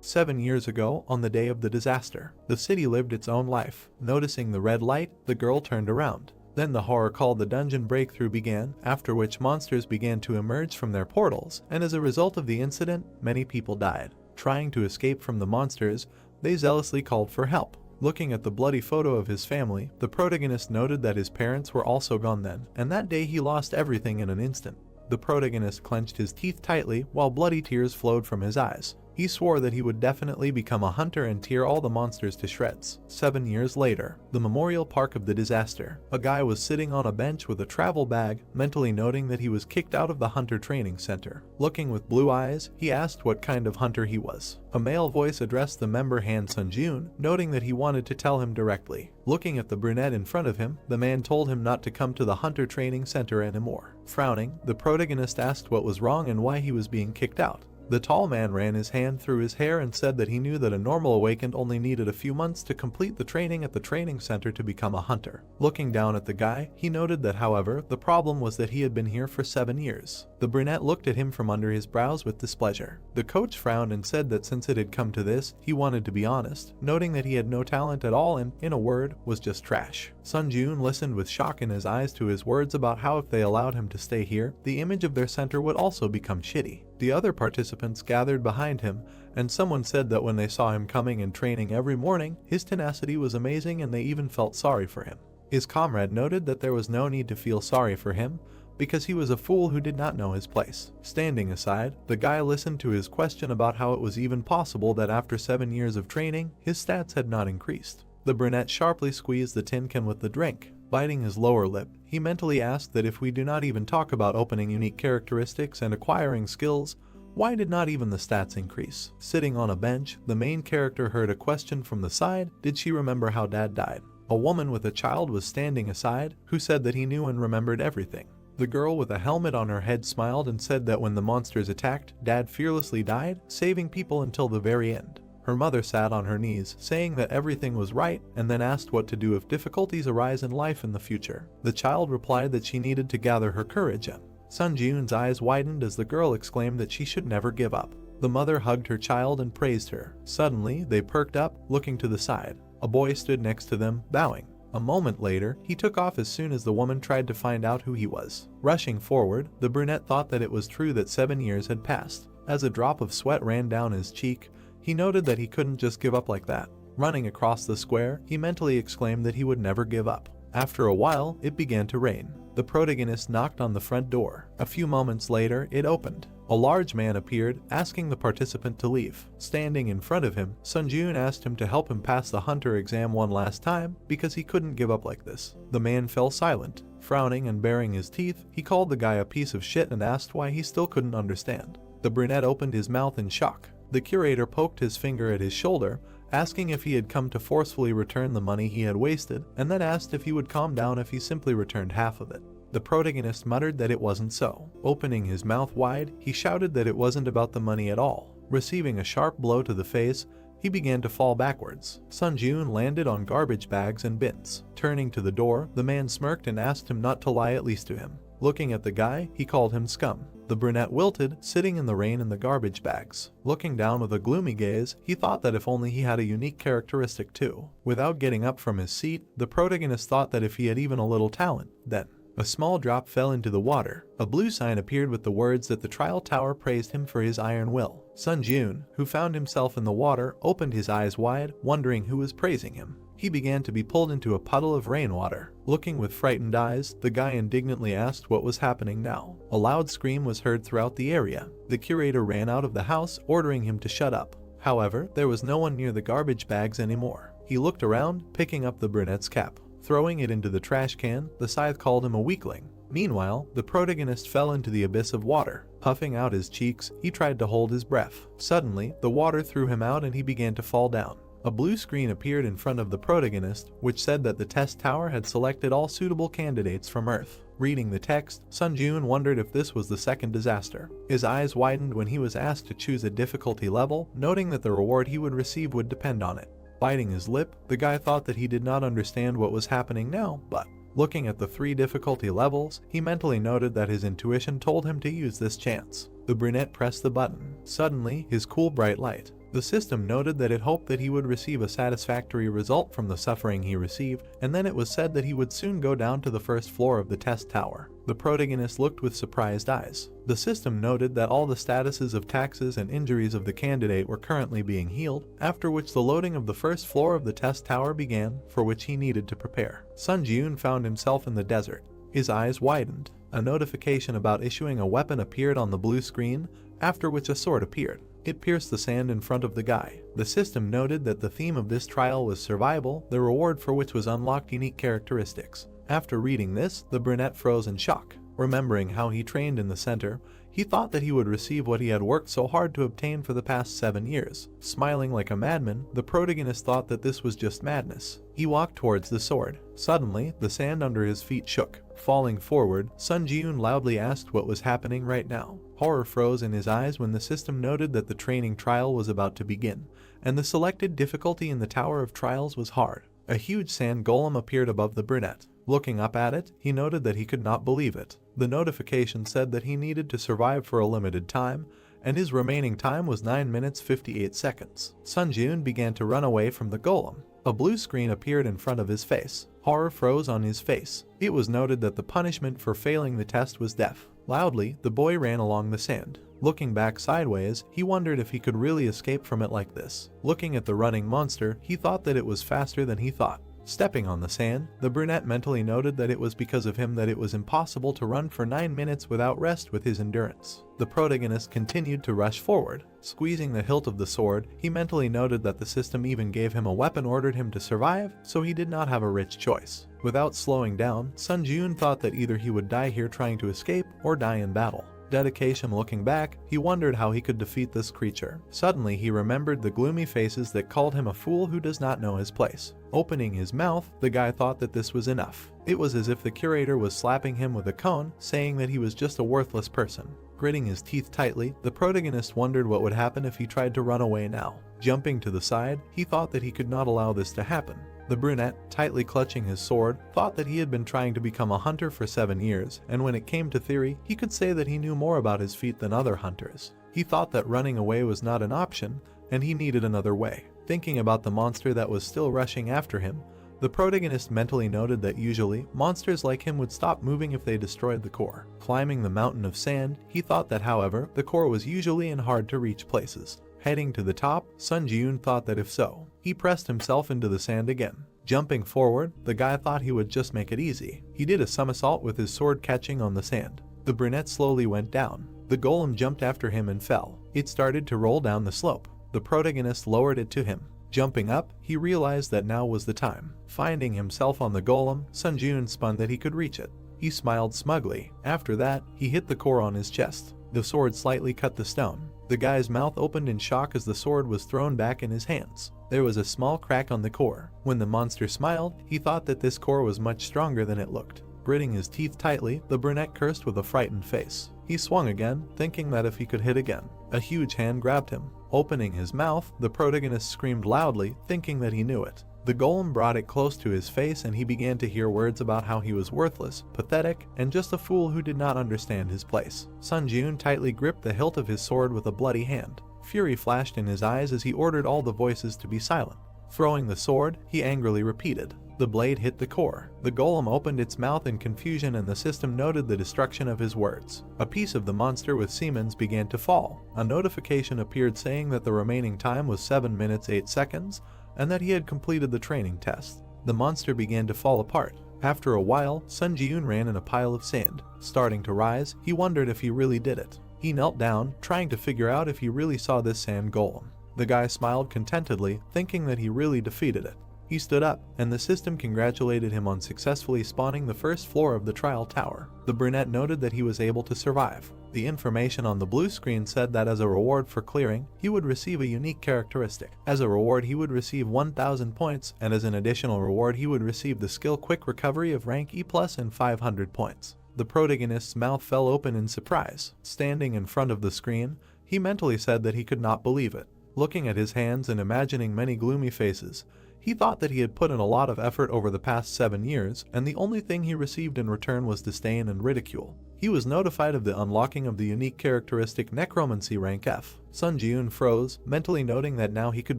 7 years ago, on the day of the disaster, the city lived its own life. Noticing the red light, the girl turned around. Then the horror called the dungeon breakthrough began, after which monsters began to emerge from their portals, and as a result of the incident, many people died. Trying to escape from the monsters, they zealously called for help. Looking at the bloody photo of his family, the protagonist noted that his parents were also gone then, and that day he lost everything in an instant. The protagonist clenched his teeth tightly while bloody tears flowed from his eyes. He swore that he would definitely become a hunter and tear all the monsters to shreds. 7 years later, the memorial park of the disaster. A guy was sitting on a bench with a travel bag, mentally noting that he was kicked out of the hunter training center. Looking with blue eyes, he asked what kind of hunter he was. A male voice addressed the member Han Sunjun, noting that he wanted to tell him directly. Looking at the brunette in front of him, the man told him not to come to the hunter training center anymore. Frowning, the protagonist asked what was wrong and why he was being kicked out. The tall man ran his hand through his hair and said that he knew that a normal awakened only needed a few months to complete the training at the training center to become a hunter. Looking down at the guy, he noted that however, the problem was that he had been here for 7 years. The brunette looked at him from under his brows with displeasure. The coach frowned and said that since it had come to this, he wanted to be honest, noting that he had no talent at all and, in a word, was just trash. Sunjun listened with shock in his eyes to his words about how if they allowed him to stay here, the image of their center would also become shitty. The other participants gathered behind him, and someone said that when they saw him coming and training every morning, his tenacity was amazing and they even felt sorry for him. His comrade noted that there was no need to feel sorry for him, because he was a fool who did not know his place. Standing aside, the guy listened to his question about how it was even possible that after 7 years of training, his stats had not increased. The brunette sharply squeezed the tin can with the drink. Biting his lower lip, he mentally asked that if we do not even talk about opening unique characteristics and acquiring skills, why did not even the stats increase? Sitting on a bench, the main character heard a question from the side. Did she remember how dad died? A woman with a child was standing aside, who said that he knew and remembered everything. The girl with a helmet on her head smiled and said that when the monsters attacked, dad fearlessly died, saving people until the very end. Her mother sat on her knees, saying that everything was right, and then asked what to do if difficulties arise in life in the future. The child replied that she needed to gather her courage, and Sunjun's eyes widened as the girl exclaimed that she should never give up. The mother hugged her child and praised her. Suddenly, they perked up, looking to the side. A boy stood next to them, bowing. A moment later, he took off as soon as the woman tried to find out who he was. Rushing forward, the brunette thought that it was true that 7 years had passed. As a drop of sweat ran down his cheek, he noted that he couldn't just give up like that. Running across the square, he mentally exclaimed that he would never give up. After a while, it began to rain. The protagonist knocked on the front door. A few moments later, it opened. A large man appeared, asking the participant to leave. Standing in front of him, Sunjun asked him to help him pass the hunter exam one last time because he couldn't give up like this. The man fell silent. Frowning and baring his teeth, he called the guy a piece of shit and asked why he still couldn't understand. The brunette opened his mouth in shock. The curator poked his finger at his shoulder, asking if he had come to forcefully return the money he had wasted, and then asked if he would calm down if he simply returned half of it. The protagonist muttered that it wasn't so. Opening his mouth wide, he shouted that it wasn't about the money at all. Receiving a sharp blow to the face, he began to fall backwards. Sunjun landed on garbage bags and bins. Turning to the door, the man smirked and asked him not to lie at least to him. Looking at the guy, he called him scum. The brunette wilted, sitting in the rain in the garbage bags. Looking down with a gloomy gaze, he thought that if only he had a unique characteristic too. Without getting up from his seat, the protagonist thought that if he had even a little talent, then a small drop fell into the water. A blue sign appeared with the words that the trial tower praised him for his iron will. Sunjun, who found himself in the water, opened his eyes wide, wondering who was praising him. He began to be pulled into a puddle of rainwater. Looking with frightened eyes, the guy indignantly asked what was happening now. A loud scream was heard throughout the area. The curator ran out of the house, ordering him to shut up. However, there was no one near the garbage bags anymore. He looked around, picking up the brunette's cap. Throwing it into the trash can, the scythe called him a weakling. Meanwhile, the protagonist fell into the abyss of water. Puffing out his cheeks, he tried to hold his breath. Suddenly, the water threw him out and he began to fall down. A blue screen appeared in front of the protagonist, which said that the test tower had selected all suitable candidates from Earth. Reading the text, Sunjun wondered if this was the second disaster. His eyes widened when he was asked to choose a difficulty level, noting that the reward he would receive would depend on it. Biting his lip, the guy thought that he did not understand what was happening now, but looking at the 3 difficulty levels, he mentally noted that his intuition told him to use this chance. The brunette pressed the button. Suddenly, his cool bright light. The system noted that it hoped that he would receive a satisfactory result from the suffering he received, and then it was said that he would soon go down to the first floor of the test tower. The protagonist looked with surprised eyes. The system noted that all the statuses of taxes and injuries of the candidate were currently being healed, after which the loading of the first floor of the test tower began, for which he needed to prepare. Sun Ji-yoon found himself in the desert. His eyes widened. A notification about issuing a weapon appeared on the blue screen, after which a sword appeared. It pierced the sand in front of the guy. The system noted that the theme of this trial was survival, the reward for which was unlocked unique characteristics. After reading this, the brunette froze in shock. Remembering how he trained in the center, he thought that he would receive what he had worked so hard to obtain for the past 7 years. Smiling like a madman, the protagonist thought that this was just madness. He walked towards the sword. Suddenly, the sand under his feet shook. Falling forward, Sun Ji-yoon loudly asked what was happening right now. Horror froze in his eyes when the system noted that the training trial was about to begin, and the selected difficulty in the Tower of Trials was hard. A huge sand golem appeared above the brunette. Looking up at it, he noted that he could not believe it. The notification said that he needed to survive for a limited time, and his remaining time was 9 minutes 58 seconds. Sun Ji-yoon began to run away from the golem. A blue screen appeared in front of his face. Horror froze on his face. It was noted that the punishment for failing the test was death. Loudly, the boy ran along the sand. Looking back sideways, he wondered if he could really escape from it like this. Looking at the running monster, he thought that it was faster than he thought. Stepping on the sand, the brunette mentally noted that it was because of him that it was impossible to run for 9 minutes without rest with his endurance. The protagonist continued to rush forward. Squeezing the hilt of the sword, he mentally noted that the system even gave him a weapon ordered him to survive, so he did not have a rich choice. Without slowing down, Sun Ji-yoon thought that either he would die here trying to escape or die in battle. Dedication. Looking back, he wondered how he could defeat this creature. Suddenly he remembered the gloomy faces that called him a fool who does not know his place. Opening his mouth, the guy thought that this was enough. It was as if the curator was slapping him with a cone, saying that he was just a worthless person. Gritting his teeth tightly, the protagonist wondered what would happen if he tried to run away now. Jumping to the side, he thought that he could not allow this to happen. The brunette, tightly clutching his sword, thought that he had been trying to become a hunter for 7 years, and when it came to theory, he could say that he knew more about his feat than other hunters. He thought that running away was not an option, and he needed another way. Thinking about the monster that was still rushing after him, the protagonist mentally noted that usually, monsters like him would stop moving if they destroyed the core. Climbing the mountain of sand, he thought that however, the core was usually in hard to reach places. Heading to the top, Sun Ji-yoon thought that if so, he pressed himself into the sand again. Jumping forward, the guy thought he would just make it easy. He did a somersault with his sword catching on the sand. The brunette slowly went down. The golem jumped after him and fell. It started to roll down the slope. The protagonist lowered it to him. Jumping up, he realized that now was the time. Finding himself on the golem, Sun Ji-yoon spun that he could reach it. He smiled smugly. After that, he hit the core on his chest. The sword slightly cut the stone. The guy's mouth opened in shock as the sword was thrown back in his hands. There was a small crack on the core. When the monster smiled, he thought that this core was much stronger than it looked. Gritting his teeth tightly, the brunette cursed with a frightened face. He swung again, thinking that if he could hit again. A huge hand grabbed him. Opening his mouth, the protagonist screamed loudly, thinking that he knew it. The golem brought it close to his face and he began to hear words about how he was worthless, pathetic, and just a fool who did not understand his place. Sun Ji-yoon tightly gripped the hilt of his sword with a bloody hand. Fury flashed in his eyes as he ordered all the voices to be silent. Throwing the sword, he angrily repeated. The blade hit the core. The golem opened its mouth in confusion and the system noted the destruction of his words. A piece of the monster with Siemens began to fall. A notification appeared saying that the remaining time was 7 minutes 8 seconds and that he had completed the training test. The monster began to fall apart. After a while, Sun Ji-yoon ran in a pile of sand. Starting to rise, he wondered if he really did it. He knelt down, trying to figure out if he really saw this sand golem. The guy smiled contentedly, thinking that he really defeated it. He stood up, and the system congratulated him on successfully spawning the first floor of the trial tower. The brunette noted that he was able to survive. The information on the blue screen said that as a reward for clearing, he would receive a unique characteristic. As a reward, he would receive 1,000 points, and as an additional reward, he would receive the skill Quick Recovery of rank E+ and 500 points. The protagonist's mouth fell open in surprise. Standing in front of the screen, he mentally said that he could not believe it. Looking at his hands and imagining many gloomy faces, he thought that he had put in a lot of effort over the past 7 years, and the only thing he received in return was disdain and ridicule. he was notified of the unlocking of the unique characteristic necromancy rank F. Sun Ji-eun froze, mentally noting that now he could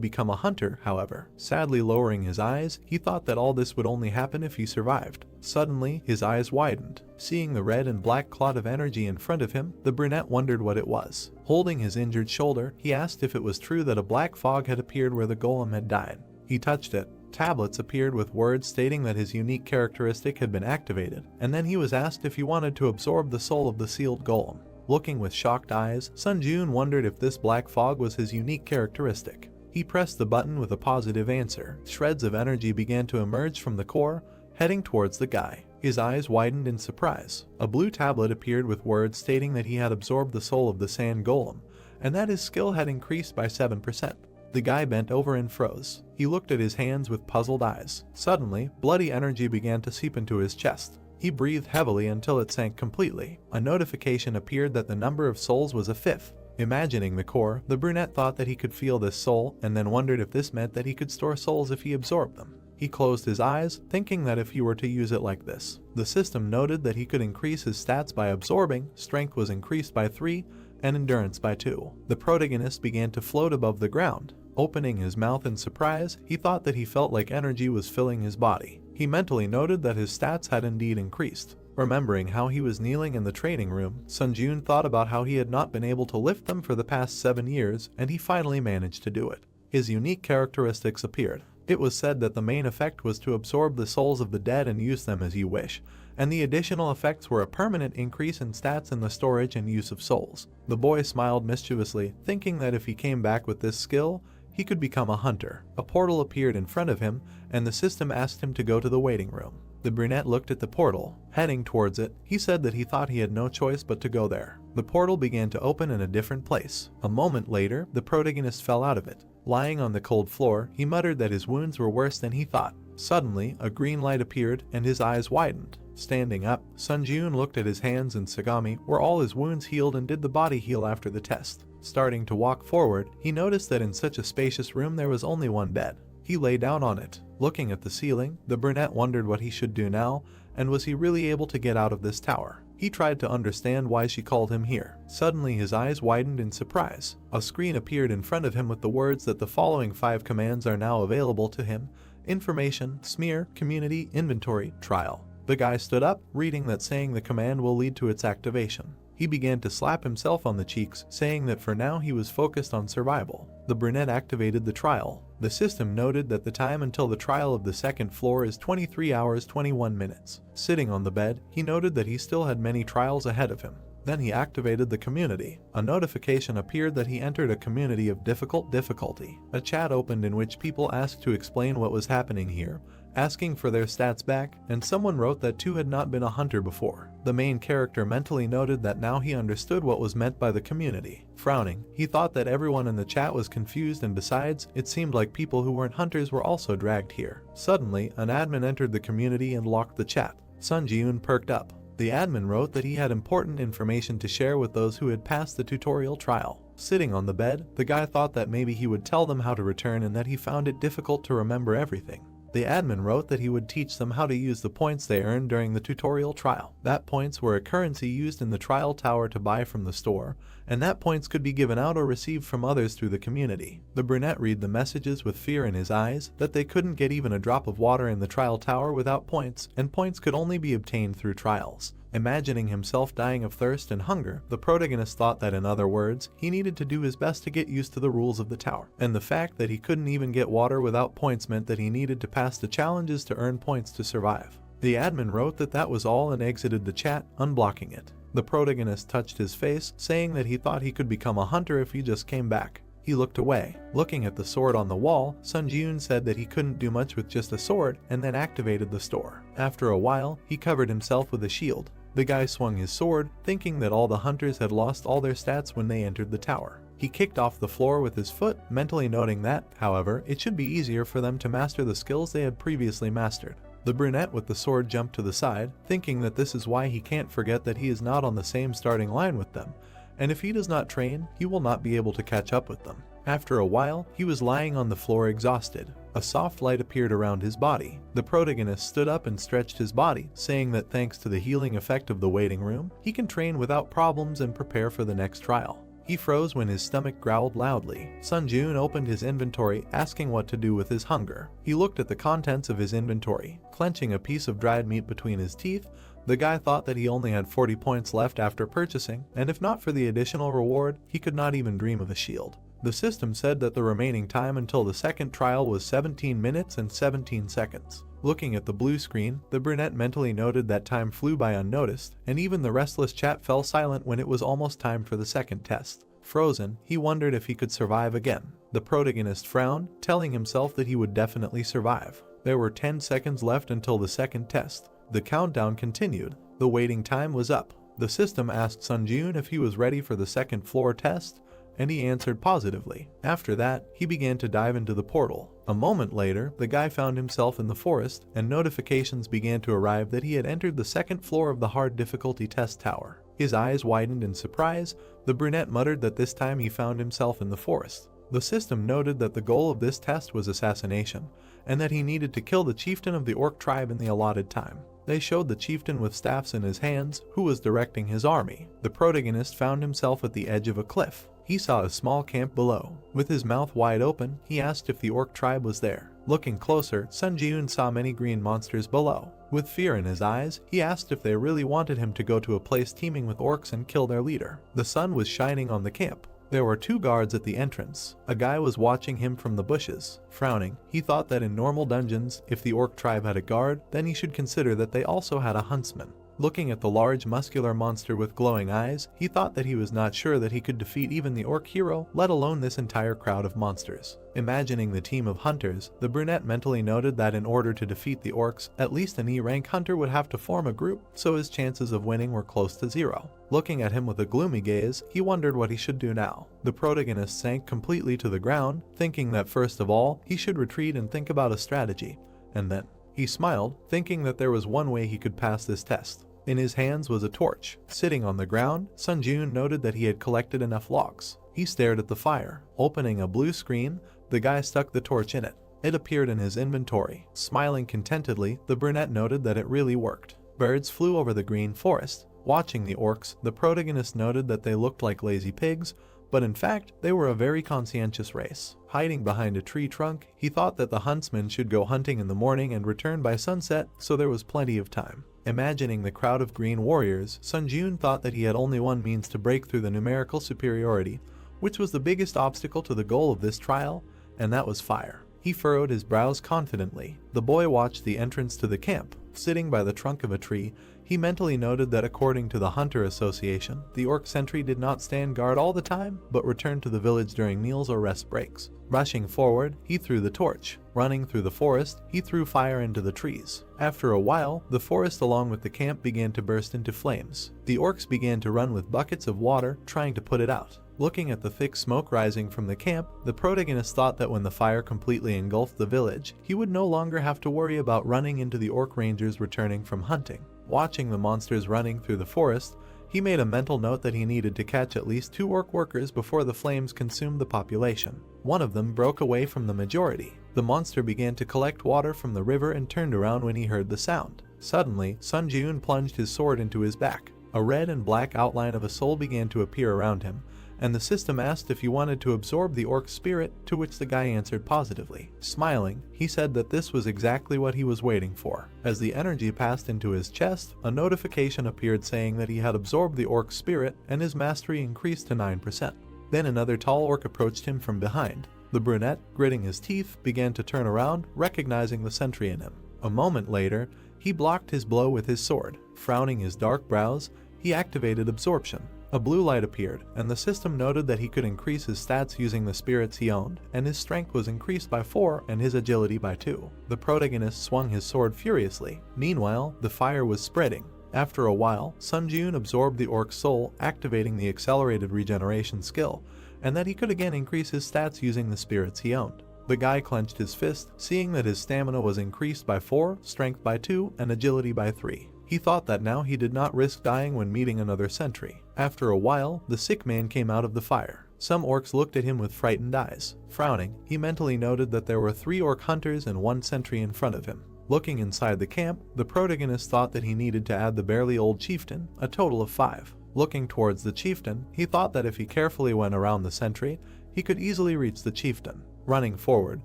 become a hunter. However, sadly lowering his eyes, he thought that all this would only happen if he survived. Suddenly, his eyes widened. Seeing the red and black clot of energy in front of him, the brunette wondered what it was. Holding his injured shoulder, he asked if it was true that a black fog had appeared where the golem had died. He touched it. Tablets appeared with words stating that his unique characteristic had been activated, and then he was asked if he wanted to absorb the soul of the sealed golem. Looking with shocked eyes, Sun Ji-eun wondered if this black fog was his unique characteristic. He pressed the button with a positive answer. Shreds of energy began to emerge from the core, heading towards the guy. His eyes widened in surprise. A blue tablet appeared with words stating that he had absorbed the soul of the sand golem, and that his skill had increased by 7%. The guy bent over and froze. He looked at his hands with puzzled eyes. Suddenly, bloody energy began to seep into his chest. He breathed heavily until it sank completely. A notification appeared that the number of souls was a 5th. Imagining the core, the brunette thought that he could feel this soul, and then wondered if this meant that he could store souls if he absorbed them. He closed his eyes, thinking that if he were to use it like this. The system noted that he could increase his stats by absorbing, strength was increased by 3, and endurance by 2. The protagonist began to float above the ground. Opening his mouth in surprise, he thought that he felt like energy was filling his body. He mentally noted that his stats had indeed increased. Remembering how he was kneeling in the training room, Sun Ji-eun thought about how he had not been able to lift them for the past 7 years, and he finally managed to do it. His unique characteristics appeared. It was said that the main effect was to absorb the souls of the dead and use them as you wish, and the additional effects were a permanent increase in stats and the storage and use of souls. The boy smiled mischievously, thinking that if he came back with this skill, he could become a hunter. A portal appeared in front of him, and the system asked him to go to the waiting room. The brunette looked at the portal. Heading towards it, he said that he thought he had no choice but to go there. The portal began to open in a different place. A moment later, the protagonist fell out of it. Lying on the cold floor, he muttered that his wounds were worse than he thought. Suddenly, a green light appeared, and his eyes widened. Standing up, Sun Ji-eun looked at his hands and Sagami, where all his wounds healed and did the body heal after the test. Starting to walk forward, he noticed that in such a spacious room there was only one bed. He lay down on it. Looking at the ceiling, the brunette wondered what he should do now, and was he really able to get out of this tower? He tried to understand why she called him here. Suddenly his eyes widened in surprise. A screen appeared in front of him with the words that the following 5 commands are now available to him: information, smear, community, inventory, trial. The guy stood up, reading that saying the command will lead to its activation. He began to slap himself on the cheeks, saying that for now he was focused on survival. The brunette activated the trial. The system noted that the time until the trial of the second floor is 23 hours 21 minutes. Sitting on the bed, he noted that he still had many trials ahead of him. Then he activated the community. A notification appeared that he entered a community of difficulty. A chat opened in which people asked to explain what was happening here, asking for their stats back, and someone wrote that 2 had not been a hunter before. The main character mentally noted that now he understood what was meant by the community. Frowning, he thought that everyone in the chat was confused, and besides, it seemed like people who weren't hunters were also dragged here. Suddenly, an admin entered the community and locked the chat. Sun Ji-eun perked up. The admin wrote that he had important information to share with those who had passed the tutorial trial. Sitting on the bed, the guy thought that maybe he would tell them how to return and that he found it difficult to remember everything. The admin wrote that he would teach them how to use the points they earned during the tutorial trial. That points were a currency used in the trial tower to buy from the store, and that points could be given out or received from others through the community. The brunette read the messages with fear in his eyes, that they couldn't get even a drop of water in the trial tower without points, and points could only be obtained through trials. Imagining himself dying of thirst and hunger, the protagonist thought that, in other words, he needed to do his best to get used to the rules of the tower. And the fact that he couldn't even get water without points meant that he needed to pass the challenges to earn points to survive. The admin wrote that that was all and exited the chat, unblocking it. The protagonist touched his face, saying that he thought he could become a hunter if he just came back. He looked away. Looking at the sword on the wall, Sun Ji-eun said that he couldn't do much with just a sword, and then activated the store. After a while, he covered himself with a shield. The guy swung his sword, thinking that all the hunters had lost all their stats when they entered the tower. He kicked off the floor with his foot, mentally noting that, however, it should be easier for them to master the skills they had previously mastered. The brunette with the sword jumped to the side, thinking that this is why he can't forget that he is not on the same starting line with them, and if he does not train, he will not be able to catch up with them. After a while, he was lying on the floor exhausted. A soft light appeared around his body. The protagonist stood up and stretched his body, saying that thanks to the healing effect of the waiting room, he can train without problems and prepare for the next trial. He froze when his stomach growled loudly. Sunjun opened his inventory, asking what to do with his hunger. He looked at the contents of his inventory. Clenching a piece of dried meat between his teeth, the guy thought that he only had 40 points left after purchasing, and if not for the additional reward, he could not even dream of a shield. The system said that the remaining time until the second trial was 17 minutes and 17 seconds. Looking at the blue screen, the brunette mentally noted that time flew by unnoticed, and even the restless chat fell silent when it was almost time for the second test. Frozen, he wondered if he could survive again. The protagonist frowned, telling himself that he would definitely survive. There were 10 seconds left until the second test. The countdown continued. The waiting time was up. The system asked Sunjun if he was ready for the second floor test, and he answered positively. After that, he began to dive into the portal. A moment later, the guy found himself in the forest, and notifications began to arrive that he had entered the second floor of the hard difficulty test tower. His eyes widened in surprise. The brunette muttered that this time he found himself in the forest. The system noted that the goal of this test was assassination, and that he needed to kill the chieftain of the orc tribe in the allotted time. They showed the chieftain with staffs in his hands, who was directing his army. The protagonist found himself at the edge of a cliff. He saw a small camp below. With his mouth wide open, he asked if the orc tribe was there. Looking closer, Sun Ji-eun saw many green monsters below. With fear in his eyes, he asked if they really wanted him to go to a place teeming with orcs and kill their leader. The sun was shining on the camp. There were 2 guards at the entrance. A guy was watching him from the bushes. Frowning, he thought that in normal dungeons, if the orc tribe had a guard, then he should consider that they also had a huntsman. Looking at the large muscular monster with glowing eyes, he thought that he was not sure that he could defeat even the orc hero, let alone this entire crowd of monsters. Imagining the team of hunters, the brunette mentally noted that in order to defeat the orcs, at least an E-rank hunter would have to form a group, so his chances of winning were close to 0. Looking at him with a gloomy gaze, he wondered what he should do now. The protagonist sank completely to the ground, thinking that first of all, he should retreat and think about a strategy. And then, he smiled, thinking that there was one way he could pass this test. In his hands was a torch. Sitting on the ground, Sun Ji-eun noted that he had collected enough logs. He stared at the fire. Opening a blue screen, the guy stuck the torch in it. It appeared in his inventory. Smiling contentedly, the brunette noted that it really worked. Birds flew over the green forest. Watching the orcs, the protagonist noted that they looked like lazy pigs, but in fact, they were a very conscientious race. Hiding behind a tree trunk, he thought that the huntsman should go hunting in the morning and return by sunset, so there was plenty of time. Imagining the crowd of green warriors, Sun Ji-eun thought that he had only one means to break through the numerical superiority, which was the biggest obstacle to the goal of this trial, and that was fire. He furrowed his brows confidently. The boy watched the entrance to the camp. Sitting by the trunk of a tree, he mentally noted that according to the Hunter Association, the orc sentry did not stand guard all the time, but returned to the village during meals or rest breaks. Rushing forward, he threw the torch. Running through the forest, he threw fire into the trees. After a while, the forest along with the camp began to burst into flames. The orcs began to run with buckets of water, trying to put it out. Looking at the thick smoke rising from the camp, the protagonist thought that when the fire completely engulfed the village, he would no longer have to worry about running into the orc rangers returning from hunting. Watching the monsters running through the forest, he made a mental note that he needed to catch at least 2 orc workers before the flames consumed the population. One of them broke away from the majority. The monster began to collect water from the river and turned around when he heard the sound. Suddenly, Sun Ji-eun plunged his sword into his back. A red and black outline of a soul began to appear around him, and the system asked if he wanted to absorb the orc's spirit, to which the guy answered positively. Smiling, he said that this was exactly what he was waiting for. As the energy passed into his chest, a notification appeared saying that he had absorbed the orc's spirit and his mastery increased to 9%. Then another tall orc approached him from behind. The brunette, gritting his teeth, began to turn around, recognizing the sentry in him. A moment later, he blocked his blow with his sword. Frowning his dark brows, he activated absorption. A blue light appeared, and the system noted that he could increase his stats using the spirits he owned, and his strength was increased by 4 and his agility by 2. The protagonist swung his sword furiously. Meanwhile, the fire was spreading. After a while, Sun Ji-eun absorbed the orc's soul, activating the accelerated regeneration skill, and that he could again increase his stats using the spirits he owned. The guy clenched his fist, seeing that his stamina was increased by 4, strength by 2, and agility by 3. He thought that now he did not risk dying when meeting another sentry. After a while, the sick man came out of the fire. Some orcs looked at him with frightened eyes. Frowning, he mentally noted that there were 3 orc hunters and 1 sentry in front of him. Looking inside the camp, the protagonist thought that he needed to add the barely old chieftain, a total of 5. Looking towards the chieftain, he thought that if he carefully went around the sentry, he could easily reach the chieftain. Running forward,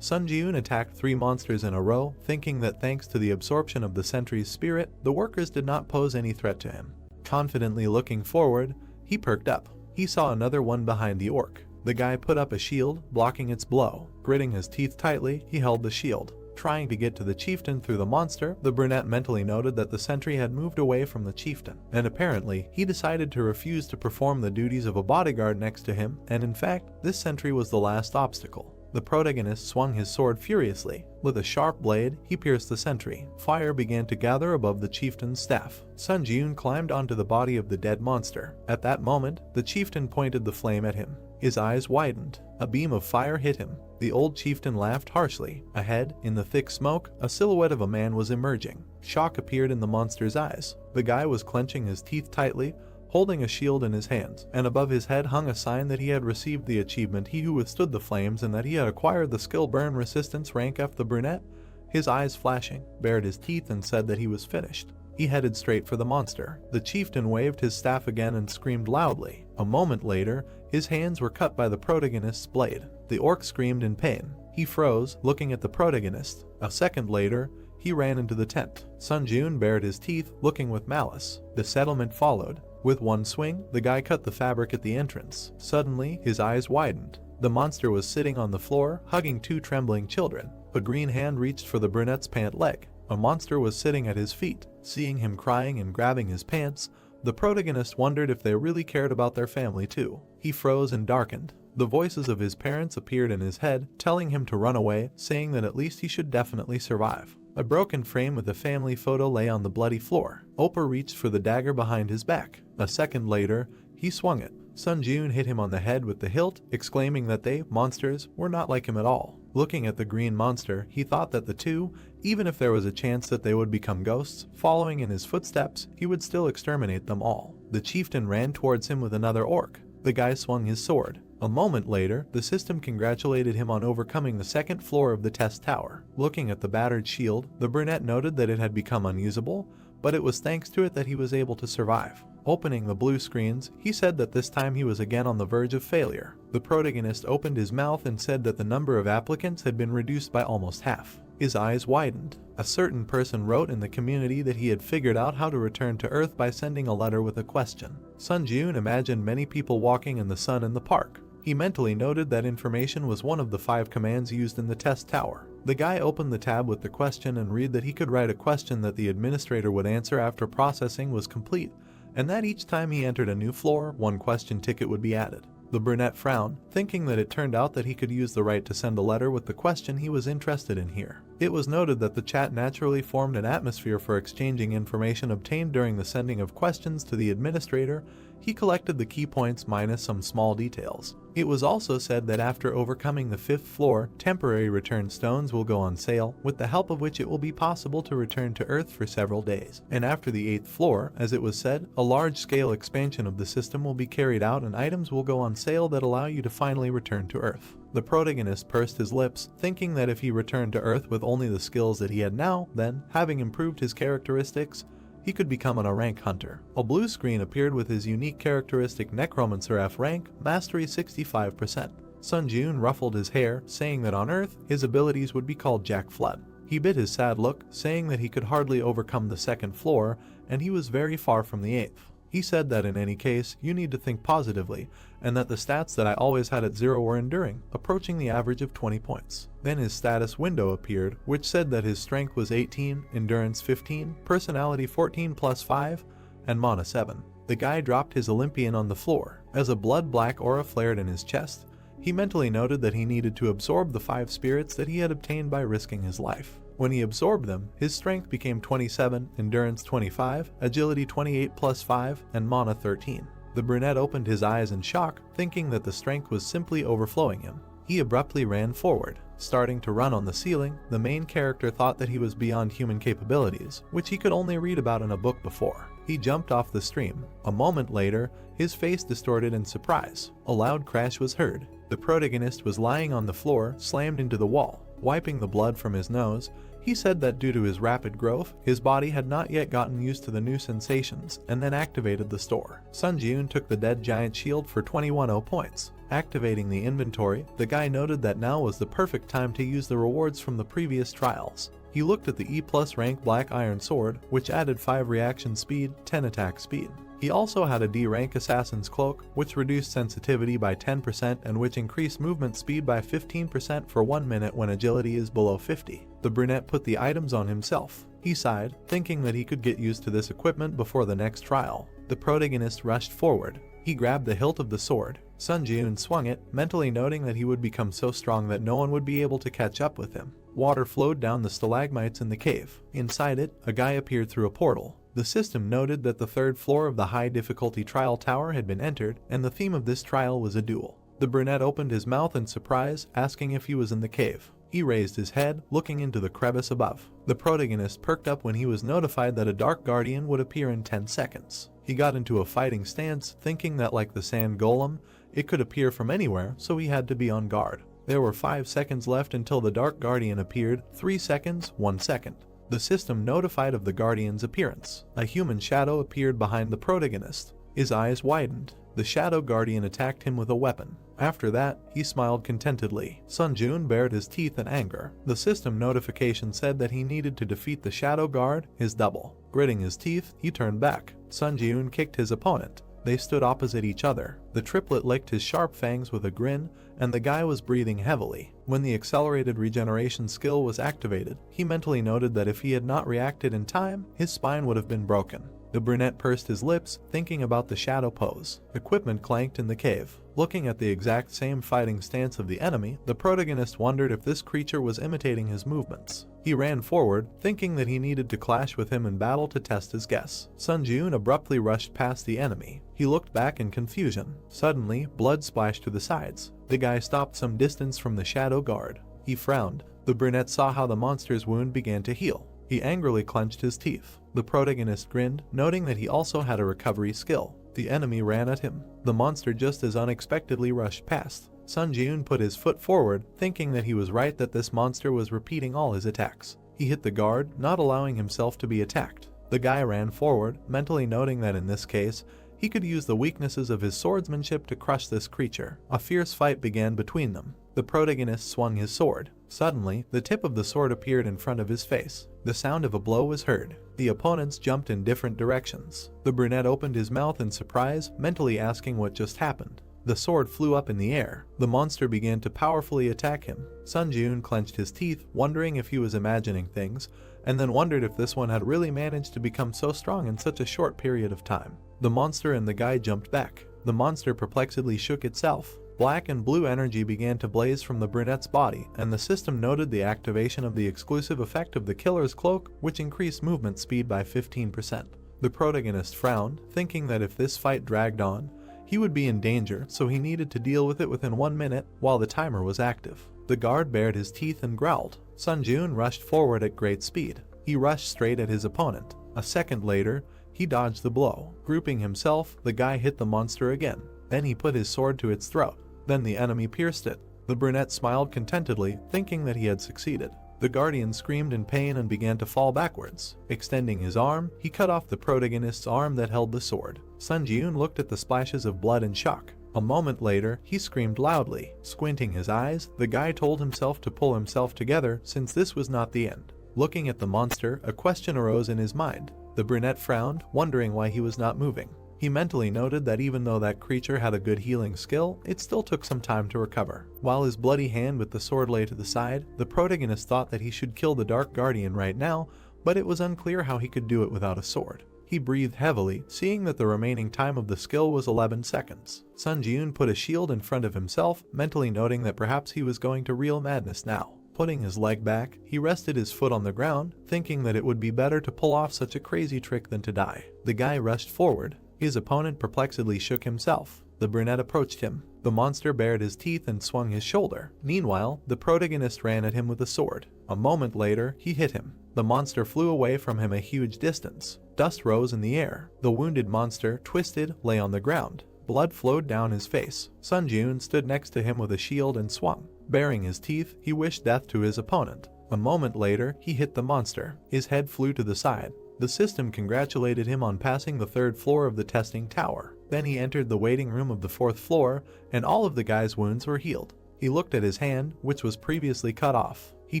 Sun Ji-eun attacked 3 monsters in a row, thinking that thanks to the absorption of the sentry's spirit, the workers did not pose any threat to him. Confidently looking forward, he perked up. He saw another one behind the orc. The guy put up a shield, blocking its blow. Gritting his teeth tightly, he held the shield. Trying to get to the chieftain through the monster, the brunette mentally noted that the sentry had moved away from the chieftain, and apparently, he decided to refuse to perform the duties of a bodyguard next to him, and in fact, this sentry was the last obstacle. The protagonist swung his sword furiously. With a sharp blade, he pierced the sentry. Fire began to gather above the chieftain's staff. Sun Ji-eun climbed onto the body of the dead monster. At that moment, the chieftain pointed the flame at him. His eyes widened. A beam of fire hit him. The old chieftain laughed harshly. Ahead, in the thick smoke, a silhouette of a man was emerging. Shock appeared in the monster's eyes. The guy was clenching his teeth tightly, holding a shield in his hands, and above his head hung a sign that he had received the achievement He Who Withstood the Flames and that he had acquired the skill Burn Resistance rank F. The brunette, his eyes flashing, bared his teeth and said that he was finished. He headed straight for the monster. The chieftain waved his staff again and screamed loudly. A moment later, his hands were cut by the protagonist's blade. The orc screamed in pain. He froze, looking at the protagonist. A second later, he ran into the tent. Sun Ji-eun bared his teeth, looking with malice. The settlement followed. With one swing, the guy cut the fabric at the entrance. Suddenly, his eyes widened. The monster was sitting on the floor, hugging 2 trembling children. A green hand reached for the brunette's pant leg. A monster was sitting at his feet. Seeing him crying and grabbing his pants, the protagonist wondered if they really cared about their family too. He froze and darkened. The voices of his parents appeared in his head, telling him to run away, saying that at least he should definitely survive. A broken frame with a family photo lay on the bloody floor. Oppa reached for the dagger behind his back. A second later, he swung it. Sun Ji-eun hit him on the head with the hilt, exclaiming that they, monsters, were not like him at all. Looking at the green monster, he thought that the 2, even if there was a chance that they would become ghosts, following in his footsteps, he would still exterminate them all. The chieftain ran towards him with another orc. The guy swung his sword. A moment later, the system congratulated him on overcoming the 2nd floor of the test tower. Looking at the battered shield, the brunette noted that it had become unusable, but it was thanks to it that he was able to survive. Opening the blue screens, he said that this time he was again on the verge of failure. The protagonist opened his mouth and said that the number of applicants had been reduced by almost half. His eyes widened. A certain person wrote in the community that he had figured out how to return to Earth by sending a letter with a question. Sun Ji-eun imagined many people walking in the sun in the park. He mentally noted that information was one of the 5 commands used in the test tower. The guy opened the tab with the question and read that he could write a question that the administrator would answer after processing was complete, and that each time he entered a new floor, 1 question ticket would be added. The brunette frowned, thinking that it turned out that he could use the right to send a letter with the question he was interested in here. It was noted that the chat naturally formed an atmosphere for exchanging information obtained during the sending of questions to the administrator. He collected the key points minus some small details. It was also said that after overcoming the 5th floor, temporary return stones will go on sale, with the help of which it will be possible to return to Earth for several days. And after the 8th floor, as it was said, a large-scale expansion of the system will be carried out and items will go on sale that allow you to finally return to Earth. The protagonist pursed his lips, thinking that if he returned to Earth with only the skills that he had now, then, having improved his characteristics, he could become an A rank hunter. A blue screen appeared with his unique characteristic Necromancer F rank, mastery 65%. Sun Ji-eun ruffled his hair, saying that on Earth, his abilities would be called Jack Flood. He bit his sad look, saying that he could hardly overcome the 2nd floor, and he was very far from the 8th. He said that in any case, you need to think positively, and that the stats that I always had at 0 were enduring, approaching the average of 20 points. Then his status window appeared, which said that his strength was 18, endurance 15, personality 14 plus 5, and mana 7. The guy dropped his Olympian on the floor. As a blood-black aura flared in his chest, he mentally noted that he needed to absorb the 5 spirits that he had obtained by risking his life. When he absorbed them, his strength became 27, endurance 25, agility 28 plus 5, and mana 13. The brunette opened his eyes in shock, thinking that the strength was simply overflowing him. He abruptly ran forward. Starting to run on the ceiling, the main character thought that he was beyond human capabilities, which he could only read about in a book before. He jumped off the stream. A moment later, his face distorted in surprise. A loud crash was heard. The protagonist was lying on the floor, slammed into the wall. Wiping the blood from his nose, he said that due to his rapid growth, his body had not yet gotten used to the new sensations, and then activated the store. Sun Jiun took the dead giant shield for 21 points. Activating the inventory, the guy noted that now was the perfect time to use the rewards from the previous trials. He looked at the E+ rank Black Iron Sword, which added 5 reaction speed, 10 attack speed. He also had a D rank Assassin's Cloak, which reduced sensitivity by 10% and which increased movement speed by 15% for 1 minute when agility is below 50. The brunette put the items on himself. He sighed, thinking that he could get used to this equipment before the next trial. The protagonist rushed forward. He grabbed the hilt of the sword. Sun Jiun swung it, mentally noting that he would become so strong that no one would be able to catch up with him. Water flowed down the stalagmites in the cave. Inside it, a guy appeared through a portal. The system noted that the 3rd floor of the high difficulty trial tower had been entered, and the theme of this trial was a duel. The brunette opened his mouth in surprise, asking if he was in the cave. He raised his head, looking into the crevice above. The protagonist perked up when he was notified that a dark guardian would appear in 10 seconds. He got into a fighting stance, thinking that like the sand golem, it could appear from anywhere, so he had to be on guard. There were 5 seconds left until the dark guardian appeared, 3 seconds, 1 second. The system notified of the guardian's appearance. A human shadow appeared behind the protagonist. His eyes widened. The shadow guardian attacked him with a weapon. After that, he smiled contentedly. Sun Jiun bared his teeth in anger. The system notification said that he needed to defeat the shadow guard, his double. Gritting his teeth, he turned back. Sun Jiun kicked his opponent. They stood opposite each other. The triplet licked his sharp fangs with a grin, and the guy was breathing heavily. When the accelerated regeneration skill was activated, he mentally noted that if he had not reacted in time, his spine would have been broken. The brunette pursed his lips, thinking about the shadow pose. Equipment clanked in the cave. Looking at the exact same fighting stance of the enemy, the protagonist wondered if this creature was imitating his movements. He ran forward, thinking that he needed to clash with him in battle to test his guess. Sun Jiun abruptly rushed past the enemy. He looked back in confusion. Suddenly, blood splashed to the sides. The guy stopped some distance from the shadow guard. He frowned. The brunette saw how the monster's wound began to heal. He angrily clenched his teeth. The protagonist grinned, noting that he also had a recovery skill. The enemy ran at him. The monster just as unexpectedly rushed past. Sun Jiun put his foot forward, thinking that he was right that this monster was repeating all his attacks. He hit the guard, not allowing himself to be attacked. The guy ran forward, mentally noting that in this case, he could use the weaknesses of his swordsmanship to crush this creature. A fierce fight began between them. The protagonist swung his sword. Suddenly, the tip of the sword appeared in front of his face. The sound of a blow was heard. The opponents jumped in different directions. The brunette opened his mouth in surprise, mentally asking what just happened. The sword flew up in the air. The monster began to powerfully attack him. Sun Jiun clenched his teeth, wondering if he was imagining things, and then wondered if this one had really managed to become so strong in such a short period of time. The monster and the guy jumped back. The monster perplexedly shook itself. Black and blue energy began to blaze from the brunette's body, and the system noted the activation of the exclusive effect of the killer's cloak, which increased movement speed by 15%. The protagonist frowned, thinking that if this fight dragged on, he would be in danger, so he needed to deal with it within 1 minute while the timer was active. The guard bared his teeth and growled. Sun Jiun rushed forward at great speed. He rushed straight at his opponent. A second later, he dodged the blow. Grouping himself, the guy hit the monster again. Then he put his sword to its throat. Then the enemy pierced it. The brunette smiled contentedly, thinking that he had succeeded. The guardian screamed in pain and began to fall backwards. Extending his arm, he cut off the protagonist's arm that held the sword. Sun Jiun looked at the splashes of blood in shock. A moment later, he screamed loudly. Squinting his eyes, the guy told himself to pull himself together since this was not the end. Looking at the monster, a question arose in his mind. The brunette frowned, wondering why he was not moving. He mentally noted that even though that creature had a good healing skill, it still took some time to recover. While his bloody hand with the sword lay to the side, the protagonist thought that he should kill the Dark Guardian right now, but it was unclear how he could do it without a sword. He breathed heavily, seeing that the remaining time of the skill was 11 seconds. Sun Jiun put a shield in front of himself, mentally noting that perhaps he was going to real madness now. Putting his leg back, he rested his foot on the ground, thinking that it would be better to pull off such a crazy trick than to die. The guy rushed forward. His opponent perplexedly shook himself. The brunette approached him. The monster bared his teeth and swung his shoulder. Meanwhile, the protagonist ran at him with a sword. A moment later, he hit him. The monster flew away from him a huge distance. Dust rose in the air. The wounded monster, twisted, lay on the ground. Blood flowed down his face. Sun Jun stood next to him with a shield and swung. Baring his teeth, he wished death to his opponent. A moment later, he hit the monster. His head flew to the side. The system congratulated him on passing the 3rd floor of the testing tower. Then he entered the waiting room of the 4th floor, and all of the guy's wounds were healed. He looked at his hand, which was previously cut off. He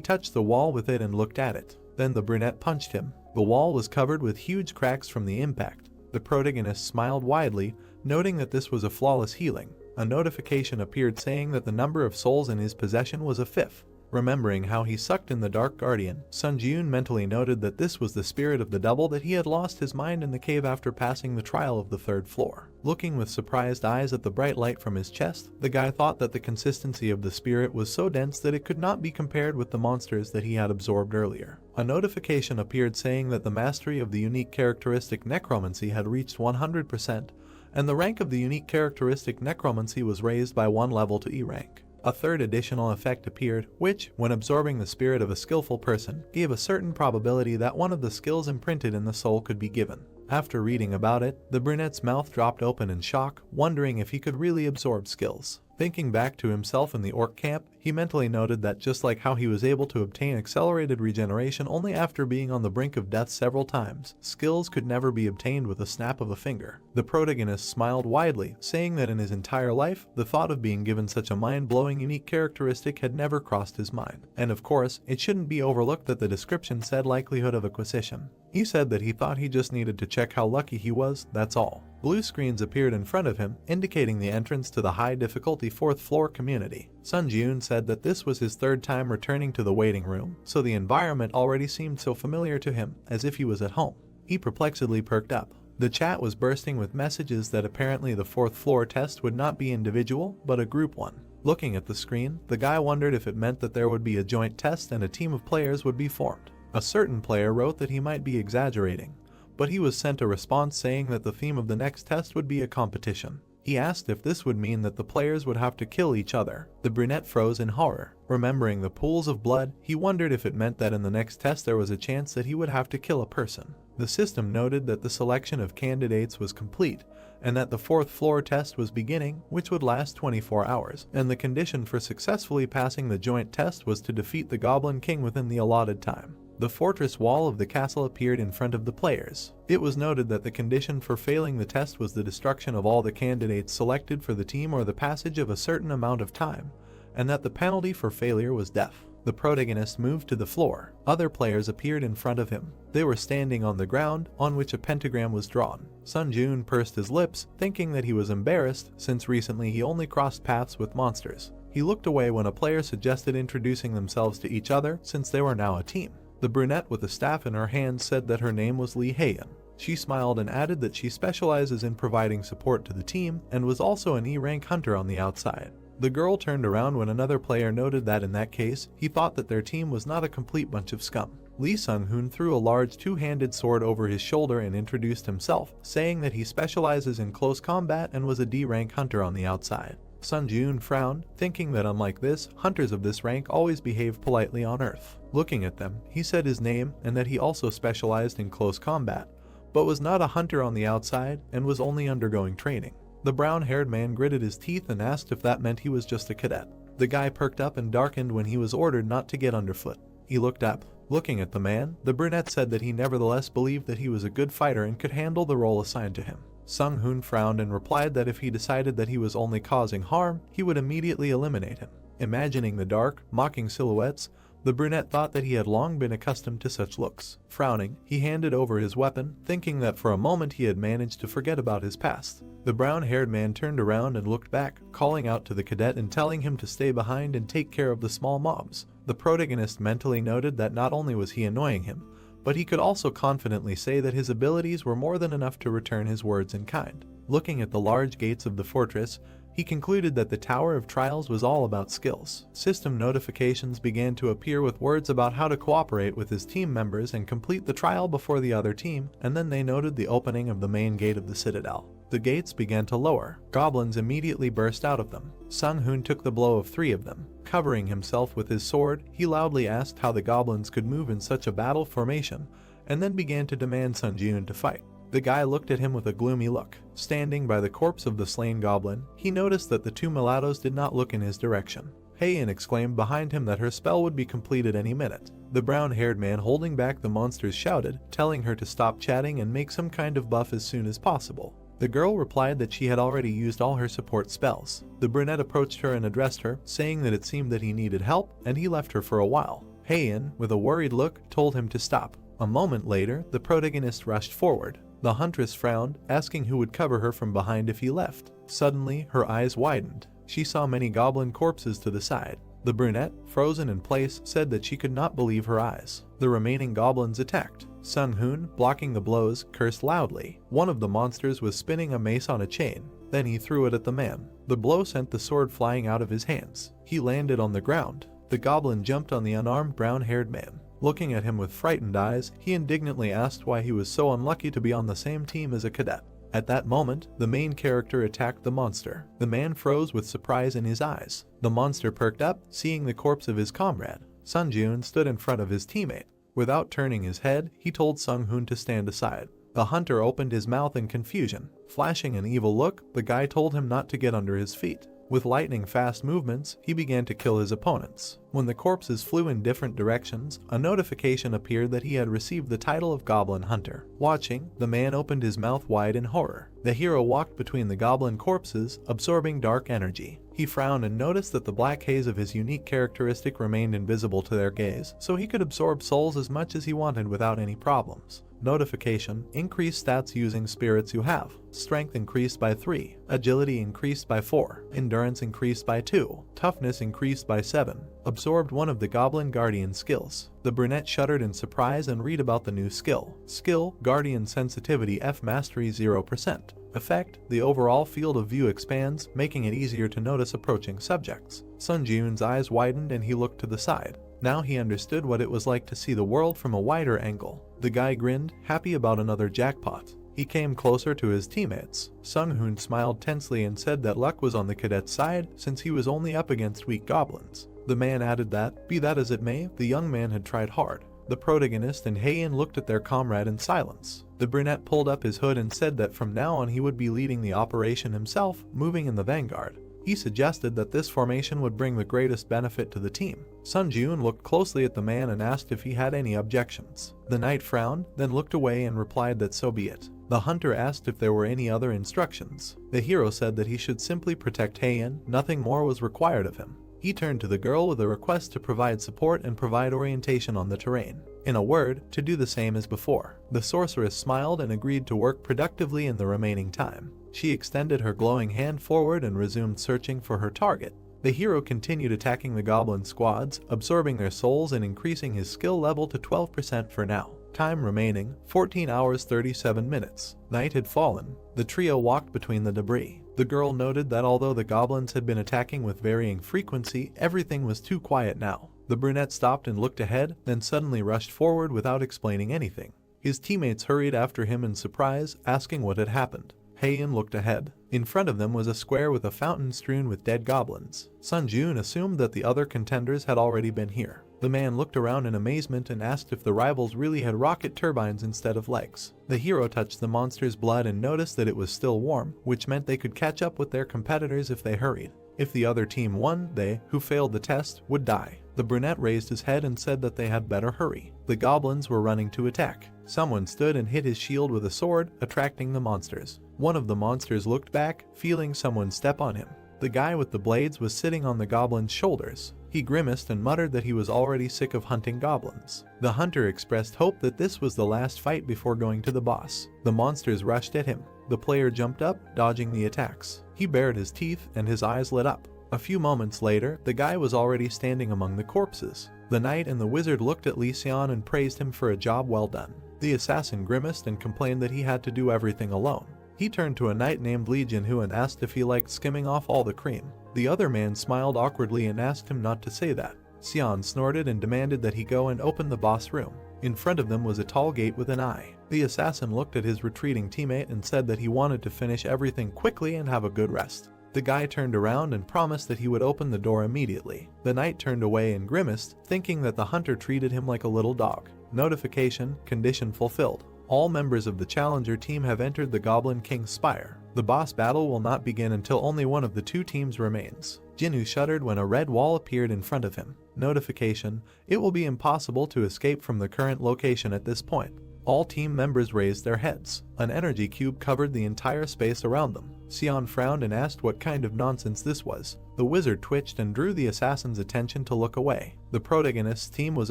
touched the wall with it and looked at it. Then the brunette punched him. The wall was covered with huge cracks from the impact. The protagonist smiled widely, noting that this was a flawless healing. A notification appeared saying that the number of souls in his possession was a 5th. Remembering how he sucked in the Dark Guardian, Sun Jun mentally noted that this was the spirit of the double that he had lost his mind in the cave after passing the trial of the 3rd floor. Looking with surprised eyes at the bright light from his chest, the guy thought that the consistency of the spirit was so dense that it could not be compared with the monsters that he had absorbed earlier. A notification appeared saying that the mastery of the unique characteristic necromancy had reached 100%, and the rank of the unique characteristic necromancy was raised by 1 level to E rank. A 3rd additional effect appeared, which, when absorbing the spirit of a skillful person, gave a certain probability that one of the skills imprinted in the soul could be given. After reading about it, the brunette's mouth dropped open in shock, wondering if he could really absorb skills. Thinking back to himself in the orc camp, he mentally noted that just like how he was able to obtain accelerated regeneration only after being on the brink of death several times, skills could never be obtained with a snap of a finger. The protagonist smiled widely, saying that in his entire life, the thought of being given such a mind-blowing unique characteristic had never crossed his mind. And of course, it shouldn't be overlooked that the description said likelihood of acquisition. He said that he thought he just needed to check how lucky he was, that's all. Blue screens appeared in front of him, indicating the entrance to the high difficulty 4th floor community. Sun Jun said that this was his 3rd time returning to the waiting room, so the environment already seemed so familiar to him, as if he was at home. He perplexedly perked up. The chat was bursting with messages that apparently the 4th floor test would not be individual, but a group one. Looking at the screen, the guy wondered if it meant that there would be a joint test and a team of players would be formed. A certain player wrote that he might be exaggerating, but he was sent a response saying that the theme of the next test would be a competition. He asked if this would mean that the players would have to kill each other. The brunette froze in horror. Remembering the pools of blood, he wondered if it meant that in the next test there was a chance that he would have to kill a person. The system noted that the selection of candidates was complete, and that the 4th floor test was beginning, which would last 24 hours, and the condition for successfully passing the joint test was to defeat the Goblin King within the allotted time. The fortress wall of the castle appeared in front of the players. It was noted that the condition for failing the test was the destruction of all the candidates selected for the team or the passage of a certain amount of time, and that the penalty for failure was death. The protagonist moved to the floor. Other players appeared in front of him. They were standing on the ground, on which a pentagram was drawn. Sun Jun pursed his lips, thinking that he was embarrassed, since recently he only crossed paths with monsters. He looked away when a player suggested introducing themselves to each other, since they were now a team. The brunette with a staff in her hand said that her name was Lee Heian. She smiled and added that she specializes in providing support to the team and was also an E-rank hunter on the outside. The girl turned around when another player noted that in that case, he thought that their team was not a complete bunch of scum. Lee Sung-hoon threw a large two-handed sword over his shoulder and introduced himself, saying that he specializes in close combat and was a D-rank hunter on the outside. Sun Jun frowned, thinking that unlike this, hunters of this rank always behave politely on Earth. Looking at them, he said his name and that he also specialized in close combat, but was not a hunter on the outside and was only undergoing training. The brown-haired man gritted his teeth and asked if that meant he was just a cadet. The guy perked up and darkened when he was ordered not to get underfoot. He looked up. Looking at the man, the brunette said that he nevertheless believed that he was a good fighter and could handle the role assigned to him. Sung-hoon frowned and replied that if he decided that he was only causing harm, he would immediately eliminate him. Imagining the dark, mocking silhouettes, the brunette thought that he had long been accustomed to such looks. Frowning, he handed over his weapon, thinking that for a moment he had managed to forget about his past. The brown-haired man turned around and looked back, calling out to the cadet and telling him to stay behind and take care of the small mobs. The protagonist mentally noted that not only was he annoying him, but he could also confidently say that his abilities were more than enough to return his words in kind. Looking at the large gates of the fortress, he concluded that the Tower of Trials was all about skills. System notifications began to appear with words about how to cooperate with his team members and complete the trial before the other team, and then they noted the opening of the main gate of the citadel. The gates began to lower. Goblins immediately burst out of them. Sung-hoon took the blow of 3 of them. Covering himself with his sword, he loudly asked how the goblins could move in such a battle formation, and then began to demand Sun Jun to fight. The guy looked at him with a gloomy look. Standing by the corpse of the slain goblin, he noticed that the two mulattoes did not look in his direction. Heian exclaimed behind him that her spell would be completed any minute. The brown-haired man holding back the monsters shouted, telling her to stop chatting and make some kind of buff as soon as possible. The girl replied that she had already used all her support spells. The brunette approached her and addressed her, saying that it seemed that he needed help, and he left her for a while. Heian, with a worried look, told him to stop. A moment later, the protagonist rushed forward. The huntress frowned, asking who would cover her from behind if he left. Suddenly, her eyes widened. She saw many goblin corpses to the side. The brunette, frozen in place, said that she could not believe her eyes. The remaining goblins attacked. Sung Hoon, blocking the blows, cursed loudly. One of the monsters was spinning a mace on a chain. Then he threw it at the man. The blow sent the sword flying out of his hands. He landed on the ground. The goblin jumped on the unarmed brown-haired man. Looking at him with frightened eyes, he indignantly asked why he was so unlucky to be on the same team as a cadet. At that moment, the main character attacked the monster. The man froze with surprise in his eyes. The monster perked up, seeing the corpse of his comrade. Sun Jun stood in front of his teammate. Without turning his head, he told Sung Hoon to stand aside. The hunter opened his mouth in confusion. Flashing an evil look, the guy told him not to get under his feet. With lightning-fast movements, he began to kill his opponents. When the corpses flew in different directions, a notification appeared that he had received the title of Goblin Hunter. Watching, the man opened his mouth wide in horror. The hero walked between the goblin corpses, absorbing dark energy. He frowned and noticed that the black haze of his unique characteristic remained invisible to their gaze, so he could absorb souls as much as he wanted without any problems. Notification: increased stats using spirits you have. Strength increased by 3, agility increased by 4, endurance increased by 2, toughness increased by 7. Absorbed one of the Goblin Guardian skills. The brunette shuddered in surprise and read about the new skill. Skill: Guardian Sensitivity F Mastery 0%. Effect: the overall field of view expands, making it easier to notice approaching subjects. Sun Jun's eyes widened and he looked to the side. Now he understood what it was like to see the world from a wider angle. The guy grinned, happy about another jackpot. He came closer to his teammates. Sung Hoon smiled tensely and said that luck was on the cadet's side since he was only up against weak goblins. The man added that, be that as it may, the young man had tried hard. The protagonist and Heian looked at their comrade in silence. The brunette pulled up his hood and said that from now on he would be leading the operation himself, moving in the vanguard. He suggested that this formation would bring the greatest benefit to the team. Sun Jun looked closely at the man and asked if he had any objections. The knight frowned, then looked away and replied that so be it. The hunter asked if there were any other instructions. The hero said that he should simply protect Heian, nothing more was required of him. He turned to the girl with a request to provide support and provide orientation on the terrain. In a word, to do the same as before. The sorceress smiled and agreed to work productively in the remaining time. She extended her glowing hand forward and resumed searching for her target. The hero continued attacking the goblin squads, absorbing their souls and increasing his skill level to 12% for now. Time remaining, 14 hours 37 minutes. Night had fallen. The trio walked between the debris. The girl noted that although the goblins had been attacking with varying frequency, everything was too quiet now. The brunette stopped and looked ahead, then suddenly rushed forward without explaining anything. His teammates hurried after him in surprise, asking what had happened. Heian looked ahead. In front of them was a square with a fountain strewn with dead goblins. Sun Jun assumed that the other contenders had already been here. The man looked around in amazement and asked if the rivals really had rocket turbines instead of legs. The hero touched the monster's blood and noticed that it was still warm, which meant they could catch up with their competitors if they hurried. If the other team won, they, who failed the test, would die. The brunette raised his head and said that they had better hurry. The goblins were running to attack. Someone stood and hit his shield with a sword, attracting the monsters. One of the monsters looked back, feeling someone step on him. The guy with the blades was sitting on the goblin's shoulders. He grimaced and muttered that he was already sick of hunting goblins. The hunter expressed hope that this was the last fight before going to the boss. The monsters rushed at him. The player jumped up, dodging the attacks. He bared his teeth and his eyes lit up. A few moments later, the guy was already standing among the corpses. The knight and the wizard looked at Lee Xian and praised him for a job well done. The assassin grimaced and complained that he had to do everything alone. He turned to a knight named Li Jinhu and asked if he liked skimming off all the cream. The other man smiled awkwardly and asked him not to say that. Xian snorted and demanded that he go and open the boss room. In front of them was a tall gate with an eye. The assassin looked at his retreating teammate and said that he wanted to finish everything quickly and have a good rest. The guy turned around and promised that he would open the door immediately. The knight turned away and grimaced, thinking that the hunter treated him like a little dog. Notification, condition fulfilled. All members of the challenger team have entered the Goblin King's Spire. The boss battle will not begin until only one of the two teams remains. Jinwoo shuddered when a red wall appeared in front of him. Notification, it will be impossible to escape from the current location at this point. All team members raised their heads. An energy cube covered the entire space around them. Sion frowned and asked what kind of nonsense this was. The wizard twitched and drew the assassin's attention to look away. The protagonist's team was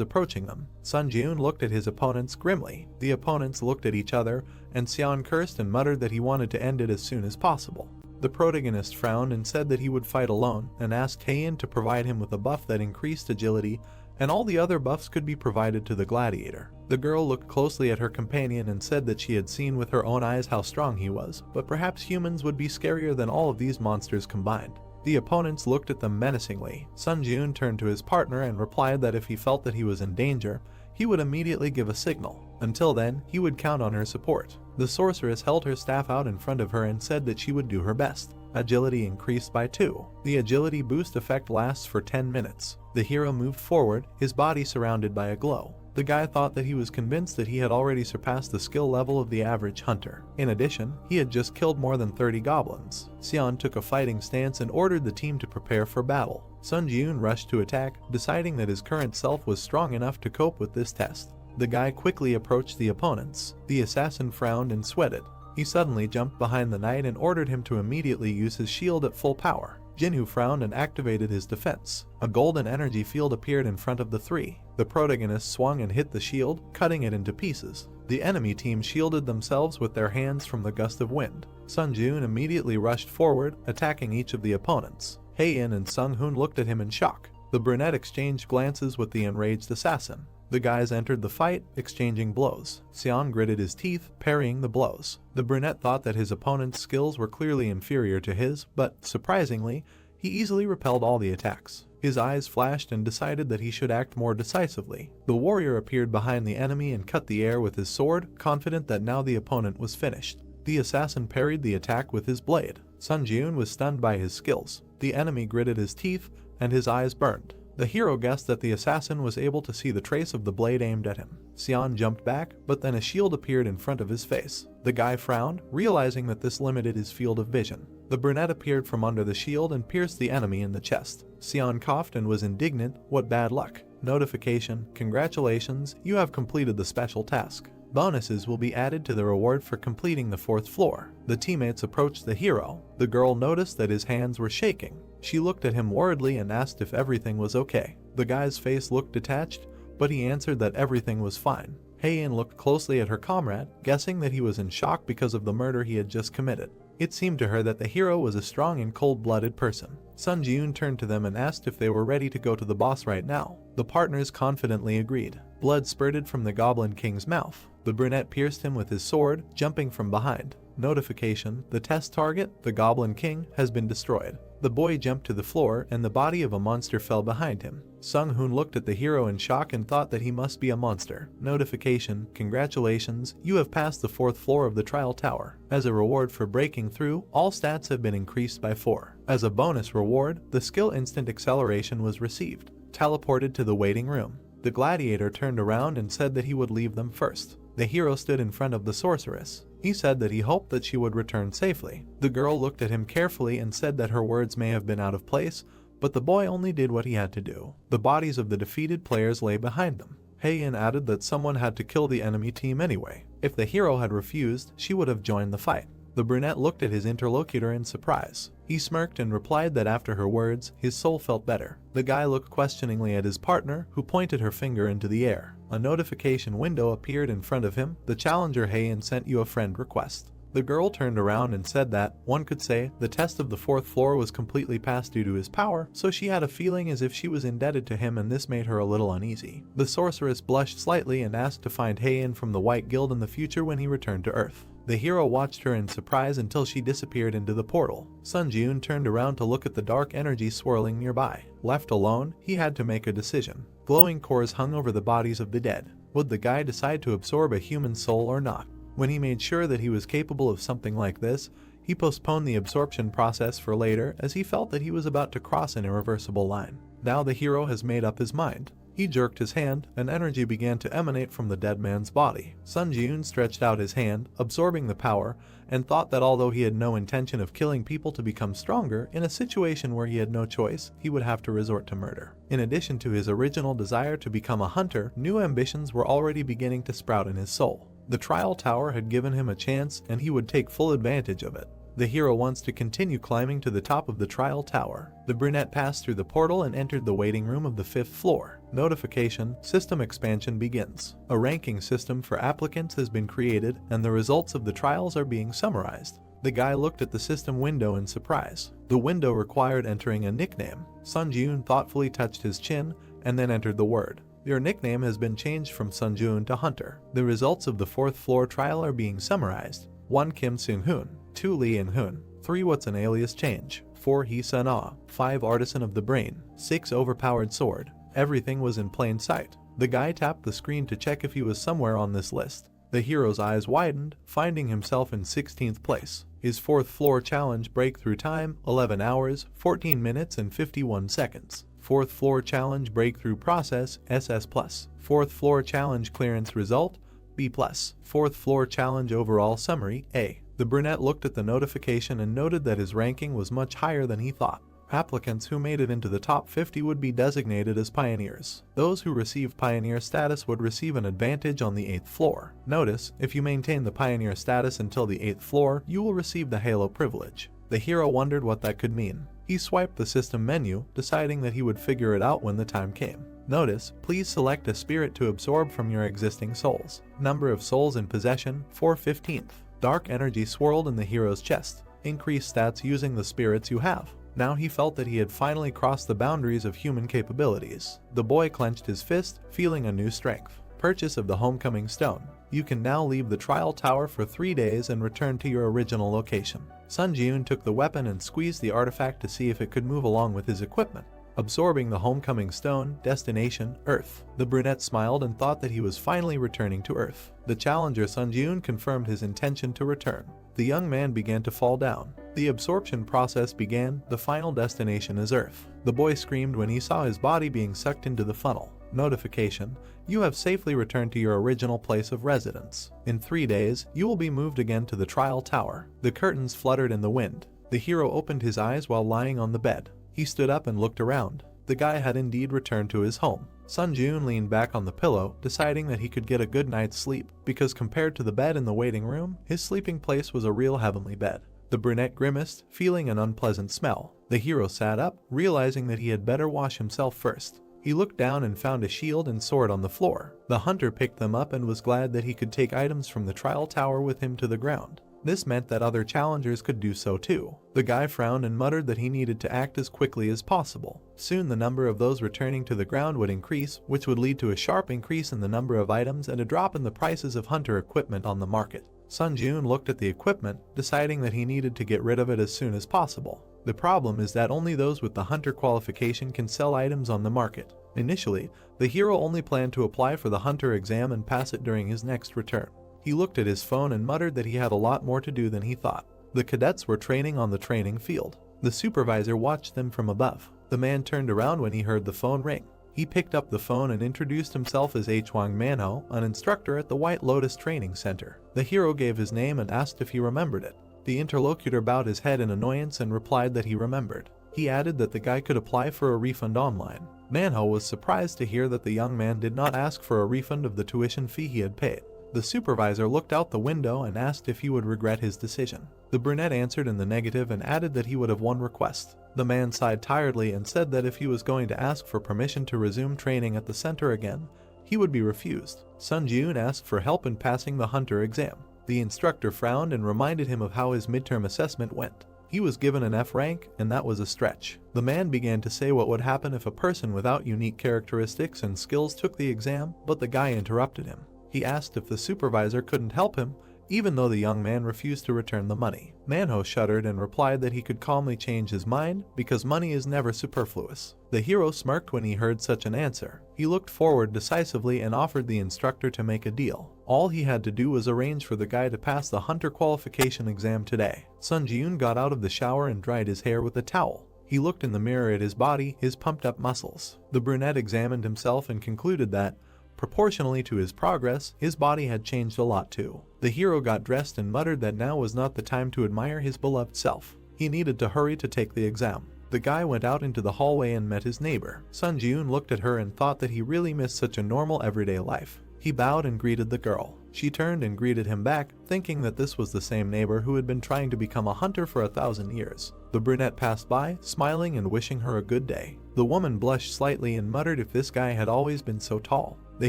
approaching them. Sun Jun looked at his opponents grimly. The opponents looked at each other, and Sion cursed and muttered that he wanted to end it as soon as possible. The protagonist frowned and said that he would fight alone, and asked Heian to provide him with a buff that increased agility, and all the other buffs could be provided to the gladiator. The girl looked closely at her companion and said that she had seen with her own eyes how strong he was, but perhaps humans would be scarier than all of these monsters combined. The opponents looked at them menacingly. Sun Jun turned to his partner and replied that if he felt that he was in danger, he would immediately give a signal. Until then, he would count on her support. The sorceress held her staff out in front of her and said that she would do her best. Agility increased by 2. The agility boost effect lasts for 10 minutes. The hero moved forward, his body surrounded by a glow. The guy thought that he was convinced that he had already surpassed the skill level of the average hunter. In addition, he had just killed more than 30 goblins. Sion took a fighting stance and ordered the team to prepare for battle. Sun Jun rushed to attack, deciding that his current self was strong enough to cope with this test. The guy quickly approached the opponents. The assassin frowned and sweated. He suddenly jumped behind the knight and ordered him to immediately use his shield at full power. Jinwoo frowned and activated his defense. A golden energy field appeared in front of the three. The protagonist swung and hit the shield, cutting it into pieces. The enemy team shielded themselves with their hands from the gust of wind. Sun Jun immediately rushed forward, attacking each of the opponents. Heian and Sung Hoon looked at him in shock. The brunette exchanged glances with the enraged assassin. The guys entered the fight, exchanging blows. Sion gritted his teeth, parrying the blows. The brunette thought that his opponent's skills were clearly inferior to his, but, surprisingly, he easily repelled all the attacks. His eyes flashed and decided that he should act more decisively. The warrior appeared behind the enemy and cut the air with his sword, confident that now the opponent was finished. The assassin parried the attack with his blade. Sun Jun was stunned by his skills. The enemy gritted his teeth, and his eyes burned. The hero guessed that the assassin was able to see the trace of the blade aimed at him. Sion jumped back, but then a shield appeared in front of his face. The guy frowned, realizing that this limited his field of vision. The brunette appeared from under the shield and pierced the enemy in the chest. Sion coughed and was indignant. What bad luck. Notification, congratulations, you have completed the special task. Bonuses will be added to the reward for completing the 4th floor. The teammates approached the hero. The girl noticed that his hands were shaking. She looked at him worriedly and asked if everything was okay. The guy's face looked detached, but he answered that everything was fine. Heian looked closely at her comrade, guessing that he was in shock because of the murder he had just committed. It seemed to her that the hero was a strong and cold-blooded person. Sun Jun turned to them and asked if they were ready to go to the boss right now. The partners confidently agreed. Blood spurted from the Goblin King's mouth. The brunette pierced him with his sword, jumping from behind. Notification, the test target, the Goblin King, has been destroyed. The boy jumped to the floor and the body of a monster fell behind him. Sung Hoon looked at the hero in shock and thought that he must be a monster. Notification, congratulations, you have passed the 4th floor of the trial tower. As a reward for breaking through, all stats have been increased by 4. As a bonus reward, the skill instant acceleration was received. Teleported to the waiting room. The gladiator turned around and said that he would leave them first. The hero stood in front of the sorceress. He said that he hoped that she would return safely. The girl looked at him carefully and said that her words may have been out of place, but the boy only did what he had to do. The bodies of the defeated players lay behind them. Heian added that someone had to kill the enemy team anyway. If the hero had refused, she would have joined the fight. The brunette looked at his interlocutor in surprise. He smirked and replied that after her words, his soul felt better. The guy looked questioningly at his partner, who pointed her finger into the air. A notification window appeared in front of him. The challenger Heian sent you a friend request. The girl turned around and said that, one could say, the test of the 4th floor was completely passed due to his power, so she had a feeling as if she was indebted to him, and this made her a little uneasy. The sorceress blushed slightly and asked to find Heian from the White Guild in the future when he returned to Earth. The hero watched her in surprise until she disappeared into the portal. Sun Jun turned around to look at the dark energy swirling nearby. Left alone, he had to make a decision. Glowing cores hung over the bodies of the dead. Would the guy decide to absorb a human soul or not? When he made sure that he was capable of something like this, he postponed the absorption process for later as he felt that he was about to cross an irreversible line. Now the hero has made up his mind. He jerked his hand, and energy began to emanate from the dead man's body. Sun Ji-yoon stretched out his hand, absorbing the power, and thought that although he had no intention of killing people to become stronger, in a situation where he had no choice, he would have to resort to murder. In addition to his original desire to become a hunter, new ambitions were already beginning to sprout in his soul. The trial tower had given him a chance, and he would take full advantage of it. The hero wants to continue climbing to the top of the trial tower. The brunette passed through the portal and entered the waiting room of the 5th floor. Notification: system expansion begins. A ranking system for applicants has been created, and the results of the trials are being summarized. The guy looked at the system window in surprise. The window required entering a nickname. Sun Ji-yoon thoughtfully touched his chin and then entered the word. Your nickname has been changed from Sun Ji-yoon to Hunter. The results of the 4th floor trial are being summarized. 1. Kim Seung-hoon. 2. Lee In-hoon. 3. What's an alias change? 4. Hee Sun-ah. 5. Artisan of the brain. 6. Overpowered sword. Everything was in plain sight. The guy tapped the screen to check if he was somewhere on this list. The hero's eyes widened, finding himself in 16th place. His 4th floor challenge breakthrough time: 11 hours, 14 minutes and 51 seconds. 4th floor challenge breakthrough process: SS+. 4th floor challenge clearance result: B+. 4th floor challenge overall summary: A. The brunette looked at the notification and noted that his ranking was much higher than he thought. Applicants who made it into the top 50 would be designated as pioneers. Those who received pioneer status would receive an advantage on the 8th floor. Notice, if you maintain the pioneer status until the 8th floor, you will receive the Yahello privilege. The hero wondered what that could mean. He swiped the system menu, deciding that he would figure it out when the time came. Notice, please select a spirit to absorb from your existing souls. Number of souls in possession: 4/15. Dark energy swirled in the hero's chest. Increase stats using the spirits you have. Now he felt that he had finally crossed the boundaries of human capabilities. The boy clenched his fist, feeling a new strength. Purchase of the homecoming stone. You can now leave the trial tower for 3 days and return to your original location. Sun Ji-yoon took the weapon and squeezed the artifact to see if it could move along with his equipment. Absorbing the homecoming stone, destination: Earth. The brunette smiled and thought that he was finally returning to Earth. The challenger Sun Ji-yoon confirmed his intention to return. The young man began to fall down. The absorption process began. The final destination is Earth. The boy screamed when he saw his body being sucked into the funnel. Notification: you have safely returned to your original place of residence. In 3 days, you will be moved again to the trial tower. The curtains fluttered in the wind. The hero opened his eyes while lying on the bed. He stood up and looked around. The guy had indeed returned to his home. Sun Ji-yoon leaned back on the pillow, deciding that he could get a good night's sleep, because compared to the bed in the waiting room, his sleeping place was a real heavenly bed. The brunette grimaced, feeling an unpleasant smell. The hero sat up, realizing that he had better wash himself first. He looked down and found a shield and sword on the floor. The hunter picked them up and was glad that he could take items from the trial tower with him to the ground. This meant that other challengers could do so too. The guy frowned and muttered that he needed to act as quickly as possible. Soon the number of those returning to the ground would increase, which would lead to a sharp increase in the number of items and a drop in the prices of hunter equipment on the market. Sun Ji-yoon looked at the equipment, deciding that he needed to get rid of it as soon as possible. The problem is that only those with the hunter qualification can sell items on the market. Initially, the hero only planned to apply for the hunter exam and pass it during his next return. He looked at his phone and muttered that he had a lot more to do than he thought. The cadets were training on the training field. The supervisor watched them from above. The man turned around when he heard the phone ring. He picked up the phone and introduced himself as Hwang Manhwa, an instructor at the White Lotus Training Center. The hero gave his name and asked if he remembered it. The interlocutor bowed his head in annoyance and replied that he remembered. He added that the guy could apply for a refund online. Manhwa was surprised to hear that the young man did not ask for a refund of the tuition fee he had paid. The supervisor looked out the window and asked if he would regret his decision. The brunette answered in the negative and added that he would have one request. The man sighed tiredly and said that if he was going to ask for permission to resume training at the center again, he would be refused. Sun Ji-yoon asked for help in passing the hunter exam. The instructor frowned and reminded him of how his midterm assessment went. He was given an F rank, and that was a stretch. The man began to say what would happen if a person without unique characteristics and skills took the exam, but the guy interrupted him. He asked if the supervisor couldn't help him, even though the young man refused to return the money. Manhwa shuddered and replied that he could calmly change his mind because money is never superfluous. The hero smirked when he heard such an answer. He looked forward decisively and offered the instructor to make a deal. All he had to do was arrange for the guy to pass the hunter qualification exam today. Sun Ji-yoon got out of the shower and dried his hair with a towel. He looked in the mirror at his body, his pumped-up muscles. The brunette examined himself and concluded that, proportionally to his progress, his body had changed a lot too. The hero got dressed and muttered that now was not the time to admire his beloved self. He needed to hurry to take the exam. The guy went out into the hallway and met his neighbor. Sun Ji-yoon looked at her and thought that he really missed such a normal everyday life. He bowed and greeted the girl. She turned and greeted him back, thinking that this was the same neighbor who had been trying to become a hunter for 1,000 years. The brunette passed by, smiling and wishing her a good day. The woman blushed slightly and muttered if this guy had always been so tall. The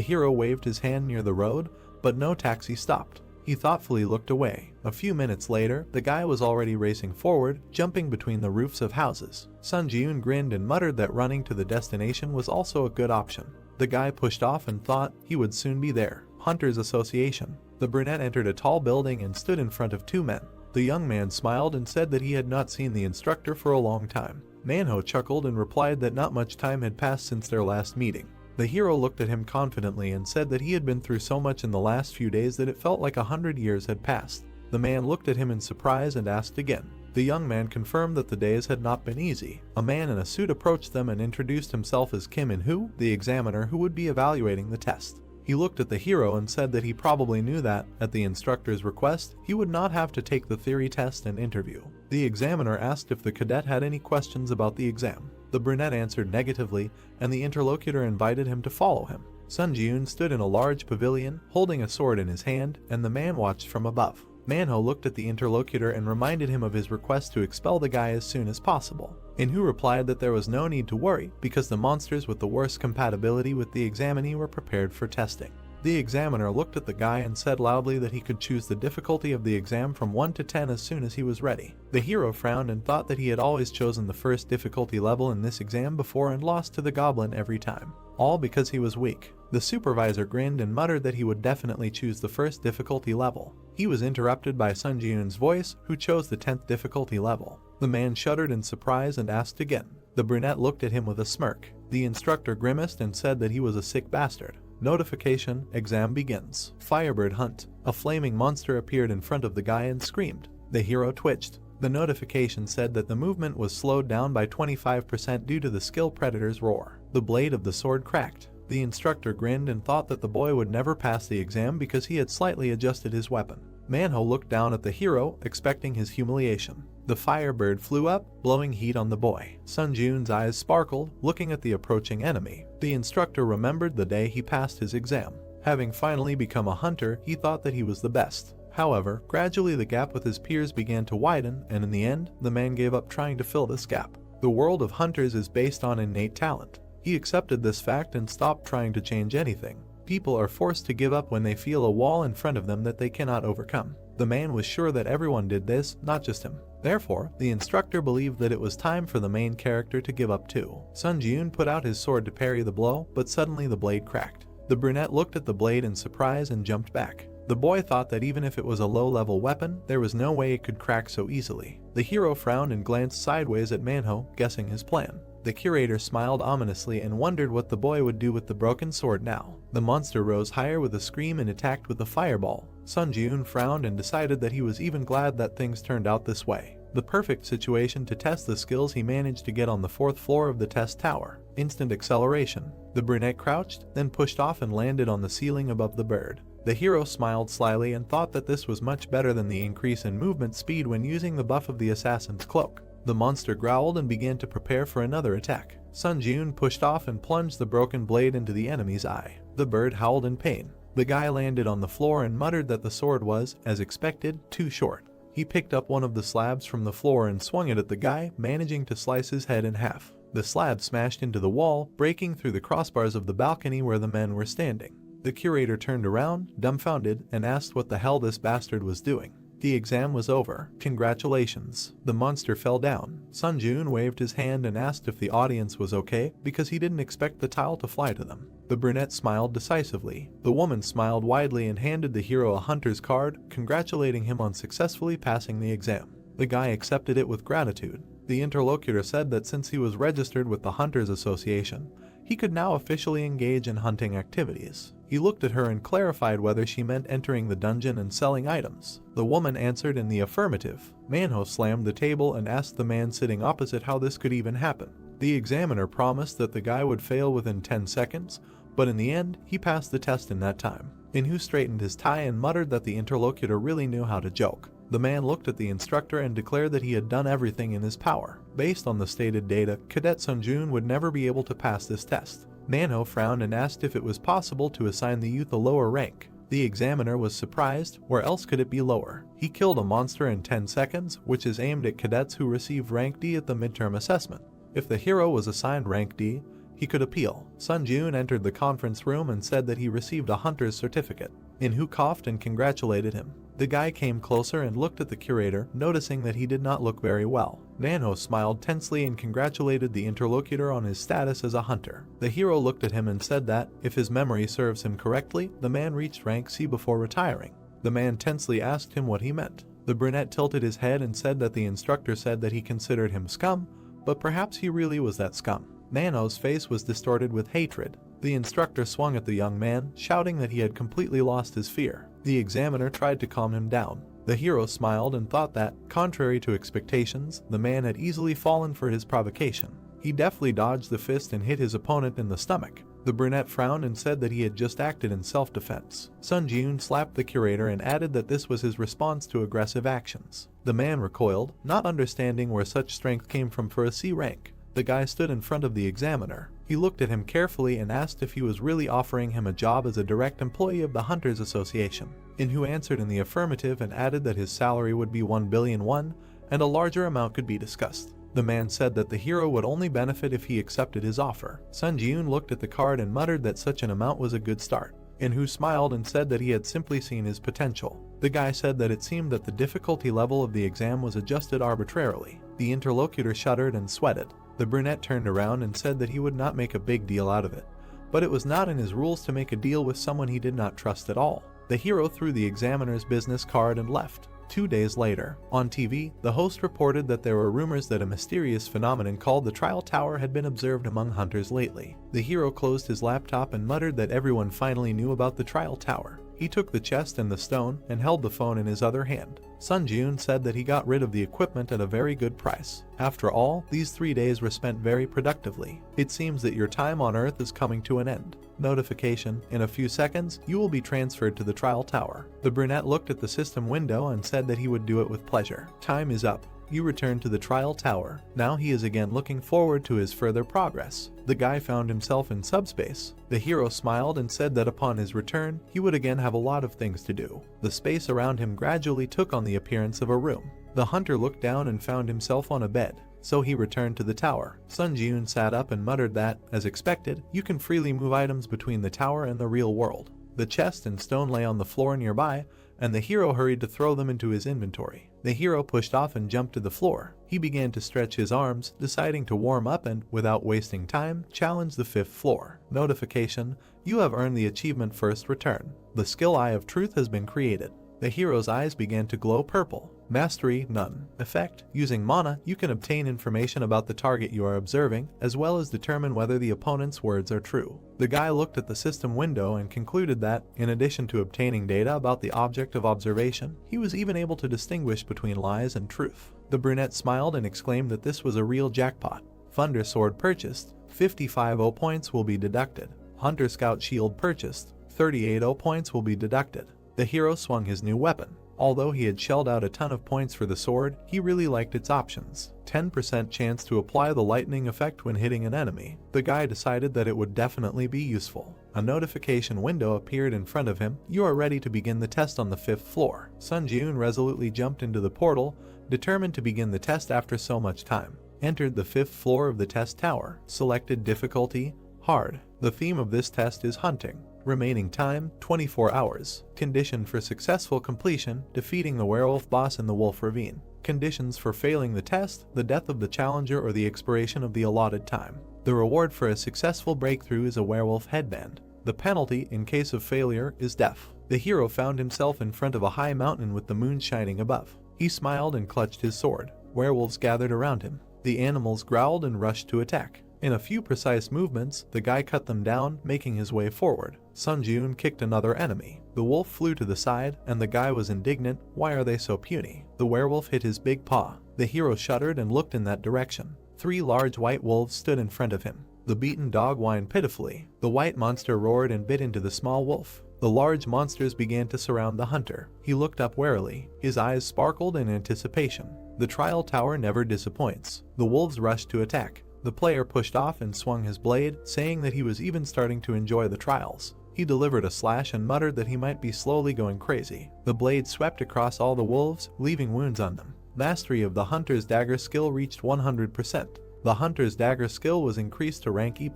hero waved his hand near the road, but no taxi stopped. He thoughtfully looked away. A few minutes later, the guy was already racing forward, jumping between the roofs of houses. Sun Ji-yoon grinned and muttered that running to the destination was also a good option. The guy pushed off and thought he would soon be there. Hunters Association. The brunette entered a tall building and stood in front of two men. The young man smiled and said that he had not seen the instructor for a long time. Manhwa chuckled and replied that not much time had passed since their last meeting. The hero looked at him confidently and said that he had been through so much in the last few days that it felt like 100 years had passed. The man looked at him in surprise and asked again. The young man confirmed that the days had not been easy. A man in a suit approached them and introduced himself as Kim In-hoo, the examiner who would be evaluating the test. He looked at the hero and said that he probably knew that, at the instructor's request, he would not have to take the theory test and interview. The examiner asked if the cadet had any questions about the exam. The brunette answered negatively, and the interlocutor invited him to follow him. Sun Ji-yoon stood in a large pavilion, holding a sword in his hand, and the man watched from above. Manhwa looked at the interlocutor and reminded him of his request to expel the guy as soon as possible. In-hoo replied that there was no need to worry because the monsters with the worst compatibility with the examinee were prepared for testing. The examiner looked at the guy and said loudly that he could choose the difficulty of the exam from 1 to 10 as soon as he was ready. The hero frowned and thought that he had always chosen the first difficulty level in this exam before and lost to the goblin every time. All because he was weak. The supervisor grinned and muttered that he would definitely choose the first difficulty level. He was interrupted by Sun Ji-yoon's voice, who chose the 10th difficulty level. The man shuddered in surprise and asked again. The brunette looked at him with a smirk. The instructor grimaced and said that he was a sick bastard. Notification, exam begins. Firebird hunt. A flaming monster appeared in front of the guy and screamed. The hero twitched. The notification said that the movement was slowed down by 25% due to the skill predator's roar. The blade of the sword cracked. The instructor grinned and thought that the boy would never pass the exam because he had slightly adjusted his weapon. Manhwa looked down at the hero, expecting his humiliation. The firebird flew up, blowing heat on the boy. Sun Ji-yoon's eyes sparkled, looking at the approaching enemy. The instructor remembered the day he passed his exam. Having finally become a hunter, he thought that he was the best. However, gradually the gap with his peers began to widen, and in the end, the man gave up trying to fill this gap. The world of hunters is based on innate talent. He accepted this fact and stopped trying to change anything. People are forced to give up when they feel a wall in front of them that they cannot overcome. The man was sure that everyone did this, not just him. Therefore, the instructor believed that it was time for the main character to give up too. Sun Ji-yoon put out his sword to parry the blow, but suddenly the blade cracked. The brunette looked at the blade in surprise and jumped back. The boy thought that even if it was a low-level weapon, there was no way it could crack so easily. The hero frowned and glanced sideways at Manhwa, guessing his plan. The curator smiled ominously and wondered what the boy would do with the broken sword now. The monster rose higher with a scream and attacked with a fireball. Sun Ji-yoon frowned and decided that he was even glad that things turned out this way. The perfect situation to test the skills he managed to get on the 4th floor of the test tower. Instant acceleration. The brunette crouched, then pushed off and landed on the ceiling above the bird. The hero smiled slyly and thought that this was much better than the increase in movement speed when using the buff of the assassin's cloak. The monster growled and began to prepare for another attack. Sun Ji-yoon pushed off and plunged the broken blade into the enemy's eye. The bird howled in pain. The guy landed on the floor and muttered that the sword was, as expected, too short. He picked up one of the slabs from the floor and swung it at the guy, managing to slice his head in half. The slab smashed into the wall, breaking through the crossbars of the balcony where the men were standing. The curator turned around, dumbfounded, and asked what the hell this bastard was doing. The exam was over. Congratulations. The monster fell down. Sun Ji-yoon waved his hand and asked if the audience was okay because he didn't expect the tile to fly to them. The brunette smiled decisively. The woman smiled widely and handed the hero a hunter's card, congratulating him on successfully passing the exam. The guy accepted it with gratitude. The interlocutor said that since he was registered with the Hunters Association, He could now officially engage in hunting activities. He looked at her and clarified whether she meant entering the dungeon and selling items. The woman answered in the affirmative. Manhwa slammed the table and asked the man sitting opposite how this could even happen. The examiner promised that the guy would fail within 10 seconds, but in the end, he passed the test in that time. Enro straightened his tie and muttered that the interlocutor really knew how to joke. The man looked at the instructor and declared that he had done everything in his power. Based on the stated data, Cadet Sunjun would never be able to pass this test. Manhwa frowned and asked if it was possible to assign the youth a lower rank. The examiner was surprised, where else could it be lower? He killed a monster in 10 seconds, which is aimed at cadets who received rank D at the midterm assessment. If the hero was assigned rank D, he could appeal. Sunjun entered the conference room and said that he received a hunter's certificate. Enro coughed and congratulated him. The guy came closer and looked at the curator, noticing that he did not look very well. Manhwa smiled tensely and congratulated the interlocutor on his status as a hunter. The hero looked at him and said that, if his memory serves him correctly, the man reached rank C before retiring. The man tensely asked him what he meant. The brunette tilted his head and said that the instructor said that he considered him scum, but perhaps he really was that scum. Manhwa's face was distorted with hatred. The instructor swung at the young man, shouting that he had completely lost his fear. The examiner tried to calm him down. The hero smiled and thought that, contrary to expectations, the man had easily fallen for his provocation. He deftly dodged the fist and hit his opponent in the stomach. The brunette frowned and said that he had just acted in self-defense. Sunjun slapped the curator and added that this was his response to aggressive actions. The man recoiled, not understanding where such strength came from for a C rank. The guy stood in front of the examiner. He looked at him carefully and asked if he was really offering him a job as a direct employee of the Hunters Association. Enro answered in the affirmative and added that his salary would be 1 billion won, and a larger amount could be discussed. The man said that the hero would only benefit if he accepted his offer. Sunjun looked at the card and muttered that such an amount was a good start. Enro smiled and said that he had simply seen his potential. The guy said that it seemed that the difficulty level of the exam was adjusted arbitrarily. The interlocutor shuddered and sweated. The brunette turned around and said that he would not make a big deal out of it, but it was not in his rules to make a deal with someone he did not trust at all. The hero threw the examiner's business card and left. 2 days later, on TV, the host reported that there were rumors that a mysterious phenomenon called the Trial Tower had been observed among hunters lately. The hero closed his laptop and muttered that everyone finally knew about the Trial Tower. He took the chest and the stone and held the phone in his other hand. Sunjun said that he got rid of the equipment at a very good price. After all, these 3 days were spent very productively. It seems that your time on Earth is coming to an end. Notification: in a few seconds, you will be transferred to the Trial Tower. The brunette looked at the system window and said that he would do it with pleasure. Time is up. You return to the Trial Tower. Now he is again looking forward to his further progress. The guy found himself in subspace. The hero smiled and said that upon his return, he would again have a lot of things to do. The space around him gradually took on the appearance of a room. The hunter looked down and found himself on a bed, so he returned to the tower. Sunjun sat up and muttered that, as expected, you can freely move items between the tower and the real world. The chest and stone lay on the floor nearby, and the hero hurried to throw them into his inventory. The hero pushed off and jumped to the floor. He began to stretch his arms, deciding to warm up and, without wasting time, challenge the 5th floor. Notification: you have earned the achievement First Return. The skill Eye of Truth has been created. The hero's eyes began to glow purple. Mastery: none. Effect: using mana, you can obtain information about the target you are observing, as well as determine whether the opponent's words are true. The guy looked at the system window and concluded that, in addition to obtaining data about the object of observation, he was even able to distinguish between lies and truth. The brunette smiled and exclaimed that this was a real jackpot. Thunder Sword purchased, 55 0 points will be deducted. Hunter Scout Shield purchased, 38 0 points will be deducted. The hero swung his new weapon. Although he had shelled out a ton of points for the sword, he really liked its options. 10% chance to apply the lightning effect when hitting an enemy. The guy decided that it would definitely be useful. A notification window appeared in front of him. You are ready to begin the test on the 5th floor. Sunjun resolutely jumped into the portal, determined to begin the test after so much time. Entered the 5th floor of the test tower. Selected difficulty: hard. The theme of this test is hunting. Remaining time: 24 hours. Condition for successful completion: defeating the werewolf boss in the Wolf Ravine. Conditions for failing the test: the death of the challenger or the expiration of the allotted time. The reward for a successful breakthrough is a werewolf headband. The penalty in case of failure is death. The hero found himself in front of a high mountain with the moon shining above. He smiled and clutched his sword. Werewolves gathered around him. The animals growled and rushed to attack. In a few precise movements, the guy cut them down, making his way forward. Sun Jun kicked another enemy. The wolf flew to the side, and the guy was indignant. Why are they so puny? The werewolf hit his big paw. The hero shuddered and looked in that direction. 3 large white wolves stood in front of him. The beaten dog whined pitifully. The white monster roared and bit into the small wolf. The large monsters began to surround the hunter. He looked up warily. His eyes sparkled in anticipation. The trial tower never disappoints. The wolves rushed to attack. The player pushed off and swung his blade, saying that he was even starting to enjoy the trials. He delivered a slash and muttered that he might be slowly going crazy. The blade swept across all the wolves, leaving wounds on them. Mastery of the hunter's dagger skill reached 100%. The hunter's dagger skill was increased to rank E+.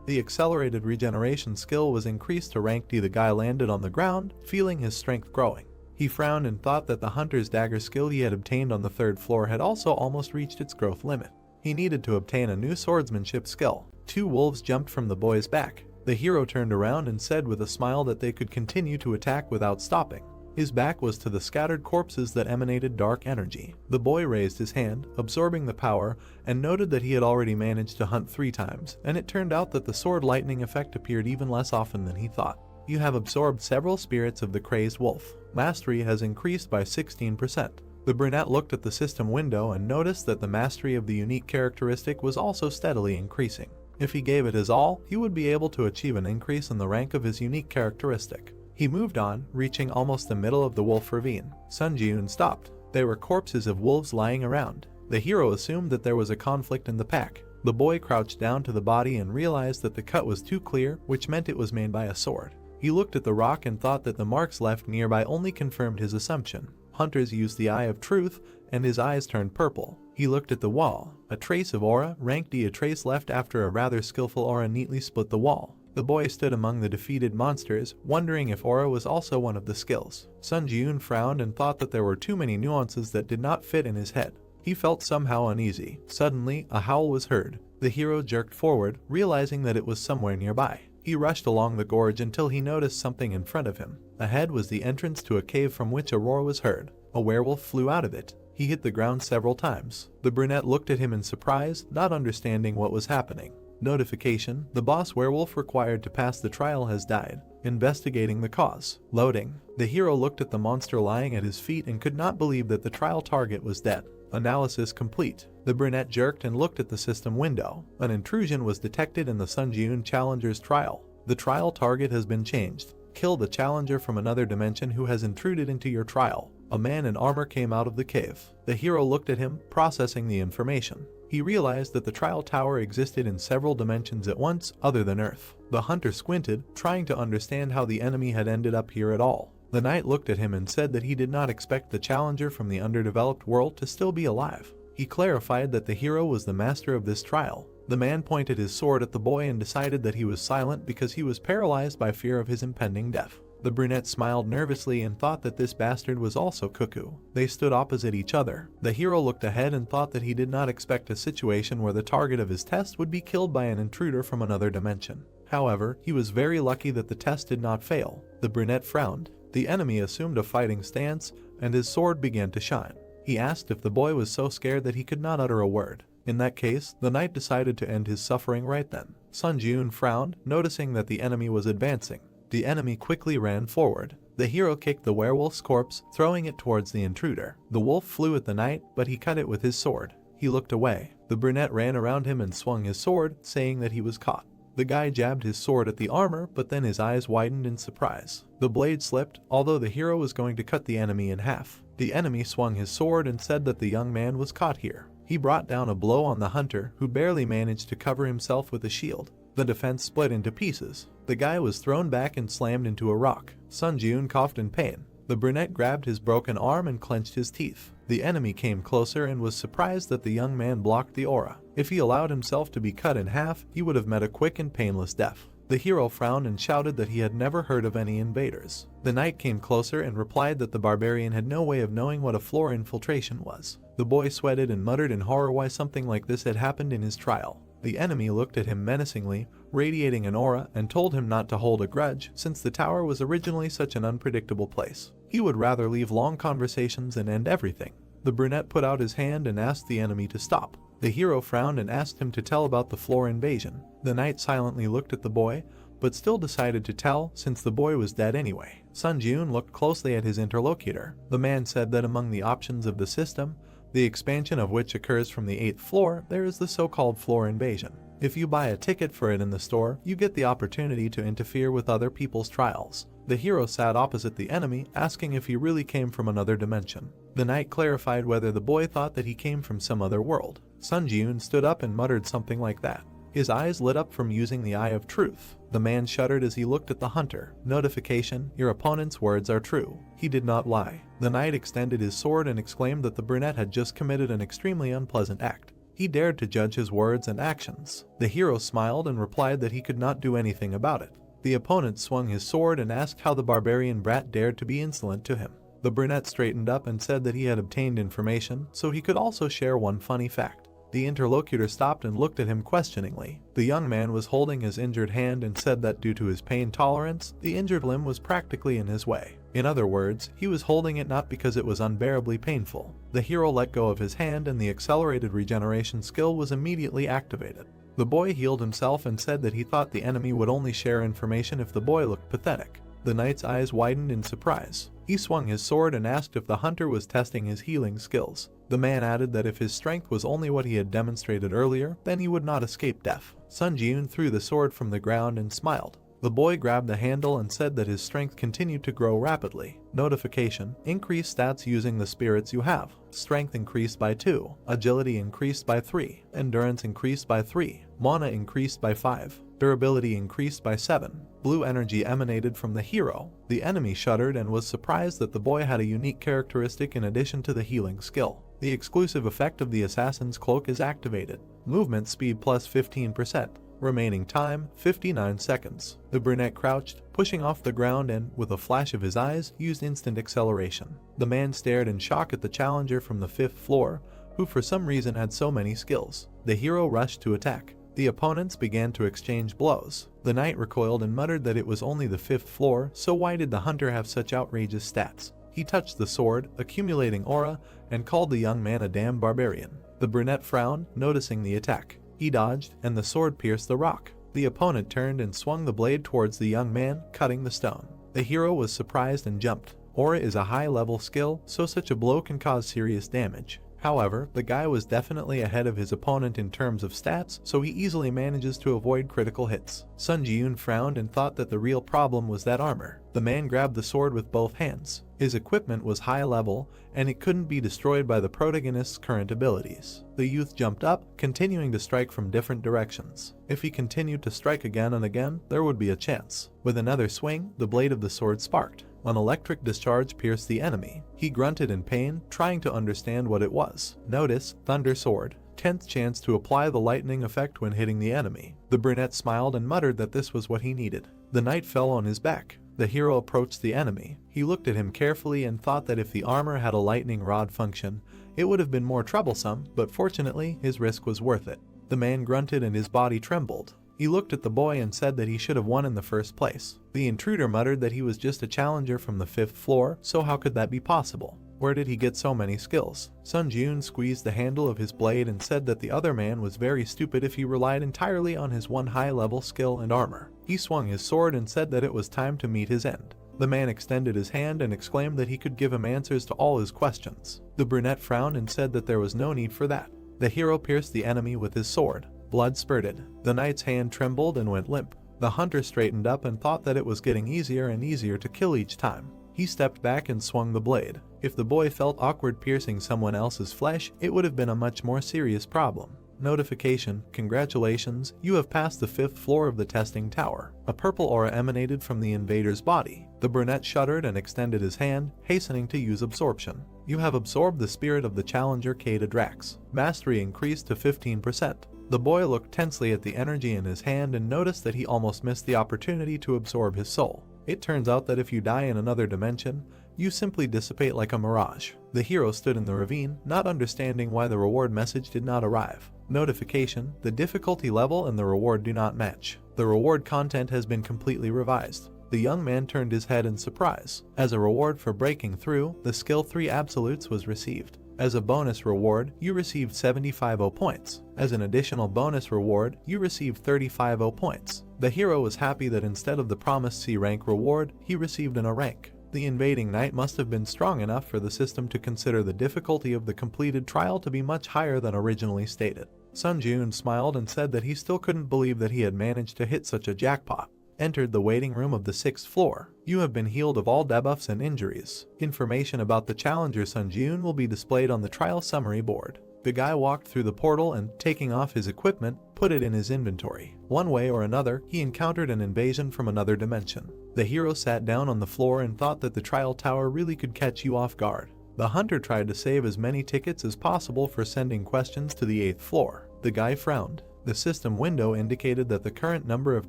The accelerated regeneration skill was increased to rank D. The guy landed on the ground, feeling his strength growing. He frowned and thought that the hunter's dagger skill he had obtained on the 3rd floor had also almost reached its growth limit. He needed to obtain a new swordsmanship skill. 2 wolves jumped from the boy's back. The hero turned around and said with a smile that they could continue to attack without stopping. His back was to the scattered corpses that emanated dark energy. The boy raised his hand, absorbing the power, and noted that he had already managed to hunt 3 times, and it turned out that the sword lightning effect appeared even less often than he thought. You have absorbed several spirits of the crazed wolf. Mastery has increased by 16%. The brunette looked at the system window and noticed that the mastery of the unique characteristic was also steadily increasing. If he gave it his all, he would be able to achieve an increase in the rank of his unique characteristic. He moved on, reaching almost the middle of the wolf ravine. Sun Jun stopped. There were corpses of wolves lying around. The hero assumed that there was a conflict in the pack. The boy crouched down to the body and realized that the cut was too clear, which meant it was made by a sword. He looked at the rock and thought that the marks left nearby only confirmed his assumption. Hunters used the eye of truth, and his eyes turned purple. He looked at the wall. A trace of aura, rank D. A trace left after a rather skillful aura neatly split the wall. The boy stood among the defeated monsters, wondering if aura was also one of the skills. Sun Jun frowned and thought that there were too many nuances that did not fit in his head. He felt somehow uneasy. Suddenly, a howl was heard. The hero jerked forward, realizing that it was somewhere nearby. He rushed along the gorge until he noticed something in front of him. Ahead was the entrance to a cave from which a roar was heard. A werewolf flew out of it. He hit the ground several times. The brunette looked at him in surprise, not understanding what was happening. Notification: the boss werewolf required to pass the trial has died. Investigating the cause. Loading. The hero looked at the monster lying at his feet and could not believe that the trial target was dead. Analysis complete. The brunette jerked and looked at the system window. An intrusion was detected in the Sun Jun challenger's trial. The trial target has been changed. Kill the challenger from another dimension who has intruded into your trial. A man in armor came out of the cave. The hero looked at him, processing the information. He realized that the trial tower existed in several dimensions at once, other than Earth. The hunter squinted, trying to understand how the enemy had ended up here at all. The knight looked at him and said that he did not expect the challenger from the underdeveloped world to still be alive. He clarified that the hero was the master of this trial. The man pointed his sword at the boy and decided that he was silent because he was paralyzed by fear of his impending death. The brunette smiled nervously and thought that this bastard was also cuckoo. They stood opposite each other. The hero looked ahead and thought that he did not expect a situation where the target of his test would be killed by an intruder from another dimension. However, he was very lucky that the test did not fail. The brunette frowned. The enemy assumed a fighting stance, and his sword began to shine. He asked if the boy was so scared that he could not utter a word. In that case, the knight decided to end his suffering right then. Sun Jun frowned, noticing that the enemy was advancing. The enemy quickly ran forward. The hero kicked the werewolf's corpse, throwing it towards the intruder. The wolf flew at the knight, but he cut it with his sword. He looked away. The brunette ran around him and swung his sword, saying that he was caught. The guy jabbed his sword at the armor, but then his eyes widened in surprise. The blade slipped, although the hero was going to cut the enemy in half. The enemy swung his sword and said that the young man was caught here. He brought down a blow on the hunter, who barely managed to cover himself with a shield. The defense split into pieces. The guy was thrown back and slammed into a rock. Sun Jun coughed in pain. The brunette grabbed his broken arm and clenched his teeth. The enemy came closer and was surprised that the young man blocked the aura. If he allowed himself to be cut in half, he would have met a quick and painless death. The hero frowned and shouted that he had never heard of any invaders. The knight came closer and replied that the barbarian had no way of knowing what a floor infiltration was. The boy sweated and muttered in horror why something like this had happened in his trial. The enemy looked at him menacingly, radiating an aura, and told him not to hold a grudge since the tower was originally such an unpredictable place. He would rather leave long conversations and end everything. The brunette put out his hand and asked the enemy to stop. The hero frowned and asked him to tell about the floor invasion. The knight silently looked at the boy, but still decided to tell since the boy was dead anyway. Sun Jun looked closely at his interlocutor. The man said that among the options of the system, the expansion of which occurs from the 8th floor, there is the so-called floor invasion. If you buy a ticket for it in the store, you get the opportunity to interfere with other people's trials. The hero sat opposite the enemy, asking if he really came from another dimension. The knight clarified whether the boy thought that he came from some other world. Sun Jun stood up and muttered something like that. His eyes lit up from using the Eye of Truth. The man shuddered as he looked at the hunter. Notification: your opponent's words are true. He did not lie. The knight extended his sword and exclaimed that the brunette had just committed an extremely unpleasant act. He dared to judge his words and actions. The hero smiled and replied that he could not do anything about it. The opponent swung his sword and asked how the barbarian brat dared to be insolent to him. The brunette straightened up and said that he had obtained information, so he could also share one funny fact. The interlocutor stopped and looked at him questioningly. The young man was holding his injured hand and said that due to his pain tolerance, the injured limb was practically in his way. In other words, he was holding it not because it was unbearably painful. The hero let go of his hand and the accelerated regeneration skill was immediately activated. The boy healed himself and said that he thought the enemy would only share information if the boy looked pathetic. The knight's eyes widened in surprise. He swung his sword and asked if the hunter was testing his healing skills. The man added that if his strength was only what he had demonstrated earlier, then he would not escape death. Sun Jun threw the sword from the ground and smiled. The boy grabbed the handle and said that his strength continued to grow rapidly. Notification: increase stats using the spirits you have. Strength increased by 2, agility increased by 3, endurance increased by 3, mana increased by 5, durability increased by 7. Blue energy emanated from the hero. The enemy shuddered and was surprised that the boy had a unique characteristic in addition to the healing skill. The exclusive effect of the assassin's cloak is activated. Movement speed plus 15%. Remaining time, 59 seconds. The brunette crouched, pushing off the ground and, with a flash of his eyes, used instant acceleration. The man stared in shock at the challenger from the 5th floor, who for some reason had so many skills. The hero rushed to attack. The opponents began to exchange blows. The knight recoiled and muttered that it was only the 5th floor, so why did the hunter have such outrageous stats? He touched the sword, accumulating aura, and called the young man a damn barbarian. The brunette frowned, noticing the attack. He dodged, and the sword pierced the rock. The opponent turned and swung the blade towards the young man, cutting the stone. The hero was surprised and jumped. Aura is a high-level skill, so such a blow can cause serious damage. However, the guy was definitely ahead of his opponent in terms of stats, so he easily manages to avoid critical hits. Sun Jun frowned and thought that the real problem was that armor. The man grabbed the sword with both hands. His equipment was high level, and it couldn't be destroyed by the protagonist's current abilities. The youth jumped up, continuing to strike from different directions. If he continued to strike again and again, there would be a chance. With another swing, the blade of the sword sparked. An electric discharge pierced the enemy. He grunted in pain, trying to understand what it was. Notice: Thunder Sword. 10th chance to apply the lightning effect when hitting the enemy. The brunette smiled and muttered that this was what he needed. The knight fell on his back. The hero approached the enemy. He looked at him carefully and thought that if the armor had a lightning rod function, it would have been more troublesome, but fortunately, his risk was worth it. The man grunted and his body trembled. He looked at the boy and said that he should have won in the first place. The intruder muttered that he was just a challenger from the 5th floor, so how could that be possible? Where did he get so many skills? Sun Jun squeezed the handle of his blade and said that the other man was very stupid if he relied entirely on his one high-level skill and armor. He swung his sword and said that it was time to meet his end. The man extended his hand and exclaimed that he could give him answers to all his questions. The brunette frowned and said that there was no need for that. The hero pierced the enemy with his sword. Blood spurted. The knight's hand trembled and went limp. The hunter straightened up and thought that it was getting easier and easier to kill each time. He stepped back and swung the blade. If the boy felt awkward piercing someone else's flesh, it would have been a much more serious problem. Notification: congratulations, you have passed the 5th floor of the testing tower. A purple aura emanated from the invader's body. The brunette shuddered and extended his hand, hastening to use absorption. You have absorbed the spirit of the challenger Kata Drax. Mastery increased to 15%. The boy looked tensely at the energy in his hand and noticed that he almost missed the opportunity to absorb his soul. It turns out that if you die in another dimension, you simply dissipate like a mirage. The hero stood in the ravine, not understanding why the reward message did not arrive. Notification: the difficulty level and the reward do not match. The reward content has been completely revised. The young man turned his head in surprise. As a reward for breaking through, the skill 3 absolutes was received. As a bonus reward, you received 75 points. As an additional bonus reward, you received 35 points. The hero was happy that instead of the promised C rank reward, he received an A rank. The invading knight must have been strong enough for the system to consider the difficulty of the completed trial to be much higher than originally stated. Sun Jun smiled and said that he still couldn't believe that he had managed to hit such a jackpot. Entered the waiting room of the 6th floor. You have been healed of all debuffs and injuries. Information about the challenger Sun Jun will be displayed on the trial summary board. The guy walked through the portal and, taking off his equipment, put it in his inventory. One way or another, he encountered an invasion from another dimension. The hero sat down on the floor and thought that the trial tower really could catch you off guard. The hunter tried to save as many tickets as possible for sending questions to the 8th floor. The guy frowned. The system window indicated that the current number of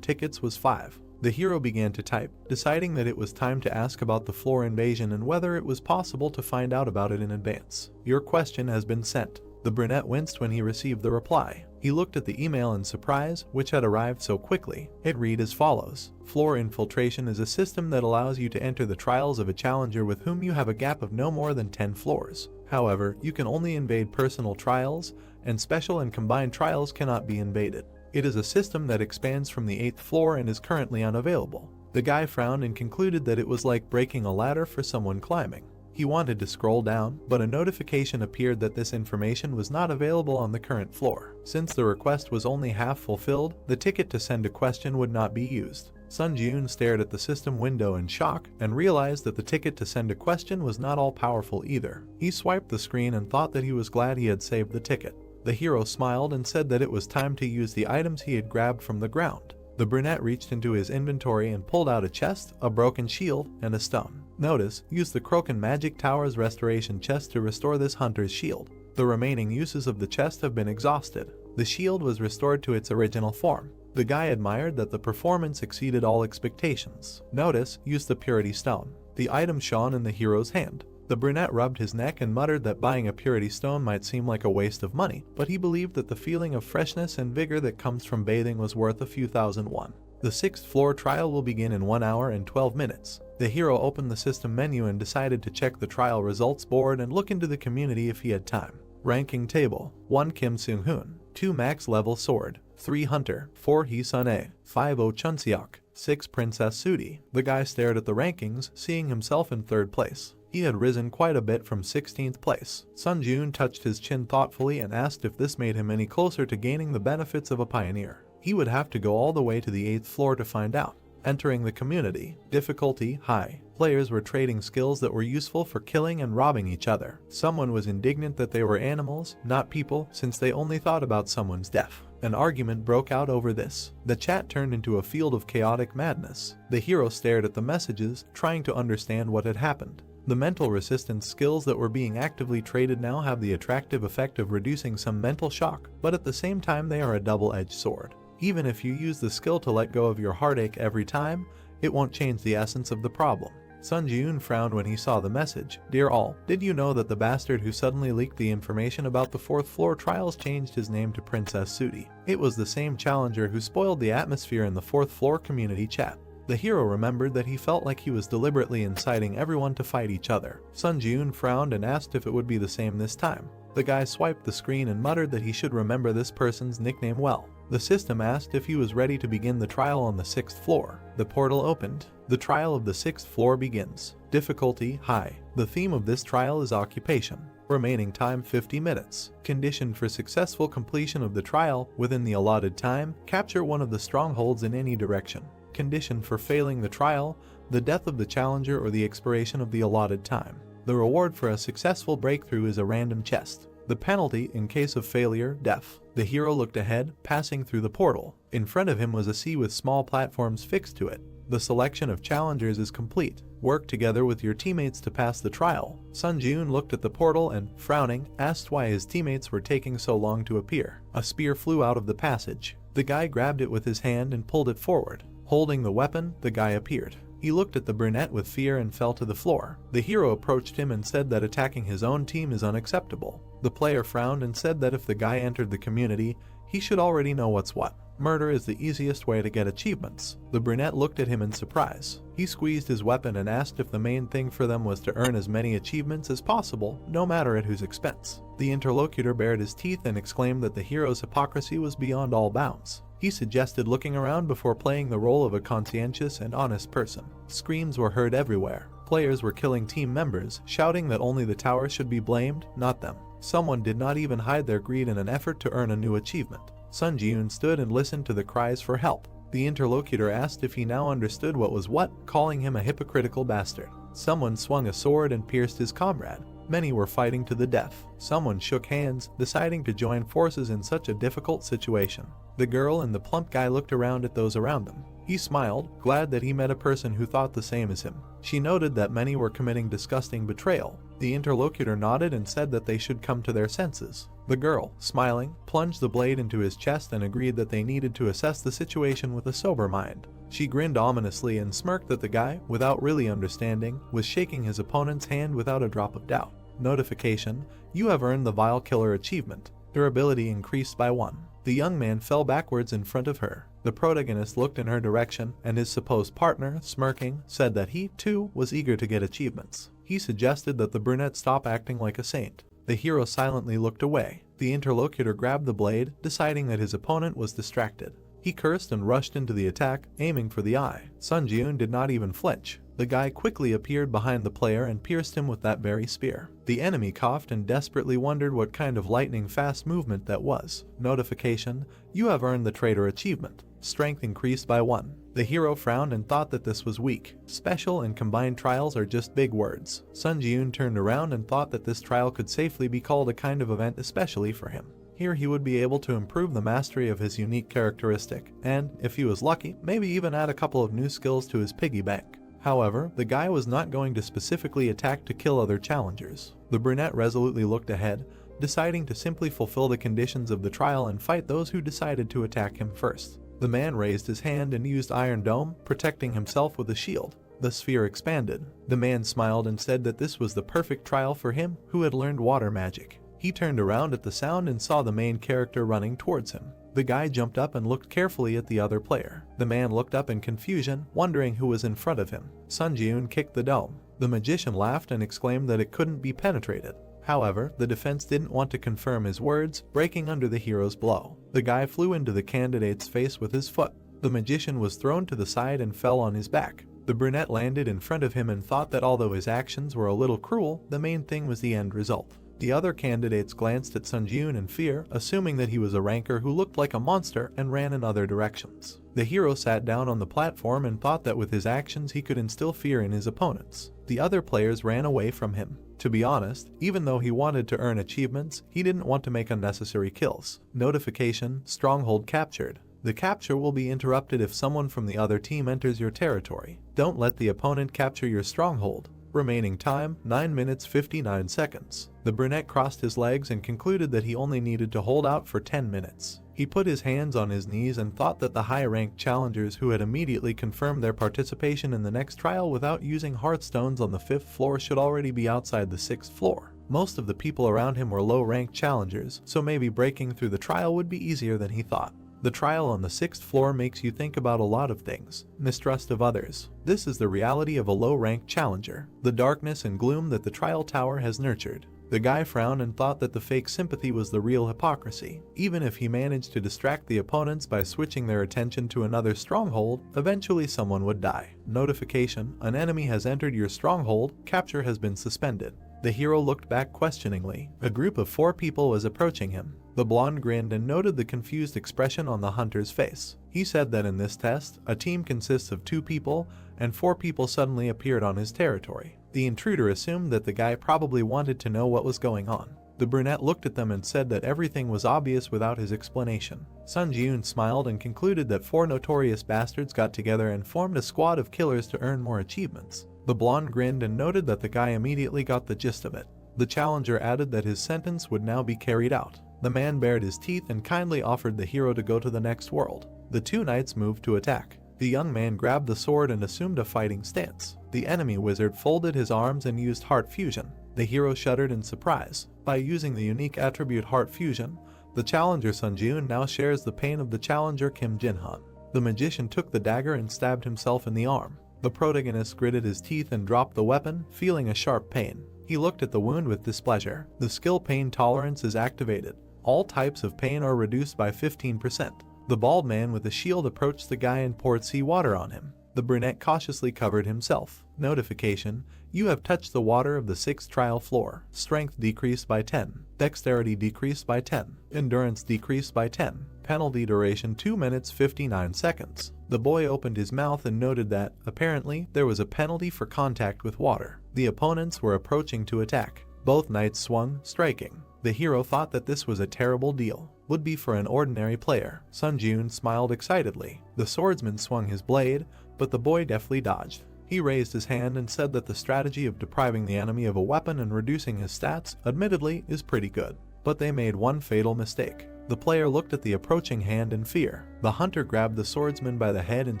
tickets was 5. The hero began to type, deciding that it was time to ask about the floor invasion and whether it was possible to find out about it in advance. Your question has been sent. The brunette winced when he received the reply. He looked at the email in surprise, which had arrived so quickly. It read as follows. Floor infiltration is a system that allows you to enter the trials of a challenger with whom you have a gap of no more than 10 floors. However, you can only invade personal trials, and special and combined trials cannot be invaded. It is a system that expands from the 8th floor and is currently unavailable. The guy frowned and concluded that it was like breaking a ladder for someone climbing. He wanted to scroll down, but a notification appeared that this information was not available on the current floor. Since the request was only half fulfilled, the ticket to send a question would not be used. Sun Jun stared at the system window in shock and realized that the ticket to send a question was not all powerful either. He swiped the screen and thought that he was glad he had saved the ticket. The hero smiled and said that it was time to use the items he had grabbed from the ground. The brunette reached into his inventory and pulled out a chest, a broken shield, and a stone. Notice, use the Kroken Magic Tower's restoration chest to restore this hunter's shield. The remaining uses of the chest have been exhausted. The shield was restored to its original form. The guy admired that the performance exceeded all expectations. Notice, use the Purity Stone. The item shone in the hero's hand. The brunette rubbed his neck and muttered that buying a Purity Stone might seem like a waste of money, but he believed that the feeling of freshness and vigor that comes from bathing was worth a few thousand won. The 6th floor trial will begin in 1 hour and 12 minutes. The hero opened the system menu and decided to check the trial results board and look into the community if he had time. Ranking table: 1 Kim Seung-hoon, 2 max level sword, 3 hunter, 4 Hee Sun-ae, 5 Oh Chun-seok, 6 Princess Sudi. The guy stared at the rankings, seeing himself in 3rd place. He had risen quite a bit from 16th place. Sun Jun touched his chin thoughtfully and asked if this made him any closer to gaining the benefits of a pioneer. He would have to go all the way to the 8th floor to find out. Entering the community. Difficulty: high. Players were trading skills that were useful for killing and robbing each other. Someone was indignant that they were animals, not people, since they only thought about someone's death. An argument broke out over this. The chat turned into a field of chaotic madness. The hero stared at the messages, trying to understand what had happened. The mental resistance skills that were being actively traded now have the attractive effect of reducing some mental shock, but at the same time they are a double-edged sword. Even if you use the skill to let go of your heartache every time, it won't change the essence of the problem. Sun Jun frowned when he saw the message. Dear all, did you know that the bastard who suddenly leaked the information about the 4th floor trials changed his name to Princess Sudi? It was the same challenger who spoiled the atmosphere in the 4th floor community chat. The hero remembered that he felt like he was deliberately inciting everyone to fight each other. Sun Jun frowned and asked if it would be the same this time. The guy swiped the screen and muttered that he should remember this person's nickname well. The system asked if he was ready to begin the trial on the 6th floor. The portal opened. The trial of the 6th floor begins. Difficulty: high. The theme of this trial is occupation. Remaining time: 50 minutes. Condition for successful completion of the trial: within the allotted time, capture one of the strongholds in any direction. Condition for failing the trial: the death of the challenger or the expiration of the allotted time. The reward for a successful breakthrough is a random chest. The penalty in case of failure: death. The hero looked ahead, passing through the portal. In front of him was a sea with small platforms fixed to it. The selection of challengers is complete. Work together with your teammates to pass the trial. Sun Jun looked at the portal and, frowning, asked why his teammates were taking so long to appear. A spear flew out of the passage. The guy grabbed it with his hand and pulled it forward. Holding the weapon, the guy appeared. He looked at the brunette with fear and fell to the floor. The hero approached him and said that attacking his own team is unacceptable. The player frowned and said that if the guy entered the community, he should already know what's what. Murder is the easiest way to get achievements. The brunette looked at him in surprise. He squeezed his weapon and asked if the main thing for them was to earn as many achievements as possible, no matter at whose expense. The interlocutor bared his teeth and exclaimed that the hero's hypocrisy was beyond all bounds. He suggested looking around before playing the role of a conscientious and honest person. Screams were heard everywhere. Players were killing team members, shouting that only the tower should be blamed, not them. Someone did not even hide their greed in an effort to earn a new achievement. Sun Ji-eun stood and listened to the cries for help. The interlocutor asked if he now understood what was what, calling him a hypocritical bastard. Someone swung a sword and pierced his comrade. Many were fighting to the death. Someone shook hands, deciding to join forces in such a difficult situation. The girl and the plump guy looked around at those around them. He smiled, glad that he met a person who thought the same as him. She noted that many were committing disgusting betrayal. The interlocutor nodded and said that they should come to their senses. The girl, smiling, plunged the blade into his chest and agreed that they needed to assess the situation with a sober mind. She grinned ominously and smirked that the guy, without really understanding, was shaking his opponent's hand without a drop of doubt. Notification: you have earned the Vile Killer achievement. Durability increased by 1. The young man fell backwards in front of her. The protagonist looked in her direction, and his supposed partner, smirking, said that he, too, was eager to get achievements. He suggested that the brunette stop acting like a saint. The hero silently looked away. The interlocutor grabbed the blade, deciding that his opponent was distracted. He cursed and rushed into the attack, aiming for the eye. Sun Ji-eun did not even flinch. The guy quickly appeared behind the player and pierced him with that very spear. The enemy coughed and desperately wondered what kind of lightning-fast movement that was. Notification: you have earned the traitor achievement. Strength increased by 1. The hero frowned and thought that this was weak. Special and combined trials are just big words. Sun Ji-eun turned around and thought that this trial could safely be called a kind of event especially for him. Here he would be able to improve the mastery of his unique characteristic, and, if he was lucky, maybe even add a couple of new skills to his piggy bank. However, the guy was not going to specifically attack to kill other challengers. The brunette resolutely looked ahead, deciding to simply fulfill the conditions of the trial and fight those who decided to attack him first. The man raised his hand and used Iron Dome, protecting himself with a shield. The sphere expanded. The man smiled and said that this was the perfect trial for him, who had learned water magic. He turned around at the sound and saw the main character running towards him. The guy jumped up and looked carefully at the other player. The man looked up in confusion, wondering who was in front of him. Sun Ji-eun kicked the dome. The magician laughed and exclaimed that it couldn't be penetrated. However, the defense didn't want to confirm his words, breaking under the hero's blow. The guy flew into the candidate's face with his foot. The magician was thrown to the side and fell on his back. The brunette landed in front of him and thought that although his actions were a little cruel, the main thing was the end result. The other candidates glanced at Sun Ji-eun in fear, assuming that he was a ranker who looked like a monster and ran in other directions. The hero sat down on the platform and thought that with his actions he could instill fear in his opponents. The other players ran away from him. To be honest, even though he wanted to earn achievements, he didn't want to make unnecessary kills. Notification: stronghold captured. The capture will be interrupted if someone from the other team enters your territory. Don't let the opponent capture your stronghold. Remaining time: 9 minutes 59 seconds. The brunette crossed his legs and concluded that he only needed to hold out for 10 minutes. He put his hands on his knees and thought that the high-ranked challengers who had immediately confirmed their participation in the next trial without using hearthstones on the 5th floor should already be outside the 6th floor. Most of the people around him were low-ranked challengers, so maybe breaking through the trial would be easier than he thought. The trial on the 6th floor makes you think about a lot of things. Mistrust of others. This is the reality of a low-ranked challenger. The darkness and gloom that the trial tower has nurtured. The guy frowned and thought that the fake sympathy was the real hypocrisy. Even if he managed to distract the opponents by switching their attention to another stronghold, eventually someone would die. Notification: an enemy has entered your stronghold, capture has been suspended. The hero looked back questioningly. A group of 4 people was approaching him. The blonde grinned and noted the confused expression on the hunter's face. He said that in this test, a team consists of 2 people, and 4 people suddenly appeared on his territory. The intruder assumed that the guy probably wanted to know what was going on. The brunette looked at them and said that everything was obvious without his explanation. Sun Ji-eun smiled and concluded that 4 notorious bastards got together and formed a squad of killers to earn more achievements. The blonde grinned and noted that the guy immediately got the gist of it. The challenger added that his sentence would now be carried out. The man bared his teeth and kindly offered the hero to go to the next world. The 2 knights moved to attack. The young man grabbed the sword and assumed a fighting stance. The enemy wizard folded his arms and used heart fusion. The hero shuddered in surprise. By using the unique attribute heart fusion, The challenger Sun Jun now shares the pain of the challenger Kim Jin-han. The magician took the dagger and stabbed himself in the arm. The protagonist gritted his teeth and dropped the weapon, feeling a sharp pain. He looked at the wound with displeasure. The skill pain tolerance is activated. All types of pain are reduced by 15%. The bald man with a shield approached the guy and poured seawater on him. The brunette cautiously covered himself. Notification: you have touched the water of the 6th trial floor. Strength decreased by 10. Dexterity decreased by 10. Endurance decreased by 10. Penalty duration 2 minutes 59 seconds. The boy opened his mouth and noted that, apparently, there was a penalty for contact with water. The opponents were approaching to attack. Both knights swung, striking. The hero thought that this was a terrible deal. Would be for an ordinary player. Sun Jun smiled excitedly. The swordsman swung his blade, but the boy deftly dodged. He raised his hand and said that the strategy of depriving the enemy of a weapon and reducing his stats, admittedly, is pretty good. But they made one fatal mistake. The player looked at the approaching hand in fear. The hunter grabbed the swordsman by the head and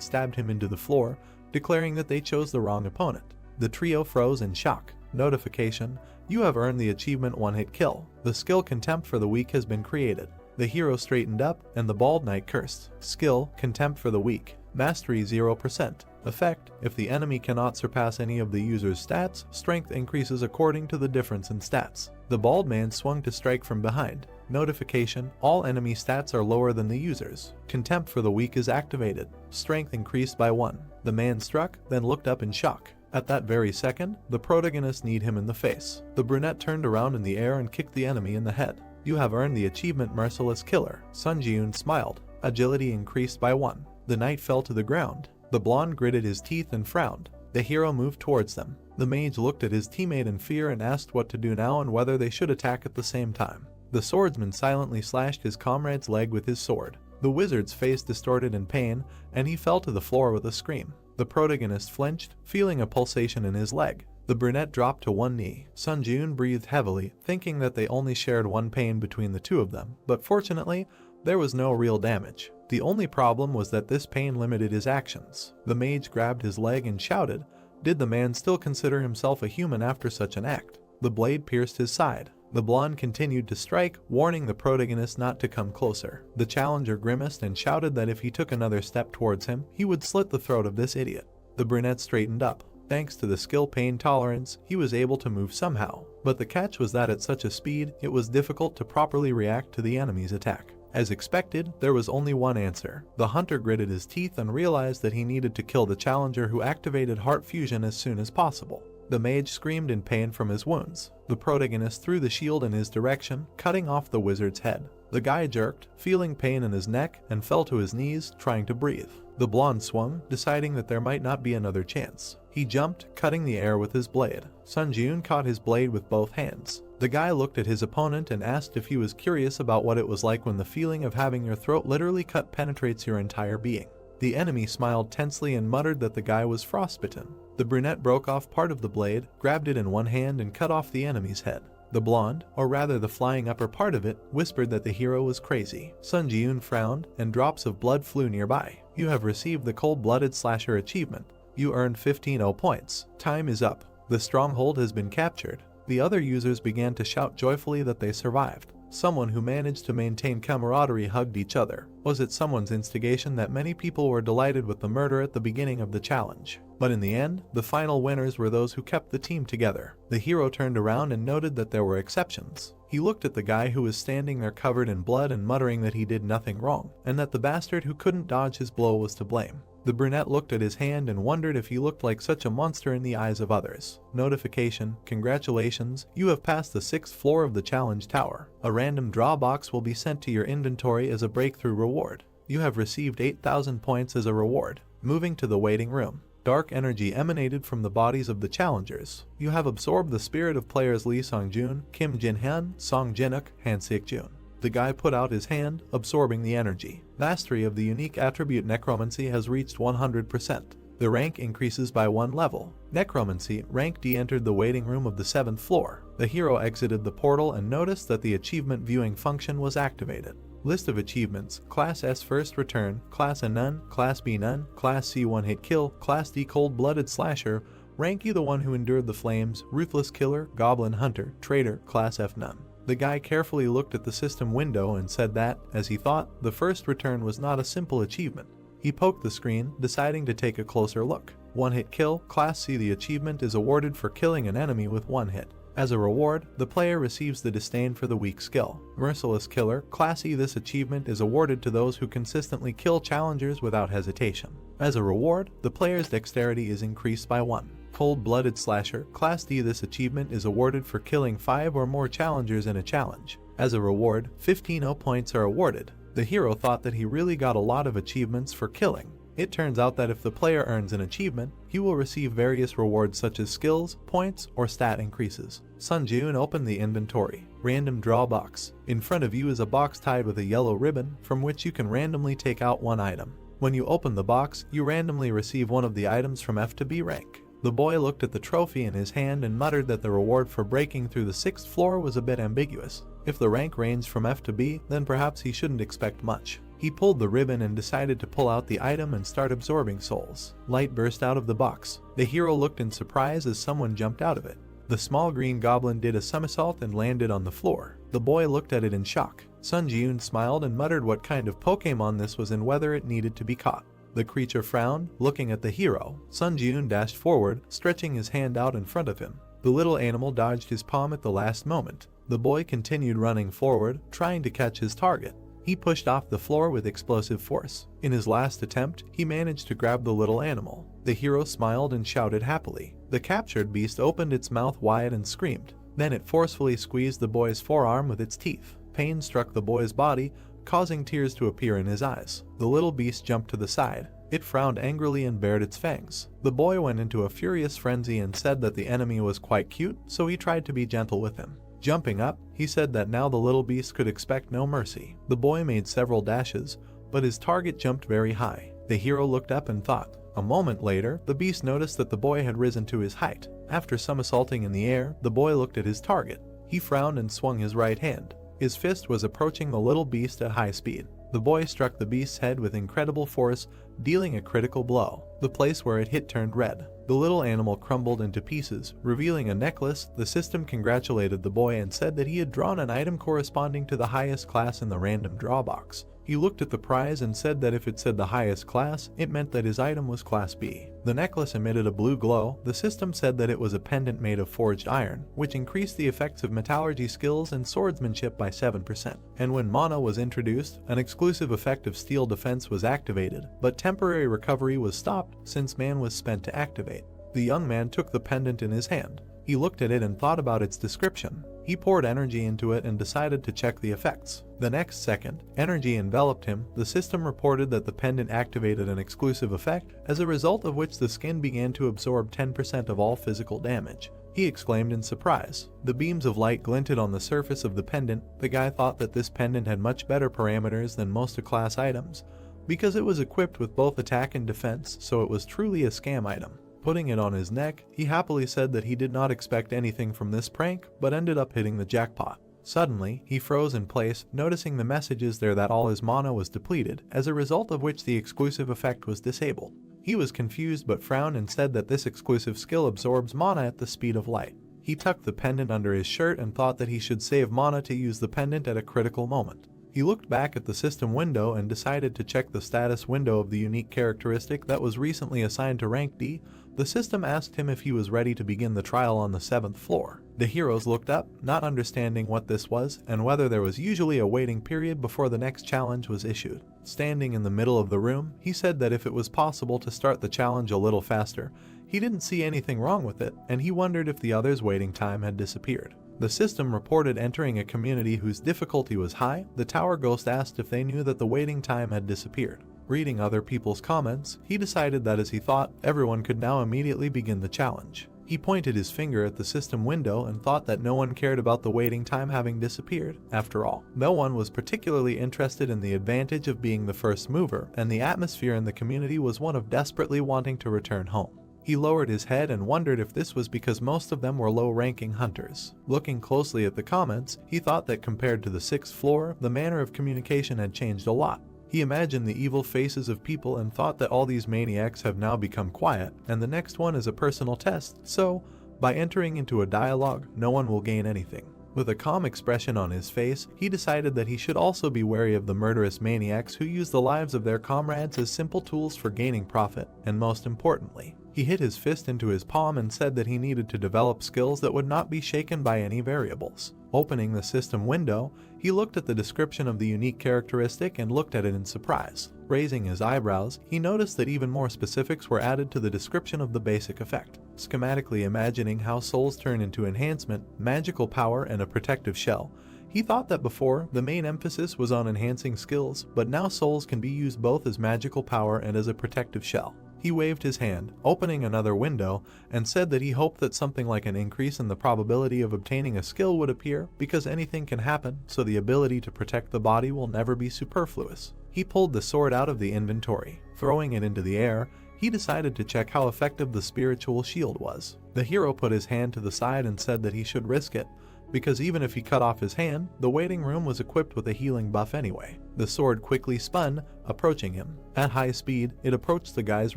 stabbed him into the floor, declaring that they chose the wrong opponent. The trio froze in shock. Notification: you have earned the achievement one-hit kill. The skill Contempt for the Weak has been created. The hero straightened up, and the bald knight cursed. Skill: Contempt for the Weak. Mastery 0%. Effect: if the enemy cannot surpass any of the user's stats, strength increases according to the difference in stats. The bald man swung to strike from behind. Notification: all enemy stats are lower than the user's. Contempt for the Weak is activated. Strength increased by 1. The man struck, then looked up in shock. At that very second, the protagonist kneed him in the face. The brunette turned around in the air and kicked the enemy in the head. You have earned the achievement Merciless Killer. Sun Jun smiled. Agility increased by 1. The knight fell to the ground. The blonde gritted his teeth and frowned. The hero moved towards them. The mage looked at his teammate in fear and asked what to do now and whether they should attack at the same time. The swordsman silently slashed his comrade's leg with his sword. The wizard's face distorted in pain, and he fell to the floor with a scream. The protagonist flinched, feeling a pulsation in his leg. The brunette dropped to one knee. Sun Jun breathed heavily, thinking that they only shared one pain between the two of them, but fortunately, there was no real damage. The only problem was that this pain limited his actions. The mage grabbed his leg and shouted, did the man still consider himself a human after such an act? The blade pierced his side. The blonde continued to strike, warning the protagonist not to come closer. The challenger grimaced and shouted that if he took another step towards him, he would slit the throat of this idiot. The brunette straightened up. Thanks to the skill pain tolerance, he was able to move somehow. But the catch was that at such a speed, it was difficult to properly react to the enemy's attack. As expected, there was only one answer. The hunter gritted his teeth and realized that he needed to kill the challenger, who activated heart fusion as soon as possible. The mage screamed in pain from his wounds. The protagonist threw the shield in his direction, cutting off the wizard's head. The guy jerked, feeling pain in his neck, and fell to his knees, trying to breathe. The blonde swung, deciding that there might not be another chance. He jumped, cutting the air with his blade. Sun Jun caught his blade with both hands. The guy looked at his opponent and asked if he was curious about what it was like when the feeling of having your throat literally cut penetrates your entire being. The enemy smiled tensely and muttered that the guy was frostbitten. The brunette broke off part of the blade, grabbed it in one hand and cut off the enemy's head. The blonde, or rather the flying upper part of it, whispered that the hero was crazy. Sun Jun frowned, and drops of blood flew nearby. You have received the Cold-Blooded Slasher achievement. You earned 15 points. Time is up. The stronghold has been captured. The other users began to shout joyfully that they survived. Someone who managed to maintain camaraderie hugged each other. Was it someone's instigation that many people were delighted with the murder at the beginning of the challenge? But in the end, the final winners were those who kept the team together. The hero turned around and noted that there were exceptions. He looked at the guy who was standing there covered in blood and muttering that he did nothing wrong, and that the bastard who couldn't dodge his blow was to blame. The brunette looked at his hand and wondered if he looked like such a monster in the eyes of others. Notification: congratulations, you have passed the 6th floor of the challenge tower. A random draw box will be sent to your inventory as a breakthrough reward. You have received 8,000 points as a reward. Moving to the waiting room. Dark energy emanated from the bodies of the challengers. You have absorbed the spirit of players Lee Song-jun, Kim Jin-han, Song Jinuk, Han Sik-jun. The guy put out his hand, absorbing the energy. Mastery of the unique attribute necromancy has reached 100%. The rank increases by 1 level. Necromancy, rank D, entered the waiting room of the 7th floor. The hero exited the portal and noticed that the achievement viewing function was activated. List of achievements: Class S First Return, Class A None, Class B None, Class C One Hit Kill, Class D Cold-Blooded Slasher, Rank E the One Who Endured the Flames, Ruthless Killer, Goblin Hunter, Traitor, Class F None. The guy carefully looked at the system window and said that, as he thought, the first return was not a simple achievement. He poked the screen, deciding to take a closer look. One hit kill, Class C. The achievement is awarded for killing an enemy with one hit. As a reward, the player receives the disdain for the weak skill. Merciless Killer, Class E. This achievement is awarded to those who consistently kill challengers without hesitation. As a reward, the player's dexterity is increased by 1. Cold-Blooded Slasher, Class D. This achievement is awarded for killing 5 or more challengers in a challenge. As a reward, 15 0 points are awarded. The hero thought that he really got a lot of achievements for killing. It turns out that if the player earns an achievement, he will receive various rewards such as skills, points, or stat increases. Sunjun opened the inventory. Random draw box. In front of you is a box tied with a yellow ribbon from which you can randomly take out one item. When you open the box, you randomly receive one of the items from F to B rank. The boy looked at the trophy in his hand and muttered that the reward for breaking through the 6th floor was a bit ambiguous. If the rank ranged from F to B, then perhaps he shouldn't expect much. He pulled the ribbon and decided to pull out the item and start absorbing souls. Light burst out of the box. The hero looked in surprise as someone jumped out of it. The small green goblin did a somersault and landed on the floor. The boy looked at it in shock. Sun Ji-yoon smiled and muttered what kind of Pokemon this was and whether it needed to be caught. The creature frowned, looking at the hero. Sun Ji-yoon dashed forward, stretching his hand out in front of him. The little animal dodged his palm at the last moment. The boy continued running forward, trying to catch his target. He pushed off the floor with explosive force. In his last attempt, he managed to grab the little animal. The hero smiled and shouted happily. The captured beast opened its mouth wide and screamed. Then it forcefully squeezed the boy's forearm with its teeth. Pain struck the boy's body, causing tears to appear in his eyes. The little beast jumped to the side. It frowned angrily and bared its fangs. The boy went into a furious frenzy and said that the enemy was quite cute, so he tried to be gentle with him. Jumping up, he said that now the little beast could expect no mercy. The boy made several dashes, but his target jumped very high. The hero looked up and thought. A moment later, the beast noticed that the boy had risen to his height. After somersaulting in the air, the boy looked at his target. He frowned and swung his right hand. His fist was approaching the little beast at high speed. The boy struck the beast's head with incredible force, dealing a critical blow. The place where it hit turned red. The little animal crumbled into pieces, revealing a necklace. The system congratulated the boy and said that he had drawn an item corresponding to the highest class in the random draw box. He looked at the prize and said that if it said the highest class, it meant that his item was Class B. The necklace emitted a blue glow. The system said that it was a pendant made of forged iron, which increased the effects of metallurgy skills and swordsmanship by 7%. And when mana was introduced, an exclusive effect of steel defense was activated, but temporary recovery was stopped since man was spent to activate. The young man took the pendant in his hand. He looked at it and thought about its description. He poured energy into it and decided to check the effects. The next second, energy enveloped him. The system reported that the pendant activated an exclusive effect, as a result of which the skin began to absorb 10% of all physical damage. He exclaimed in surprise. The beams of light glinted on the surface of the pendant. The guy thought that this pendant had much better parameters than most class items, because it was equipped with both attack and defense, so it was truly a scam item. Putting it on his neck, he happily said that he did not expect anything from this prank, but ended up hitting the jackpot. Suddenly, he froze in place, noticing the messages there that all his mana was depleted, as a result of which the exclusive effect was disabled. He was confused but frowned and said that this exclusive skill absorbs mana at the speed of light. He tucked the pendant under his shirt and thought that he should save mana to use the pendant at a critical moment. He looked back at the system window and decided to check the status window of the unique characteristic that was recently assigned to rank D. The system asked him if he was ready to begin the trial on the 7th floor. The heroes looked up, not understanding what this was and whether there was usually a waiting period before the next challenge was issued. Standing in the middle of the room, he said that if it was possible to start the challenge a little faster, he didn't see anything wrong with it, and he wondered if the others' waiting time had disappeared. The system reported entering a community whose difficulty was high. The tower ghost asked if they knew that the waiting time had disappeared. Reading other people's comments, he decided that as he thought, everyone could now immediately begin the challenge. He pointed his finger at the system window and thought that no one cared about the waiting time having disappeared. After all, no one was particularly interested in the advantage of being the first mover, and the atmosphere in the community was one of desperately wanting to return home. He lowered his head and wondered if this was because most of them were low-ranking hunters. Looking closely at the comments, he thought that compared to the 6th floor, the manner of communication had changed a lot. He imagined the evil faces of people and thought that all these maniacs have now become quiet, and the next one is a personal test, so, by entering into a dialogue, no one will gain anything. With a calm expression on his face, he decided that he should also be wary of the murderous maniacs who use the lives of their comrades as simple tools for gaining profit, and most importantly, he hit his fist into his palm and said that he needed to develop skills that would not be shaken by any variables. Opening the system window, he looked at the description of the unique characteristic and looked at it in surprise. Raising his eyebrows, he noticed that even more specifics were added to the description of the basic effect. Schematically imagining how souls turn into enhancement, magical power, and a protective shell, he thought that before, the main emphasis was on enhancing skills, but now souls can be used both as magical power and as a protective shell. He waved his hand, opening another window, and said that he hoped that something like an increase in the probability of obtaining a skill would appear, because anything can happen, so the ability to protect the body will never be superfluous. He pulled the sword out of the inventory. Throwing it into the air, he decided to check how effective the spiritual shield was. The hero put his hand to the side and said that he should risk it, because even if he cut off his hand, the waiting room was equipped with a healing buff anyway. The sword quickly spun, approaching him. At high speed, it approached the guy's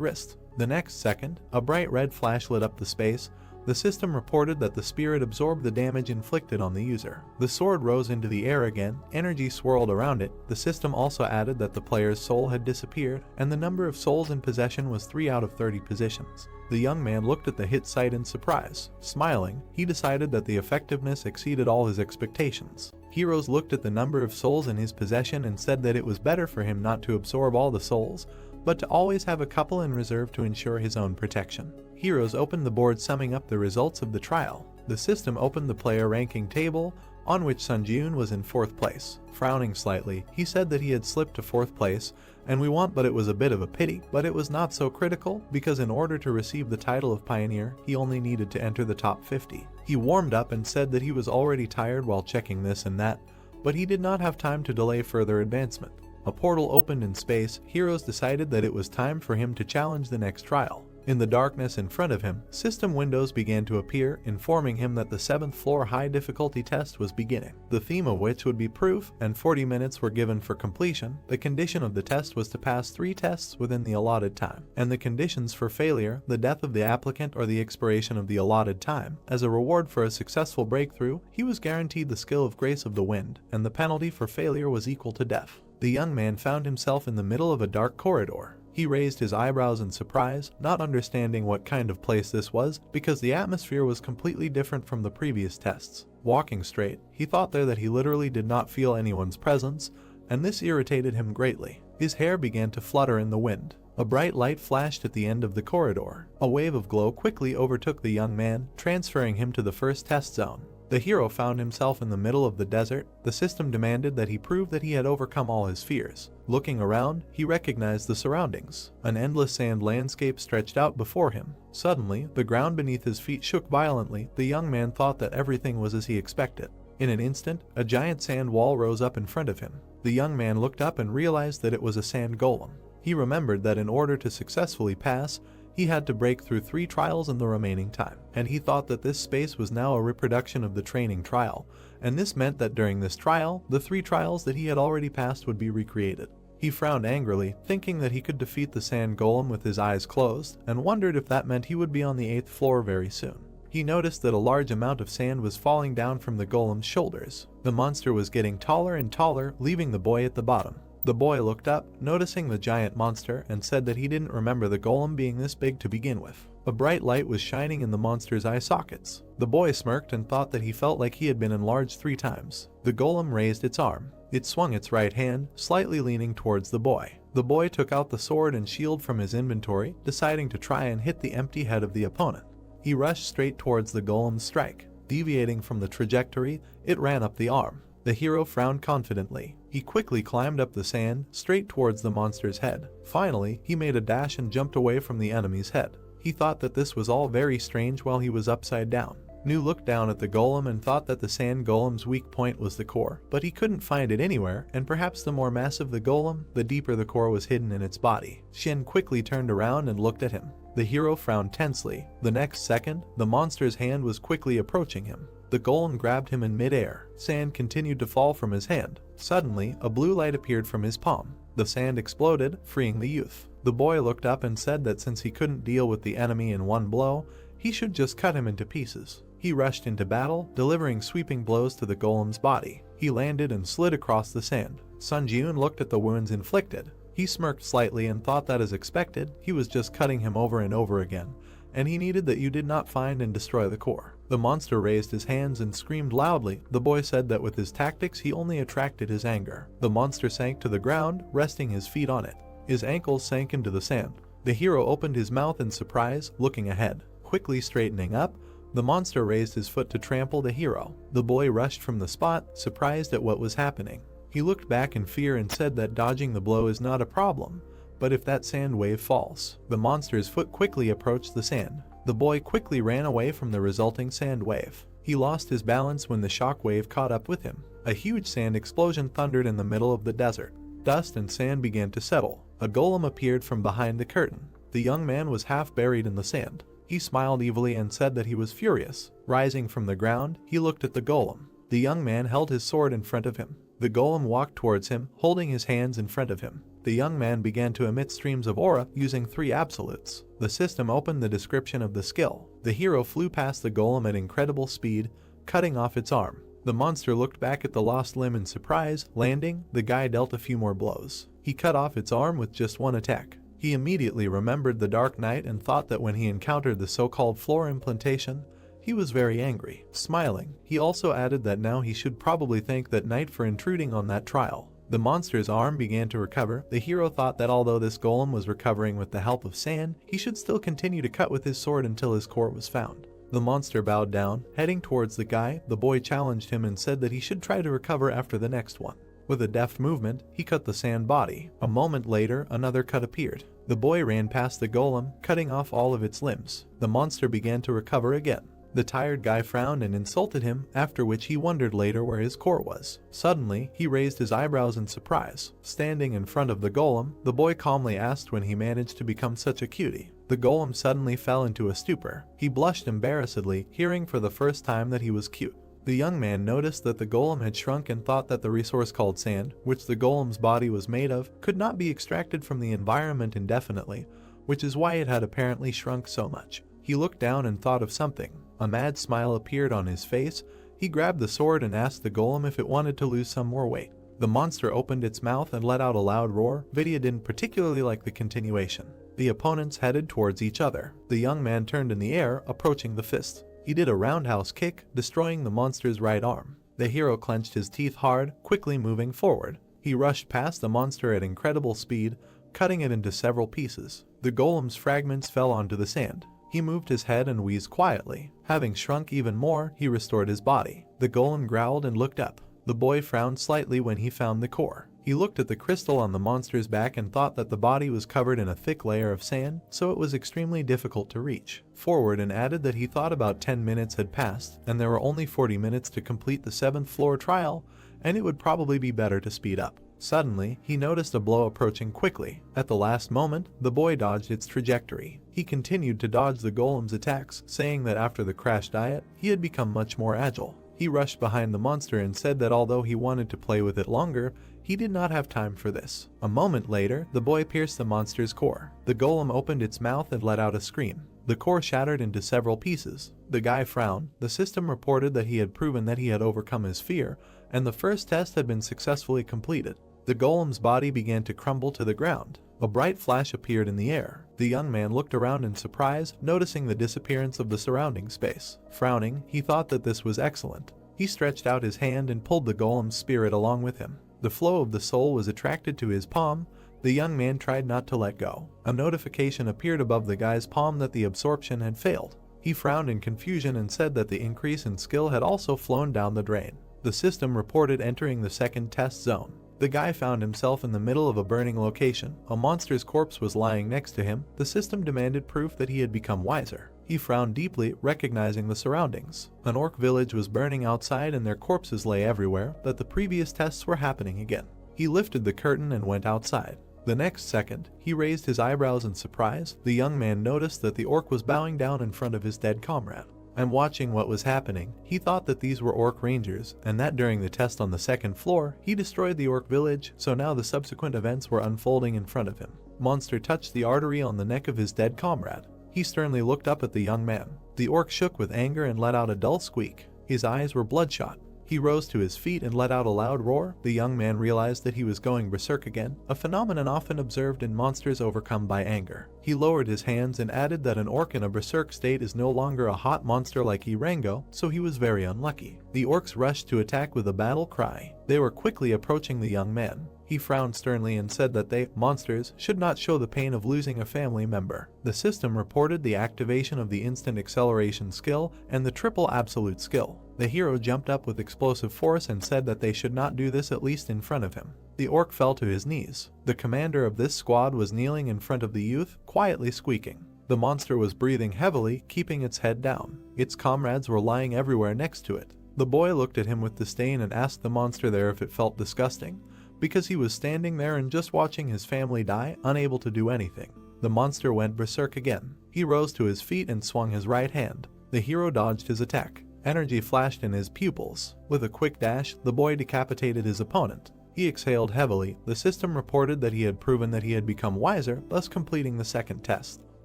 wrist. The next second, a bright red flash lit up the space. The system reported that the spirit absorbed the damage inflicted on the user. The sword rose into the air again, energy swirled around it. The system also added that the player's soul had disappeared, and the number of souls in possession was 3 out of 30 positions. The young man looked at the hit site in surprise. Smiling, he decided that the effectiveness exceeded all his expectations. Heroes looked at the number of souls in his possession and said that it was better for him not to absorb all the souls, but to always have a couple in reserve to ensure his own protection. Heroes opened the board summing up the results of the trial. The system opened the player ranking table, on which Sunjun was in 4th place. Frowning slightly, he said that he had slipped to 4th place, and we want but it was a bit of a pity, but it was not so critical, because in order to receive the title of Pioneer, he only needed to enter the top 50. He warmed up and said that he was already tired while checking this and that, but he did not have time to delay further advancement. A portal opened in space. Heroes decided that it was time for him to challenge the next trial. In the darkness in front of him, system windows began to appear, informing him that the 7th floor high difficulty test was beginning, the theme of which would be proof, and 40 minutes were given for completion. The condition of the test was to pass 3 tests within the allotted time, and the conditions for failure, the death of the applicant or the expiration of the allotted time. As a reward for a successful breakthrough, he was guaranteed the skill of Grace of the Wind, and the penalty for failure was equal to death. The young man found himself in the middle of a dark corridor. He raised his eyebrows in surprise, not understanding what kind of place this was, because the atmosphere was completely different from the previous tests. Walking straight, he thought there that he literally did not feel anyone's presence, and this irritated him greatly. His hair began to flutter in the wind. A bright light flashed at the end of the corridor. A wave of glow quickly overtook the young man, transferring him to the first test zone. The hero found himself in the middle of the desert. The system demanded that he prove that he had overcome all his fears. Looking around, he recognized the surroundings. An endless sand landscape stretched out before him. Suddenly, the ground beneath his feet shook violently. The young man thought that everything was as he expected. In an instant, a giant sand wall rose up in front of him. The young man looked up and realized that it was a sand golem. He remembered that in order to successfully pass, he had to break through 3 trials in the remaining time, and he thought that this space was now a reproduction of the training trial, and this meant that during this trial, the 3 trials that he had already passed would be recreated. He frowned angrily, thinking that he could defeat the sand golem with his eyes closed, and wondered if that meant he would be on the 8th floor very soon. He noticed that a large amount of sand was falling down from the golem's shoulders. The monster was getting taller and taller, leaving the boy at the bottom. The boy looked up, noticing the giant monster, and said that he didn't remember the golem being this big to begin with. A bright light was shining in the monster's eye sockets. The boy smirked and thought that he felt like he had been enlarged 3 times. The golem raised its arm. It swung its right hand, slightly leaning towards the boy. The boy took out the sword and shield from his inventory, deciding to try and hit the empty head of the opponent. He rushed straight towards the golem's strike. Deviating from the trajectory, it ran up the arm. The hero frowned confidently. He quickly climbed up the sand, straight towards the monster's head. Finally, he made a dash and jumped away from the enemy's head. He thought that this was all very strange while he was upside down. Nu looked down at the golem and thought that the sand golem's weak point was the core, but he couldn't find it anywhere, and perhaps the more massive the golem, the deeper the core was hidden in its body. Shin quickly turned around and looked at him. The hero frowned tensely. The next second, the monster's hand was quickly approaching him. The golem grabbed him in mid-air. Sand continued to fall from his hand. Suddenly, a blue light appeared from his palm. The sand exploded, freeing the youth. The boy looked up and said that since he couldn't deal with the enemy in one blow, he should just cut him into pieces. He rushed into battle, delivering sweeping blows to the golem's body. He landed and slid across the sand. Sun Jiun looked at the wounds inflicted. He smirked slightly and thought that, as expected, he was just cutting him over and over again, and he needed that you did not find and destroy the core. The monster raised his hands and screamed loudly. The boy said that with his tactics he only attracted his anger. The monster sank to the ground, resting his feet on it. His ankles sank into the sand. The hero opened his mouth in surprise, looking ahead. Quickly straightening up, the monster raised his foot to trample the hero. The boy rushed from the spot, surprised at what was happening. He looked back in fear and said that dodging the blow is not a problem, but if that sand wave falls. The monster's foot quickly approached the sand. The boy quickly ran away from the resulting sand wave. He lost his balance when the shock wave caught up with him. A huge sand explosion thundered in the middle of the desert. Dust and sand began to settle. A golem appeared from behind the curtain. The young man was half buried in the sand. He smiled evilly and said that he was furious. Rising from the ground, he looked at the golem. The young man held his sword in front of him. The golem walked towards him, holding his hands in front of him. The young man began to emit streams of aura using 3 absolutes. The system opened the description of the skill. The hero flew past the golem at incredible speed, cutting off its arm. The monster looked back at the lost limb in surprise. Landing, the guy dealt a few more blows. He cut off its arm with just one attack. He immediately remembered the Dark Knight and thought that when he encountered the so-called floor implantation, he was very angry. Smiling, he also added that now he should probably thank that knight for intruding on that trial. The monster's arm began to recover. The hero thought that although this golem was recovering with the help of sand, he should still continue to cut with his sword until his core was found. The monster bowed down, heading towards the guy. The boy challenged him and said that he should try to recover after the next one. With a deft movement, he cut the sand body. A moment later, another cut appeared. The boy ran past the golem, cutting off all of its limbs. The monster began to recover again. The tired guy frowned and insulted him, after which he wondered later where his core was. Suddenly, he raised his eyebrows in surprise. Standing in front of the golem, the boy calmly asked when he managed to become such a cutie. The golem suddenly fell into a stupor. He blushed embarrassedly, hearing for the first time that he was cute. The young man noticed that the golem had shrunk and thought that the resource called sand, which the golem's body was made of, could not be extracted from the environment indefinitely, which is why it had apparently shrunk so much. He looked down and thought of something. A mad smile appeared on his face. He grabbed the sword and asked the golem if it wanted to lose some more weight. The monster opened its mouth and let out a loud roar. Vidya didn't particularly like the continuation. The opponents headed towards each other. The young man turned in the air, approaching the fist. He did a roundhouse kick, destroying the monster's right arm. The hero clenched his teeth hard, quickly moving forward. He rushed past the monster at incredible speed, cutting it into several pieces. The golem's fragments fell onto the sand. He moved his head and wheezed quietly. Having shrunk even more, he restored his body. The golem growled and looked up. The boy frowned slightly when he found the core. He looked at the crystal on the monster's back and thought that the body was covered in a thick layer of sand, so it was extremely difficult to reach forward, and added that he thought about 10 minutes had passed, and there were only 40 minutes to complete the 7th floor trial, and it would probably be better to speed up. Suddenly, he noticed a blow approaching quickly. At the last moment, the boy dodged its trajectory. He continued to dodge the golem's attacks, saying that after the crash diet, he had become much more agile. He rushed behind the monster and said that although he wanted to play with it longer, he did not have time for this. A moment later, the boy pierced the monster's core. The golem opened its mouth and let out a scream. The core shattered into several pieces. The guy frowned. The system reported that he had proven that he had overcome his fear, and the first test had been successfully completed. The golem's body began to crumble to the ground. A bright flash appeared in the air. The young man looked around in surprise, noticing the disappearance of the surrounding space. Frowning, he thought that this was excellent. He stretched out his hand and pulled the golem's spirit along with him. The flow of the soul was attracted to his palm. The young man tried not to let go. A notification appeared above the guy's palm that the absorption had failed. He frowned in confusion and said that the increase in skill had also flown down the drain. The system reported entering the second test zone. The guy found himself in the middle of a burning location. A monster's corpse was lying next to him. The system demanded proof that he had become wiser. He frowned deeply, recognizing the surroundings. An orc village was burning outside and their corpses lay everywhere, that the previous tests were happening again. He lifted the curtain and went outside. The next second, he raised his eyebrows in surprise. The young man noticed that the orc was bowing down in front of his dead comrade. And watching what was happening, he thought that these were orc rangers, and that during the test on the 2nd floor, he destroyed the orc village, so now the subsequent events were unfolding in front of him. Monster touched the artery on the neck of his dead comrade. He sternly looked up at the young man. The orc shook with anger and let out a dull squeak. His eyes were bloodshot. He rose to his feet and let out a loud roar. The young man realized that he was going berserk again, a phenomenon often observed in monsters overcome by anger. He lowered his hands and added that an orc in a berserk state is no longer a hot monster like Irango, so he was very unlucky. The orcs rushed to attack with a battle cry. They were quickly approaching the young man. He frowned sternly and said that they, monsters, should not show the pain of losing a family member. The system reported the activation of the instant acceleration skill and the triple absolute skill. The hero jumped up with explosive force and said that they should not do this, at least in front of him. The orc fell to his knees. The commander of this squad was kneeling in front of the youth, quietly squeaking. The monster was breathing heavily, keeping its head down. Its comrades were lying everywhere next to it. The boy looked at him with disdain and asked the monster there if it felt disgusting, because he was standing there and just watching his family die, unable to do anything. The monster went berserk again. He rose to his feet and swung his right hand. The hero dodged his attack. Energy flashed in his pupils. With a quick dash, the boy decapitated his opponent. He exhaled heavily. The system reported that he had proven that he had become wiser, thus completing the second test.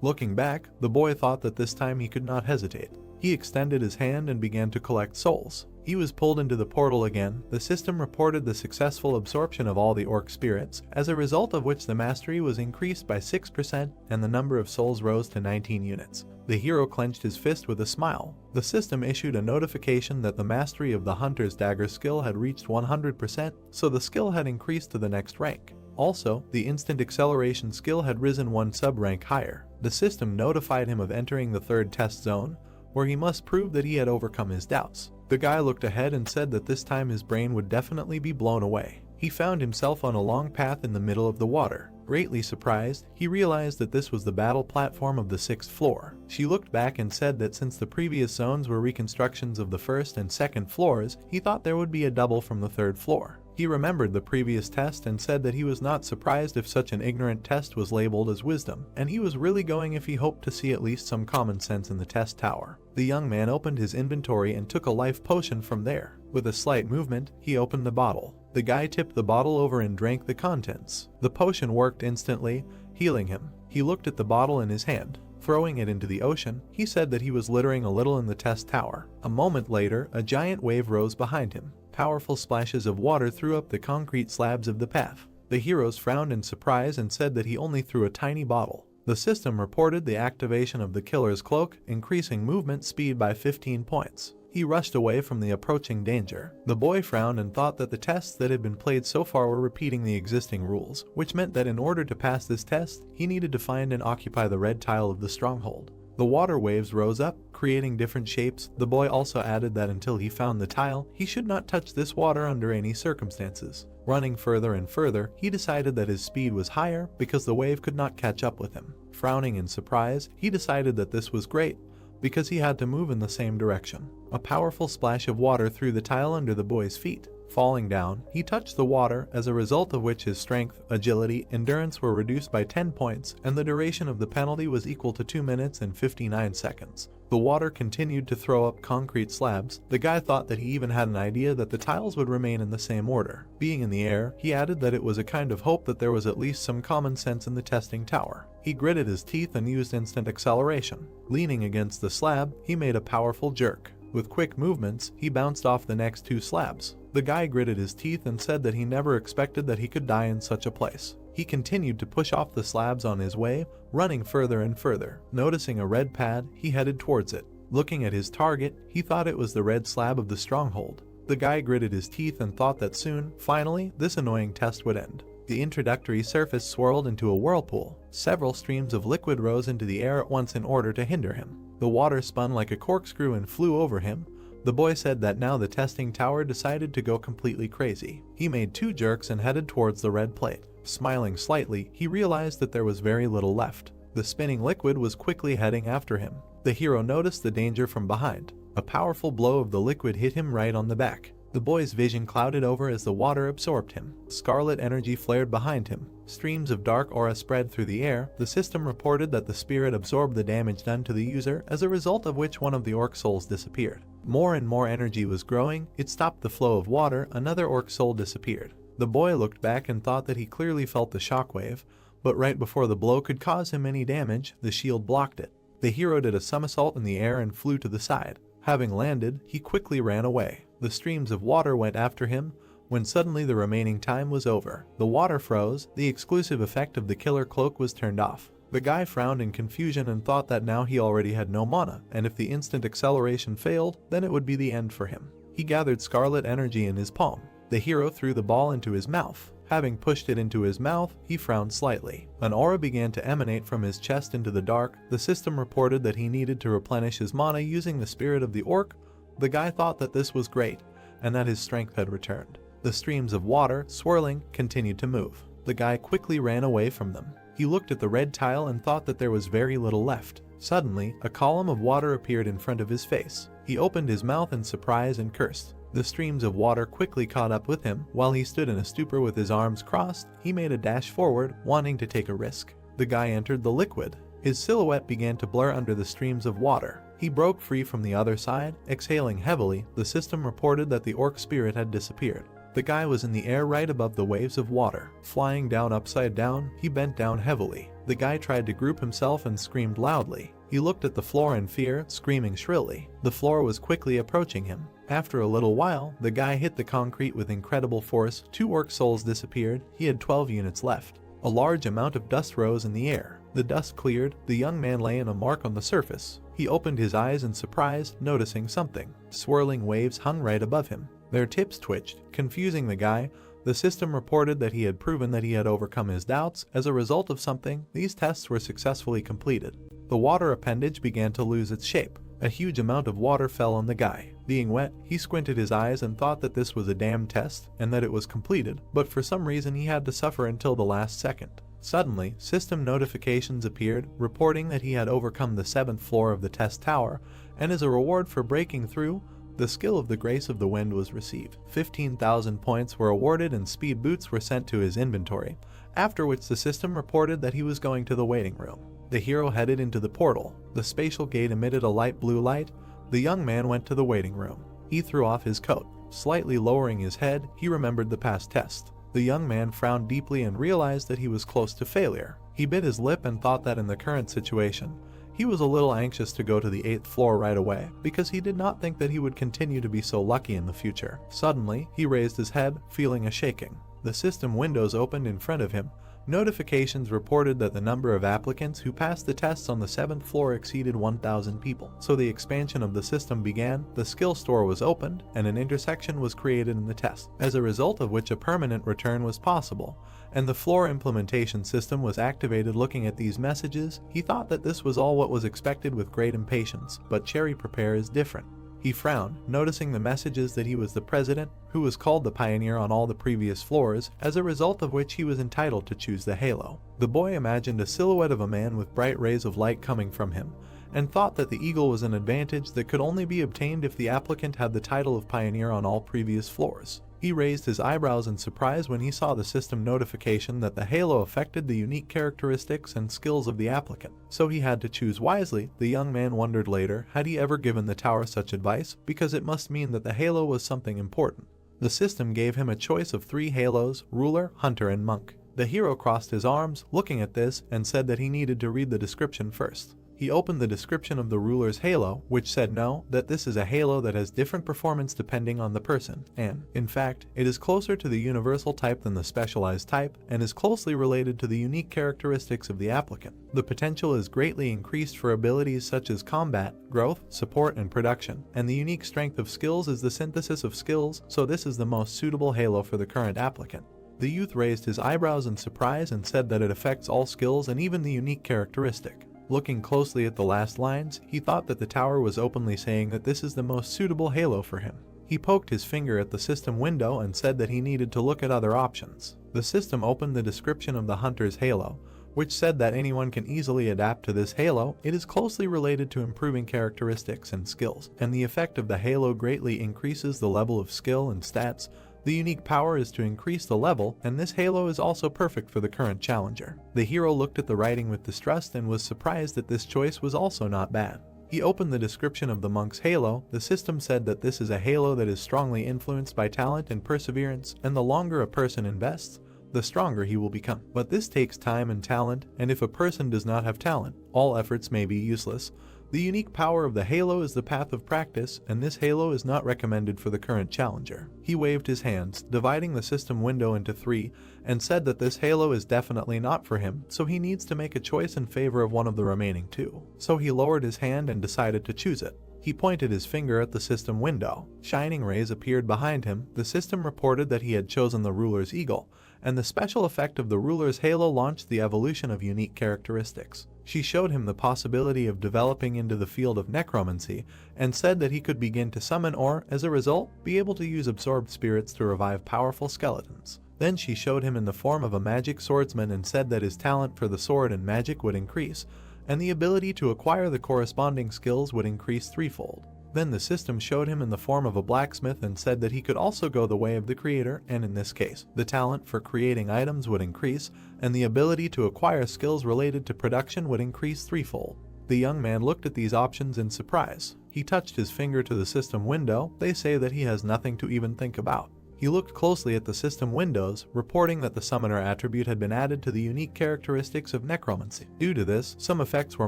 Looking back, the boy thought that this time he could not hesitate. He extended his hand and began to collect souls. He was pulled into the portal again. The system reported the successful absorption of all the orc spirits, as a result of which the mastery was increased by 6% and the number of souls rose to 19 units. The hero clenched his fist with a smile. The system issued a notification that the mastery of the hunter's dagger skill had reached 100%, so the skill had increased to the next rank. Also, the instant acceleration skill had risen one sub-rank higher. The system notified him of entering the third test zone, where he must prove that he had overcome his doubts. The guy looked ahead and said that this time his brain would definitely be blown away. He found himself on a long path in the middle of the water. Greatly surprised, he realized that this was the battle platform of the 6th floor. She looked back and said that since the previous zones were reconstructions of the 1st and 2nd floors, he thought there would be a double from the 3rd floor. He remembered the previous test and said that he was not surprised if such an ignorant test was labeled as wisdom, and he was really going if he hoped to see at least some common sense in the test tower. The young man opened his inventory and took a life potion from there. With a slight movement, he opened the bottle. The guy tipped the bottle over and drank the contents. The potion worked instantly, healing him. He looked at the bottle in his hand. Throwing it into the ocean, he said that he was littering a little in the test tower. A moment later, a giant wave rose behind him. Powerful splashes of water threw up the concrete slabs of the path. The heroes frowned in surprise and said that he only threw a tiny bottle. The system reported the activation of the killer's cloak, increasing movement speed by 15 points. He rushed away from the approaching danger. The boy frowned and thought that the tests that had been played so far were repeating the existing rules, which meant that in order to pass this test, he needed to find and occupy the red tile of the stronghold. The water waves rose up, creating different shapes. The boy also added that until he found the tile, he should not touch this water under any circumstances. Running further and further, he decided that his speed was higher because the wave could not catch up with him. Frowning in surprise, he decided that this was great, because he had to move in the same direction. A powerful splash of water threw the tile under the boy's feet. Falling down, he touched the water, as a result of which his strength, agility, endurance were reduced by 10 points, and the duration of the penalty was equal to 2 minutes and 59 seconds. The water continued to throw up concrete slabs. The guy thought that he even had an idea that the tiles would remain in the same order. Being in the air, he added that it was a kind of hope that there was at least some common sense in the testing tower. He gritted his teeth and used instant acceleration. Leaning against the slab, he made a powerful jerk. With quick movements, he bounced off the next 2 slabs. The guy gritted his teeth and said that he never expected that he could die in such a place. He continued to push off the slabs on his way, running further and further. Noticing a red pad, he headed towards it. Looking at his target, he thought it was the red slab of the stronghold. The guy gritted his teeth and thought that soon, finally, this annoying test would end. The introductory surface swirled into a whirlpool. Several streams of liquid rose into the air at once in order to hinder him. The water spun like a corkscrew and flew over him. The boy said that now the testing tower decided to go completely crazy. He made 2 jerks and headed towards the red plate. Smiling slightly, he realized that there was very little left. The spinning liquid was quickly heading after him. The hero noticed the danger from behind. A powerful blow of the liquid hit him right on the back. The boy's vision clouded over as the water absorbed him. Scarlet energy flared behind him. Streams of dark aura spread through the air. The system reported that the spirit absorbed the damage done to the user, as a result of which one of the orc souls disappeared. More and more energy was growing. It stopped the flow of water. Another orc soul disappeared. The boy looked back and thought that he clearly felt the shockwave, but right before the blow could cause him any damage, the shield blocked it. The hero did a somersault in the air and flew to the side. Having landed, he quickly ran away. The streams of water went after him, when suddenly the remaining time was over. The water froze, the exclusive effect of the killer cloak was turned off. The guy frowned in confusion and thought that now he already had no mana, and if the instant acceleration failed, then it would be the end for him. He gathered scarlet energy in his palm. The hero threw the ball into his mouth. Having pushed it into his mouth, he frowned slightly. An aura began to emanate from his chest into the dark. The system reported that he needed to replenish his mana using the spirit of the orc. The guy thought that this was great, and that his strength had returned. The streams of water, swirling, continued to move. The guy quickly ran away from them. He looked at the red tile and thought that there was very little left. Suddenly, a column of water appeared in front of his face. He opened his mouth in surprise and cursed. The streams of water quickly caught up with him. While he stood in a stupor with his arms crossed, he made a dash forward, wanting to take a risk. The guy entered the liquid. His silhouette began to blur under the streams of water. He broke free from the other side, exhaling heavily. The system reported that the orc spirit had disappeared. The guy was in the air right above the waves of water. Flying down upside down, he bent down heavily. The guy tried to group himself and screamed loudly. He looked at the floor in fear, screaming shrilly. The floor was quickly approaching him. After a little while, the guy hit the concrete with incredible force. 2 orc souls disappeared. He had 12 units left. A large amount of dust rose in the air. The dust cleared. The young man lay in a mark on the surface. He opened his eyes in surprise, noticing something. Swirling waves hung right above him. Their tips twitched, confusing the guy. The system reported that he had proven that he had overcome his doubts. As a result of something, these tests were successfully completed. The water appendage began to lose its shape. A huge amount of water fell on the guy. Being wet, he squinted his eyes and thought that this was a damn test, and that it was completed, but for some reason he had to suffer until the last second. Suddenly, system notifications appeared, reporting that he had overcome the 7th floor of the test tower, and as a reward for breaking through, the skill of the Grace of the Wind was received. 15,000 points were awarded and speed boots were sent to his inventory, after which the system reported that he was going to the waiting room. The hero headed into the portal. The spatial gate emitted a light blue light. The young man went to the waiting room. He threw off his coat. Slightly lowering his head, he remembered the past test. The young man frowned deeply and realized that he was close to failure. He bit his lip and thought that in the current situation, he was a little anxious to go to the 8th floor right away, because he did not think that he would continue to be so lucky in the future. Suddenly, he raised his head, feeling a shaking. The system windows opened in front of him. Notifications reported that the number of applicants who passed the tests on the 7th floor exceeded 1,000 people. So the expansion of the system began, the skill store was opened, and an intersection was created in the test, as a result of which a permanent return was possible, and the floor implementation system was activated. Looking at these messages, he thought that this was all what was expected with great impatience, but Cherry Prepare is different. He frowned, noticing the messages that he was the president, who was called the pioneer on all the previous floors, as a result of which he was entitled to choose the halo. The boy imagined a silhouette of a man with bright rays of light coming from him, and thought that the eagle was an advantage that could only be obtained if the applicant had the title of pioneer on all previous floors. He raised his eyebrows in surprise when he saw the system notification that the halo affected the unique characteristics and skills of the applicant, so he had to choose wisely. The young man wondered later, had he ever given the tower such advice, because it must mean that the halo was something important. The system gave him a choice of 3 halos: ruler, hunter, and monk. The hero crossed his arms, looking at this, and said that he needed to read the description first. He opened the description of the ruler's halo, which said that this is a halo that has different performance depending on the person, and, in fact, it is closer to the universal type than the specialized type, and is closely related to the unique characteristics of the applicant. The potential is greatly increased for abilities such as combat, growth, support, and production, and the unique strength of skills is the synthesis of skills, so this is the most suitable halo for the current applicant. The youth raised his eyebrows in surprise and said that it affects all skills and even the unique characteristic. Looking closely at the last lines, he thought that the tower was openly saying that this is the most suitable halo for him. He poked his finger at the system window and said that he needed to look at other options. The system opened the description of the hunter's halo, which said that anyone can easily adapt to this halo. It is closely related to improving characteristics and skills, and the effect of the halo greatly increases the level of skill and stats. The unique power is to increase the level, and this halo is also perfect for the current challenger. The hero looked at the writing with distrust and was surprised that this choice was also not bad. He opened the description of the monk's halo. The system said that this is a halo that is strongly influenced by talent and perseverance, and the longer a person invests, the stronger he will become. But this takes time and talent, and if a person does not have talent, all efforts may be useless. The unique power of the halo is the path of practice, and this halo is not recommended for the current challenger. He waved his hands, dividing the system window into 3, and said that this halo is definitely not for him, so he needs to make a choice in favor of one of the remaining 2. So he lowered his hand and decided to choose it. He pointed his finger at the system window. Shining rays appeared behind him. The system reported that he had chosen the ruler's eagle, and the special effect of the ruler's halo launched the evolution of unique characteristics. She showed him the possibility of developing into the field of necromancy and said that he could begin to summon or, as a result, be able to use absorbed spirits to revive powerful skeletons. Then she showed him in the form of a magic swordsman and said that his talent for the sword and magic would increase, and the ability to acquire the corresponding skills would increase 3-fold. Then the system showed him in the form of a blacksmith and said that he could also go the way of the creator, and in this case, the talent for creating items would increase, and the ability to acquire skills related to production would increase 3-fold. The young man looked at these options in surprise. He touched his finger to the system window. They say that he has nothing to even think about. He looked closely at the system windows, reporting that the summoner attribute had been added to the unique characteristics of necromancy. Due to this, some effects were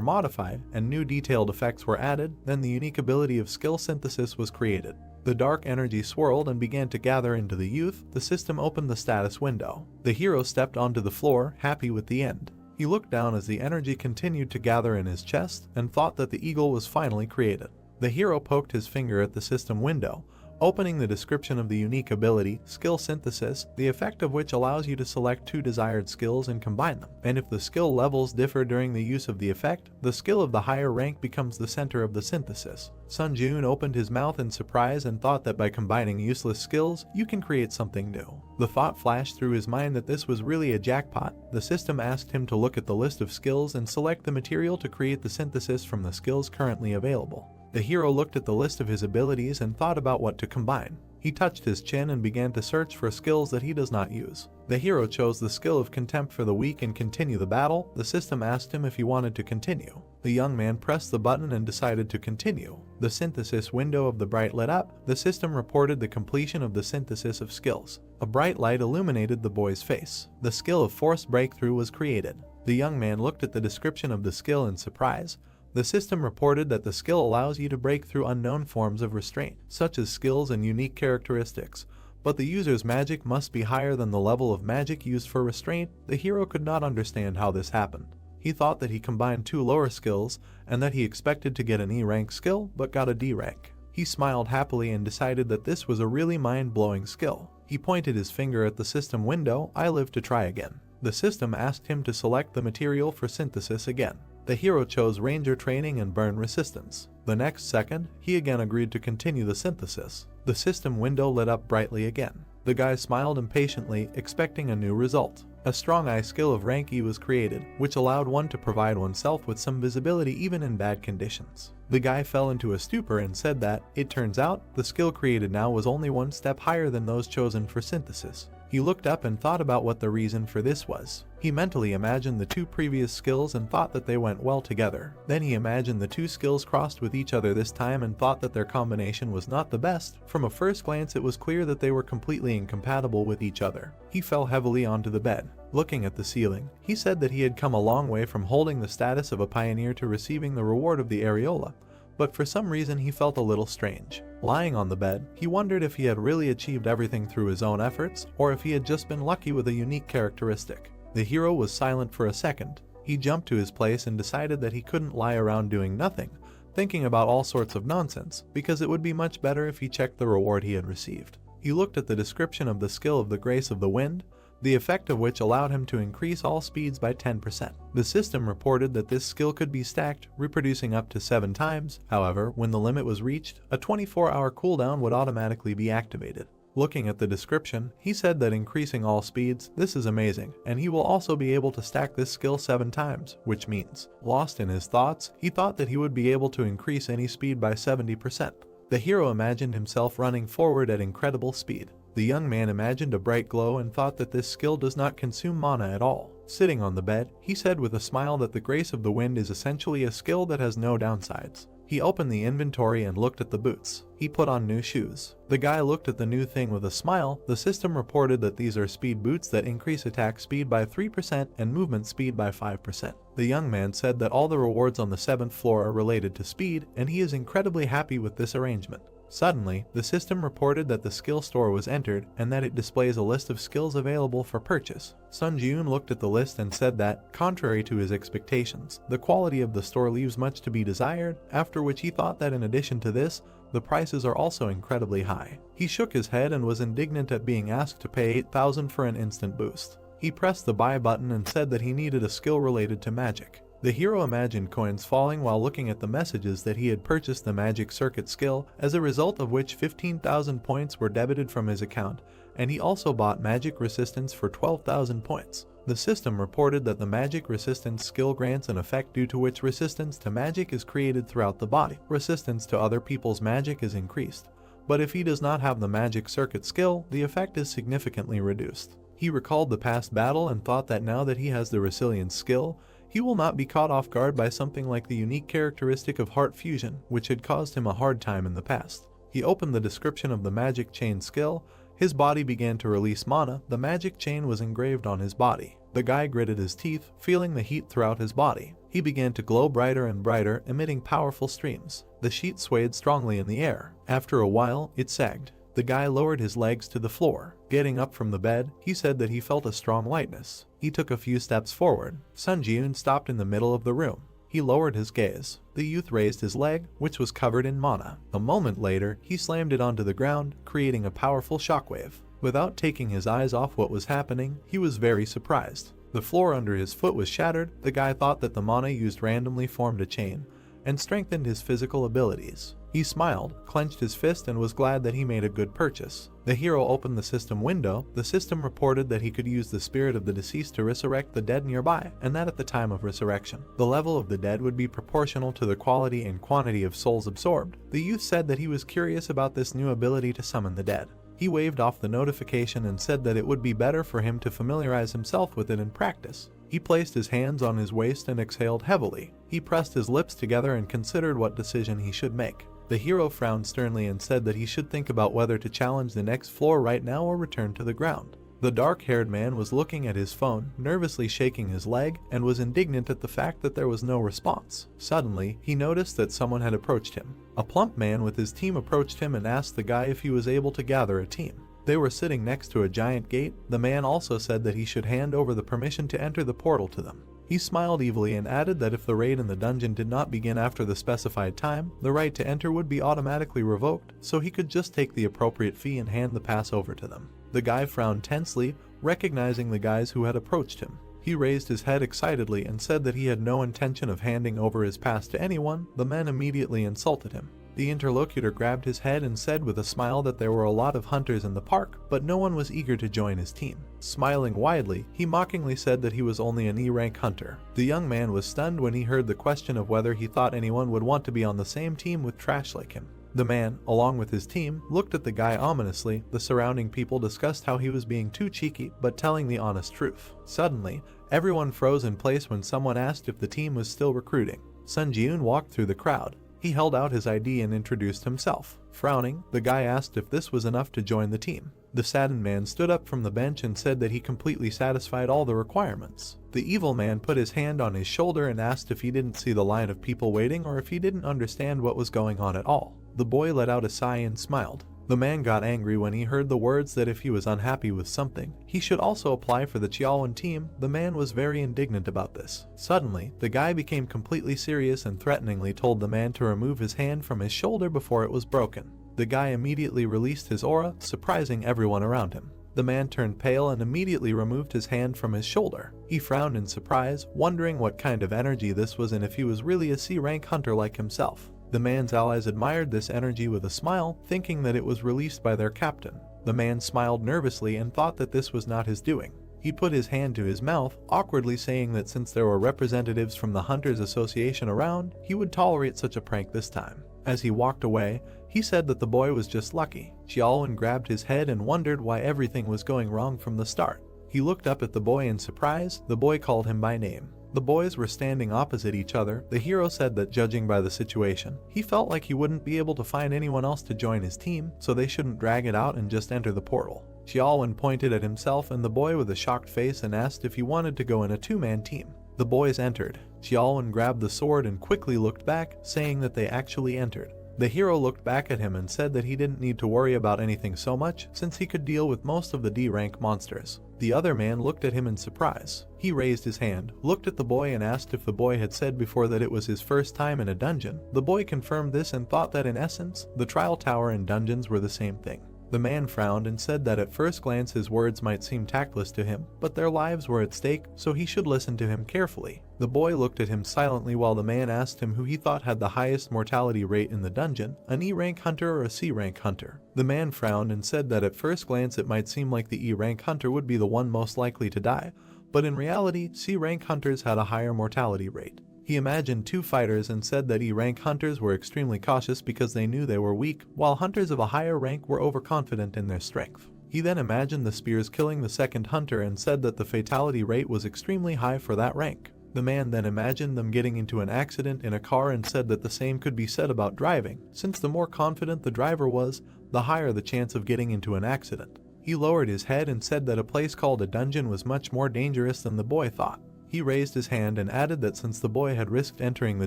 modified, and new detailed effects were added. Then the unique ability of skill synthesis was created. The dark energy swirled and began to gather into the youth. The system opened the status window. The hero stepped onto the floor, happy with the end. He looked down as the energy continued to gather in his chest, and thought that the eagle was finally created. The hero poked his finger at the system window, opening the description of the unique ability, skill synthesis, the effect of which allows you to select 2 desired skills and combine them. And if the skill levels differ during the use of the effect, the skill of the higher rank becomes the center of the synthesis. Sun Jun opened his mouth in surprise and thought that by combining useless skills, you can create something new. The thought flashed through his mind that this was really a jackpot. The system asked him to look at the list of skills and select the material to create the synthesis from the skills currently available. The hero looked at the list of his abilities and thought about what to combine. He touched his chin and began to search for skills that he does not use. The hero chose the skill of contempt for the weak and continue the battle. The system asked him if he wanted to continue. The young man pressed the button and decided to continue. The synthesis window of the bright lit up. The system reported the completion of the synthesis of skills. A bright light illuminated the boy's face. The skill of forced breakthrough was created. The young man looked at the description of the skill in surprise. The system reported that the skill allows you to break through unknown forms of restraint, such as skills and unique characteristics, but the user's magic must be higher than the level of magic used for restraint. The hero could not understand how this happened. He thought that he combined 2 lower skills, and that he expected to get an E rank skill, but got a D rank. He smiled happily and decided that this was a really mind-blowing skill. He pointed his finger at the system window. I live to try again. The system asked him to select the material for synthesis again. The hero chose Ranger Training and Burn Resistance. The next second, he again agreed to continue the synthesis. The system window lit up brightly again. The guy smiled impatiently, expecting a new result. A strong eye skill of rank E was created, which allowed one to provide oneself with some visibility even in bad conditions. The guy fell into a stupor and said that, it turns out, the skill created now was only 1 step higher than those chosen for synthesis. He looked up and thought about what the reason for this was. He mentally imagined the 2 previous skills and thought that they went well together. Then he imagined the 2 skills crossed with each other this time and thought that their combination was not the best. From a first glance it was clear that they were completely incompatible with each other. He fell heavily onto the bed. Looking at the ceiling, he said that he had come a long way from holding the status of a pioneer to receiving the reward of the areola, but for some reason he felt a little strange. Lying on the bed, he wondered if he had really achieved everything through his own efforts, or if he had just been lucky with a unique characteristic. The hero was silent for a second. He jumped to his place and decided that he couldn't lie around doing nothing, thinking about all sorts of nonsense, because it would be much better if he checked the reward he had received. He looked at the description of the skill of the Grace of the Wind, the effect of which allowed him to increase all speeds by 10%. The system reported that this skill could be stacked, reproducing up to 7 times. However, when the limit was reached, a 24-hour cooldown would automatically be activated. Looking at the description, he said that increasing all speeds, this is amazing, and he will also be able to stack this skill 7 times, which means, lost in his thoughts, he thought that he would be able to increase any speed by 70%. The hero imagined himself running forward at incredible speed. The young man imagined a bright glow and thought that this skill does not consume mana at all. Sitting on the bed, he said with a smile that the Grace of the Wind is essentially a skill that has no downsides. He opened the inventory and looked at the boots. He put on new shoes. The guy looked at the new thing with a smile. The system reported that these are speed boots that increase attack speed by 3% and movement speed by 5%. The young man said that all the rewards on the 7th floor are related to speed, and he is incredibly happy with this arrangement. Suddenly, the system reported that the skill store was entered and that it displays a list of skills available for purchase. Sun Ji-yoon looked at the list and said that, contrary to his expectations, the quality of the store leaves much to be desired, after which he thought that in addition to this, the prices are also incredibly high. He shook his head and was indignant at being asked to pay 8,000 for an instant boost. He pressed the buy button and said that he needed a skill related to magic. The hero imagined coins falling while looking at the messages that he had purchased the magic circuit skill, as a result of which 15,000 points were debited from his account, and he also bought magic resistance for 12,000 points. The system reported that the magic resistance skill grants an effect due to which resistance to magic is created throughout the body. Resistance to other people's magic is increased, but if he does not have the magic circuit skill, the effect is significantly reduced. He recalled the past battle and thought that now that he has the resilience skill, he will not be caught off guard by something like the unique characteristic of heart fusion, which had caused him a hard time in the past. He opened the description of the magic chain skill. His body began to release mana. The magic chain was engraved on his body. The guy gritted his teeth, feeling the heat throughout his body. He began to glow brighter and brighter, emitting powerful streams. The sheet swayed strongly in the air. After a while, it sagged. The guy lowered his legs to the floor. Getting up from the bed, he said that he felt a strong lightness. He took a few steps forward. Sun Ji-yoon stopped in the middle of the room. He lowered his gaze. The youth raised his leg, which was covered in mana. A moment later, he slammed it onto the ground, creating a powerful shockwave. Without taking his eyes off what was happening, he was very surprised. The floor under his foot was shattered. The guy thought that the mana used randomly formed a chain and strengthened his physical abilities. He smiled, clenched his fist, and was glad that he made a good purchase. The hero opened the system window. The system reported that he could use the spirit of the deceased to resurrect the dead nearby, and that at the time of resurrection, the level of the dead would be proportional to the quality and quantity of souls absorbed. The youth said that he was curious about this new ability to summon the dead. He waved off the notification and said that it would be better for him to familiarize himself with it in practice. He placed his hands on his waist and exhaled heavily. He pressed his lips together and considered what decision he should make. The hero frowned sternly and said that he should think about whether to challenge the next floor right now or return to the ground. The dark-haired man was looking at his phone, nervously shaking his leg, and was indignant at the fact that there was no response. Suddenly, he noticed that someone had approached him. A plump man with his team approached him and asked the guy if he was able to gather a team. They were sitting next to a giant gate. The man also said that he should hand over the permission to enter the portal to them. He smiled evilly and added that if the raid in the dungeon did not begin after the specified time, the right to enter would be automatically revoked, so he could just take the appropriate fee and hand the pass over to them. The guy frowned tensely, recognizing the guys who had approached him. He raised his head excitedly and said that he had no intention of handing over his pass to anyone. The men immediately insulted him. The interlocutor grabbed his head and said with a smile that there were a lot of hunters in the park, but no one was eager to join his team. Smiling widely, he mockingly said that he was only an E-rank hunter. The young man was stunned when he heard the question of whether he thought anyone would want to be on the same team with trash like him. The man, along with his team, looked at the guy ominously. The surrounding people discussed how he was being too cheeky, but telling the honest truth. Suddenly, everyone froze in place when someone asked if the team was still recruiting. Sun Ji-yoon walked through the crowd. He held out his ID and introduced himself. Frowning, the guy asked if this was enough to join the team. The saddened man stood up from the bench and said that he completely satisfied all the requirements. The evil man put his hand on his shoulder and asked if he didn't see the line of people waiting or if he didn't understand what was going on at all. The boy let out a sigh and smiled. The man got angry when he heard the words that if he was unhappy with something, he should also apply for the Chiaowan team. The man was very indignant about this. Suddenly, the guy became completely serious and threateningly told the man to remove his hand from his shoulder before it was broken. The guy immediately released his aura, surprising everyone around him. The man turned pale and immediately removed his hand from his shoulder. He frowned in surprise, wondering what kind of energy this was and if he was really a C-rank hunter like himself. The man's allies admired this energy with a smile, thinking that it was released by their captain. The man smiled nervously and thought that this was not his doing. He put his hand to his mouth, awkwardly saying that since there were representatives from the Hunters Association around, he would tolerate such a prank this time. As he walked away, he said that the boy was just lucky. Xiaolwen grabbed his head and wondered why everything was going wrong from the start. He looked up at the boy in surprise. The boy called him by name. The boys were standing opposite each other. The hero said that judging by the situation, he felt like he wouldn't be able to find anyone else to join his team, so they shouldn't drag it out and just enter the portal. Xiaolwen pointed at himself and the boy with a shocked face and asked if he wanted to go in a two-man team. The boys entered. Xiaolwen grabbed the sword and quickly looked back, saying that they actually entered. The hero looked back at him and said that he didn't need to worry about anything so much since he could deal with most of the D-rank monsters. The other man looked at him in surprise. He raised his hand, looked at the boy and asked if the boy had said before that it was his first time in a dungeon. The boy confirmed this and thought that in essence, the trial tower and dungeons were the same thing. The man frowned and said that at first glance his words might seem tactless to him, but their lives were at stake, so he should listen to him carefully. The boy looked at him silently while the man asked him who he thought had the highest mortality rate in the dungeon, an E-rank hunter or a C-rank hunter. The man frowned and said that at first glance it might seem like the E-rank hunter would be the one most likely to die, but in reality, C-rank hunters had a higher mortality rate. He imagined two fighters and said that E-rank hunters were extremely cautious because they knew they were weak, while hunters of a higher rank were overconfident in their strength. He then imagined the spears killing the second hunter and said that the fatality rate was extremely high for that rank. The man then imagined them getting into an accident in a car and said that the same could be said about driving, since the more confident the driver was, the higher the chance of getting into an accident. He lowered his head and said that a place called a dungeon was much more dangerous than the boy thought. He raised his hand and added that since the boy had risked entering the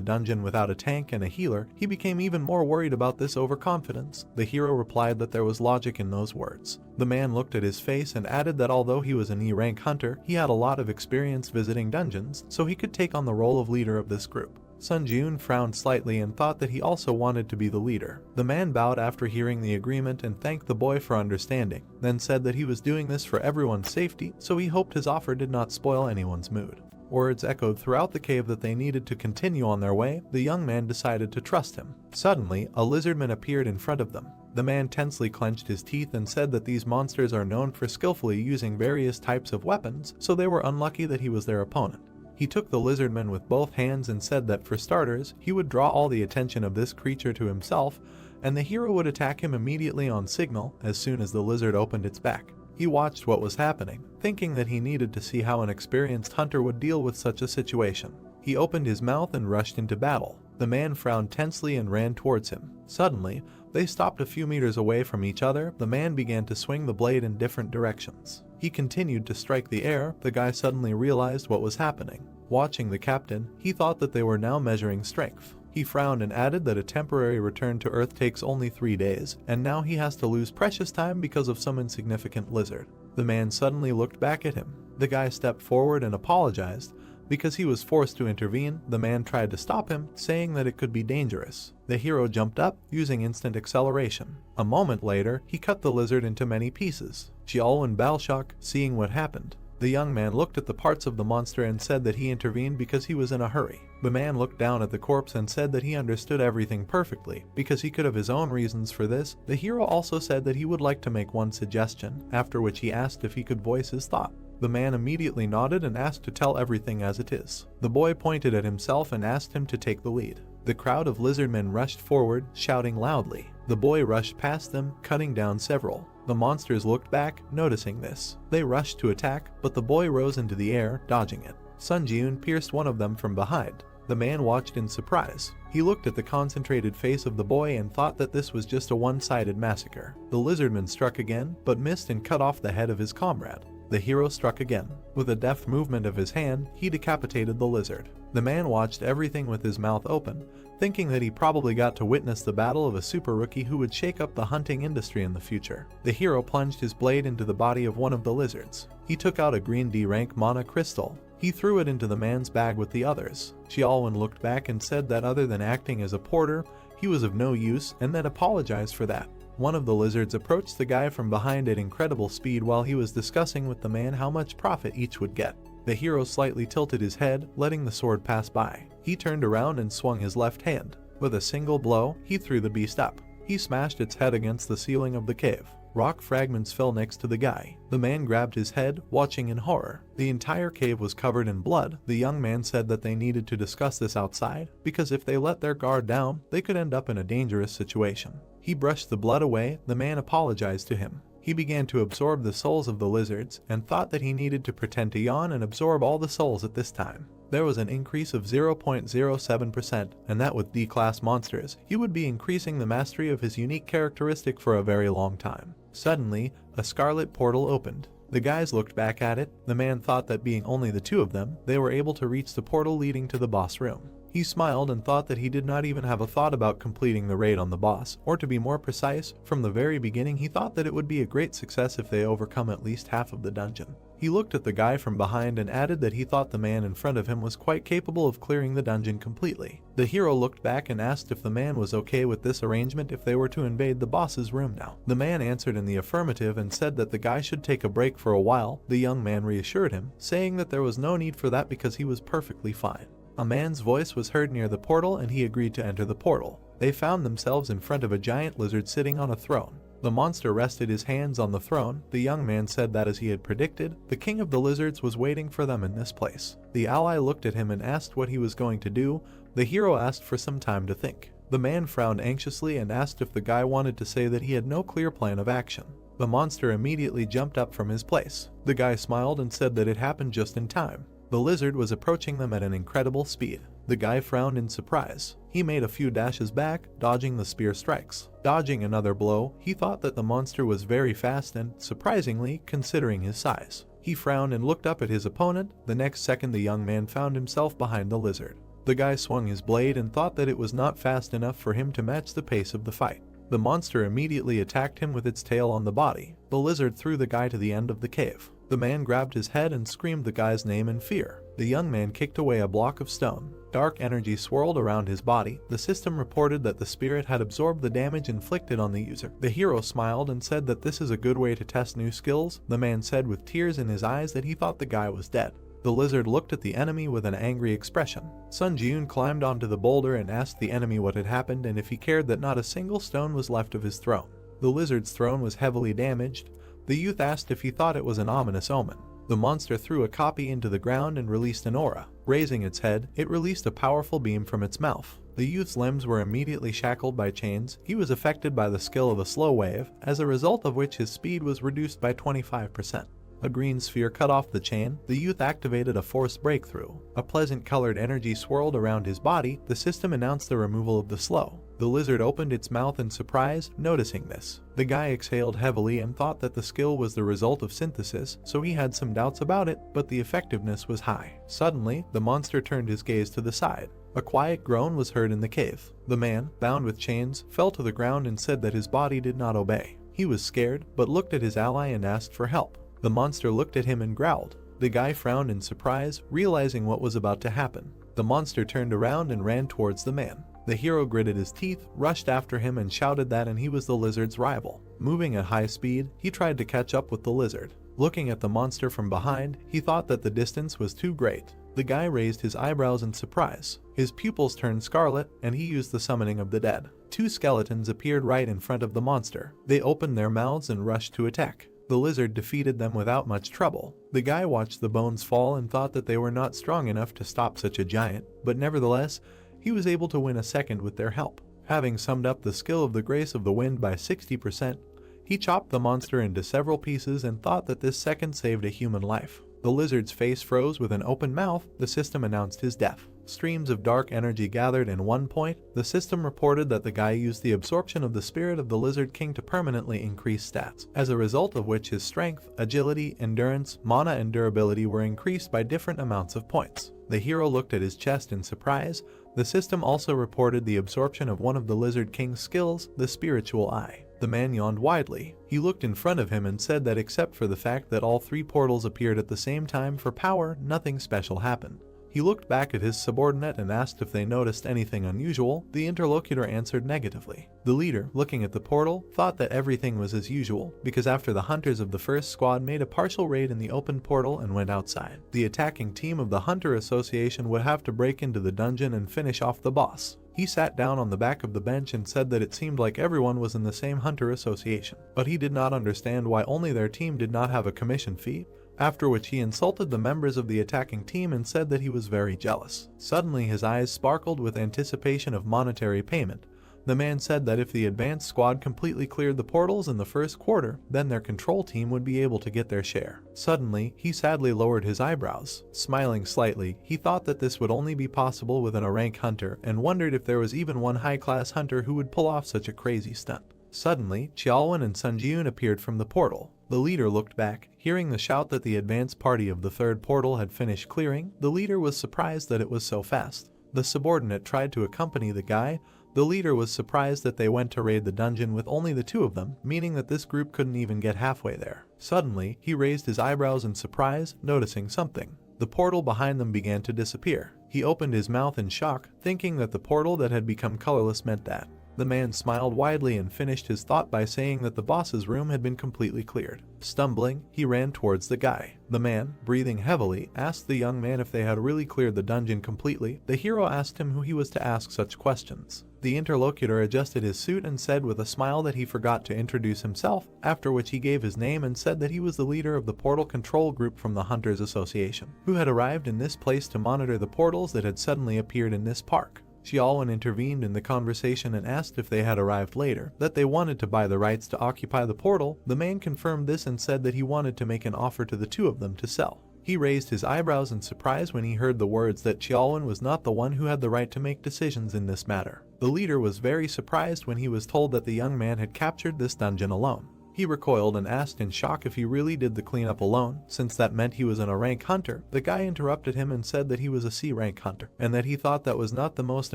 dungeon without a tank and a healer, he became even more worried about this overconfidence. The hero replied that there was logic in those words. The man looked at his face and added that although he was an E-rank hunter, he had a lot of experience visiting dungeons, so he could take on the role of leader of this group. Sun Jun frowned slightly and thought that he also wanted to be the leader. The man bowed after hearing the agreement and thanked the boy for understanding, then said that he was doing this for everyone's safety, so he hoped his offer did not spoil anyone's mood. Words echoed throughout the cave that they needed to continue on their way. The young man decided to trust him. Suddenly, a lizardman appeared in front of them. The man tensely clenched his teeth and said that these monsters are known for skillfully using various types of weapons, so they were unlucky that he was their opponent. He took the lizardman with both hands and said that for starters, he would draw all the attention of this creature to himself, and the hero would attack him immediately on signal as soon as the lizard opened its back. He watched what was happening, thinking that he needed to see how an experienced hunter would deal with such a situation. He opened his mouth and rushed into battle. The man frowned tensely and ran towards him. Suddenly, they stopped a few meters away from each other. The man began to swing the blade in different directions. He continued to strike the air. The guy suddenly realized what was happening. Watching the captain, he thought that they were now measuring strength. He frowned and added that a temporary return to Earth takes only 3 days, and now he has to lose precious time because of some insignificant lizard. The man suddenly looked back at him. The guy stepped forward and apologized. Because he was forced to intervene, the man tried to stop him, saying that it could be dangerous. The hero jumped up, using instant acceleration. A moment later, he cut the lizard into many pieces. Xiaolwen Balshok, seeing what happened. The young man looked at the parts of the monster and said that he intervened because he was in a hurry. The man looked down at the corpse and said that he understood everything perfectly, because he could have his own reasons for this. The hero also said that he would like to make one suggestion, after which he asked if he could voice his thought. The man immediately nodded and asked to tell everything as it is. The boy pointed at himself and asked him to take the lead. The crowd of lizardmen rushed forward, shouting loudly. The boy rushed past them, cutting down several. The monsters looked back, noticing this. They rushed to attack, but the boy rose into the air, dodging it. Sun Jun pierced one of them from behind. The man watched in surprise. He looked at the concentrated face of the boy and thought that this was just a one-sided massacre. The lizardman struck again, but missed and cut off the head of his comrade. The hero struck again. With a deft movement of his hand, he decapitated the lizard. The man watched everything with his mouth open, thinking that he probably got to witness the battle of a super rookie who would shake up the hunting industry in the future. The hero plunged his blade into the body of one of the lizards. He took out a green D-rank mana crystal. He threw it into the man's bag with the others. Xiaolwen looked back and said that other than acting as a porter, he was of no use and then apologized for that. One of the lizards approached the guy from behind at incredible speed while he was discussing with the man how much profit each would get. The hero slightly tilted his head, letting the sword pass by. He turned around and swung his left hand. With a single blow, he threw the beast up. He smashed its head against the ceiling of the cave. Rock fragments fell next to the guy. The man grabbed his head, watching in horror. The entire cave was covered in blood. The young man said that they needed to discuss this outside, because if they let their guard down, they could end up in a dangerous situation. He brushed the blood away. The man apologized to him. He began to absorb the souls of the lizards, and thought that he needed to pretend to yawn and absorb all the souls at this time. There was an increase of 0.07%, and that with D-class monsters, he would be increasing the mastery of his unique characteristic for a very long time. Suddenly, a scarlet portal opened. The guys looked back at it. The man thought that being only the two of them, they were able to reach the portal leading to the boss room. He smiled and thought that he did not even have a thought about completing the raid on the boss, or to be more precise, from the very beginning he thought that it would be a great success if they overcome at least half of the dungeon. He looked at the guy from behind and added that he thought the man in front of him was quite capable of clearing the dungeon completely. The hero looked back and asked if the man was okay with this arrangement if they were to invade the boss's room now. The man answered in the affirmative and said that the guy should take a break for a while. The young man reassured him, saying that there was no need for that because he was perfectly fine. A man's voice was heard near the portal and he agreed to enter the portal. They found themselves in front of a giant lizard sitting on a throne. The monster rested his hands on the throne. The young man said that as he had predicted, the king of the lizards was waiting for them in this place. The ally looked at him and asked what he was going to do. The hero asked for some time to think. The man frowned anxiously and asked if the guy wanted to say that he had no clear plan of action. The monster immediately jumped up from his place. The guy smiled and said that it happened just in time. The lizard was approaching them at an incredible speed. The guy frowned in surprise. He made a few dashes back, dodging the spear strikes. Dodging another blow, he thought that the monster was very fast and, surprisingly, considering his size. He frowned and looked up at his opponent. The next second the young man found himself behind the lizard. The guy swung his blade and thought that it was not fast enough for him to match the pace of the fight. The monster immediately attacked him with its tail on the body. The lizard threw the guy to the end of the cave. The man grabbed his head and screamed the guy's name in fear. The young man kicked away a block of stone. Dark energy swirled around his body. The system reported that the spirit had absorbed the damage inflicted on the user. The hero smiled and said that this is a good way to test new skills. The man said with tears in his eyes that he thought the guy was dead. The lizard looked at the enemy with an angry expression. Sun Jiun climbed onto the boulder and asked the enemy what had happened and if he cared that not a single stone was left of his throne. The lizard's throne was heavily damaged. The youth asked if he thought it was an ominous omen. The monster threw a copy into the ground and released an aura. Raising its head, it released a powerful beam from its mouth. The youth's limbs were immediately shackled by chains. He was affected by the skill of a slow wave, as a result of which his speed was reduced by 25%. A green sphere cut off the chain. The youth activated a force breakthrough. A pleasant colored energy swirled around his body. The system announced the removal of the slow. The lizard opened its mouth in surprise, noticing this. The guy exhaled heavily and thought that the skill was the result of synthesis, so he had some doubts about it, but the effectiveness was high. Suddenly, the monster turned his gaze to the side. A quiet groan was heard in the cave. The man, bound with chains, fell to the ground and said that his body did not obey. He was scared, but looked at his ally and asked for help. The monster looked at him and growled. The guy frowned in surprise, realizing what was about to happen. The monster turned around and ran towards the man. The hero gritted his teeth, rushed after him and shouted that he was the lizard's rival. Moving at high speed, he tried to catch up with the lizard. Looking at the monster from behind, he thought that the distance was too great. The guy raised his eyebrows in surprise. His pupils turned scarlet, and he used the summoning of the dead. Two skeletons appeared right in front of the monster. They opened their mouths and rushed to attack. The lizard defeated them without much trouble. The guy watched the bones fall and thought that they were not strong enough to stop such a giant, but nevertheless, he was able to win a second with their help. Having summed up the skill of the Grace of the Wind by 60%, he chopped the monster into several pieces and thought that this second saved a human life. The lizard's face froze with an open mouth. The system announced his death. Streams of dark energy gathered in one point. The system reported that the guy used the absorption of the spirit of the Lizard King to permanently increase stats, as a result of which his strength, agility, endurance, mana and durability were increased by different amounts of points. The hero looked at his chest in surprise. The system also reported the absorption of one of the Lizard King's skills, the Spiritual Eye. The man yawned widely. He looked in front of him and said that except for the fact that all three portals appeared at the same time for power, nothing special happened. He looked back at his subordinate and asked if they noticed anything unusual. The interlocutor answered negatively. The leader, looking at the portal, thought that everything was as usual, because after the hunters of the first squad made a partial raid in the open portal and went outside, the attacking team of the Hunter Association would have to break into the dungeon and finish off the boss. He sat down on the back of the bench and said that it seemed like everyone was in the same Hunter Association, but he did not understand why only their team did not have a commission fee. After which he insulted the members of the attacking team and said that he was very jealous. Suddenly his eyes sparkled with anticipation of monetary payment. The man said that if the advanced squad completely cleared the portals in the first quarter, then their control team would be able to get their share. Suddenly, he sadly lowered his eyebrows. Smiling slightly, he thought that this would only be possible with an rank hunter and wondered if there was even one high-class hunter who would pull off such a crazy stunt. Suddenly, Xiaolwen and Sun Jiun appeared from the portal. The leader looked back. Hearing the shout that the advanced party of the third portal had finished clearing, the leader was surprised that it was so fast. The subordinate tried to accompany the guy. The leader was surprised that they went to raid the dungeon with only the two of them, meaning that this group couldn't even get halfway there. Suddenly, he raised his eyebrows in surprise, noticing something. The portal behind them began to disappear. He opened his mouth in shock, thinking that the portal that had become colorless meant that. The man smiled widely and finished his thought by saying that the boss's room had been completely cleared. Stumbling, he ran towards the guy. The man, breathing heavily, asked the young man if they had really cleared the dungeon completely. The hero asked him who he was to ask such questions. The interlocutor adjusted his suit and said with a smile that he forgot to introduce himself, after which he gave his name and said that he was the leader of the portal control group from the Hunters Association, who had arrived in this place to monitor the portals that had suddenly appeared in this park. Xiaolwen intervened in the conversation and asked if they had arrived later, that they wanted to buy the rights to occupy the portal. The man confirmed this and said that he wanted to make an offer to the two of them to sell. He raised his eyebrows in surprise when he heard the words that Xiaolwen was not the one who had the right to make decisions in this matter. The leader was very surprised when he was told that the young man had captured this dungeon alone. He recoiled and asked in shock if he really did the cleanup alone, since that meant he was an A-rank hunter. The guy interrupted him and said that he was a C-rank hunter, and that he thought that was not the most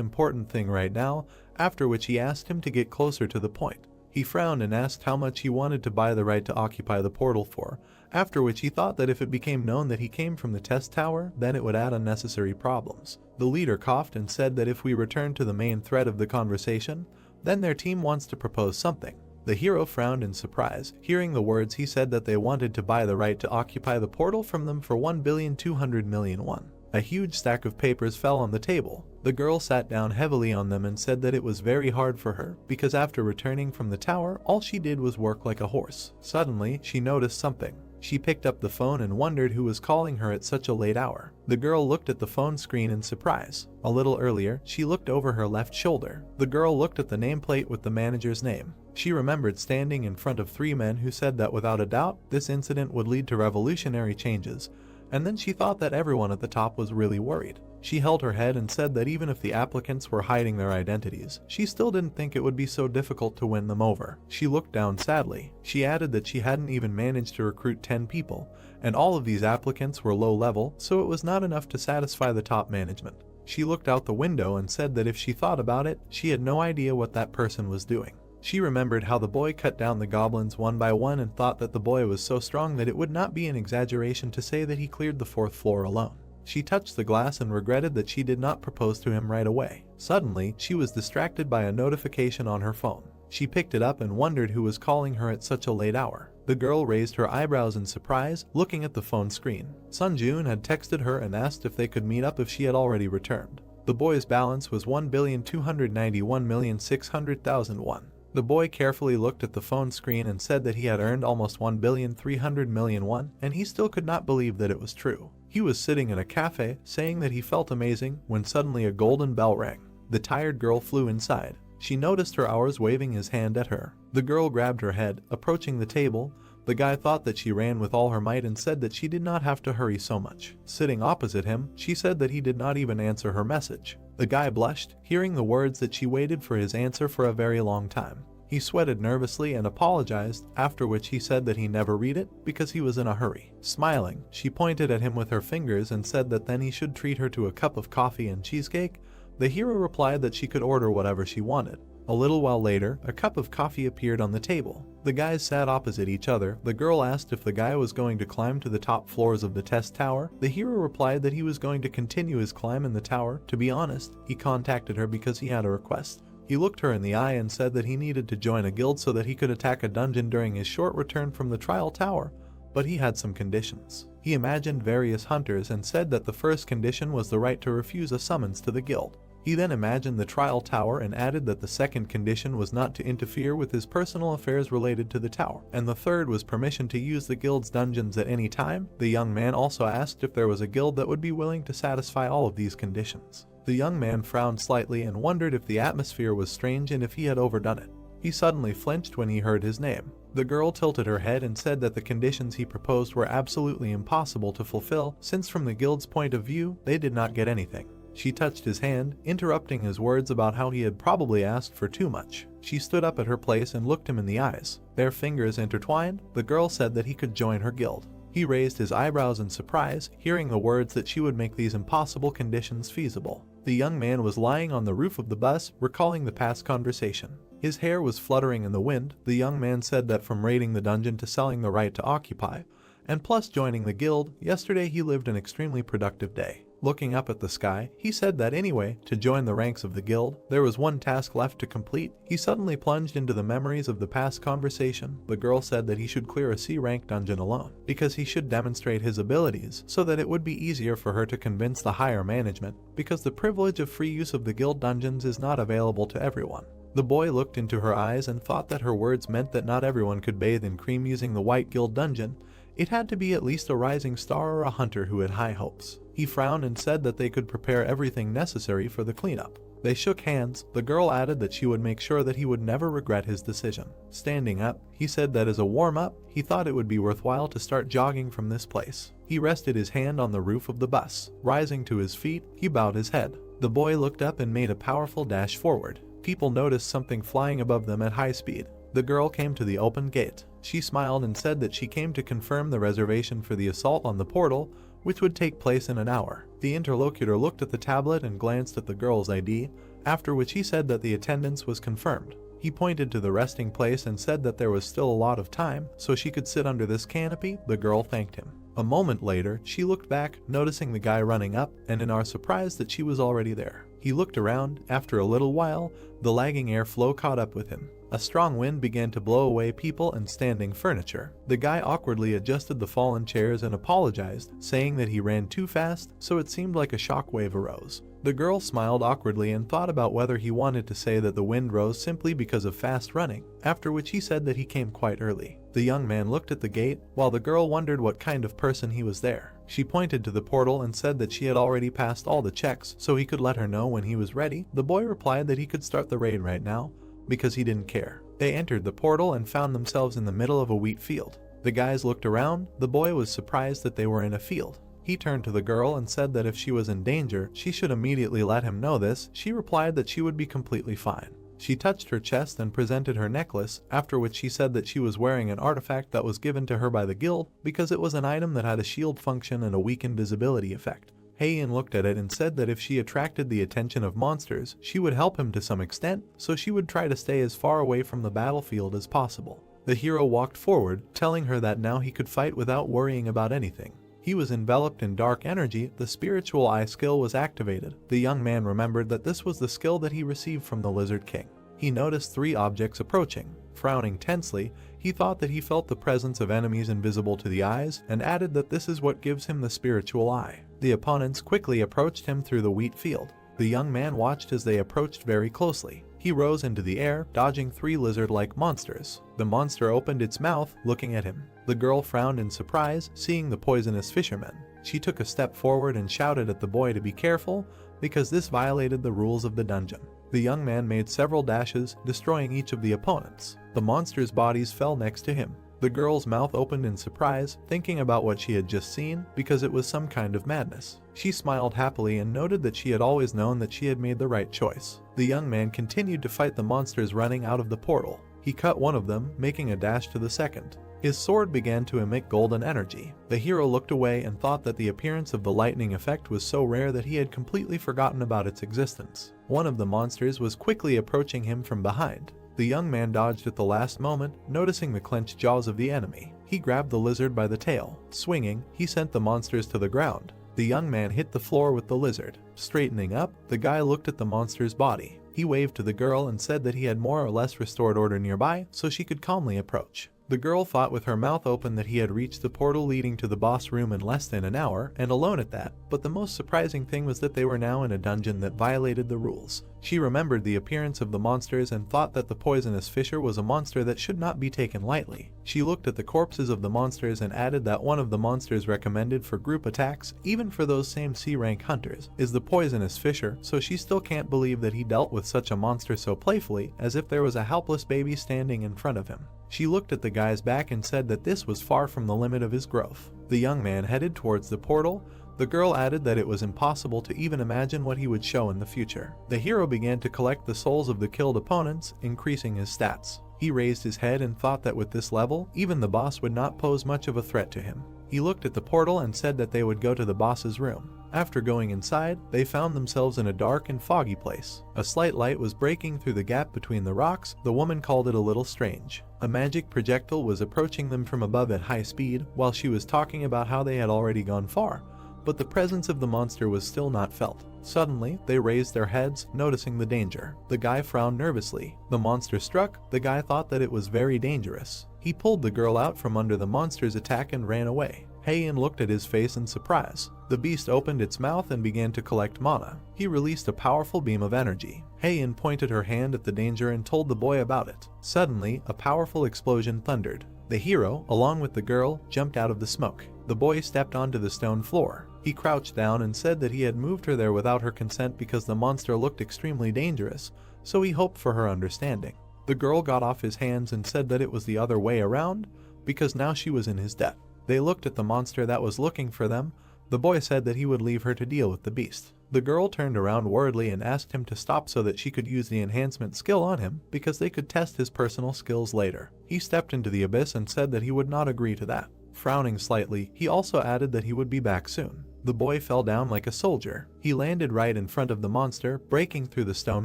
important thing right now, after which he asked him to get closer to the point. He frowned and asked how much he wanted to buy the right to occupy the portal for, after which he thought that if it became known that he came from the test tower, then it would add unnecessary problems. The leader coughed and said that if we return to the main thread of the conversation, then their team wants to propose something. The hero frowned in surprise. Hearing the words, he said that they wanted to buy the right to occupy the portal from them for 1,200,000,000 won. A huge stack of papers fell on the table. The girl sat down heavily on them and said that it was very hard for her, because after returning from the tower, all she did was work like a horse. Suddenly, she noticed something. She picked up the phone and wondered who was calling her at such a late hour. The girl looked at the phone screen in surprise. A little earlier, she looked over her left shoulder. The girl looked at the nameplate with the manager's name. She remembered standing in front of three men who said that without a doubt, this incident would lead to revolutionary changes, and then she thought that everyone at the top was really worried. She held her head and said that even if the applicants were hiding their identities, she still didn't think it would be so difficult to win them over. She looked down sadly. She added that she hadn't even managed to recruit 10 people, and all of these applicants were low level, so it was not enough to satisfy the top management. She looked out the window and said that if she thought about it, she had no idea what that person was doing. She remembered how the boy cut down the goblins one by one and thought that the boy was so strong that it would not be an exaggeration to say that he cleared the 4th floor alone. She touched the glass and regretted that she did not propose to him right away. Suddenly, she was distracted by a notification on her phone. She picked it up and wondered who was calling her at such a late hour. The girl raised her eyebrows in surprise, looking at the phone screen. Sun Jun had texted her and asked if they could meet up if she had already returned. The boy's balance was 1,291,600,000 won. The boy carefully looked at the phone screen and said that he had earned almost 1,300,000,000 won, and he still could not believe that it was true. He was sitting in a cafe, saying that he felt amazing, when suddenly a golden bell rang. The tired girl flew inside. She noticed her hours waving his hand at her. The girl grabbed her head, approaching the table. The guy thought that she ran with all her might and said that she did not have to hurry so much. Sitting opposite him, she said that he did not even answer her message. The guy blushed, hearing the words that she waited for his answer for a very long time. He sweated nervously and apologized, after which he said that he never read it because he was in a hurry. Smiling, she pointed at him with her fingers and said that then he should treat her to a cup of coffee and cheesecake. The hero replied that she could order whatever she wanted. A little while later, a cup of coffee appeared on the table. The guys sat opposite each other. The girl asked if the guy was going to climb to the top floors of the test tower. The hero replied that he was going to continue his climb in the tower. To be honest, he contacted her because he had a request. He looked her in the eye and said that he needed to join a guild so that he could attack a dungeon during his short return from the trial tower, but he had some conditions. He imagined various hunters and said that the first condition was the right to refuse a summons to the guild. He then imagined the trial tower and added that the second condition was not to interfere with his personal affairs related to the tower, and the third was permission to use the guild's dungeons at any time. The young man also asked if there was a guild that would be willing to satisfy all of these conditions. The young man frowned slightly and wondered if the atmosphere was strange and if he had overdone it. He suddenly flinched when he heard his name. The girl tilted her head and said that the conditions he proposed were absolutely impossible to fulfill, since from the guild's point of view, they did not get anything. She touched his hand, interrupting his words about how he had probably asked for too much. She stood up at her place and looked him in the eyes. Their fingers intertwined. The girl said that he could join her guild. He raised his eyebrows in surprise, hearing the words that she would make these impossible conditions feasible. The young man was lying on the roof of the bus, recalling the past conversation. His hair was fluttering in the wind. The young man said that from raiding the dungeon to selling the right to occupy, and plus joining the guild, yesterday he lived an extremely productive day. Looking up at the sky, he said that anyway, to join the ranks of the guild, there was one task left to complete. He suddenly plunged into the memories of the past conversation. The girl said that he should clear a C-rank dungeon alone, because he should demonstrate his abilities, so that it would be easier for her to convince the higher management, because the privilege of free use of the guild dungeons is not available to everyone. The boy looked into her eyes and thought that her words meant that not everyone could bathe in cream using the White Guild dungeon. It had to be at least a rising star or a hunter who had high hopes. He frowned and said that they could prepare everything necessary for the cleanup. They shook hands. The girl added that she would make sure that he would never regret his decision. Standing up, he said that as a warm-up, he thought it would be worthwhile to start jogging from this place. He rested his hand on the roof of the bus. Rising to his feet, he bowed his head. The boy looked up and made a powerful dash forward. People noticed something flying above them at high speed. The girl came to the open gate. She smiled and said that she came to confirm the reservation for the assault on the portal, which would take place in an hour. The interlocutor looked at the tablet and glanced at the girl's ID, after which he said that the attendance was confirmed. He pointed to the resting place and said that there was still a lot of time, so she could sit under this canopy. The girl thanked him. A moment later, she looked back, noticing the guy running up, and in our surprise that she was already there. He looked around. After a little while, the lagging airflow caught up with him. A strong wind began to blow away people and standing furniture. The guy awkwardly adjusted the fallen chairs and apologized, saying that he ran too fast, so it seemed like a shockwave arose. The girl smiled awkwardly and thought about whether he wanted to say that the wind rose simply because of fast running, after which he said that he came quite early. The young man looked at the gate, while the girl wondered what kind of person he was there. She pointed to the portal and said that she had already passed all the checks, so he could let her know when he was ready. The boy replied that he could start the raid right now, because he didn't care. They entered the portal and found themselves in the middle of a wheat field. The guys looked around. The boy was surprised that they were in a field. He turned to the girl and said that if she was in danger, she should immediately let him know this. She replied that she would be completely fine. She touched her chest and presented her necklace, after which she said that she was wearing an artifact that was given to her by the guild because it was an item that had a shield function and a weak invisibility effect. Heian looked at it and said that if she attracted the attention of monsters, she would help him to some extent, so she would try to stay as far away from the battlefield as possible. The hero walked forward, telling her that now he could fight without worrying about anything. He was enveloped in dark energy. The spiritual eye skill was activated. The young man remembered that this was the skill that he received from the Lizard King. He noticed 3 objects approaching. Frowning tensely, he thought that he felt the presence of enemies invisible to the eyes, and added that this is what gives him the spiritual eye. The opponents quickly approached him through the wheat field. The young man watched as they approached very closely. He rose into the air, dodging 3 lizard-like monsters. The monster opened its mouth, looking at him. The girl frowned in surprise, seeing the poisonous fisherman. She took a step forward and shouted at the boy to be careful, because this violated the rules of the dungeon. The young man made several dashes, destroying each of the opponents. The monsters' bodies fell next to him. The girl's mouth opened in surprise, thinking about what she had just seen, because it was some kind of madness. She smiled happily and noted that she had always known that she had made the right choice. The young man continued to fight the monsters running out of the portal. He cut one of them, making a dash to the second. His sword began to emit golden energy. The hero looked away and thought that the appearance of the lightning effect was so rare that he had completely forgotten about its existence. One of the monsters was quickly approaching him from behind. The young man dodged at the last moment, noticing the clenched jaws of the enemy. He grabbed the lizard by the tail. Swinging, he sent the monsters to the ground. The young man hit the floor with the lizard. Straightening up, the guy looked at the monster's body. He waved to the girl and said that he had more or less restored order nearby, so she could calmly approach. The girl thought with her mouth open that he had reached the portal leading to the boss room in less than an hour, and alone at that, but the most surprising thing was that they were now in a dungeon that violated the rules. She remembered the appearance of the monsters and thought that the poisonous fisher was a monster that should not be taken lightly. She looked at the corpses of the monsters and added that one of the monsters recommended for group attacks, even for those same C-rank hunters, is the poisonous fisher, so she still can't believe that he dealt with such a monster so playfully, as if there was a helpless baby standing in front of him. She looked at the guy's back and said that this was far from the limit of his growth. The young man headed towards the portal. The girl added that it was impossible to even imagine what he would show in the future. The hero began to collect the souls of the killed opponents, increasing his stats. He raised his head and thought that with this level, even the boss would not pose much of a threat to him. He looked at the portal and said that they would go to the boss's room. After going inside, they found themselves in a dark and foggy place. A slight light was breaking through the gap between the rocks. The woman called it a little strange. A magic projectile was approaching them from above at high speed, while she was talking about how they had already gone far, but the presence of the monster was still not felt. Suddenly, they raised their heads, noticing the danger. The guy frowned nervously. The monster struck. The guy thought that it was very dangerous. He pulled the girl out from under the monster's attack and ran away. Heian looked at his face in surprise. The beast opened its mouth and began to collect mana. He released a powerful beam of energy. Heian pointed her hand at the danger and told the boy about it. Suddenly, a powerful explosion thundered. The hero, along with the girl, jumped out of the smoke. The boy stepped onto the stone floor. He crouched down and said that he had moved her there without her consent because the monster looked extremely dangerous, so he hoped for her understanding. The girl got off his hands and said that it was the other way around, because now she was in his debt. They looked at the monster that was looking for them. The boy said that he would leave her to deal with the beast. The girl turned around worriedly and asked him to stop so that she could use the enhancement skill on him because they could test his personal skills later. He stepped into the abyss and said that he would not agree to that. Frowning slightly, he also added that he would be back soon. The boy fell down like a soldier. He landed right in front of the monster, breaking through the stone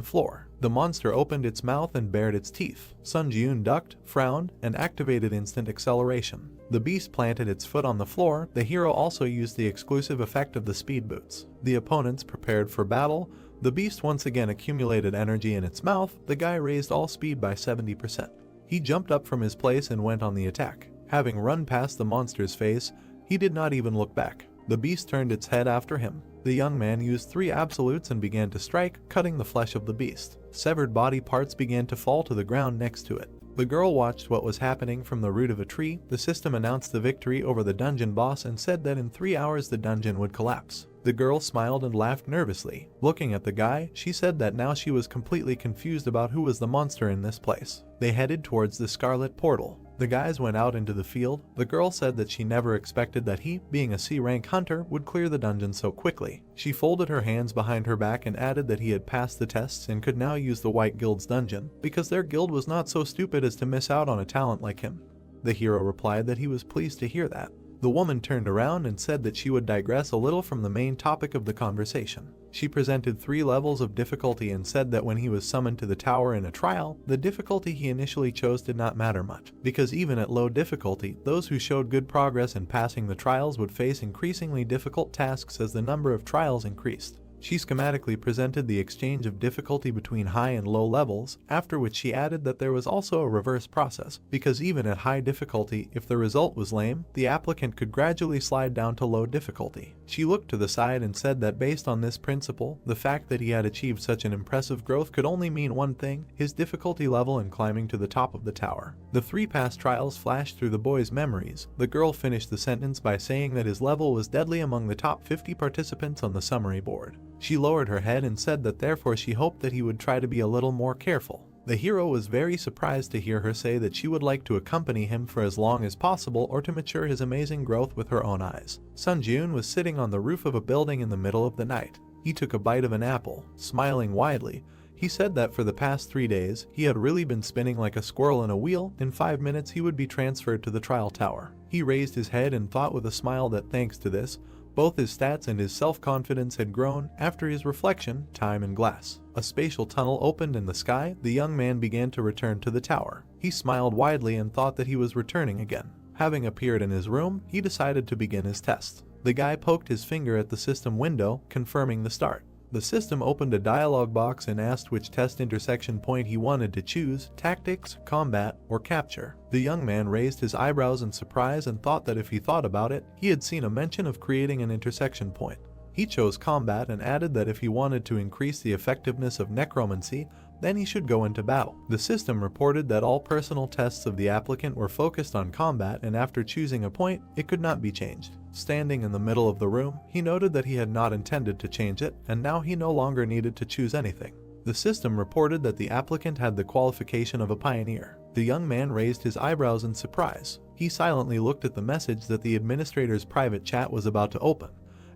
floor. The monster opened its mouth and bared its teeth. Sun Jiun ducked, frowned, and activated instant acceleration. The beast planted its foot on the floor. The hero also used the exclusive effect of the speed boots. The opponents prepared for battle. The beast once again accumulated energy in its mouth. The guy raised all speed by 70%. He jumped up from his place and went on the attack. Having run past the monster's face, he did not even look back. The beast turned its head after him. The young man used 3 absolutes and began to strike, cutting the flesh of the beast. Severed body parts began to fall to the ground next to it. The girl watched what was happening from the root of a tree. The system announced the victory over the dungeon boss and said that in 3 hours the dungeon would collapse. The girl smiled and laughed nervously. Looking at the guy, she said that now she was completely confused about who was the monster in this place. They headed towards the Scarlet Portal. The guys went out into the field. The girl said that she never expected that he, being a C-rank hunter, would clear the dungeon so quickly. She folded her hands behind her back and added that he had passed the tests and could now use the White Guild's dungeon, because their guild was not so stupid as to miss out on a talent like him. The hero replied that he was pleased to hear that. The woman turned around and said that she would digress a little from the main topic of the conversation. She presented 3 levels of difficulty and said that when he was summoned to the tower in a trial, the difficulty he initially chose did not matter much, because even at low difficulty, those who showed good progress in passing the trials would face increasingly difficult tasks as the number of trials increased. She schematically presented the exchange of difficulty between high and low levels, after which she added that there was also a reverse process, because even at high difficulty, if the result was lame, the applicant could gradually slide down to low difficulty. She looked to the side and said that based on this principle, the fact that he had achieved such an impressive growth could only mean one thing: his difficulty level in climbing to the top of the tower. The 3 past trials flashed through the boy's memories. The girl finished the sentence by saying that his level was deadly among the top 50 participants on the summary board. She lowered her head and said that therefore she hoped that he would try to be a little more careful. The hero was very surprised to hear her say that she would like to accompany him for as long as possible or to mature his amazing growth with her own eyes. Sun Jiun was sitting on the roof of a building in the middle of the night. He took a bite of an apple, smiling widely. He said that for the past 3 days, he had really been spinning like a squirrel in a wheel. In 5 minutes he would be transferred to the trial tower. He raised his head and thought with a smile that thanks to this, both his stats and his self-confidence had grown. After his reflection, time and glass, a spatial tunnel opened in the sky. The young man began to return to the tower. He smiled widely and thought that he was returning again. Having appeared in his room, he decided to begin his test. The guy poked his finger at the system window, confirming the start. The system opened a dialog box and asked which test intersection point he wanted to choose: tactics, combat, or capture. The young man raised his eyebrows in surprise and thought that if he thought about it, he had seen a mention of creating an intersection point. He chose combat and added that if he wanted to increase the effectiveness of necromancy, then he should go into battle. The system reported that all personal tests of the applicant were focused on combat, and after choosing a point, it could not be changed. Standing in the middle of the room, he noted that he had not intended to change it, and now he no longer needed to choose anything. The system reported that the applicant had the qualification of a pioneer. The young man raised his eyebrows in surprise. He silently looked at the message that the administrator's private chat was about to open,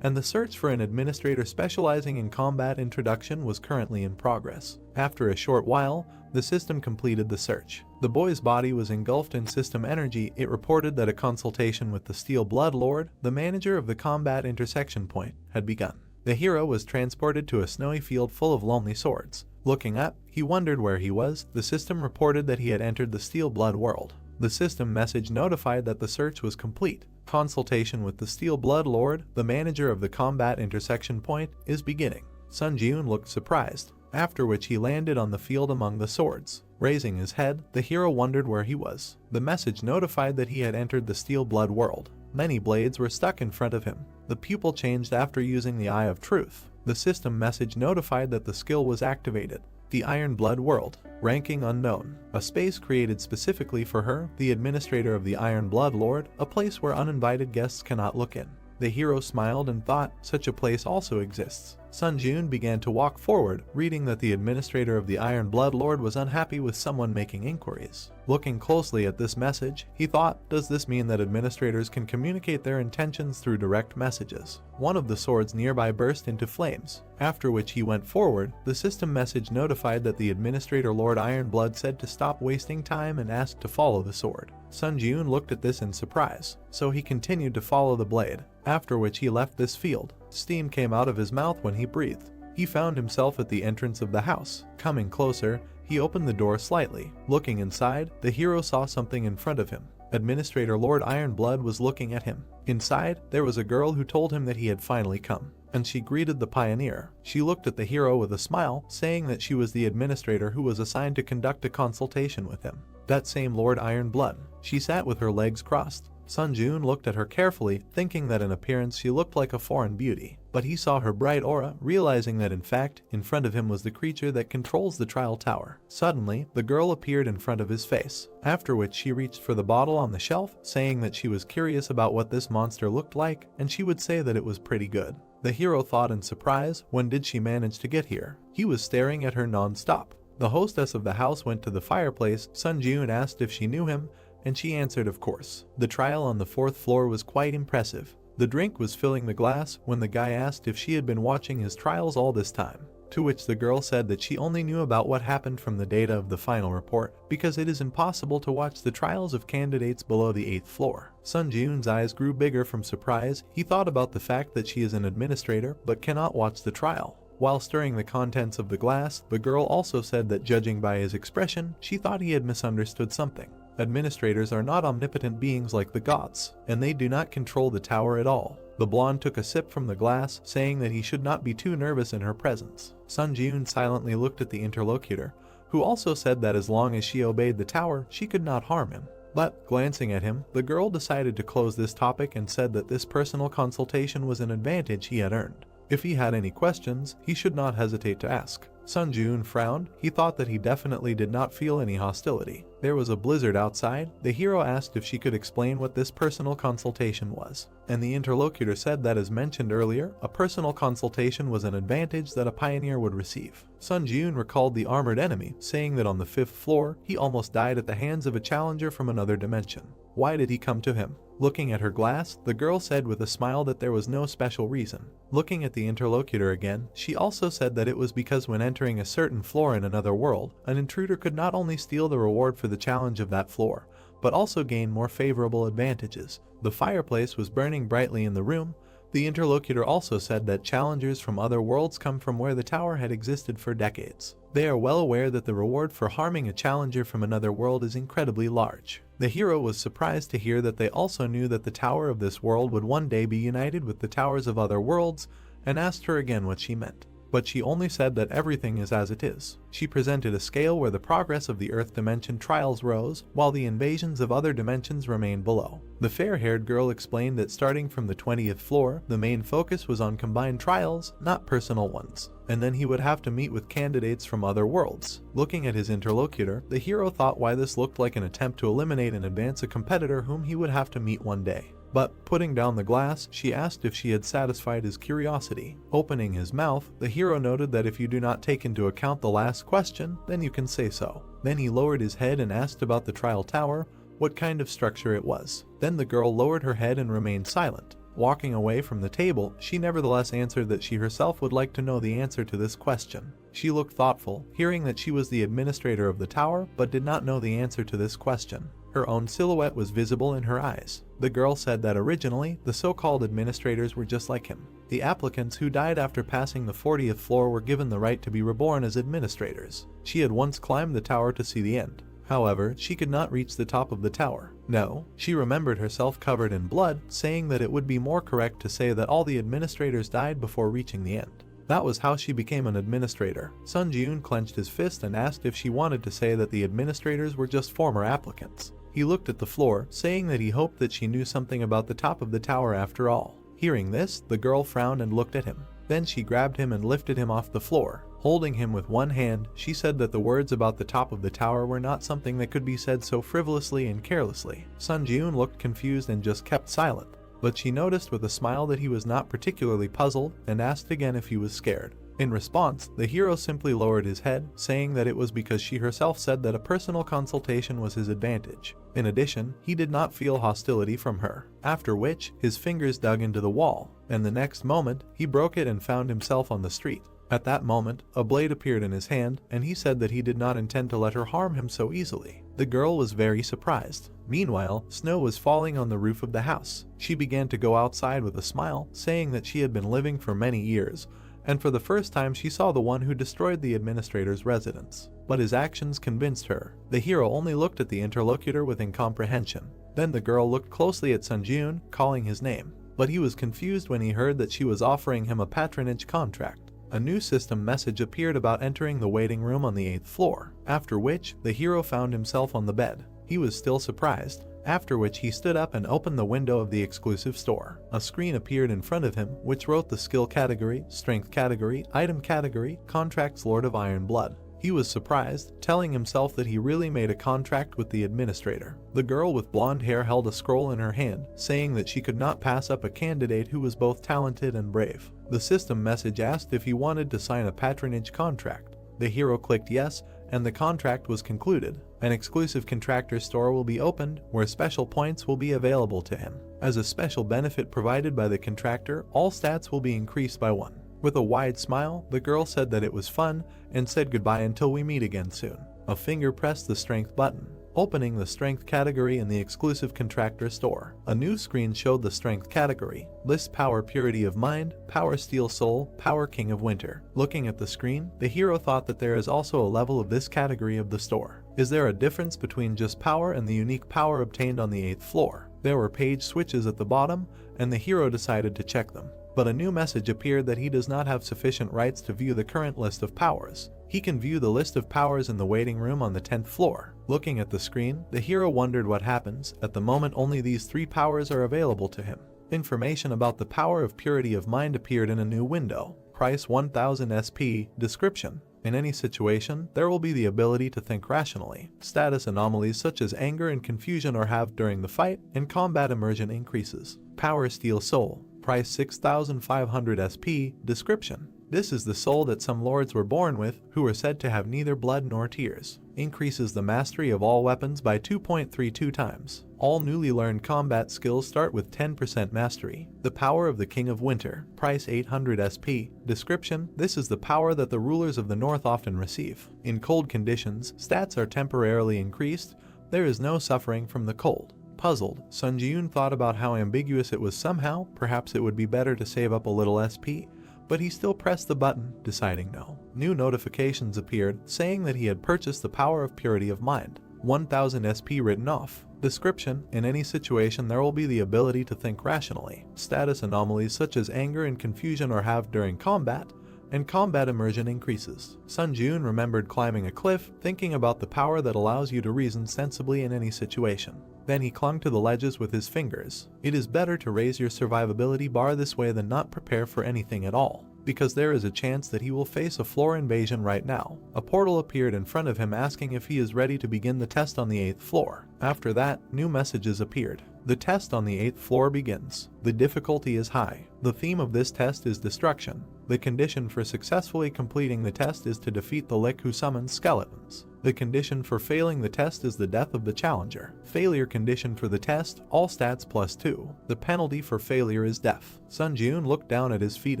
and the search for an administrator specializing in combat introduction was currently in progress. After a short while, the system completed the search. The boy's body was engulfed in system energy. It reported that a consultation with the Steel Blood Lord, the manager of the combat intersection point, had begun. The hero was transported to a snowy field full of lonely swords. Looking up, he wondered where he was. The system reported that he had entered the Steel Blood world. The system message notified that the search was complete. Consultation with the Steel Blood Lord, the manager of the combat intersection point, is beginning. Sun Jiun looked surprised, after which he landed on the field among the swords. Raising his head, the hero wondered where he was. The message notified that he had entered the Steel Blood world. Many blades were stuck in front of him. The pupil changed after using the Eye of Truth. The system message notified that the skill was activated. The Iron Blood World. Ranking unknown. A space created specifically for her, the administrator of the Iron Blood Lord, a place where uninvited guests cannot look in. The hero smiled and thought, such a place also exists. Sun Jiun began to walk forward, reading that the administrator of the Iron Blood Lord was unhappy with someone making inquiries. Looking closely at this message, he thought, does this mean that administrators can communicate their intentions through direct messages? One of the swords nearby burst into flames, after which he went forward. The system message notified that the administrator Lord Ironblood said to stop wasting time and asked to follow the sword. Sun Jiun looked at this in surprise, so he continued to follow the blade, after which he left this field. Steam came out of his mouth when he breathed. He found himself at the entrance of the house. Coming closer, he opened the door slightly. Looking inside, the hero saw something in front of him. Administrator Lord Ironblood was looking at him. Inside, there was a girl who told him that he had finally come, and she greeted the pioneer. She looked at the hero with a smile, saying that she was the administrator who was assigned to conduct a consultation with him. That same Lord Ironblood. She sat with her legs crossed. Sun Jiun looked at her carefully, thinking that in appearance she looked like a foreign beauty. But he saw her bright aura, realizing that in fact, in front of him was the creature that controls the trial tower. Suddenly, the girl appeared in front of his face, after which she reached for the bottle on the shelf, saying that she was curious about what this monster looked like, and she would say that it was pretty good. The hero thought in surprise, when did she manage to get here? He was staring at her non-stop. The hostess of the house went to the fireplace. Sun Jiun asked if she knew him, and she answered of course. The trial on the 4th floor was quite impressive. The drink was filling the glass when the guy asked if she had been watching his trials all this time, to which the girl said that she only knew about what happened from the data of the final report, because it is impossible to watch the trials of candidates below the 8th floor. Sun Jiun's eyes grew bigger from surprise. He thought about the fact that she is an administrator but cannot watch the trial. While stirring the contents of the glass, the girl also said that judging by his expression, she thought he had misunderstood something. Administrators are not omnipotent beings like the gods, and they do not control the tower at all. The blonde took a sip from the glass, saying that he should not be too nervous in her presence. Sun Jiun silently looked at the interlocutor, who also said that as long as she obeyed the tower, she could not harm him. But, glancing at him, the girl decided to close this topic and said that this personal consultation was an advantage he had earned. If he had any questions, he should not hesitate to ask. Sun Jiun frowned. He thought that he definitely did not feel any hostility. There was a blizzard outside. The hero asked if she could explain what this personal consultation was, and the interlocutor said that, as mentioned earlier, a personal consultation was an advantage that a pioneer would receive. Sun Jiun recalled the armored enemy, saying that on the 5th floor, he almost died at the hands of a challenger from another dimension. Why did he come to him? Looking at her glass, the girl said with a smile that there was no special reason. Looking at the interlocutor again, she also said that it was because when entering a certain floor in another world, an intruder could not only steal the reward for the challenge of that floor, but also gain more favorable advantages. The fireplace was burning brightly in the room. The interlocutor also said that challengers from other worlds come from where the tower had existed for decades. They are well aware that the reward for harming a challenger from another world is incredibly large. The hero was surprised to hear that they also knew that the tower of this world would one day be united with the towers of other worlds, and asked her again what she meant. But she only said that everything is as it is. She presented a scale where the progress of the Earth dimension trials rose, while the invasions of other dimensions remained below. The fair-haired girl explained that starting from the 20th floor, the main focus was on combined trials, not personal ones, and then he would have to meet with candidates from other worlds. Looking at his interlocutor, the hero thought why this looked like an attempt to eliminate and advance a competitor whom he would have to meet one day. But, putting down the glass, she asked if she had satisfied his curiosity. Opening his mouth, the hero noted that if you do not take into account the last question, then you can say so. Then he lowered his head and asked about the trial tower, what kind of structure it was. Then the girl lowered her head and remained silent. Walking away from the table, she nevertheless answered that she herself would like to know the answer to this question. She looked thoughtful, hearing that she was the administrator of the tower, but did not know the answer to this question. Her own silhouette was visible in her eyes. The girl said that originally, the so-called administrators were just like him. The applicants who died after passing the 40th floor were given the right to be reborn as administrators. She had once climbed the tower to see the end. However, she could not reach the top of the tower. No, she remembered herself covered in blood, saying that it would be more correct to say that all the administrators died before reaching the end. That was how she became an administrator. Sun Ji-eun clenched his fist and asked if she wanted to say that the administrators were just former applicants. He looked at the floor, saying that he hoped that she knew something about the top of the tower after all. Hearing this, the girl frowned and looked at him. Then she grabbed him and lifted him off the floor. Holding him with one hand, she said that the words about the top of the tower were not something that could be said so frivolously and carelessly. Sun Ji-eun looked confused and just kept silent, but she noticed with a smile that he was not particularly puzzled and asked again if he was scared. In response, the hero simply lowered his head, saying that it was because she herself said that a personal consultation was his advantage. In addition, he did not feel hostility from her, after which, his fingers dug into the wall, and the next moment, he broke it and found himself on the street. At that moment, a blade appeared in his hand, and he said that he did not intend to let her harm him so easily. The girl was very surprised. Meanwhile, snow was falling on the roof of the house. She began to go outside with a smile, saying that she had been living for many years, and for the first time she saw the one who destroyed the administrator's residence. But his actions convinced her. The hero only looked at the interlocutor with incomprehension. Then the girl looked closely at Sun Ji-eun, calling his name. But he was confused when he heard that she was offering him a patronage contract. A new system message appeared about entering the waiting room on the 8th floor, after which the hero found himself on the bed. He was still surprised, after which he stood up and opened the window of the exclusive store. A screen appeared in front of him, which wrote the skill category, strength category, item category, contracts Lord of Iron Blood. He was surprised, telling himself that he really made a contract with the administrator. The girl with blonde hair held a scroll in her hand, saying that she could not pass up a candidate who was both talented and brave. The system message asked if he wanted to sign a patronage contract. The hero clicked yes, and the contract was concluded. An exclusive contractor store will be opened, where special points will be available to him. As a special benefit provided by the contractor, all stats will be increased by 1. With a wide smile, the girl said that it was fun, and said goodbye until we meet again soon. A finger pressed the strength button, opening the strength category in the exclusive contractor store. A new screen showed the strength category. List power purity of mind, power steel soul, power king of winter. Looking at the screen, the hero thought that there is also a level of this category of the store. Is there a difference between just power and the unique power obtained on the 8th floor? There were page switches at the bottom, and the hero decided to check them. But a new message appeared that he does not have sufficient rights to view the current list of powers. He can view the list of powers in the waiting room on the 10th floor. Looking at the screen, the hero wondered what happens. At the moment, only these 3 powers are available to him. Information about the power of purity of mind appeared in a new window. Price 1000 SP. Description: in any situation, there will be the ability to think rationally. Status anomalies such as anger and confusion are halved during the fight, and combat immersion increases. Power steel soul. Price 6500 SP. Description: this is the soul that some lords were born with, who are said to have neither blood nor tears. Increases the mastery of all weapons by 2.32 times. All newly learned combat skills start with 10% mastery. The power of the King of Winter. Price 800 SP. Description: this is the power that the rulers of the North often receive. In cold conditions, stats are temporarily increased. There is no suffering from the cold. Puzzled, Sun Ji-eun thought about how ambiguous it was. Somehow, perhaps it would be better to save up a little SP, but he still pressed the button, deciding no. New notifications appeared, saying that he had purchased the power of purity of mind. 1000 SP written off. Description: in any situation there will be the ability to think rationally. Status anomalies such as anger and confusion are halved during combat, and combat immersion increases. Sun Jun remembered climbing a cliff, thinking about the power that allows you to reason sensibly in any situation. Then he clung to the ledges with his fingers. It is better to raise your survivability bar this way than not prepare for anything at all, because there is a chance that he will face a floor invasion right now. A portal appeared in front of him asking if he is ready to begin the test on the 8th floor. After that, new messages appeared. The test on the 8th floor begins. The difficulty is high. The theme of this test is destruction. The condition for successfully completing the test is to defeat the Lick who summons skeletons. The condition for failing the test is the death of the challenger. Failure condition for the test, all stats +2. The penalty for failure is death. Sun Jun looked down at his feet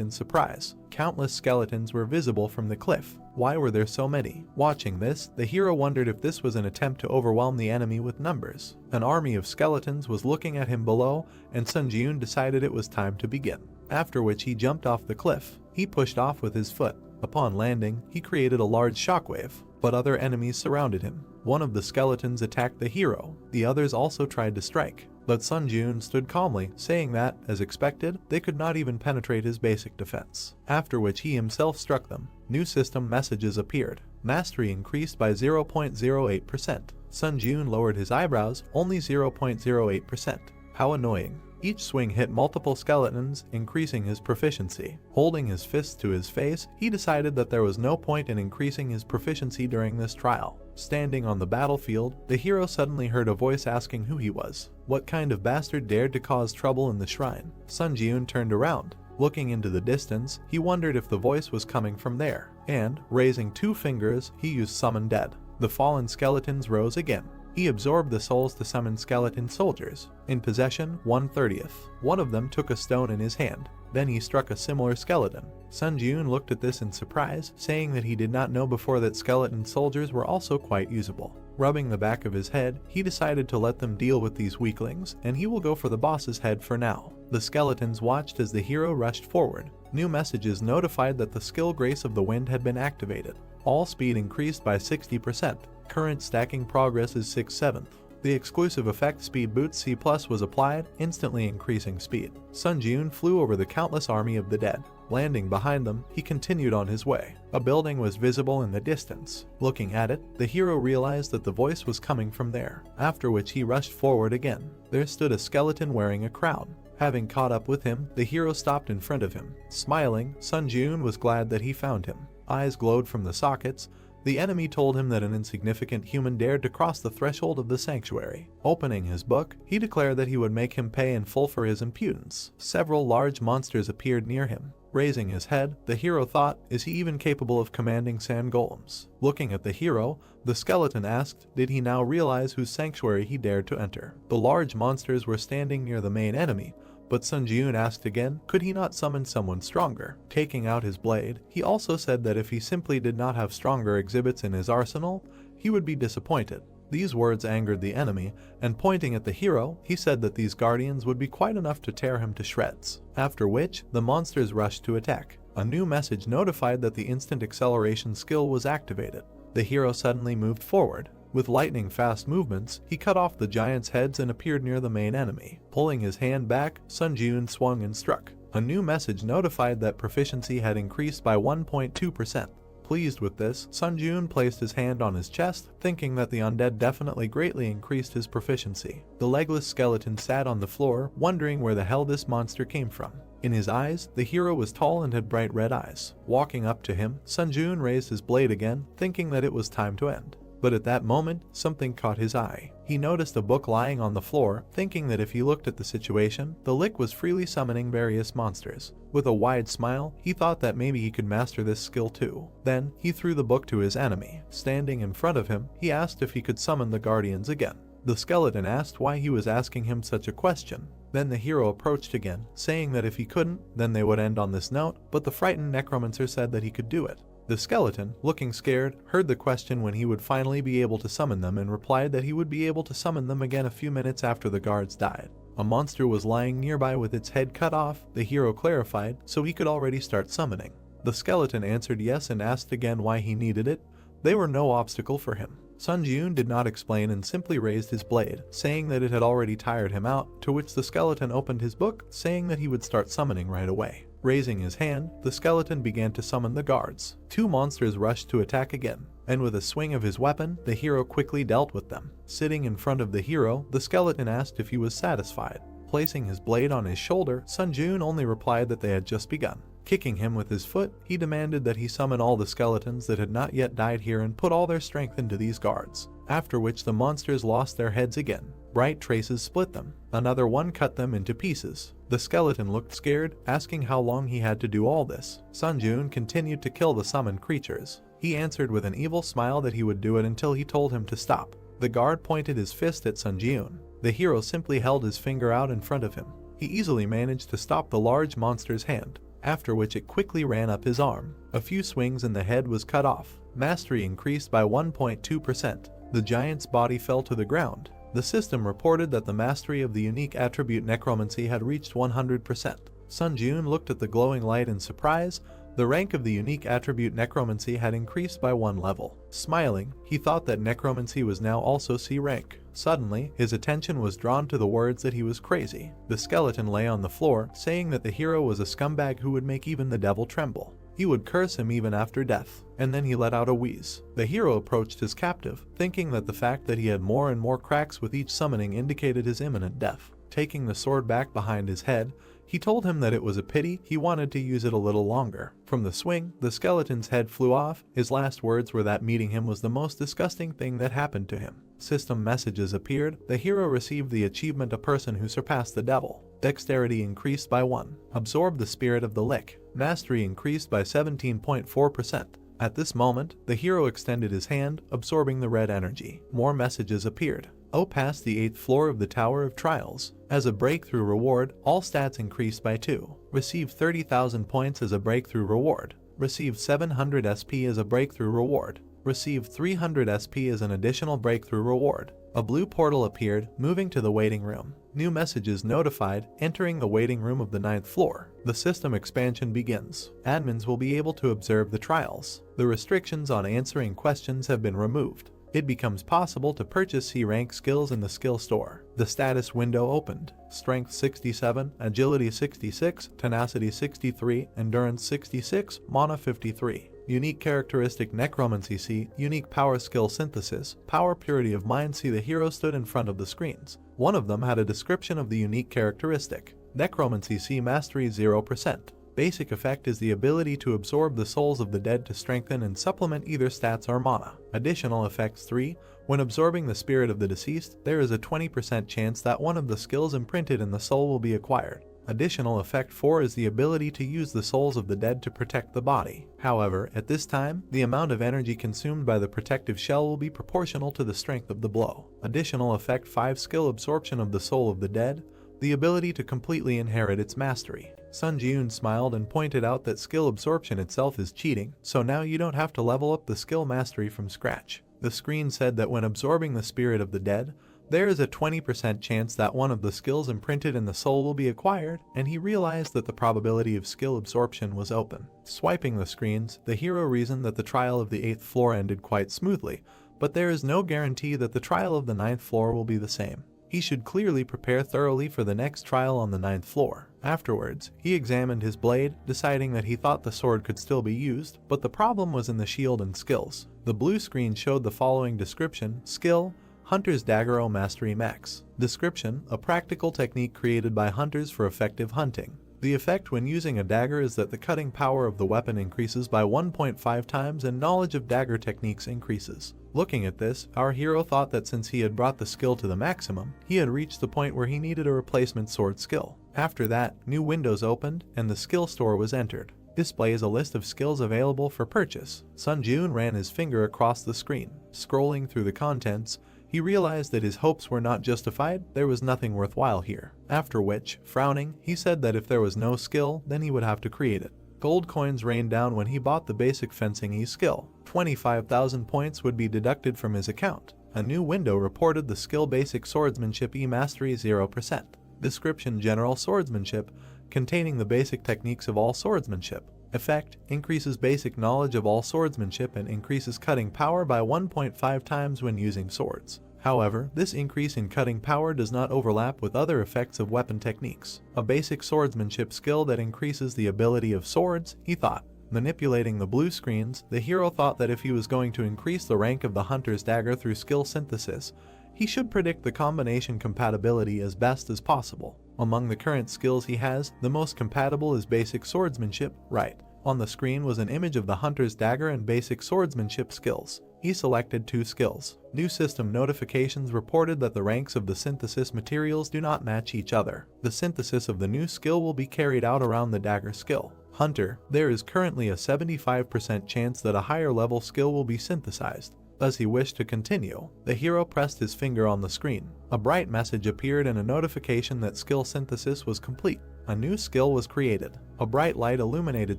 in surprise. Countless skeletons were visible from the cliff. Why were there so many? Watching this, the hero wondered if this was an attempt to overwhelm the enemy with numbers. An army of skeletons was looking at him below, and Sun Jun decided it was time to begin. After which he jumped off the cliff. He pushed off with his foot. Upon landing, he created a large shockwave, but other enemies surrounded him. One of the skeletons attacked the hero. The others also tried to strike, but Sun Jun stood calmly, saying that, as expected, they could not even penetrate his basic defense. After which he himself struck them. New system messages appeared. Mastery increased by 0.08%. Sun Jun lowered his eyebrows, only 0.08%. How annoying. Each swing hit multiple skeletons, increasing his proficiency. Holding his fists to his face, he decided that there was no point in increasing his proficiency during this trial. Standing on the battlefield, the hero suddenly heard a voice asking who he was. What kind of bastard dared to cause trouble in the shrine? Sun Jun turned around. Looking into the distance, he wondered if the voice was coming from there, and, raising 2 fingers, he used Summon Dead. The fallen skeletons rose again. He absorbed the souls to summon skeleton soldiers. In possession, 1/30. One of them took a stone in his hand. Then he struck a similar skeleton. Sun Jun looked at this in surprise, saying that he did not know before that skeleton soldiers were also quite usable. Rubbing the back of his head, he decided to let them deal with these weaklings, and he will go for the boss's head for now. The skeletons watched as the hero rushed forward. New messages notified that the skill Grace of the Wind had been activated. All speed increased by 60%. Current stacking progress is 6/7. The exclusive effect Speed Boost C+ was applied, instantly increasing speed. Sun Jun flew over the countless army of the dead. Landing behind them, he continued on his way. A building was visible in the distance. Looking at it, the hero realized that the voice was coming from there, after which he rushed forward again. There stood a skeleton wearing a crown. Having caught up with him, the hero stopped in front of him. Smiling, Sun Jun was glad that he found him. Eyes glowed from the sockets. The enemy told him that an insignificant human dared to cross the threshold of the sanctuary. Opening his book, he declared that he would make him pay in full for his impudence. Several large monsters appeared near him. Raising his head, the hero thought, is he even capable of commanding sand golems? Looking at the hero, the skeleton asked, did he now realize whose sanctuary he dared to enter? The large monsters were standing near the main enemy, but Sun Jun asked again, could he not summon someone stronger? Taking out his blade, he also said that if he simply did not have stronger exhibits in his arsenal, he would be disappointed. These words angered the enemy, and pointing at the hero, he said that these guardians would be quite enough to tear him to shreds. After which, the monsters rushed to attack. A new message notified that the instant acceleration skill was activated. The hero suddenly moved forward. With lightning-fast movements, he cut off the giants' heads and appeared near the main enemy. Pulling his hand back, Sun Jun swung and struck. A new message notified that proficiency had increased by 1.2%. Pleased with this, Sun Jun placed his hand on his chest, thinking that the undead definitely greatly increased his proficiency. The legless skeleton sat on the floor, wondering where the hell this monster came from. In his eyes, the hero was tall and had bright red eyes. Walking up to him, Sun Jun raised his blade again, thinking that it was time to end. But at that moment, something caught his eye. He noticed a book lying on the floor, thinking that if he looked at the situation, the Lick was freely summoning various monsters. With a wide smile, he thought that maybe he could master this skill too. Then, he threw the book to his enemy. Standing in front of him, he asked if he could summon the guardians again. The skeleton asked why he was asking him such a question. Then the hero approached again, saying that if he couldn't, then they would end on this note, but the frightened necromancer said that he could do it. The skeleton, looking scared, heard the question when he would finally be able to summon them and replied that he would be able to summon them again a few minutes after the guards died. A monster was lying nearby with its head cut off, the hero clarified, so he could already start summoning. The skeleton answered yes and asked again why he needed it. They were no obstacle for him. Sun Jun did not explain and simply raised his blade, saying that it had already tired him out, to which the skeleton opened his book, saying that he would start summoning right away. Raising his hand, the skeleton began to summon the guards. Two monsters rushed to attack again, and with a swing of his weapon, the hero quickly dealt with them. Sitting in front of the hero, the skeleton asked if he was satisfied. Placing his blade on his shoulder, Sun Jun only replied that they had just begun. Kicking him with his foot, he demanded that he summon all the skeletons that had not yet died here and put all their strength into these guards, after which the monsters lost their heads again. Bright traces split them. Another one cut them into pieces. The skeleton looked scared, asking how long he had to do all this. Sun Jun continued to kill the summoned creatures. He answered with an evil smile that he would do it until he told him to stop. The guard pointed his fist at Sun Jun. The hero simply held his finger out in front of him. He easily managed to stop the large monster's hand, after which it quickly ran up his arm. A few swings and the head was cut off. Mastery increased by 1.2%. The giant's body fell to the ground. The system reported that the mastery of the unique attribute necromancy had reached 100%. Sun Jun looked at the glowing light in surprise. The rank of the unique attribute necromancy had increased by 1 level. Smiling, he thought that necromancy was now also C rank. Suddenly, his attention was drawn to the words that he was crazy. The skeleton lay on the floor, saying that the hero was a scumbag who would make even the devil tremble. He would curse him even after death, and then he let out a wheeze. The hero approached his captive, thinking that the fact that he had more and more cracks with each summoning indicated his imminent death. Taking the sword back behind his head, he told him that it was a pity he wanted to use it a little longer. From the swing, the skeleton's head flew off. His last words were that meeting him was the most disgusting thing that happened to him. System messages appeared. The hero received the achievement A Person Who Surpassed the Devil. Dexterity increased by 1. Absorbed the Spirit of the Lick. Mastery increased by 17.4%. At this moment, the hero extended his hand, absorbing the red energy. More messages appeared. Passed the 8th floor of the Tower of Trials. As a breakthrough reward, all stats increased by 2. Received 30,000 points as a breakthrough reward. Received 700 SP as a breakthrough reward. Received 300 SP as an additional breakthrough reward. A blue portal appeared, moving to the waiting room. New messages notified, entering the waiting room of the 9th floor. The system expansion begins. Admins will be able to observe the trials. The restrictions on answering questions have been removed. It becomes possible to purchase C-rank skills in the skill store. The status window opened. Strength 67, Agility 66, Tenacity 63, Endurance 66, Mana 53. Unique characteristic Necromancy C, Unique Power Skill Synthesis, Power Purity of Mind C. The hero stood in front of the screens. One of them had a description of the unique characteristic. Necromancy C Mastery 0%. Basic effect is the ability to absorb the souls of the dead to strengthen and supplement either stats or mana. Additional effects 3. When absorbing the spirit of the deceased, there is a 20% chance that one of the skills imprinted in the soul will be acquired. Additional effect 4 is the ability to use the souls of the dead to protect the body. However, at this time, the amount of energy consumed by the protective shell will be proportional to the strength of the blow. Additional effect 5 Skill absorption of the soul of the dead, the ability to completely inherit its mastery. Sun Jun smiled and pointed out that skill absorption itself is cheating, so now you don't have to level up the skill mastery from scratch. The screen said that when absorbing the spirit of the dead, there is a 20% chance that one of the skills imprinted in the soul will be acquired, and he realized that the probability of skill absorption was open. Swiping the screens, the hero reasoned that the trial of the 8th floor ended quite smoothly, but there is no guarantee that the trial of the 9th floor will be the same. He should clearly prepare thoroughly for the next trial on the 9th floor. Afterwards, he examined his blade, deciding that he thought the sword could still be used, but the problem was in the shield and skills. The blue screen showed the following description: Skill, Hunter's Dagger O Mastery Max. Description: a practical technique created by hunters for effective hunting. The effect when using a dagger is that the cutting power of the weapon increases by 1.5 times and knowledge of dagger techniques increases. Looking at this, our hero thought that since he had brought the skill to the maximum, he had reached the point where he needed a replacement sword skill. After that, new windows opened and the skill store was entered. Displays a list of skills available for purchase. Sun Jun ran his finger across the screen. Scrolling through the contents, he realized that his hopes were not justified. There was nothing worthwhile here. After which, frowning, he said that if there was no skill, then he would have to create it. Gold coins rained down when he bought the basic fencing E skill. 25,000 points would be deducted from his account. A new window reported the skill Basic Swordsmanship E Mastery 0%. Description: General Swordsmanship, containing the basic techniques of all swordsmanship. Effect: increases basic knowledge of all swordsmanship and increases cutting power by 1.5 times when using swords. However, this increase in cutting power does not overlap with other effects of weapon techniques. A basic swordsmanship skill that increases the ability of swords, he thought. Manipulating the blue screens, the hero thought that if he was going to increase the rank of the hunter's dagger through skill synthesis, he should predict the combination compatibility as best as possible. Among the current skills he has, the most compatible is basic swordsmanship, right. On the screen was an image of the hunter's dagger and basic swordsmanship skills. He selected 2 skills. New system notifications reported that the ranks of the synthesis materials do not match each other. The synthesis of the new skill will be carried out around the dagger skill. Hunter, there is currently a 75% chance that a higher level skill will be synthesized. As he wished to continue, the hero pressed his finger on the screen. A bright message appeared and a notification that skill synthesis was complete. A new skill was created. A bright light illuminated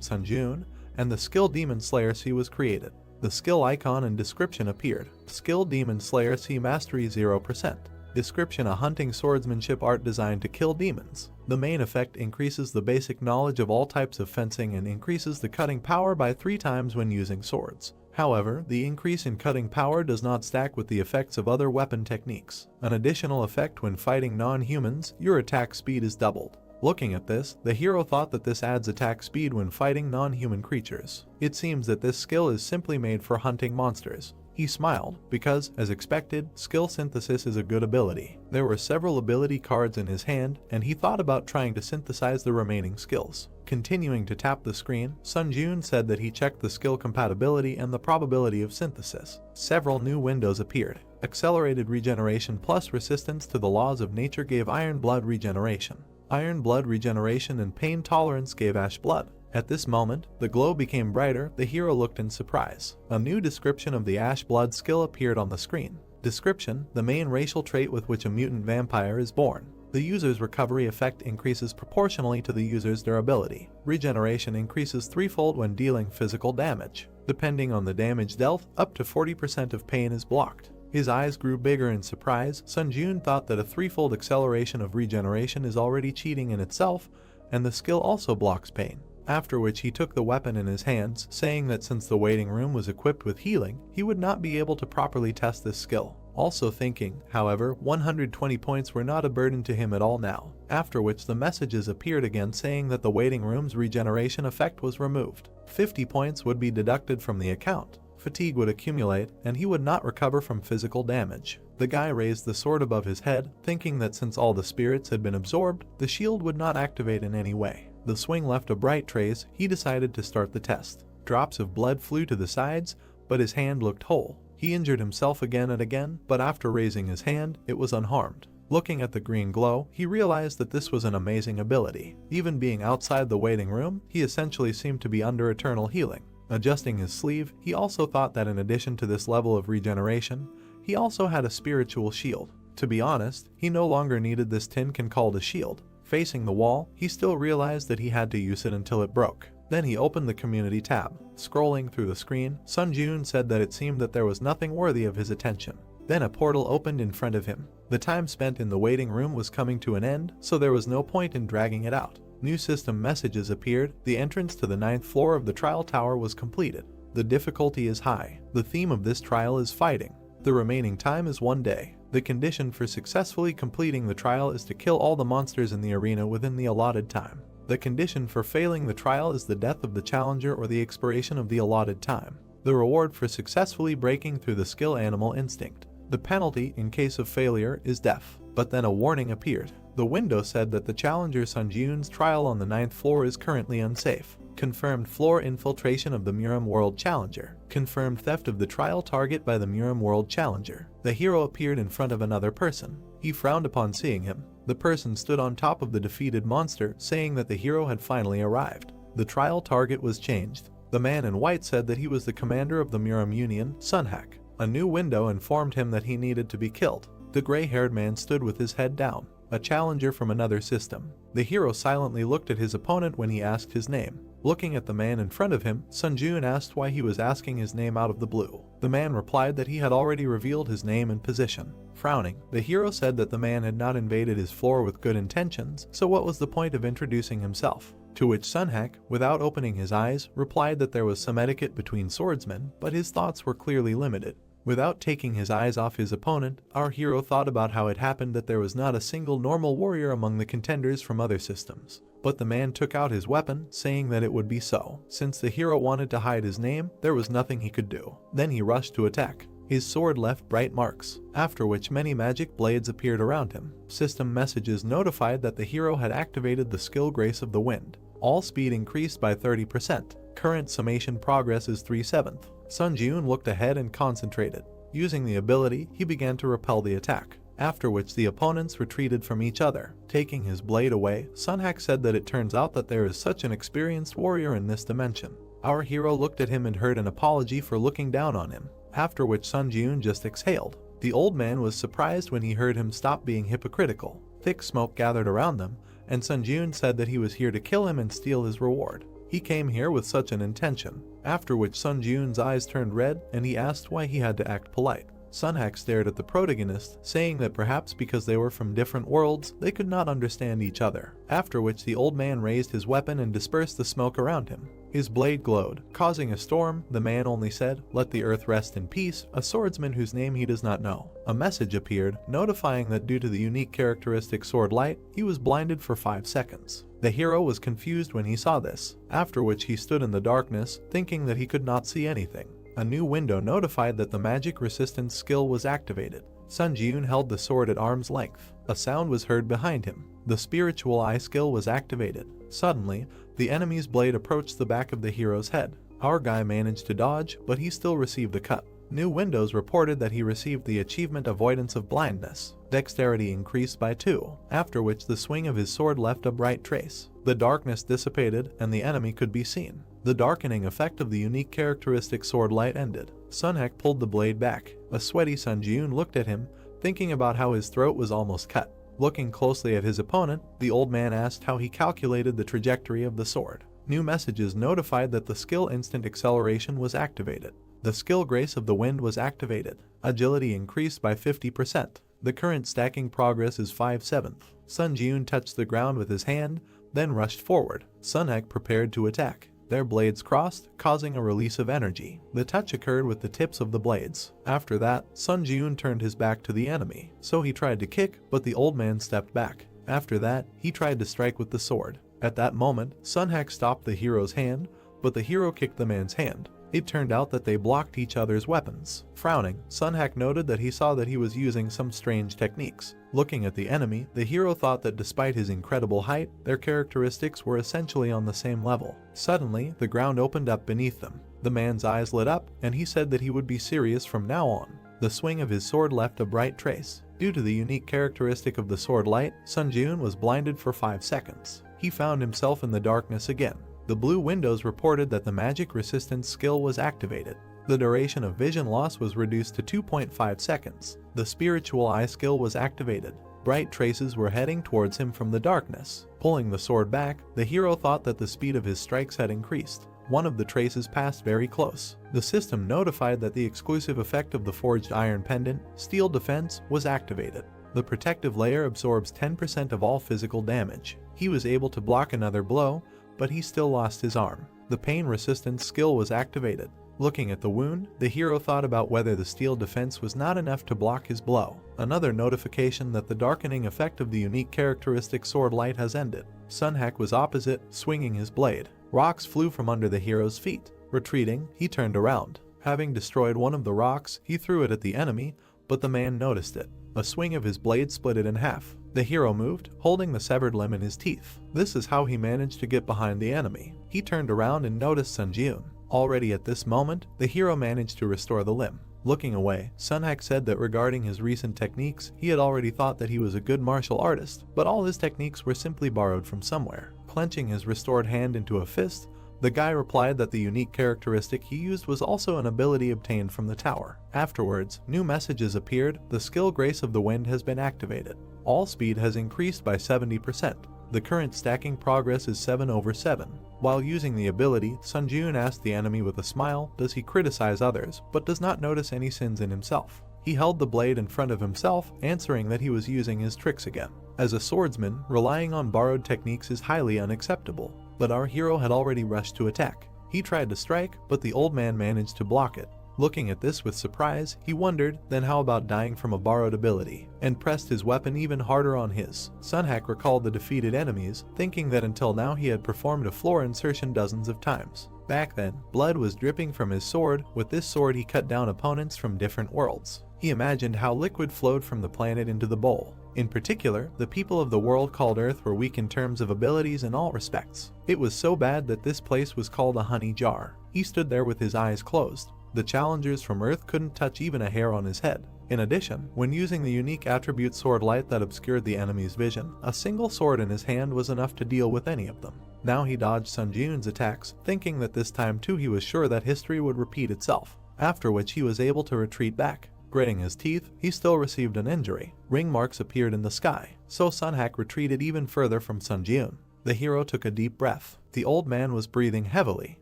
Sunjun, and the skill Demon Slayer C was created. The skill icon and description appeared. Skill Demon Slayer C Mastery 0%. Description: a hunting swordsmanship art designed to kill demons. The main effect increases the basic knowledge of all types of fencing and increases the cutting power by 3 times when using swords. However, the increase in cutting power does not stack with the effects of other weapon techniques. An additional effect: when fighting non-humans, your attack speed is doubled. Looking at this, the hero thought that this adds attack speed when fighting non-human creatures. It seems that this skill is simply made for hunting monsters. He smiled, because, as expected, skill synthesis is a good ability. There were several ability cards in his hand, and he thought about trying to synthesize the remaining skills. Continuing to tap the screen, Sunjun said that he checked the skill compatibility and the probability of synthesis. Several new windows appeared. Accelerated regeneration plus resistance to the laws of nature gave iron blood regeneration. Iron blood regeneration and pain tolerance gave ash blood. At this moment, the glow became brighter. The hero looked in surprise. A new description of the ash blood skill appeared on the screen. Description: the main racial trait with which a mutant vampire is born. The user's recovery effect increases proportionally to the user's durability. Regeneration increases 3-fold when dealing physical damage. Depending on the damage dealt, up to 40% of pain is blocked. His eyes grew bigger in surprise. Sunjun thought that a 3-fold acceleration of regeneration is already cheating in itself, and the skill also blocks pain. After which he took the weapon in his hands, saying that since the waiting room was equipped with healing, he would not be able to properly test this skill. Also thinking, however, 120 points were not a burden to him at all now. After which the messages appeared again saying that the waiting room's regeneration effect was removed. 50 points would be deducted from the account. Fatigue would accumulate, and he would not recover from physical damage. The guy raised the sword above his head, thinking that since all the spirits had been absorbed, the shield would not activate in any way. The swing left a bright trace. He decided to start the test. Drops of blood flew to the sides, but his hand looked whole. He injured himself again and again, but after raising his hand, it was unharmed. Looking at the green glow, he realized that this was an amazing ability. Even being outside the waiting room, he essentially seemed to be under eternal healing. Adjusting his sleeve, he also thought that in addition to this level of regeneration, he also had a spiritual shield. To be honest, he no longer needed this tin can called a shield. Facing the wall, he still realized that he had to use it until it broke. Then he opened the community tab. Scrolling through the screen, Sunjun said that it seemed that there was nothing worthy of his attention. Then a portal opened in front of him. The time spent in the waiting room was coming to an end, so there was no point in dragging it out. New system messages appeared. The entrance to the 9th floor of the trial tower was completed. The difficulty is high. The theme of this trial is fighting. The remaining time is 1 day. The condition for successfully completing the trial is to kill all the monsters in the arena within the allotted time. The condition for failing the trial is the death of the challenger or the expiration of the allotted time. The reward for successfully breaking through the skill animal instinct. The penalty in case of failure is death. But then a warning appeared. The window said that the challenger Sunjun's trial on the 9th floor is currently unsafe. Confirmed floor infiltration of the Muram World Challenger. Confirmed theft of the trial target by the Muram World Challenger. The hero appeared in front of another person. He frowned upon seeing him. The person stood on top of the defeated monster, saying that the hero had finally arrived. The trial target was changed. The man in white said that he was the commander of the Muram Union, Sunhak. A new window informed him that he needed to be killed. The gray-haired man stood with his head down. A challenger from another system. The hero silently looked at his opponent when he asked his name. Looking at the man in front of him, Sunjun asked why he was asking his name out of the blue. The man replied that he had already revealed his name and position. Frowning, the hero said that the man had not invaded his floor with good intentions, so what was the point of introducing himself? To which Sunhak, without opening his eyes, replied that there was some etiquette between swordsmen, but his thoughts were clearly limited. Without taking his eyes off his opponent, our hero thought about how it happened that there was not a single normal warrior among the contenders from other systems. But the man took out his weapon, saying that it would be so. Since the hero wanted to hide his name, there was nothing he could do. Then he rushed to attack. His sword left bright marks, after which many magic blades appeared around him. System messages notified that the hero had activated the skill Grace of the Wind. All speed increased by 30%. Current summation progress is 3/7. Sun Jiun looked ahead and concentrated. Using the ability, he began to repel the attack, after which the opponents retreated from each other. Taking his blade away, Sunhak said that it turns out that there is such an experienced warrior in this dimension. Our hero looked at him and heard an apology for looking down on him, after which Sun Jiun just exhaled. The old man was surprised when he heard him stop being hypocritical. Thick smoke gathered around them, and Sun Jiun said that he was here to kill him and steal his reward. He came here with such an intention, after which Sun Jiun's eyes turned red and he asked why he had to act polite. Sunhak stared at the protagonist, saying that perhaps because they were from different worlds, they could not understand each other, after which the old man raised his weapon and dispersed the smoke around him. His blade glowed, causing a storm. The man only said, "Let the earth rest in peace," a swordsman whose name he does not know. A message appeared, notifying that due to the unique characteristic sword light, he was blinded for 5 seconds. The hero was confused when he saw this, after which he stood in the darkness, thinking that he could not see anything. A new window notified that the magic resistance skill was activated. Sun Jiun held the sword at arm's length. A sound was heard behind him. The spiritual eye skill was activated. Suddenly, the enemy's blade approached the back of the hero's head. Our guy managed to dodge, but he still received a cut. New windows reported that he received the achievement Avoidance of Blindness. Dexterity increased by 2, after which the swing of his sword left a bright trace. The darkness dissipated and the enemy could be seen. The darkening effect of the unique characteristic sword light ended. Sunhak pulled the blade back. A sweaty Sun Jiun looked at him, thinking about how his throat was almost cut. Looking closely at his opponent, the old man asked how he calculated the trajectory of the sword. New messages notified that the skill Instant Acceleration was activated. The skill Grace of the Wind was activated. Agility increased by 50%. The current stacking progress is 5/7. Sun Jiun touched the ground with his hand, then rushed forward. Sunhak prepared to attack. Their blades crossed, causing a release of energy. The touch occurred with the tips of the blades. After that, Sun Jiun turned his back to the enemy, so he tried to kick, but the old man stepped back. After that, he tried to strike with the sword. At that moment, Sunhak stopped the hero's hand, but the hero kicked the man's hand. It turned out that they blocked each other's weapons. Frowning, Sunhak noted that he saw that he was using some strange techniques. Looking at the enemy, the hero thought that despite his incredible height, their characteristics were essentially on the same level. Suddenly, the ground opened up beneath them. The man's eyes lit up, and he said that he would be serious from now on. The swing of his sword left a bright trace. Due to the unique characteristic of the sword light, Sun Jiun was blinded for 5 seconds. He found himself in the darkness again. The blue windows reported that the magic resistance skill was activated. The duration of vision loss was reduced to 2.5 seconds. The spiritual eye skill was activated. Bright traces were heading towards him from the darkness. Pulling the sword back, the hero thought that the speed of his strikes had increased. One of the traces passed very close. The system notified that the exclusive effect of the forged iron pendant, Steel Defense, was activated. The protective layer absorbs 10% of all physical damage. He was able to block another blow, but he still lost his arm. The pain resistance skill was activated. Looking at the wound, the hero thought about whether the steel defense was not enough to block his blow. Another notification that the darkening effect of the unique characteristic sword light has ended. Sunhak was opposite, swinging his blade. Rocks flew from under the hero's feet. Retreating, he turned around. Having destroyed one of the rocks, he threw it at the enemy, but the man noticed it. A swing of his blade split it in half. The hero moved, holding the severed limb in his teeth. This is how he managed to get behind the enemy. He turned around and noticed Sun Jiun. Already at this moment, the hero managed to restore the limb. Looking away, Sunhak said that regarding his recent techniques, he had already thought that he was a good martial artist, but all his techniques were simply borrowed from somewhere. Clenching his restored hand into a fist, the guy replied that the unique characteristic he used was also an ability obtained from the tower. Afterwards, new messages appeared. The skill Grace of the Wind has been activated. All speed has increased by 70%. The current stacking progress is 7/7. While using the ability, Sun Jiun asked the enemy with a smile, does he criticize others, but does not notice any sins in himself. He held the blade in front of himself, answering that he was using his tricks again. As a swordsman, relying on borrowed techniques is highly unacceptable, but our hero had already rushed to attack. He tried to strike, but the old man managed to block it. Looking at this with surprise, he wondered, then how about dying from a borrowed ability, and pressed his weapon even harder on his. Sunhack recalled the defeated enemies, thinking that until now he had performed a floor insertion dozens of times. Back then, blood was dripping from his sword. With this sword he cut down opponents from different worlds. He imagined how liquid flowed from the planet into the bowl. In particular, the people of the world called Earth were weak in terms of abilities in all respects. It was so bad that this place was called a honey jar. He stood there with his eyes closed. The challengers from Earth couldn't touch even a hair on his head. In addition, when using the unique attribute sword light that obscured the enemy's vision, a single sword in his hand was enough to deal with any of them. Now he dodged Sun Jiun's attacks, thinking that this time too he was sure that history would repeat itself, after which he was able to retreat back. Gritting his teeth, he still received an injury. Ring marks appeared in the sky, so Sunhack retreated even further from Sun Jiun. The hero took a deep breath. The old man was breathing heavily.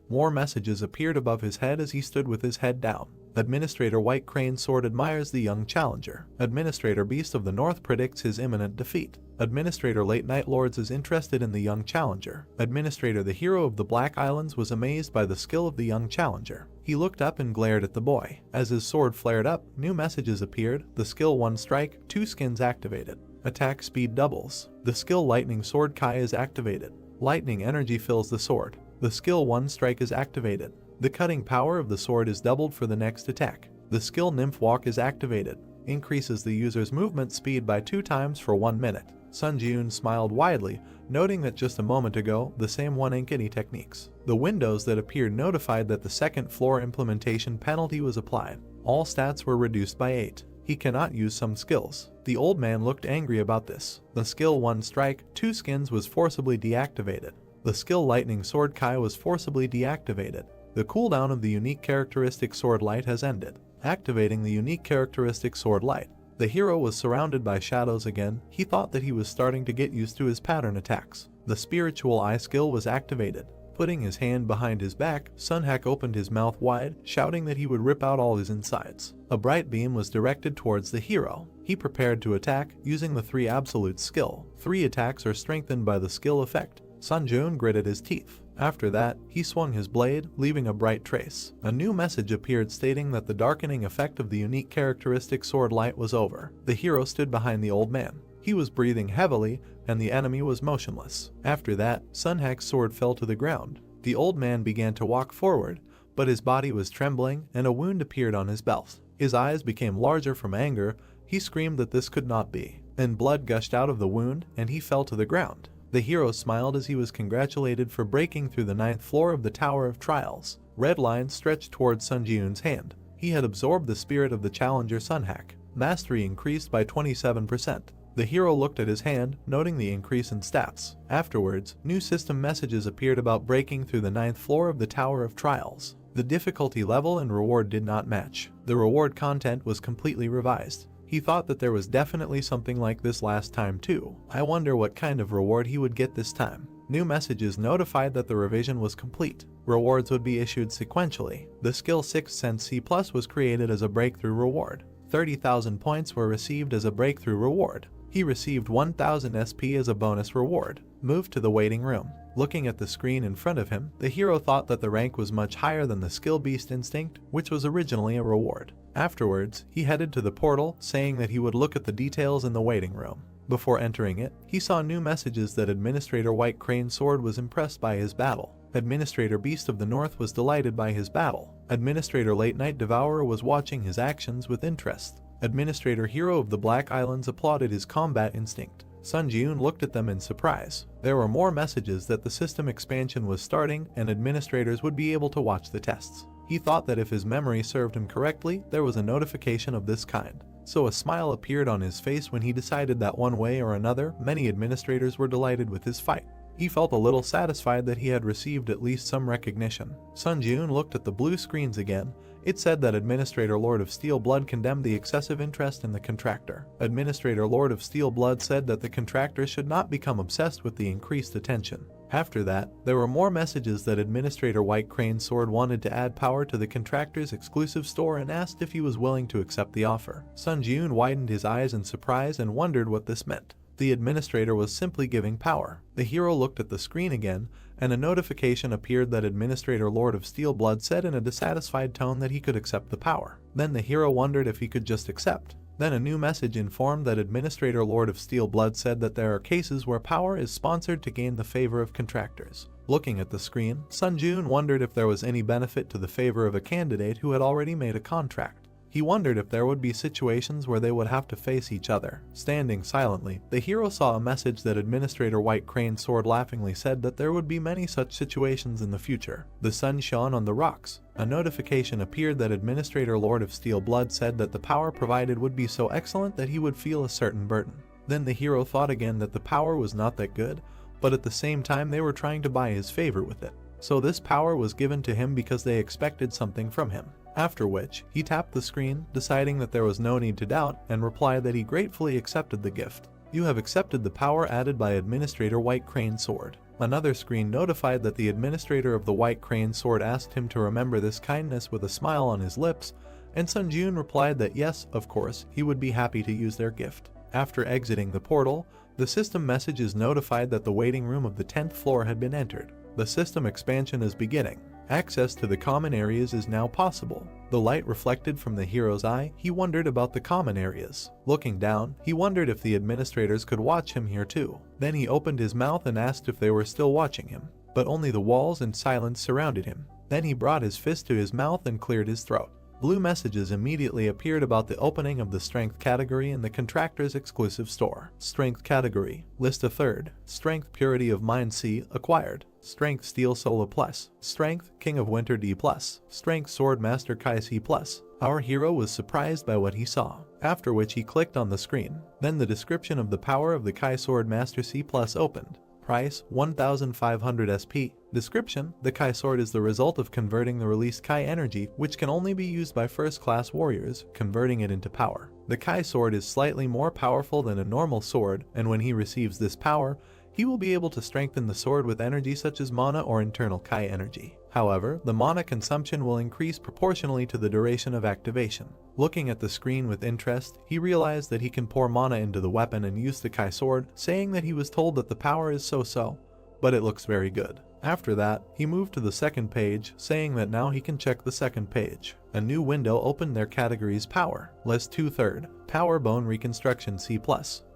More messages appeared above his head as he stood with his head down. Administrator White Crane Sword admires the young challenger. Administrator Beast of the North predicts his imminent defeat. Administrator Late Night Lords is interested in the young challenger. Administrator the Hero of the Black Islands was amazed by the skill of the young challenger. He looked up and glared at the boy. As his sword flared up, new messages appeared. The skill 1 strike, 2 skins activated. Attack speed doubles. The skill Lightning Sword Kai is activated. Lightning energy fills the sword. The skill 1 strike is activated. The cutting power of the sword is doubled for the next attack. The skill Nymph Walk is activated. Increases the user's movement speed by 2 times for 1 minute. Sun Jiun smiled widely, noting that just a moment ago, the same one Ankeny techniques. The windows that appeared notified that the second floor implementation penalty was applied. All stats were reduced by 8. He cannot use some skills. The old man looked angry about this. The skill 1 strike, 2 skins was forcibly deactivated. The skill Lightning Sword Kai was forcibly deactivated. The cooldown of the unique characteristic Sword Light has ended. Activating the unique characteristic Sword Light. The hero was surrounded by shadows again. He thought that he was starting to get used to his pattern attacks. The spiritual eye skill was activated. Putting his hand behind his back, Sunhack opened his mouth wide, shouting that he would rip out all his insides. A bright beam was directed towards the hero. He prepared to attack, using the 3 absolute skill. 3 attacks are strengthened by the skill effect. Sun Jiun gritted his teeth. After that, he swung his blade, leaving a bright trace. A new message appeared stating that the darkening effect of the unique characteristic sword light was over. The hero stood behind the old man. He was breathing heavily, and the enemy was motionless. After that, Sunhack's sword fell to the ground. The old man began to walk forward, but his body was trembling, and a wound appeared on his belt. His eyes became larger from anger. He screamed that this could not be. Then blood gushed out of the wound, and he fell to the ground. The hero smiled as he was congratulated for breaking through the 9th floor of the Tower of Trials. Red lines stretched towards Sun Jiun's hand. He had absorbed the spirit of the challenger Sunhack. Mastery increased by 27%. The hero looked at his hand, noting the increase in stats. Afterwards, new system messages appeared about breaking through the 9th floor of the Tower of Trials. The difficulty level and reward did not match. The reward content was completely revised. He thought that there was definitely something like this last time too. I wonder what kind of reward he would get this time. New messages notified that the revision was complete. Rewards would be issued sequentially. The skill 6th Sense C+ was created as a breakthrough reward. 30,000 points were received as a breakthrough reward. He received 1,000 SP as a bonus reward. Moved to the waiting room. Looking at the screen in front of him, the hero thought that the rank was much higher than the skill Beast Instinct, which was originally a reward. Afterwards, he headed to the portal, saying that he would look at the details in the waiting room. Before entering it, he saw new messages that Administrator White Crane Sword was impressed by his battle. Administrator Beast of the North was delighted by his battle. Administrator Late Night Devourer was watching his actions with interest. Administrator Hero of the Black Islands applauded his combat instinct. Sun Jiun looked at them in surprise. There were more messages that the system expansion was starting and administrators would be able to watch the tests. He thought that if his memory served him correctly, there was a notification of this kind. So a smile appeared on his face when he decided that one way or another, many administrators were delighted with his fight. He felt a little satisfied that he had received at least some recognition. Sun Jiun looked at the blue screens again. It said that Administrator Lord of Steel Blood condemned the excessive interest in the contractor. Administrator Lord of Steel Blood said that the contractor should not become obsessed with the increased attention. After that, there were more messages that Administrator White Crane Sword wanted to add power to the contractor's exclusive store and asked if he was willing to accept the offer. Sun Jiun widened his eyes in surprise and wondered what this meant. The administrator was simply giving power. The hero looked at the screen again, and a notification appeared that Administrator Lord of Steelblood said in a dissatisfied tone that he could accept the power. Then the hero wondered if he could just accept. Then a new message informed that Administrator Lord of Steelblood said that there are cases where power is sponsored to gain the favor of contractors. Looking at the screen, Sun Jun wondered if there was any benefit to the favor of a candidate who had already made a contract. He wondered if there would be situations where they would have to face each other. Standing silently, the hero saw a message that Administrator White Crane Sword laughingly said that there would be many such situations in the future. The sun shone on the rocks. A notification appeared that Administrator Lord of Steelblood said that the power provided would be so excellent that he would feel a certain burden. Then the hero thought again that the power was not that good, but at the same time they were trying to buy his favor with it. So this power was given to him because they expected something from him. After which, he tapped the screen, deciding that there was no need to doubt, and replied that he gratefully accepted the gift. You have accepted the power added by Administrator White Crane Sword. Another screen notified that the administrator of the White Crane Sword asked him to remember this kindness with a smile on his lips, and Sun Jun replied that yes, of course, he would be happy to use their gift. After exiting the portal, the system message is notified that the waiting room of the 10th floor had been entered. The system expansion is beginning. Access to the common areas is now possible. The light reflected from the hero's eye, he wondered about the common areas. Looking down, he wondered if the administrators could watch him here too. Then he opened his mouth and asked if they were still watching him, but only the walls and silence surrounded him. Then he brought his fist to his mouth and cleared his throat. Blue messages immediately appeared about the opening of the Strength category in the Contractor's exclusive store. Strength category, list a third. Strength Purity of Mind C, acquired. Strength Steel Sola Plus. Strength King of Winter D Plus. Strength Sword Master Kai C Plus. Our hero was surprised by what he saw, after which he clicked on the screen. Then the description of the power of the Kai Sword Master C Plus opened. Price 1500 SP. Description: the Kai Sword is the result of converting the released Kai energy, which can only be used by first-class warriors, converting it into power. The Kai Sword is slightly more powerful than a normal sword, and when he receives this power, he will be able to strengthen the sword with energy such as mana or internal Kai energy. However, the mana consumption will increase proportionally to the duration of activation. Looking at the screen with interest, he realized that he can pour mana into the weapon and use the Kai Sword, saying that he was told that the power is so-so, but it looks very good. After that, he moved to the second page, saying that now he can check the second page. A new window opened their categories Power, List 2/3, Power Bone Reconstruction C+,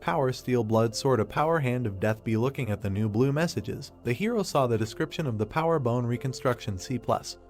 Power Steel Blood Sword A Power Hand of Death B. Looking at the new blue messages, the hero saw the description of the Power Bone Reconstruction C+.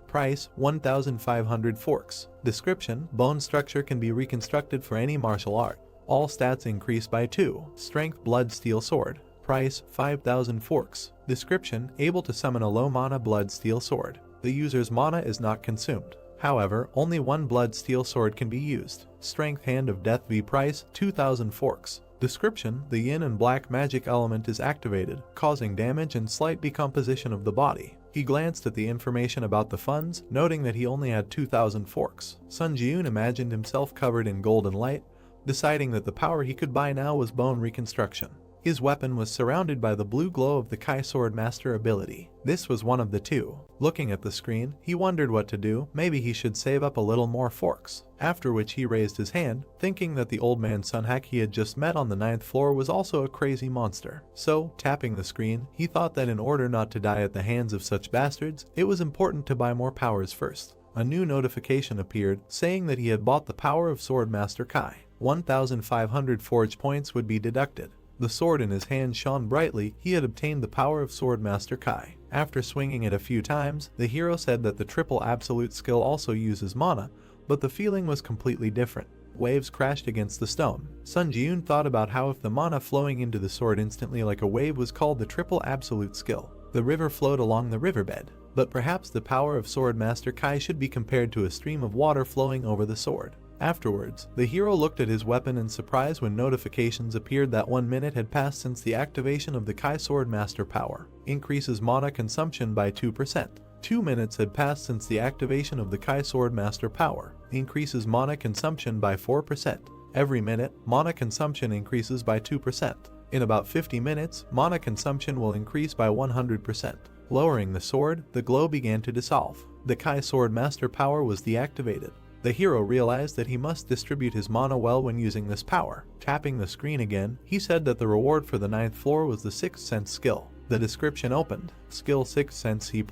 Price 1500 forks. Description: bone structure can be reconstructed for any martial art. All stats increase by 2. Strength Blood Steel Sword. Price 5000 forks. Description: able to summon a low mana blood steel sword. The user's mana is not consumed. However, only one blood steel sword can be used. Strength Hand of Death V. Price 2000 forks. Description: the yin and black magic element is activated, causing damage and slight decomposition of the body. He glanced at the information about the funds, noting that he only had 2000 forks. Sun Jun imagined himself covered in golden light, deciding that the power he could buy now was bone reconstruction. His weapon was surrounded by the blue glow of the Kai Sword Master ability. This was one of the two. Looking at the screen, he wondered what to do. Maybe he should save up a little more forks. After which he raised his hand, thinking that the old man Sunhack he had just met on the 9th floor was also a crazy monster. So, tapping the screen, he thought that in order not to die at the hands of such bastards, it was important to buy more powers first. A new notification appeared, saying that he had bought the power of Sword Master Kai. 1500 forge points would be deducted. The sword in his hand shone brightly. He had obtained the power of Sword Master Kai. After swinging it a few times, the hero said that the triple absolute skill also uses mana, but the feeling was completely different. Waves crashed against the stone. Sun Jun thought about how if the mana flowing into the sword instantly like a wave was called the triple absolute skill. The river flowed along the riverbed, but perhaps the power of Sword Master Kai should be compared to a stream of water flowing over the sword. Afterwards, the hero looked at his weapon in surprise when notifications appeared that 1 minute had passed since the activation of the Kai Sword Master power. Increases mana consumption by 2%. 2 minutes had passed since the activation of the Kai Sword Master power. Increases mana consumption by 4%. Every minute, mana consumption increases by 2%. In about 50 minutes, mana consumption will increase by 100%. Lowering the sword, the glow began to dissolve. The Kai Sword Master power was deactivated. The hero realized that he must distribute his mana well when using this power. Tapping the screen again, he said that the reward for the 9th floor was the 6th sense skill. The description opened. Skill 6th sense C+.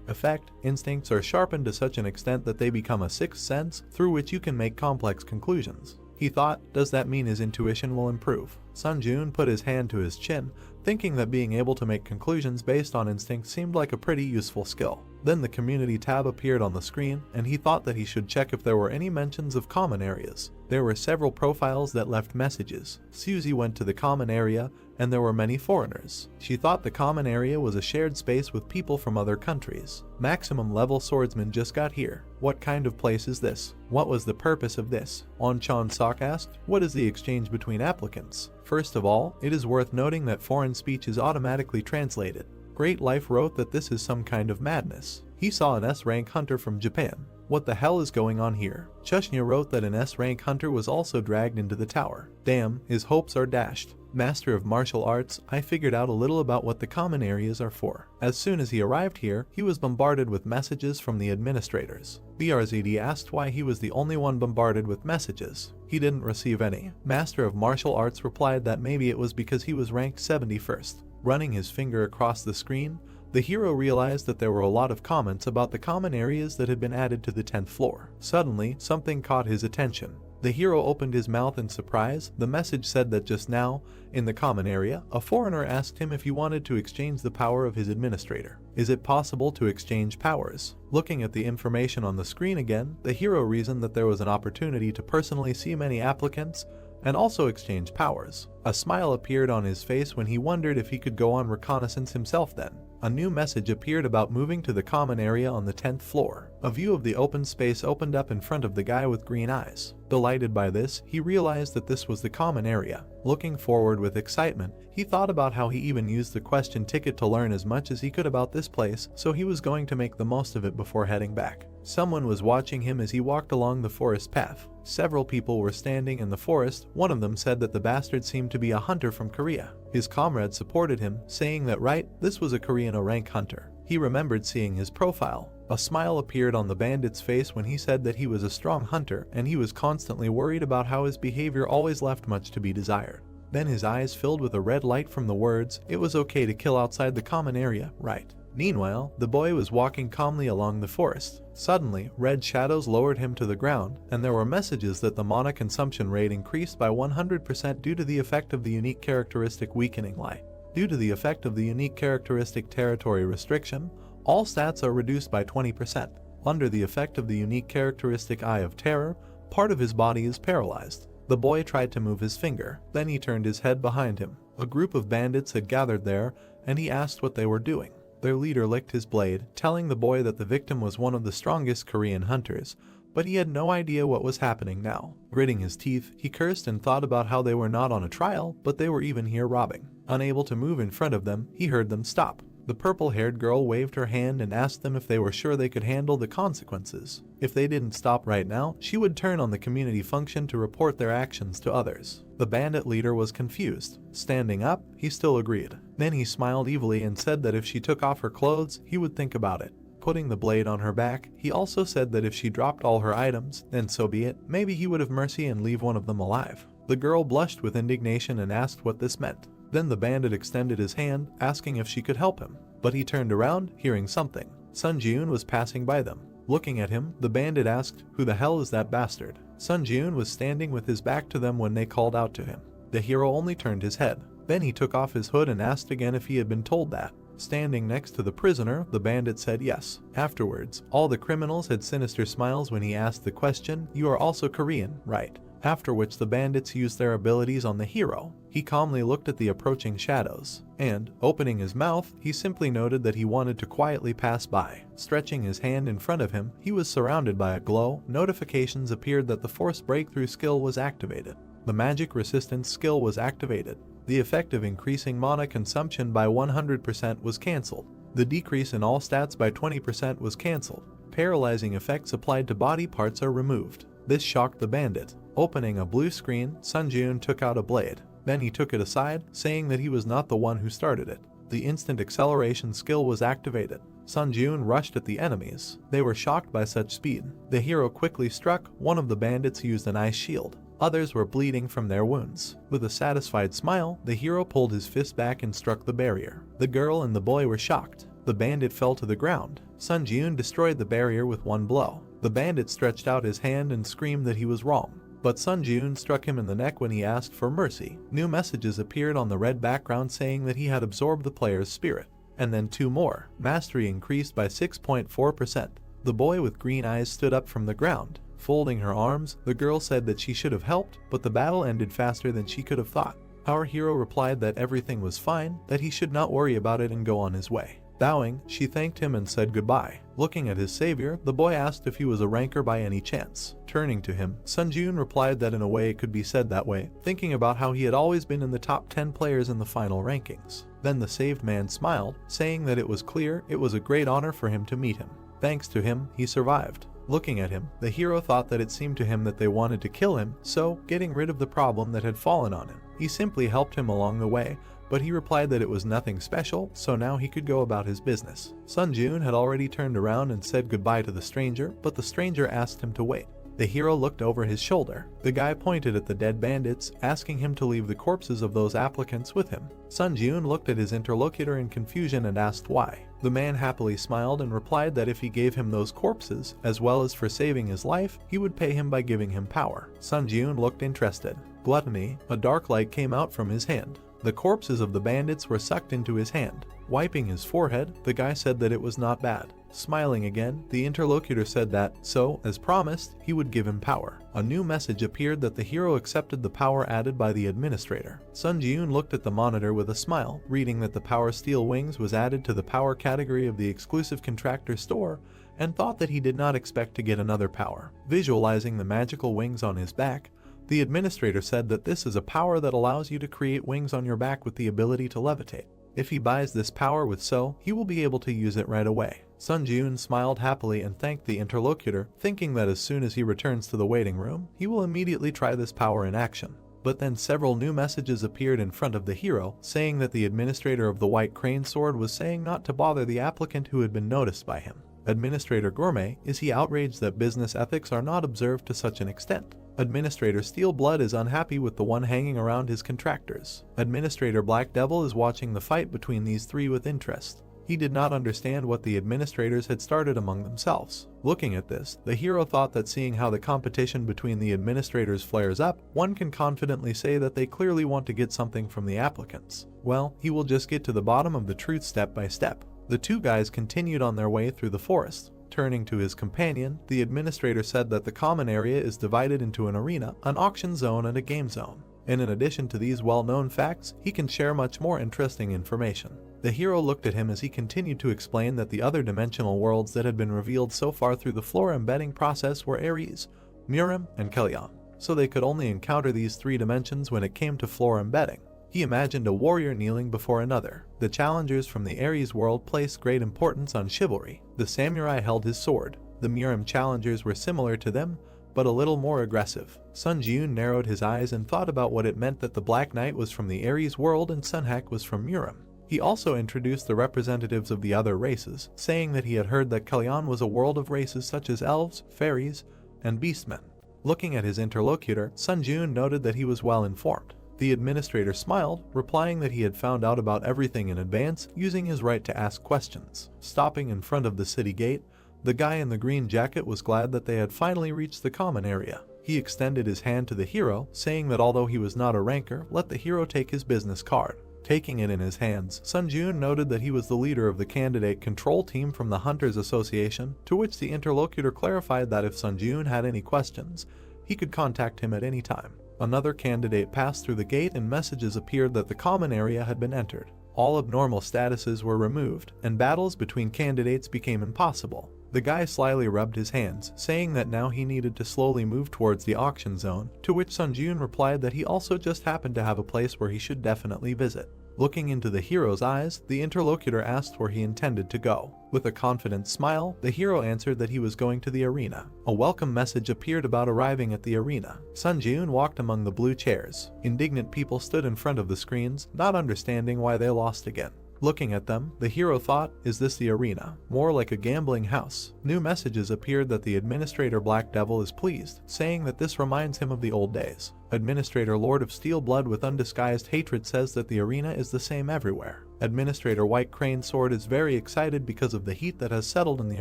Effect, instincts are sharpened to such an extent that they become a 6th sense through which you can make complex conclusions. He thought, does that mean his intuition will improve? Sunjun put his hand to his chin, thinking that being able to make conclusions based on instinct seemed like a pretty useful skill. Then the community tab appeared on the screen, and he thought that he should check if there were any mentions of common areas. There were several profiles that left messages. Suzy went to the common area, and there were many foreigners. She thought the common area was a shared space with people from other countries. Maximum level swordsman just got here. What kind of place is this? What was the purpose of this? On Chan Sok asked, what is the exchange between applicants? First of all, it is worth noting that foreign speech is automatically translated. Great Life wrote that this is some kind of madness. He saw an S-rank hunter from Japan. What the hell is going on here? Chushnya wrote that an S-rank hunter was also dragged into the tower. Damn, his hopes are dashed. Master of martial arts, I figured out a little about what the common areas are for. As soon as he arrived here, he was bombarded with messages from the administrators. BRZD asked why he was the only one bombarded with messages. He didn't receive any. Master of martial arts replied that maybe it was because he was ranked 71st. Running his finger across the screen, the hero realized that there were a lot of comments about the common areas that had been added to the 10th floor. Suddenly, something caught his attention. The hero opened his mouth in surprise. The message said that just now, in the common area, a foreigner asked him if he wanted to exchange the power of his administrator. Is it possible to exchange powers? Looking at the information on the screen again, the hero reasoned that there was an opportunity to personally see many applicants and also exchange powers. A smile appeared on his face when he wondered if he could go on reconnaissance himself then. A new message appeared about moving to the common area on the 10th floor. A view of the open space opened up in front of the guy with green eyes. Delighted by this, he realized that this was the common area. Looking forward with excitement, he thought about how he even used the question ticket to learn as much as he could about this place, so he was going to make the most of it before heading back. Someone was watching him as he walked along the forest path. Several people were standing in the forest. One of them said that the bastard seemed to be a hunter from Korea. His comrade supported him, saying that this was a Korean O-rank hunter. He remembered seeing his profile. A smile appeared on the bandit's face when he said that he was a strong hunter and he was constantly worried about how his behavior always left much to be desired. Then his eyes filled with a red light from the words, "It was okay to kill outside the common area, right?" Meanwhile, the boy was walking calmly along the forest. Suddenly, red shadows lowered him to the ground, and there were messages that the mana consumption rate increased by 100% due to the effect of the unique characteristic weakening light. Due to the effect of the unique characteristic territory restriction, all stats are reduced by 20%. Under the effect of the unique characteristic Eye of Terror, part of his body is paralyzed. The boy tried to move his finger, then he turned his head behind him. A group of bandits had gathered there, and he asked what they were doing. Their leader licked his blade, telling the boy that the victim was one of the strongest Korean hunters, but he had no idea what was happening now. Gritting his teeth, he cursed and thought about how they were not on a trial, but they were even here robbing. Unable to move in front of them, he heard them stop. The purple-haired girl waved her hand and asked them if they were sure they could handle the consequences. If they didn't stop right now, she would turn on the community function to report their actions to others. The bandit leader was confused. Standing up, he still agreed. Then he smiled evilly and said that if she took off her clothes, he would think about it. Putting the blade on her back, he also said that if she dropped all her items, then so be it. Maybe he would have mercy and leave one of them alive. The girl blushed with indignation and asked what this meant. Then the bandit extended his hand, asking if she could help him. But he turned around, hearing something. Sun Jiun was passing by them. Looking at him, the bandit asked, "Who the hell is that bastard?" Sun Jiun was standing with his back to them when they called out to him. The hero only turned his head. Then he took off his hood and asked again if he had been told that. Standing next to the prisoner, the bandit said yes. Afterwards, all the criminals had sinister smiles when he asked the question, "You are also Korean, right?" After which the bandits used their abilities on the hero. He calmly looked at the approaching shadows, and, opening his mouth, he simply noted that he wanted to quietly pass by. Stretching his hand in front of him, he was surrounded by a glow. Notifications appeared that the force breakthrough skill was activated. The magic resistance skill was activated. The effect of increasing mana consumption by 100% was cancelled. The decrease in all stats by 20% was cancelled. Paralyzing effects applied to body parts are removed. This shocked the bandit. Opening a blue screen, Sun Jiun took out a blade. Then he took it aside, saying that he was not the one who started it. The instant acceleration skill was activated. Sun Jun rushed at the enemies. They were shocked by such speed. The hero quickly struck. One of the bandits used an ice shield. Others were bleeding from their wounds. With a satisfied smile, the hero pulled his fist back and struck the barrier. The girl and the boy were shocked. The bandit fell to the ground. Sun Jun destroyed the barrier with one blow. The bandit stretched out his hand and screamed that he was wrong. But Sun Jun struck him in the neck when he asked for mercy. New messages appeared on the red background saying that he had absorbed the player's spirit. And then 2 more. Mastery increased by 6.4%. The boy with green eyes stood up from the ground. Folding her arms, the girl said that she should have helped, but the battle ended faster than she could have thought. Our hero replied that everything was fine, that he should not worry about it and go on his way. Bowing, she thanked him and said goodbye. Looking at his savior, the boy asked if he was a ranker by any chance. Turning to him, Sun Jun replied that in a way it could be said that way, thinking about how he had always been in the top 10 players in the final rankings. Then the saved man smiled, saying that it was clear it was a great honor for him to meet him. Thanks to him, he survived. Looking at him, the hero thought that it seemed to him that they wanted to kill him, so, getting rid of the problem that had fallen on him, he simply helped him along the way, but he replied that it was nothing special, so now he could go about his business. Sun Jun had already turned around and said goodbye to the stranger, but the stranger asked him to wait. The hero looked over his shoulder. The guy pointed at the dead bandits, asking him to leave the corpses of those applicants with him. Sun Jun looked at his interlocutor in confusion and asked why. The man happily smiled and replied that if he gave him those corpses, as well as for saving his life, he would pay him by giving him power. Sun Jun looked interested. Gluttony, a dark light came out from his hand. The corpses of the bandits were sucked into his hand. Wiping his forehead, the guy said that it was not bad. Smiling again, the interlocutor said that, so, as promised, he would give him power. A new message appeared that the hero accepted the power added by the administrator. Sun Jun looked at the monitor with a smile, reading that the power steel wings was added to the power category of the exclusive contractor store, and thought that he did not expect to get another power. Visualizing the magical wings on his back, the administrator said that this is a power that allows you to create wings on your back with the ability to levitate. If he buys this power with So, he will be able to use it right away. Sun Jun smiled happily and thanked the interlocutor, thinking that as soon as he returns to the waiting room, he will immediately try this power in action. But then several new messages appeared in front of the hero, saying that the administrator of the White Crane Sword was saying not to bother the applicant who had been noticed by him. Administrator Gourmet, is he outraged that business ethics are not observed to such an extent? Administrator Steelblood is unhappy with the one hanging around his contractors. Administrator Black Devil is watching the fight between these three with interest. He did not understand what the administrators had started among themselves. Looking at this, the hero thought that seeing how the competition between the administrators flares up, one can confidently say that they clearly want to get something from the applicants. Well, he will just get to the bottom of the truth step by step. The two guys continued on their way through the forest. Turning to his companion, the administrator said that the common area is divided into an arena, an auction zone, and a game zone. And in addition to these well-known facts, he can share much more interesting information. The hero looked at him as he continued to explain that the other dimensional worlds that had been revealed so far through the floor embedding process were Ares, Murim, and Kellyan, so they could only encounter these three dimensions when it came to floor embedding. He imagined a warrior kneeling before another. The challengers from the Ares world placed great importance on chivalry. The samurai held his sword. The Murim challengers were similar to them, but a little more aggressive. Sun Jun narrowed his eyes and thought about what it meant that the Black Knight was from the Ares world and Sunhak was from Murim. He also introduced the representatives of the other races, saying that he had heard that Kellyan was a world of races such as elves, fairies, and beastmen. Looking at his interlocutor, Sun Jun noted that he was well informed. The administrator smiled, replying that he had found out about everything in advance, using his right to ask questions. Stopping in front of the city gate, the guy in the green jacket was glad that they had finally reached the common area. He extended his hand to the hero, saying that although he was not a ranker, let the hero take his business card. Taking it in his hands, Sun Jun noted that he was the leader of the candidate control team from the Hunters Association, to which the interlocutor clarified that if Sun Jun had any questions, he could contact him at any time. Another candidate passed through the gate and messages appeared that the common area had been entered. All abnormal statuses were removed, and battles between candidates became impossible. The guy slyly rubbed his hands, saying that now he needed to slowly move towards the auction zone, to which Sun Jun replied that he also just happened to have a place where he should definitely visit. Looking into the hero's eyes, the interlocutor asked where he intended to go. With a confident smile, the hero answered that he was going to the arena. A welcome message appeared about arriving at the arena. Sun Jun walked among the blue chairs. Indignant people stood in front of the screens, not understanding why they lost again. Looking at them, the hero thought, is this the arena? More like a gambling house. New messages appeared that the administrator Black Devil is pleased, saying that this reminds him of the old days. Administrator Lord of Steel Blood with undisguised hatred says that the arena is the same everywhere. Administrator White Crane Sword is very excited because of the heat that has settled in the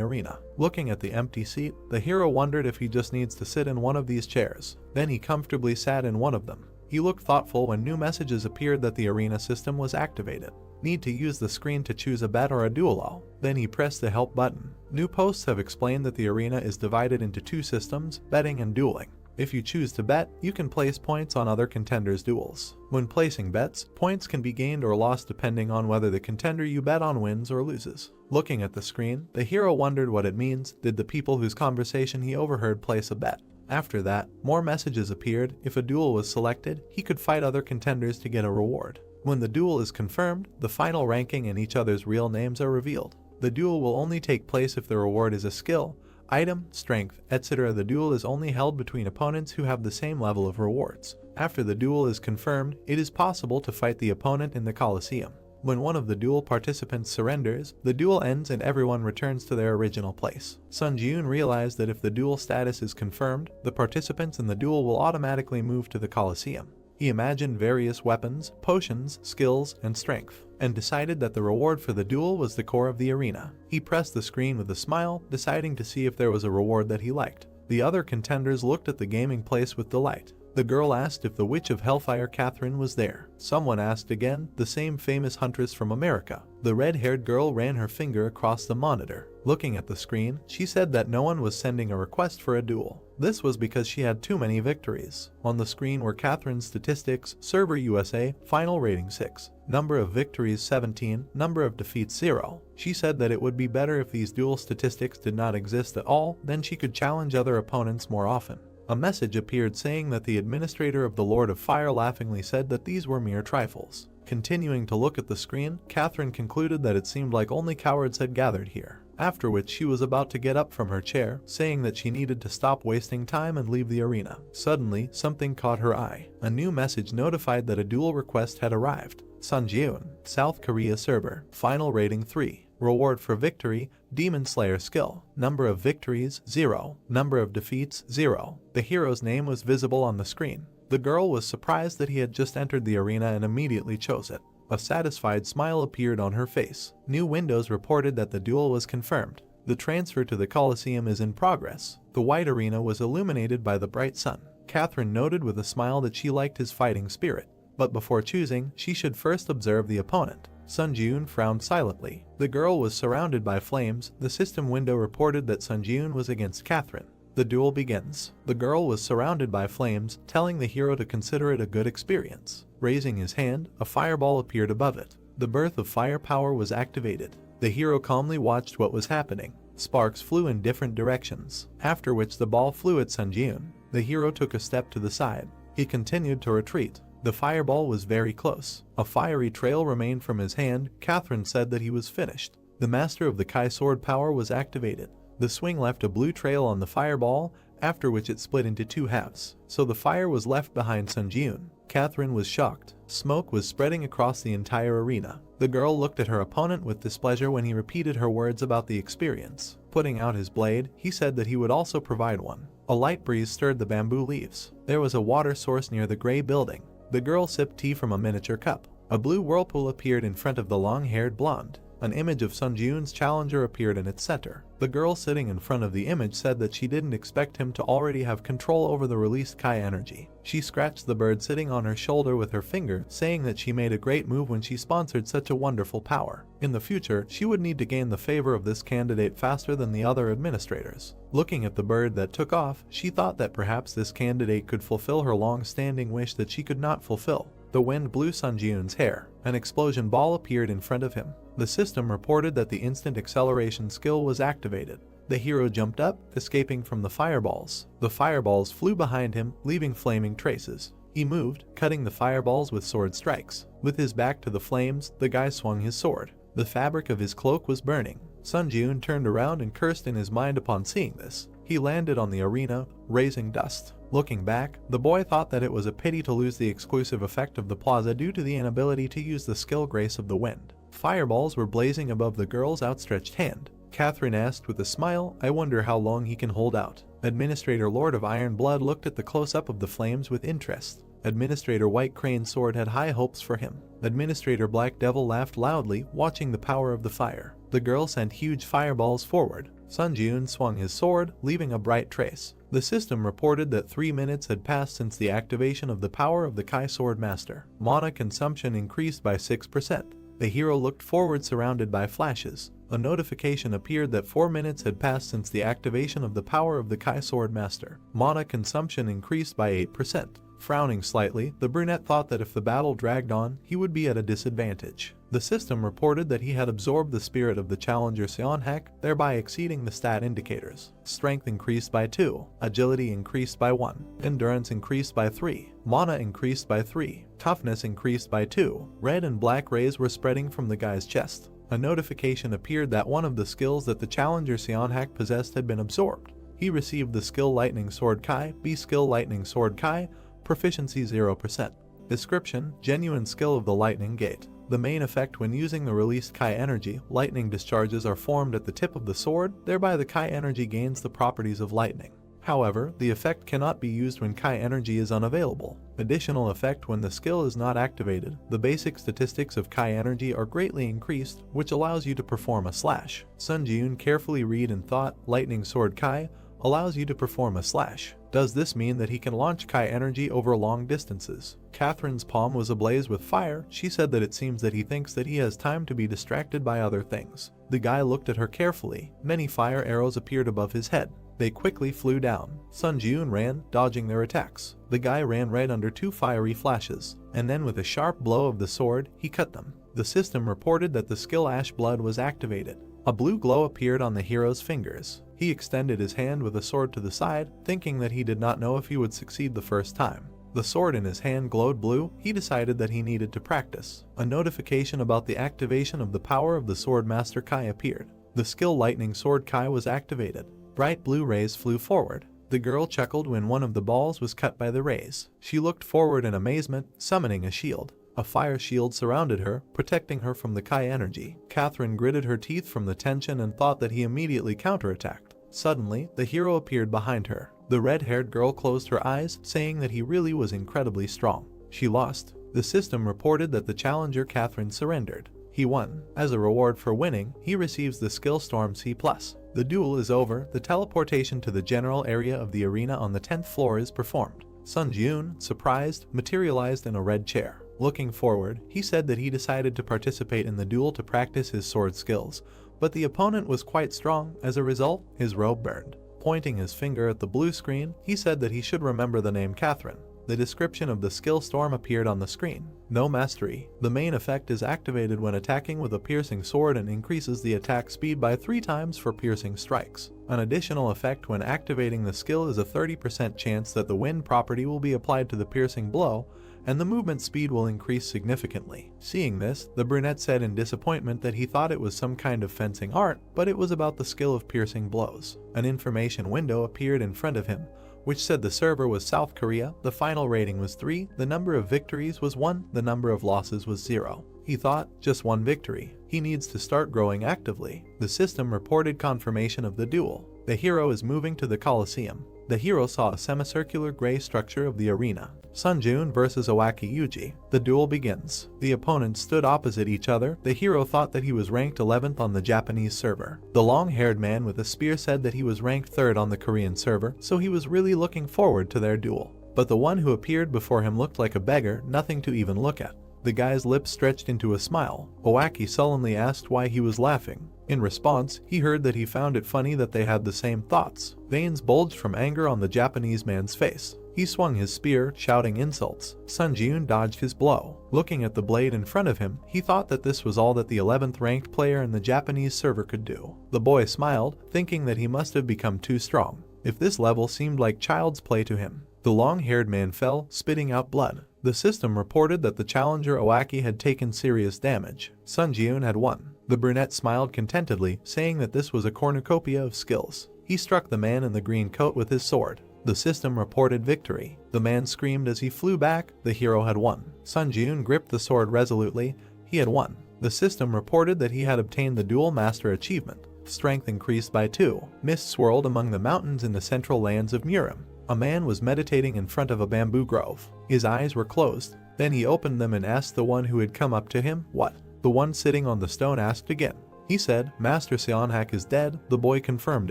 arena. Looking at the empty seat, the hero wondered if he just needs to sit in one of these chairs. Then he comfortably sat in one of them. He looked thoughtful when new messages appeared that the arena system was activated. Need to use the screen to choose a bet or a duel. Then he pressed the help button. New posts have explained that the arena is divided into two systems, betting and dueling. If you choose to bet, you can place points on other contenders' duels. When placing bets, points can be gained or lost depending on whether the contender you bet on wins or loses. Looking at the screen, the hero wondered what it means. Did the people whose conversation he overheard place a bet? After that, more messages appeared. If a duel was selected, he could fight other contenders to get a reward. When the duel is confirmed, the final ranking and each other's real names are revealed. The duel will only take place if the reward is a skill, item, strength, etc. The duel is only held between opponents who have the same level of rewards. After the duel is confirmed, it is possible to fight the opponent in the Coliseum. When one of the duel participants surrenders, the duel ends and everyone returns to their original place. Sun Ji-yoon realized that if the duel status is confirmed, the participants in the duel will automatically move to the Coliseum. He imagined various weapons, potions, skills, and strength, and decided that the reward for the duel was the core of the arena. He pressed the screen with a smile, deciding to see if there was a reward that he liked. The other contenders looked at the gaming place with delight. The girl asked if the Witch of Hellfire Catherine was there. Someone asked again, the same famous huntress from America. The red-haired girl ran her finger across the monitor. Looking at the screen, she said that no one was sending a request for a duel. This was because she had too many victories. On the screen were Catherine's statistics: server USA, final rating 6, number of victories 17, number of defeats 0. She said that it would be better if these duel statistics did not exist at all, then she could challenge other opponents more often. A message appeared saying that the administrator of the Lord of Fire laughingly said that these were mere trifles. Continuing to look at the screen, Catherine concluded that it seemed like only cowards had gathered here. After which she was about to get up from her chair, saying that she needed to stop wasting time and leave the arena. Suddenly, something caught her eye. A new message notified that a duel request had arrived. Sunjeon, South Korea server, final rating 3. Reward for victory, Demon Slayer skill. Number of victories, 0. Number of defeats, 0. The hero's name was visible on the screen. The girl was surprised that he had just entered the arena and immediately chose it. A satisfied smile appeared on her face. New windows reported that the duel was confirmed. The transfer to the Coliseum is in progress. The white arena was illuminated by the bright sun. Catherine noted with a smile that she liked his fighting spirit. But before choosing, she should first observe the opponent. Sun Ji-yoon frowned silently. The girl was surrounded by flames. The system window reported that Sun Ji-yoon was against Catherine. The duel begins. The girl was surrounded by flames, telling the hero to consider it a good experience. Raising his hand, a fireball appeared above it. The birth of firepower was activated. The hero calmly watched what was happening. Sparks flew in different directions, after which the ball flew at Sun Ji-yoon. The hero took a step to the side. He continued to retreat. The fireball was very close. A fiery trail remained from his hand. Catherine said that he was finished. The master of the Kai sword power was activated. The swing left a blue trail on the fireball, after which it split into two halves. So the fire was left behind Sun Ji-yoon. Catherine was shocked. Smoke was spreading across the entire arena. The girl looked at her opponent with displeasure when he repeated her words about the experience. Putting out his blade, he said that he would also provide one. A light breeze stirred the bamboo leaves. There was a water source near the gray building. The girl sipped tea from a miniature cup. A blue whirlpool appeared in front of the long-haired blonde. An image of Sun Ji-yoon's challenger appeared in its center. The girl sitting in front of the image said that she didn't expect him to already have control over the released Kai energy. She scratched the bird sitting on her shoulder with her finger, saying that she made a great move when she sponsored such a wonderful power. In the future, she would need to gain the favor of this candidate faster than the other administrators. Looking at the bird that took off, she thought that perhaps this candidate could fulfill her long-standing wish that she could not fulfill. The wind blew Sun Ji-yoon's hair. An explosion ball appeared in front of him. The system reported that the instant acceleration skill was activated. The hero jumped up, escaping from the fireballs. The fireballs flew behind him, leaving flaming traces. He moved, cutting the fireballs with sword strikes. With his back to the flames, the guy swung his sword. The fabric of his cloak was burning. Sun Ji-yoon turned around and cursed in his mind upon seeing this. He landed on the arena, raising dust. Looking back, the boy thought that it was a pity to lose the exclusive effect of the plaza due to the inability to use the skill Grace of the Wind. Fireballs were blazing above the girl's outstretched hand. Catherine asked with a smile, "I wonder how long he can hold out." Administrator Lord of Iron Blood looked at the close-up of the flames with interest. Administrator White Crane Sword had high hopes for him. Administrator Black Devil laughed loudly, watching the power of the fire. The girl sent huge fireballs forward. Sun Jiun swung his sword, leaving a bright trace. The system reported that 3 minutes had passed since the activation of the power of the Kai Sword Master. Mana consumption increased by 6%. The hero looked forward, surrounded by flashes. A notification appeared that 4 minutes had passed since the activation of the power of the Kai Sword Master. Mana consumption increased by 8%. Frowning slightly, the brunette thought that if the battle dragged on, he would be at a disadvantage. The system reported that he had absorbed the spirit of the challenger Seonhak, thereby exceeding the stat indicators. Strength increased by 2, agility increased by 1, endurance increased by 3, mana increased by 3, toughness increased by 2. Red and black rays were spreading from the guy's chest. A notification appeared that one of the skills that the challenger Seonhak possessed had been absorbed. He received the skill Lightning Sword Kai, B skill Lightning Sword Kai, proficiency 0%. Description: genuine skill of the Lightning Gate. The main effect when using the released Kai energy, lightning discharges are formed at the tip of the sword, thereby the Kai energy gains the properties of lightning. However, the effect cannot be used when Kai energy is unavailable. Additional effect: when the skill is not activated, the basic statistics of Kai energy are greatly increased, which allows you to perform a slash. Sun Jiun carefully read and thought, Lightning Sword Kai allows you to perform a slash. Does this mean that he can launch Kai energy over long distances? Catherine's palm was ablaze with fire. She said that it seems that he thinks that he has time to be distracted by other things. The guy looked at her carefully. Many fire arrows appeared above his head. They quickly flew down. Sun Jiun ran, dodging their attacks. The guy ran right under 2 fiery flashes, and then with a sharp blow of the sword, he cut them. The system reported that the skill Ash Blood was activated. A blue glow appeared on the hero's fingers. He extended his hand with a sword to the side, thinking that he did not know if he would succeed the first time. The sword in his hand glowed blue. He decided that he needed to practice. A notification about the activation of the power of the Sword Master Kai appeared. The skill Lightning Sword Kai was activated. Bright blue rays flew forward. The girl chuckled when one of the balls was cut by the rays. She looked forward in amazement, summoning a shield. A fire shield surrounded her, protecting her from the Kai energy. Catherine gritted her teeth from the tension and thought that he immediately counterattacked. Suddenly, the hero appeared behind her. The red-haired girl closed her eyes, saying that he really was incredibly strong. She lost. The system reported that the challenger Catherine surrendered. He won. As a reward for winning, he receives the skill Storm C+. The duel is over. The teleportation to the general area of the arena on the 10th floor is performed. Sun Jiun, surprised, materialized in a red chair. Looking forward, he said that he decided to participate in the duel to practice his sword skills, but the opponent was quite strong. As a result, his robe burned. Pointing his finger at the blue screen, he said that he should remember the name Catherine. The description of the skill Storm appeared on the screen. No mastery. The main effect is activated when attacking with a piercing sword and increases the attack speed by 3 times for piercing strikes. An additional effect when activating the skill is a 30% chance that the wind property will be applied to the piercing blow, and the movement speed will increase significantly. Seeing this, the brunette said in disappointment that he thought it was some kind of fencing art, but it was about the skill of piercing blows. An information window appeared in front of him, which said the server was South Korea, the final rating was 3, the number of victories was 1, the number of losses was 0. He thought, just 1 victory. He needs to start growing actively. The system reported confirmation of the duel. The hero is moving to the Colosseum. The hero saw a semicircular gray structure of the arena. Sun Jiun versus Owaki Yuji. The duel begins. The opponents stood opposite each other. The hero thought that he was ranked 11th on the Japanese server. The long-haired man with a spear said that he was ranked 3rd on the Korean server, so he was really looking forward to their duel. But the one who appeared before him looked like a beggar, nothing to even look at. The guy's lips stretched into a smile. Owaki sullenly asked why he was laughing. In response, he heard that he found it funny that they had the same thoughts. Veins bulged from anger on the Japanese man's face. He swung his spear, shouting insults. Sun Jiun dodged his blow. Looking at the blade in front of him, he thought that this was all that the 11th ranked player in the Japanese server could do. The boy smiled, thinking that he must have become too strong. If this level seemed like child's play to him. The long-haired man fell, spitting out blood. The system reported that the challenger Owaki had taken serious damage. Sun Jiun had won. The brunette smiled contentedly, saying that this was a cornucopia of skills. He struck the man in the green coat with his sword. The system reported victory. The man screamed as he flew back. The hero had won. Sun Jiun gripped the sword resolutely. He had won. The system reported that he had obtained the Duel Master achievement. Strength increased by 2. Mist swirled among the mountains in the central lands of Murim. A man was meditating in front of a bamboo grove. His eyes were closed. Then he opened them and asked the one who had come up to him, "What?" The one sitting on the stone asked again. He said, "Master Seonhak is dead." The boy confirmed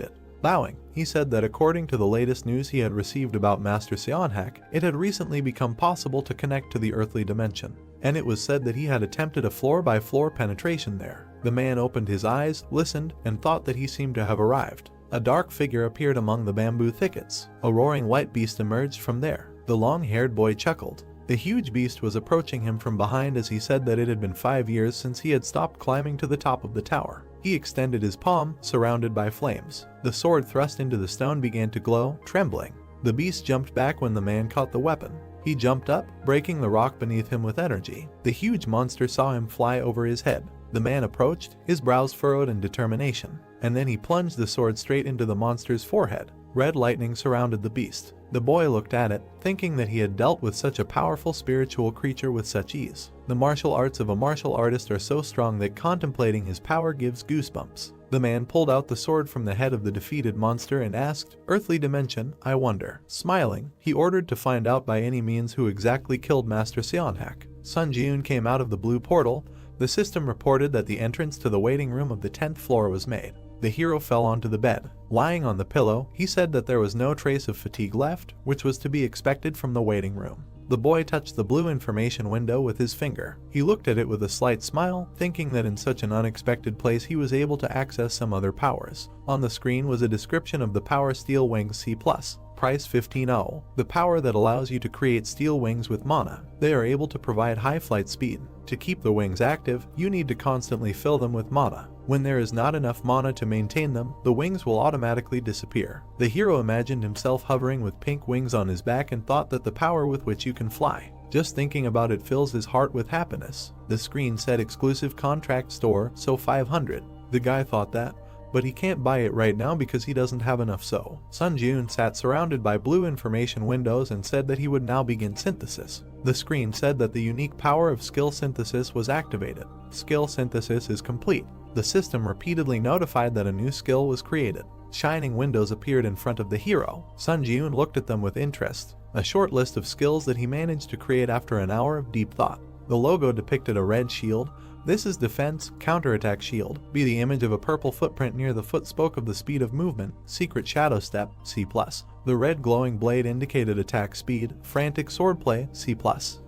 it. Bowing, he said that according to the latest news he had received about Master Seonhak, it had recently become possible to connect to the earthly dimension, and it was said that he had attempted a floor-by-floor penetration there. The man opened his eyes, listened, and thought that he seemed to have arrived. A dark figure appeared among the bamboo thickets. A roaring white beast emerged from there. The long-haired boy chuckled. The huge beast was approaching him from behind as he said that it had been 5 years since he had stopped climbing to the top of the tower. He extended his palm, surrounded by flames. The sword thrust into the stone began to glow, trembling. The beast jumped back when the man caught the weapon. He jumped up, breaking the rock beneath him with energy. The huge monster saw him fly over his head. The man approached, his brows furrowed in determination, and then he plunged the sword straight into the monster's forehead. Red lightning surrounded the beast. The boy looked at it, thinking that he had dealt with such a powerful spiritual creature with such ease. The martial arts of a martial artist are so strong that contemplating his power gives goosebumps. The man pulled out the sword from the head of the defeated monster and asked, "Earthly dimension, I wonder." Smiling, he ordered to find out by any means who exactly killed Master Seonhak. Sun Ji-eun came out of the blue portal. The system reported that the entrance to the waiting room of the 10th floor was made. The hero fell onto the bed. Lying on the pillow, he said that there was no trace of fatigue left, which was to be expected from the waiting room. The boy touched the blue information window with his finger. He looked at it with a slight smile, thinking that in such an unexpected place he was able to access some other powers. On the screen was a description of the power Steel Wings C+. Price 15.0. The power that allows you to create steel wings with mana. They are able to provide high flight speed. To keep the wings active, you need to constantly fill them with mana. When there is not enough mana to maintain them, the wings will automatically disappear. The hero imagined himself hovering with pink wings on his back and thought that the power with which you can fly. Just thinking about it fills his heart with happiness. The screen said exclusive contract store, so 500. The guy thought that, but he can't buy it right now because he doesn't have enough. So Sun Ji-eun sat surrounded by blue information windows and said that he would now begin synthesis. The screen said that the unique power of skill synthesis was activated. Skill synthesis is complete. The system repeatedly notified that a new skill was created. Shining windows appeared in front of the hero. Sun Ji-eun looked at them with interest. A short list of skills that he managed to create after an hour of deep thought. The logo depicted a red shield. This is defense, counterattack shield. Be the image of a purple footprint near the foot spoke of the speed of movement. Secret shadow step, C+. The red glowing blade indicated attack speed. Frantic swordplay, C+.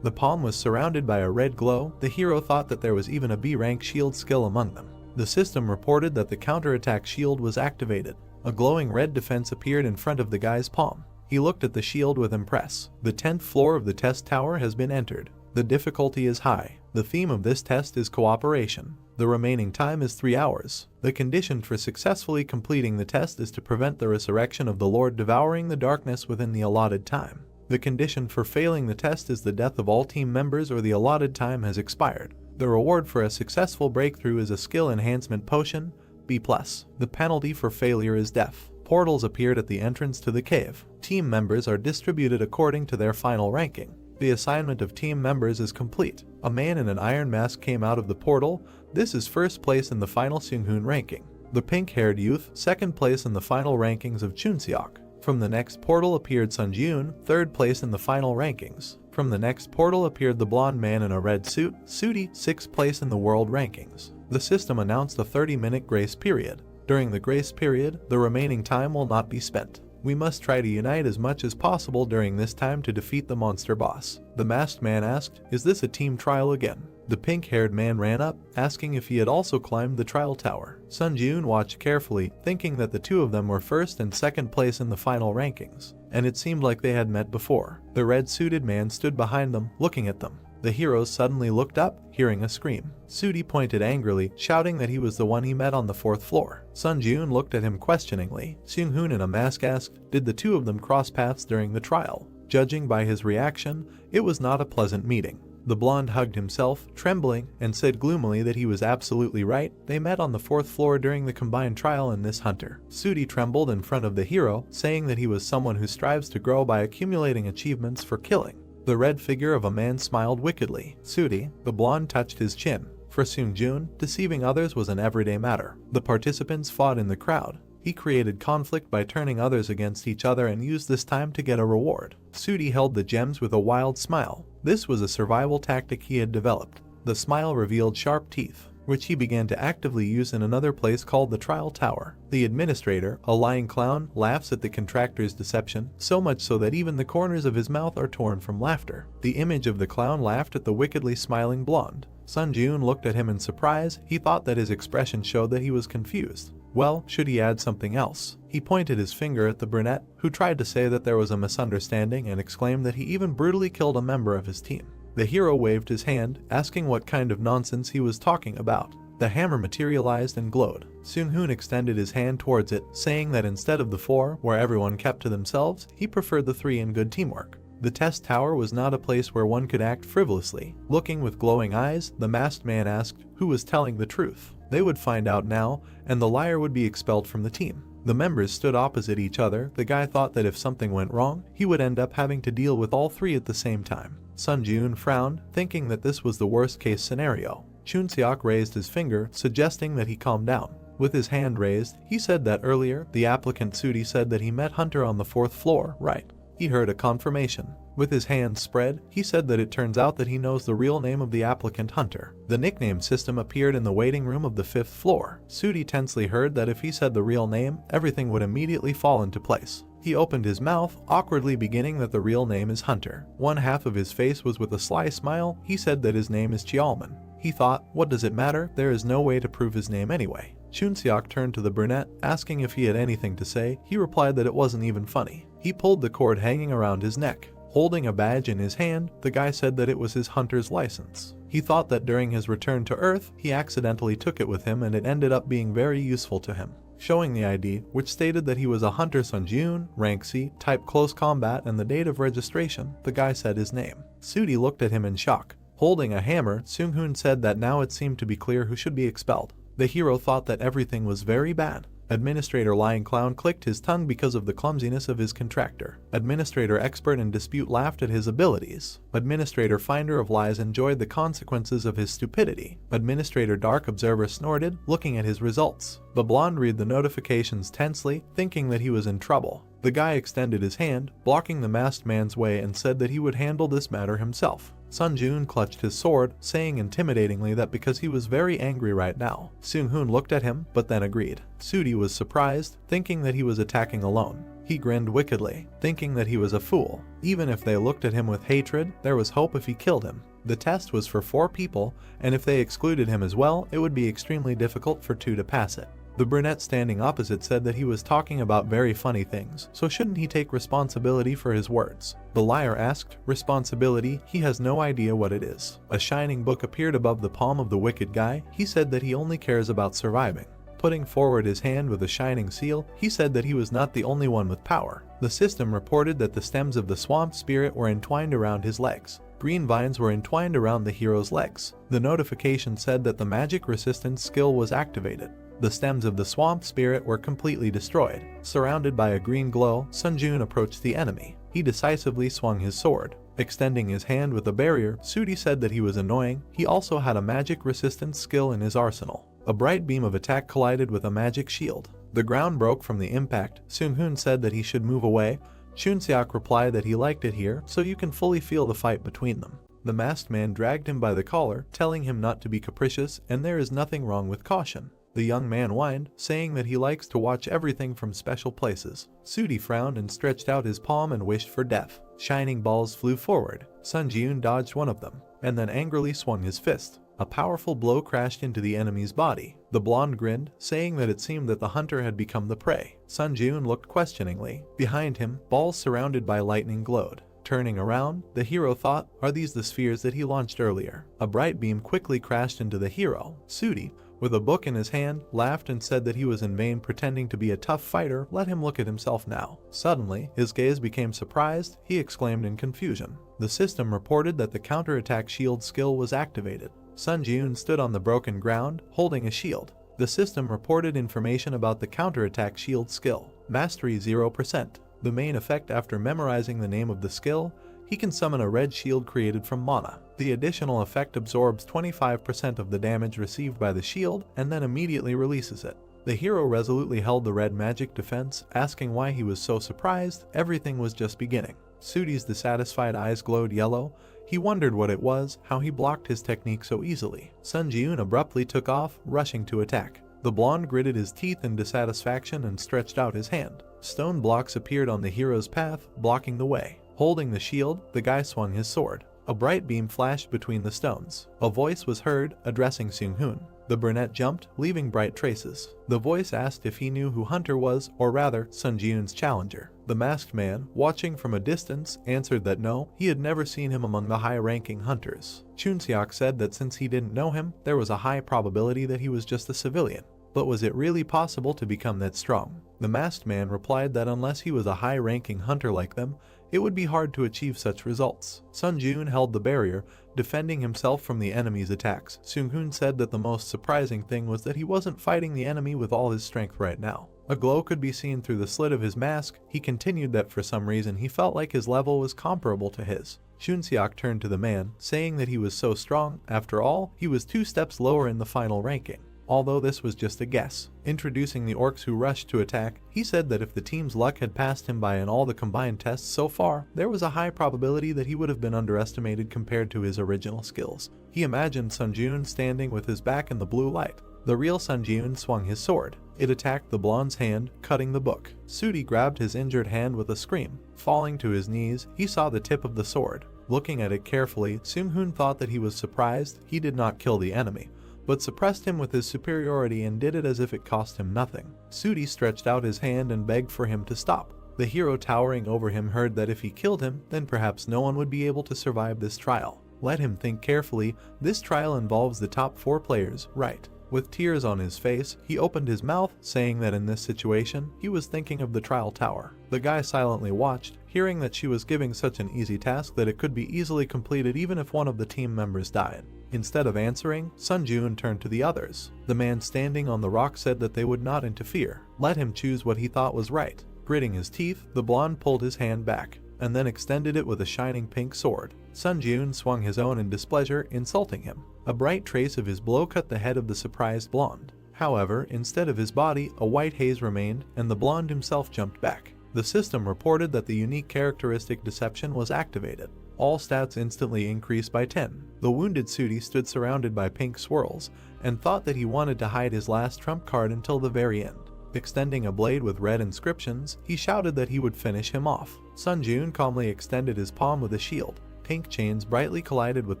The palm was surrounded by a red glow. The hero thought that there was even a B rank shield skill among them. The system reported that the counterattack shield was activated. A glowing red defense appeared in front of the guy's palm. He looked at the shield with impress. The 10th floor of the test tower has been entered. The difficulty is high. The theme of this test is cooperation. The remaining time is 3 hours. The condition for successfully completing the test is to prevent the resurrection of the Lord devouring the darkness within the allotted time. The condition for failing the test is the death of all team members or the allotted time has expired. The reward for a successful breakthrough is a skill enhancement potion, B+. The penalty for failure is death. Portals appeared at the entrance to the cave. Team members are distributed according to their final ranking. The assignment of team members is complete. A man in an iron mask came out of the portal. This is first place in the final Seunghoon ranking. The pink-haired youth, second place in the final rankings of Chunseok. From the next portal appeared Sun Ji-eun, third place in the final rankings. From the next portal appeared the blonde man in a red suit, Sooty, sixth place in the world rankings. The system announced a 30-minute grace period. During the grace period, the remaining time will not be spent. We must try to unite as much as possible during this time to defeat the monster boss. The masked man asked, "Is this a team trial again?" The pink-haired man ran up, asking if he had also climbed the trial tower. Sun Ji-eun watched carefully, thinking that the two of them were first and second place in the final rankings, and it seemed like they had met before. The red-suited man stood behind them, looking at them. The heroes suddenly looked up, hearing a scream. Sooty pointed angrily, shouting that he was the one he met on the 4th floor. Sun Ji-eun looked at him questioningly. Seunghoon in a mask asked, "Did the two of them cross paths during the trial?" Judging by his reaction, it was not a pleasant meeting. The blonde hugged himself, trembling, and said gloomily that he was absolutely right. They met on the 4th floor during the combined trial in this hunter. Sooty trembled in front of the hero, saying that he was someone who strives to grow by accumulating achievements for killing. The red figure of a man smiled wickedly. Sooty, the blonde touched his chin. For Seung-joon, deceiving others was an everyday matter. The participants fought in the crowd. He created conflict by turning others against each other and used this time to get a reward. Sudi held the gems with a wild smile. This was a survival tactic he had developed. The smile revealed sharp teeth, which he began to actively use in another place called the Trial Tower. The administrator, a lying clown, laughs at the contractor's deception, so much so that even the corners of his mouth are torn from laughter. The image of the clown laughed at the wickedly smiling blonde. Sun-joon looked at him in surprise. He thought that his expression showed that he was confused. Well, should he add something else? He pointed his finger at the brunette, who tried to say that there was a misunderstanding and exclaimed that he even brutally killed a member of his team. The hero waved his hand, asking what kind of nonsense he was talking about. The hammer materialized and glowed. Seung-hoon extended his hand towards it, saying that instead of the 4, where everyone kept to themselves, he preferred the 3 in good teamwork. The test tower was not a place where one could act frivolously. Looking with glowing eyes, the masked man asked who was telling the truth. They would find out now, and the liar would be expelled from the team. The members stood opposite each other. The guy thought that if something went wrong, he would end up having to deal with all 3 at the same time. Sun-joon frowned, thinking that this was the worst-case scenario. Chun-seok raised his finger, suggesting that he calm down. With his hand raised, he said that earlier, the applicant Sudi said that he met Hunter on the 4th floor, right? He heard a confirmation. With his hands spread, he said that it turns out that he knows the real name of the applicant Hunter. The nickname system appeared in the waiting room of the 5th floor. Sudi tensely heard that if he said the real name, everything would immediately fall into place. He opened his mouth, awkwardly beginning that the real name is Hunter. One half of his face was with a sly smile. He said that his name is Cheolman. He thought, what does it matter? There is no way to prove his name anyway. Chun-seok turned to the brunette, asking if he had anything to say. He replied that it wasn't even funny. He pulled the cord hanging around his neck. Holding a badge in his hand, the guy said that it was his hunter's license. He thought that during his return to Earth, he accidentally took it with him and it ended up being very useful to him. Showing the ID, which stated that he was a Hunter Sun-joon, rank C, type close combat, and the date of registration, the guy said his name. Sudi looked at him in shock. Holding a hammer, Seung-hoon said that now it seemed to be clear who should be expelled. The hero thought that everything was very bad. Administrator Lying Clown clicked his tongue because of the clumsiness of his contractor. Administrator Expert in Dispute laughed at his abilities. Administrator Finder of Lies enjoyed the consequences of his stupidity. Administrator Dark Observer snorted, looking at his results. The blonde read the notifications tensely, thinking that he was in trouble. The guy extended his hand, blocking the masked man's way, and said that he would handle this matter himself. Sun-joon clutched his sword, saying intimidatingly that because he was very angry right now. Seung-hoon looked at him, but then agreed. Sudi was surprised, thinking that he was attacking alone. He grinned wickedly, thinking that he was a fool. Even if they looked at him with hatred, there was hope if he killed him. The test was for 4 people, and if they excluded him as well, it would be extremely difficult for 2 to pass it. The brunette standing opposite said that he was talking about very funny things, so shouldn't he take responsibility for his words? The liar asked, responsibility? He has no idea what it is. A shining book appeared above the palm of the wicked guy. He said that he only cares about surviving. Putting forward his hand with a shining seal, he said that he was not the only one with power. The system reported that the stems of the swamp spirit were entwined around his legs. Green vines were entwined around the hero's legs. The notification said that the magic resistance skill was activated. The stems of the swamp spirit were completely destroyed. Surrounded by a green glow, Sun-joon approached the enemy. He decisively swung his sword. Extending his hand with a barrier, Sudi said that he was annoying. He also had a magic resistance skill in his arsenal. A bright beam of attack collided with a magic shield. The ground broke from the impact. Seung-hoon said that he should move away. Chun-seok replied that he liked it here, so you can fully feel the fight between them. The masked man dragged him by the collar, telling him not to be capricious, and there is nothing wrong with caution. The young man whined, saying that he likes to watch everything from special places. Sudi frowned and stretched out his palm and wished for death. Shining balls flew forward. Sun-joon dodged one of them, and then angrily swung his fist. A powerful blow crashed into the enemy's body. The blonde grinned, saying that it seemed that the hunter had become the prey. Sun-joon looked questioningly. Behind him, balls surrounded by lightning glowed. Turning around, the hero thought, are these the spheres that he launched earlier? A bright beam quickly crashed into the hero. Sudi, with a book in his hand, laughed and said that he was in vain pretending to be a tough fighter. Let him look at himself now. Suddenly, his gaze became surprised. He exclaimed in confusion. The system reported that the counterattack shield skill was activated. Sun-joon stood on the broken ground, holding a shield. The system reported information about the counterattack shield skill. Mastery 0%. The main effect after memorizing the name of the skill, he can summon a red shield created from mana. The additional effect absorbs 25% of the damage received by the shield and then immediately releases it. The hero resolutely held the red magic defense, asking why he was so surprised. Everything was just beginning. Sooty's dissatisfied eyes glowed yellow. He wondered what it was, how he blocked his technique so easily. Sun Ji-eun abruptly took off, rushing to attack. The blonde gritted his teeth in dissatisfaction and stretched out his hand. Stone blocks appeared on the hero's path, blocking the way. Holding the shield, the guy swung his sword. A bright beam flashed between the stones. A voice was heard, addressing Seung-hoon. The brunette jumped, leaving bright traces. The voice asked if he knew who Hunter was, or rather, Sun Ji-eun's challenger. The masked man, watching from a distance, answered that no, he had never seen him among the high-ranking hunters. Chun-seok said that since he didn't know him, there was a high probability that he was just a civilian. But was it really possible to become that strong? The masked man replied that unless he was a high-ranking hunter like them, it would be hard to achieve such results. Sun Ji-eun held the barrier, defending himself from the enemy's attacks. Seung-hoon said that the most surprising thing was that he wasn't fighting the enemy with all his strength right now. A glow could be seen through the slit of his mask. He continued that for some reason he felt like his level was comparable to his. Chun-seok turned to the man, saying that he was so strong. After all, he was 2 steps lower in the final ranking. Although this was just a guess. Introducing the orcs who rushed to attack, he said that if the team's luck had passed him by in all the combined tests so far, there was a high probability that he would have been underestimated compared to his original skills. He imagined Sun Ji-eun standing with his back in the blue light. The real Sun Ji-eun swung his sword. It attacked the blonde's hand, cutting the book. Sooty grabbed his injured hand with a scream. Falling to his knees, he saw the tip of the sword. Looking at it carefully, Seung-hoon thought that he was surprised. He did not kill the enemy, but suppressed him with his superiority and did it as if it cost him nothing. Sooty stretched out his hand and begged for him to stop. The hero towering over him heard that if he killed him, then perhaps no one would be able to survive this trial. Let him think carefully. This trial involves the top 4 players, right? With tears on his face, he opened his mouth, saying that in this situation, he was thinking of the trial tower. The guy silently watched, hearing that she was giving such an easy task that it could be easily completed even if one of the team members died. Instead of answering, Sun Ji-eun turned to the others. The man standing on the rock said that they would not interfere. Let him choose what he thought was right. Gritting his teeth, the blonde pulled his hand back, and then extended it with a shining pink sword. Sun Ji-eun swung his own in displeasure, insulting him. A bright trace of his blow cut the head of the surprised blonde. However, instead of his body, a white haze remained, and the blonde himself jumped back. The system reported that the unique characteristic deception was activated. All stats instantly increased by 10. The wounded Sooty stood surrounded by pink swirls, and thought that he wanted to hide his last trump card until the very end. Extending a blade with red inscriptions, he shouted that he would finish him off. Sun Ji-eun calmly extended his palm with a shield. Pink chains brightly collided with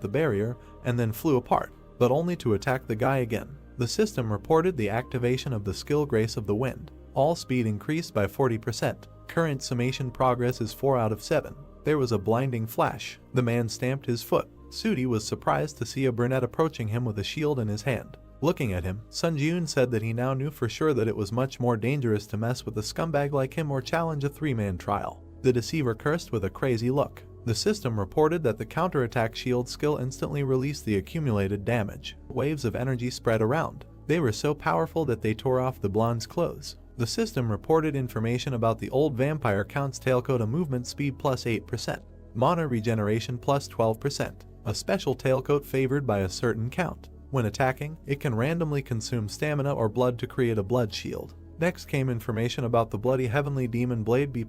the barrier, and then flew apart, but only to attack the guy again. The system reported the activation of the skill Grace of the Wind. All speed increased by 40%. Current summation progress is 4 out of 7. There was a blinding flash. The man stamped his foot. Sooty was surprised to see a brunette approaching him with a shield in his hand. Looking at him, Sun Ji-eun said that he now knew for sure that it was much more dangerous to mess with a scumbag like him or challenge a 3-man trial. The deceiver cursed with a crazy look. The system reported that the counterattack shield skill instantly released the accumulated damage. Waves of energy spread around. They were so powerful that they tore off the blonde's clothes. The system reported information about the old vampire count's tailcoat: a movement speed plus 8%, mana regeneration plus 12%, a special tailcoat favored by a certain count. When attacking, it can randomly consume stamina or blood to create a blood shield. Next came information about the bloody heavenly demon blade B+,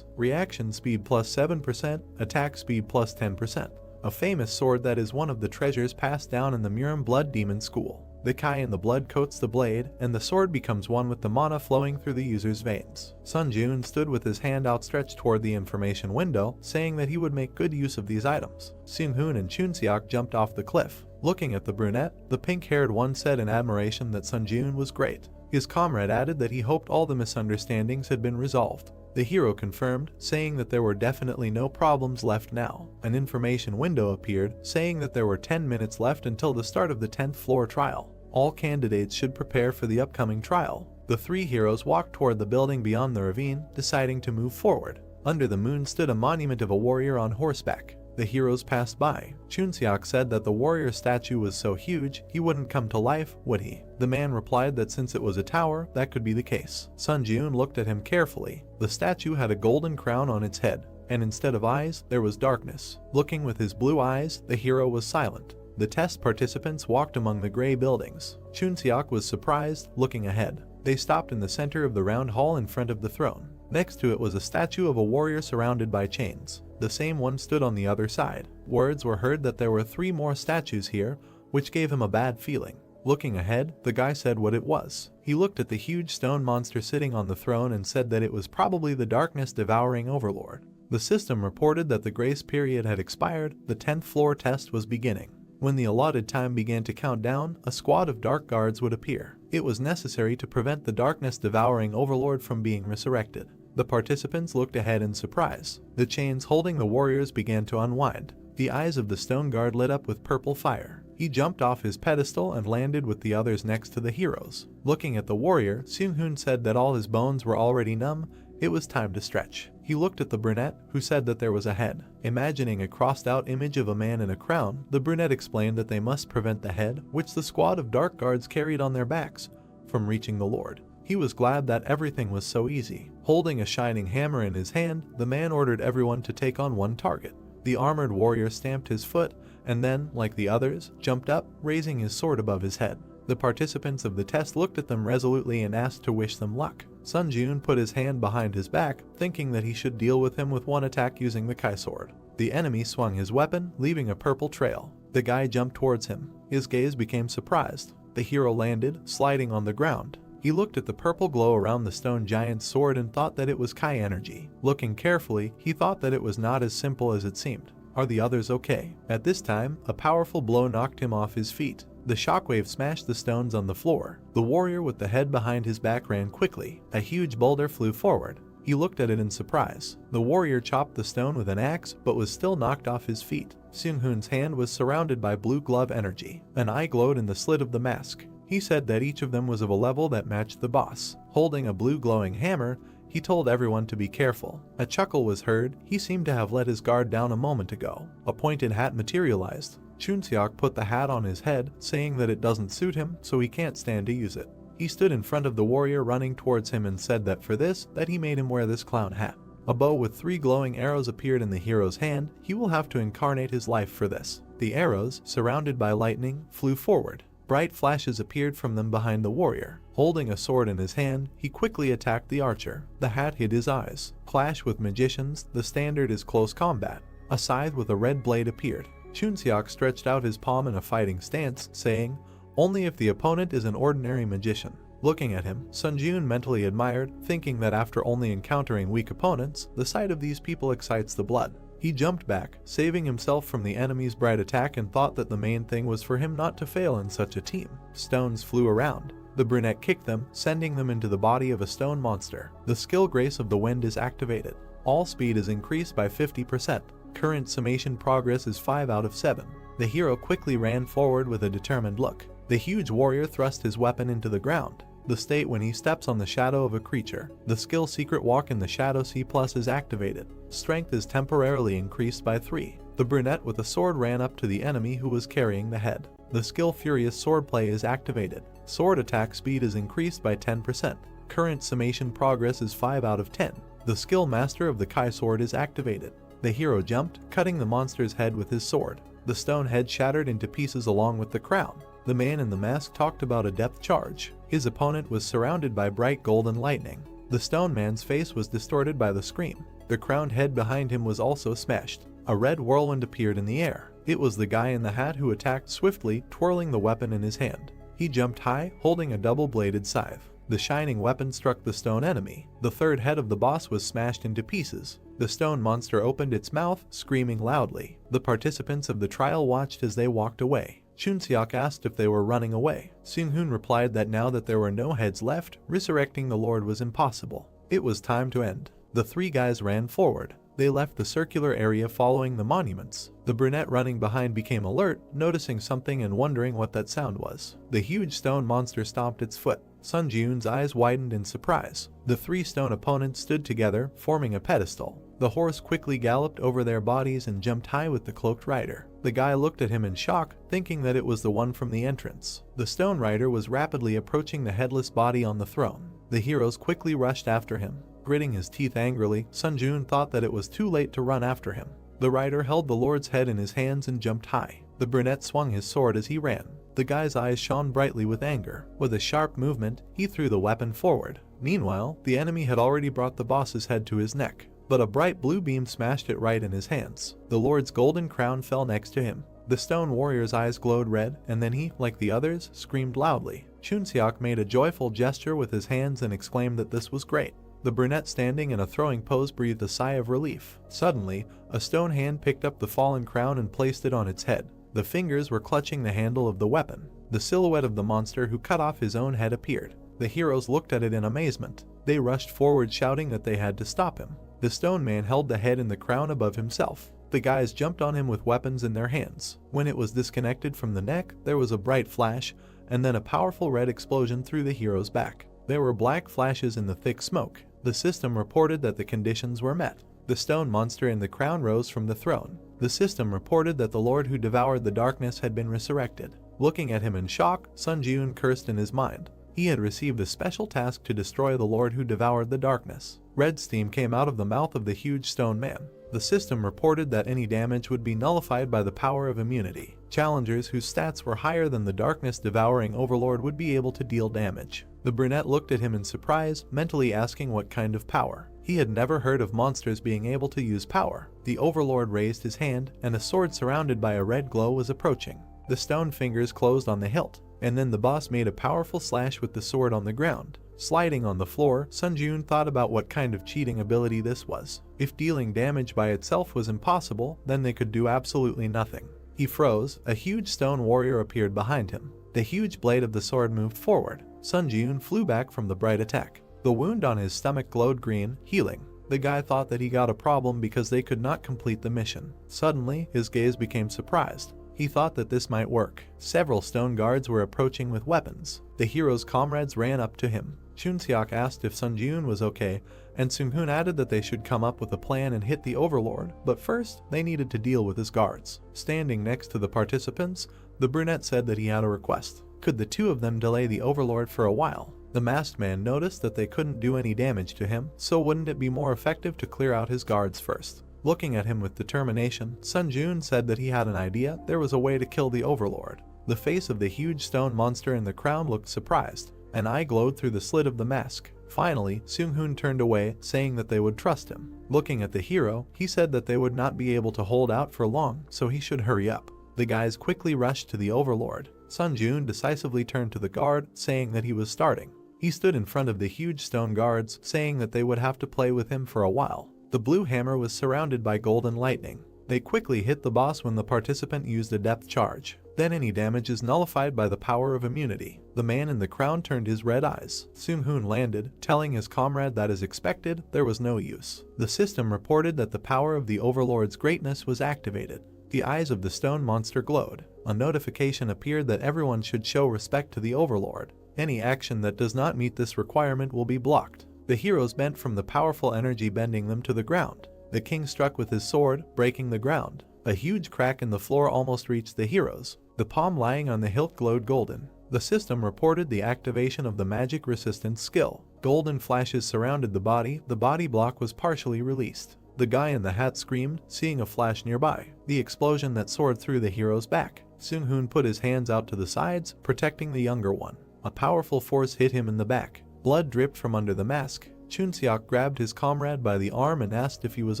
reaction speed plus 7%, attack speed plus 10%, a famous sword that is one of the treasures passed down in the Murim Blood Demon School. The Kai in the blood coats the blade, and the sword becomes one with the mana flowing through the user's veins. Sun Ji-eun stood with his hand outstretched toward the information window, saying that he would make good use of these items. Seung-hoon and Chun-seok jumped off the cliff. Looking at the brunette, the pink-haired one said in admiration that Sun Ji-eun was great. His comrade added that he hoped all the misunderstandings had been resolved. The hero confirmed, saying that there were definitely no problems left now. An information window appeared, saying that there were 10 minutes left until the start of the 10th floor trial. All candidates should prepare for the upcoming trial. The 3 heroes walked toward the building beyond the ravine, deciding to move forward. Under the moon stood a monument of a warrior on horseback. The heroes passed by. Chun-seok said that the warrior statue was so huge, he wouldn't come to life, would he? The man replied that since it was a tower, that could be the case. Sun Ji-eun looked at him carefully. The statue had a golden crown on its head. and instead of eyes, there was darkness. Looking with his blue eyes, the hero was silent. The test participants walked among the gray buildings. Chunseok was surprised, looking ahead. They stopped in the center of the round hall in front of the throne. Next to it was a statue of a warrior surrounded by chains. The same one stood on the other side. Words were heard that there were 3 more statues here, which gave him a bad feeling. Looking ahead, the guy said what it was. He looked at the huge stone monster sitting on the throne and said that it was probably the darkness-devouring overlord. The system reported that the grace period had expired. The 10th floor test was beginning. When the allotted time began to count down, a squad of dark guards would appear. It was necessary to prevent the darkness-devouring overlord from being resurrected. The participants looked ahead in surprise. The chains holding the warriors began to unwind. The eyes of the stone guard lit up with purple fire. He jumped off his pedestal and landed with the others next to the heroes. Looking at the warrior, Seung-hoon said that all his bones were already numb. It was time to stretch. He looked at the brunette, who said that there was a head. Imagining a crossed-out image of a man in a crown, the brunette explained that they must prevent the head, which the squad of dark guards carried on their backs, from reaching the lord. He was glad that everything was so easy. Holding a shining hammer in his hand, the man ordered everyone to take on one target. The armored warrior stamped his foot, and then, like the others, jumped up, raising his sword above his head. The participants of the test looked at them resolutely and asked to wish them luck. Sun Jun put his hand behind his back, thinking that he should deal with him with one attack using the Kai sword. The enemy swung his weapon, leaving a purple trail. The guy jumped towards him. His gaze became surprised. The hero landed, sliding on the ground. He looked at the purple glow around the stone giant's sword and thought that it was Kai energy. Looking carefully, he thought that it was not as simple as it seemed. Are the others okay? At this time, a powerful blow knocked him off his feet. The shockwave smashed the stones on the floor. The warrior with the head behind his back ran quickly. A huge boulder flew forward. He looked at it in surprise. The warrior chopped the stone with an axe, but was still knocked off his feet. Seung-hoon's hand was surrounded by blue glove energy. An eye glowed in the slit of the mask. He said that each of them was of a level that matched the boss. Holding a blue glowing hammer, he told everyone to be careful. A chuckle was heard. He seemed to have let his guard down a moment ago. A pointed hat materialized. Chunseok put the hat on his head, saying that it doesn't suit him, so he can't stand to use it. He stood in front of the warrior running towards him and said that for this, that he made him wear this clown hat. A bow with 3 glowing arrows appeared in the hero's hand. He will have to incarnate his life for this. The arrows, surrounded by lightning, flew forward. Bright flashes appeared from them behind the warrior. Holding a sword in his hand, he quickly attacked the archer. The hat hid his eyes. Clash with magicians, the standard is close combat. A scythe with a red blade appeared. Chunseok stretched out his palm in a fighting stance, saying, "Only if the opponent is an ordinary magician." Looking at him, Sun Jun mentally admired, thinking that after only encountering weak opponents, the sight of these people excites the blood. He jumped back, saving himself from the enemy's bright attack, and thought that the main thing was for him not to fail in such a team. Stones flew around. The brunette kicked them, sending them into the body of a stone monster. The skill Grace of the Wind is activated. All speed is increased by 50%. Current summation progress is 5 out of 7. The hero quickly ran forward with a determined look. The huge warrior thrust his weapon into the ground. The state when he steps on the shadow of a creature. The skill Secret Walk in the Shadow C+ is activated. Strength is temporarily increased by 3. The brunette with a sword ran up to the enemy who was carrying the head. The skill Furious Swordplay is activated. Sword attack speed is increased by 10%. Current summation progress is 5 out of 10. The skill Master of the Kai sword is activated. The hero jumped, cutting the monster's head with his sword. The stone head shattered into pieces along with the crown. The man in the mask talked about a depth charge. His opponent was surrounded by bright golden lightning. The stone man's face was distorted by the scream. The crowned head behind him was also smashed. A red whirlwind appeared in the air. It was the guy in the hat who attacked swiftly, twirling the weapon in his hand. He jumped high, holding a double-bladed scythe. The shining weapon struck the stone enemy. The third head of the boss was smashed into pieces. The stone monster opened its mouth, screaming loudly. The participants of the trial watched as they walked away. Chunseok asked if they were running away. Seung-hoon replied that now that there were no heads left, resurrecting the Lord was impossible. It was time to end. The 3 guys ran forward. They left the circular area following the monuments. The brunette running behind became alert, noticing something and wondering what that sound was. The huge stone monster stomped its foot. Sun Jun's eyes widened in surprise. The 3 stone opponents stood together, forming a pedestal. The horse quickly galloped over their bodies and jumped high with the cloaked rider. The guy looked at him in shock, thinking that it was the one from the entrance. The stone rider was rapidly approaching the headless body on the throne. The heroes quickly rushed after him. Gritting his teeth angrily, Sun Jun thought that it was too late to run after him. The rider held the lord's head in his hands and jumped high. The brunette swung his sword as he ran. The guy's eyes shone brightly with anger. With a sharp movement, he threw the weapon forward. Meanwhile, the enemy had already brought the boss's head to his neck, but a bright blue beam smashed it right in his hands. The lord's golden crown fell next to him. The stone warrior's eyes glowed red, and then he, like the others, screamed loudly. Chunseok made a joyful gesture with his hands and exclaimed that this was great. The brunette standing in a throwing pose breathed a sigh of relief. Suddenly, a stone hand picked up the fallen crown and placed it on its head. The fingers were clutching the handle of the weapon. The silhouette of the monster who cut off his own head appeared. The heroes looked at it in amazement. They rushed forward shouting that they had to stop him. The stone man held the head and the crown above himself. The guys jumped on him with weapons in their hands. When it was disconnected from the neck, there was a bright flash, and then a powerful red explosion through the hero's back. There were black flashes in the thick smoke. The system reported that the conditions were met. The stone monster in the crown rose from the throne. The system reported that the lord who devoured the darkness had been resurrected. Looking at him in shock, Sun Jun cursed in his mind. He had received a special task to destroy the lord who devoured the darkness. Red steam came out of the mouth of the huge stone man. The system reported that any damage would be nullified by the power of immunity. Challengers whose stats were higher than the darkness-devouring overlord would be able to deal damage. The brunette looked at him in surprise, mentally asking what kind of power. He had never heard of monsters being able to use power. The overlord raised his hand, and a sword surrounded by a red glow was approaching. The stone fingers closed on the hilt, and then the boss made a powerful slash with the sword on the ground. Sliding on the floor, Sun Jun thought about what kind of cheating ability this was. If dealing damage by itself was impossible, then they could do absolutely nothing. He froze. A huge stone warrior appeared behind him. The huge blade of the sword moved forward. Sun Jun flew back from the bright attack. The wound on his stomach glowed green, healing. The guy thought that he got a problem because they could not complete the mission. Suddenly, his gaze became surprised. He thought that this might work. Several stone guards were approaching with weapons. The hero's comrades ran up to him. Chunseok asked if Sun Jun was okay, and Seung-hoon added that they should come up with a plan and hit the overlord, but first, they needed to deal with his guards. Standing next to the participants, the brunette said that he had a request. Could the two of them delay the overlord for a while? The masked man noticed that they couldn't do any damage to him, so wouldn't it be more effective to clear out his guards first? Looking at him with determination, Sun Jun said that he had an idea. There was a way to kill the overlord. The face of the huge stone monster in the crown looked surprised. An eye glowed through the slit of the mask. Finally, Seung-hoon turned away, saying that they would trust him. Looking at the hero, he said that they would not be able to hold out for long, so he should hurry up. The guys quickly rushed to the overlord. Sun Jun decisively turned to the guard, saying that he was starting. He stood in front of the huge stone guards, saying that they would have to play with him for a while. The blue hammer was surrounded by golden lightning. They quickly hit the boss when the participant used a depth charge. Then any damage is nullified by the power of immunity. The man in the crown turned his red eyes. Seung-hoon landed, telling his comrade that as expected, there was no use. The system reported that the power of the overlord's greatness was activated. The eyes of the stone monster glowed. A notification appeared that everyone should show respect to the overlord. Any action that does not meet this requirement will be blocked. The heroes bent from the powerful energy bending them to the ground. The king struck with his sword, breaking the ground. A huge crack in the floor almost reached the heroes. The palm lying on the hilt glowed golden. The system reported the activation of the magic resistance skill. Golden flashes surrounded the body block was partially released. The guy in the hat screamed, seeing a flash nearby. The explosion that soared through the hero's back. Seung-hoon put his hands out to the sides, protecting the younger one. A powerful force hit him in the back. Blood dripped from under the mask. Chunseok grabbed his comrade by the arm and asked if he was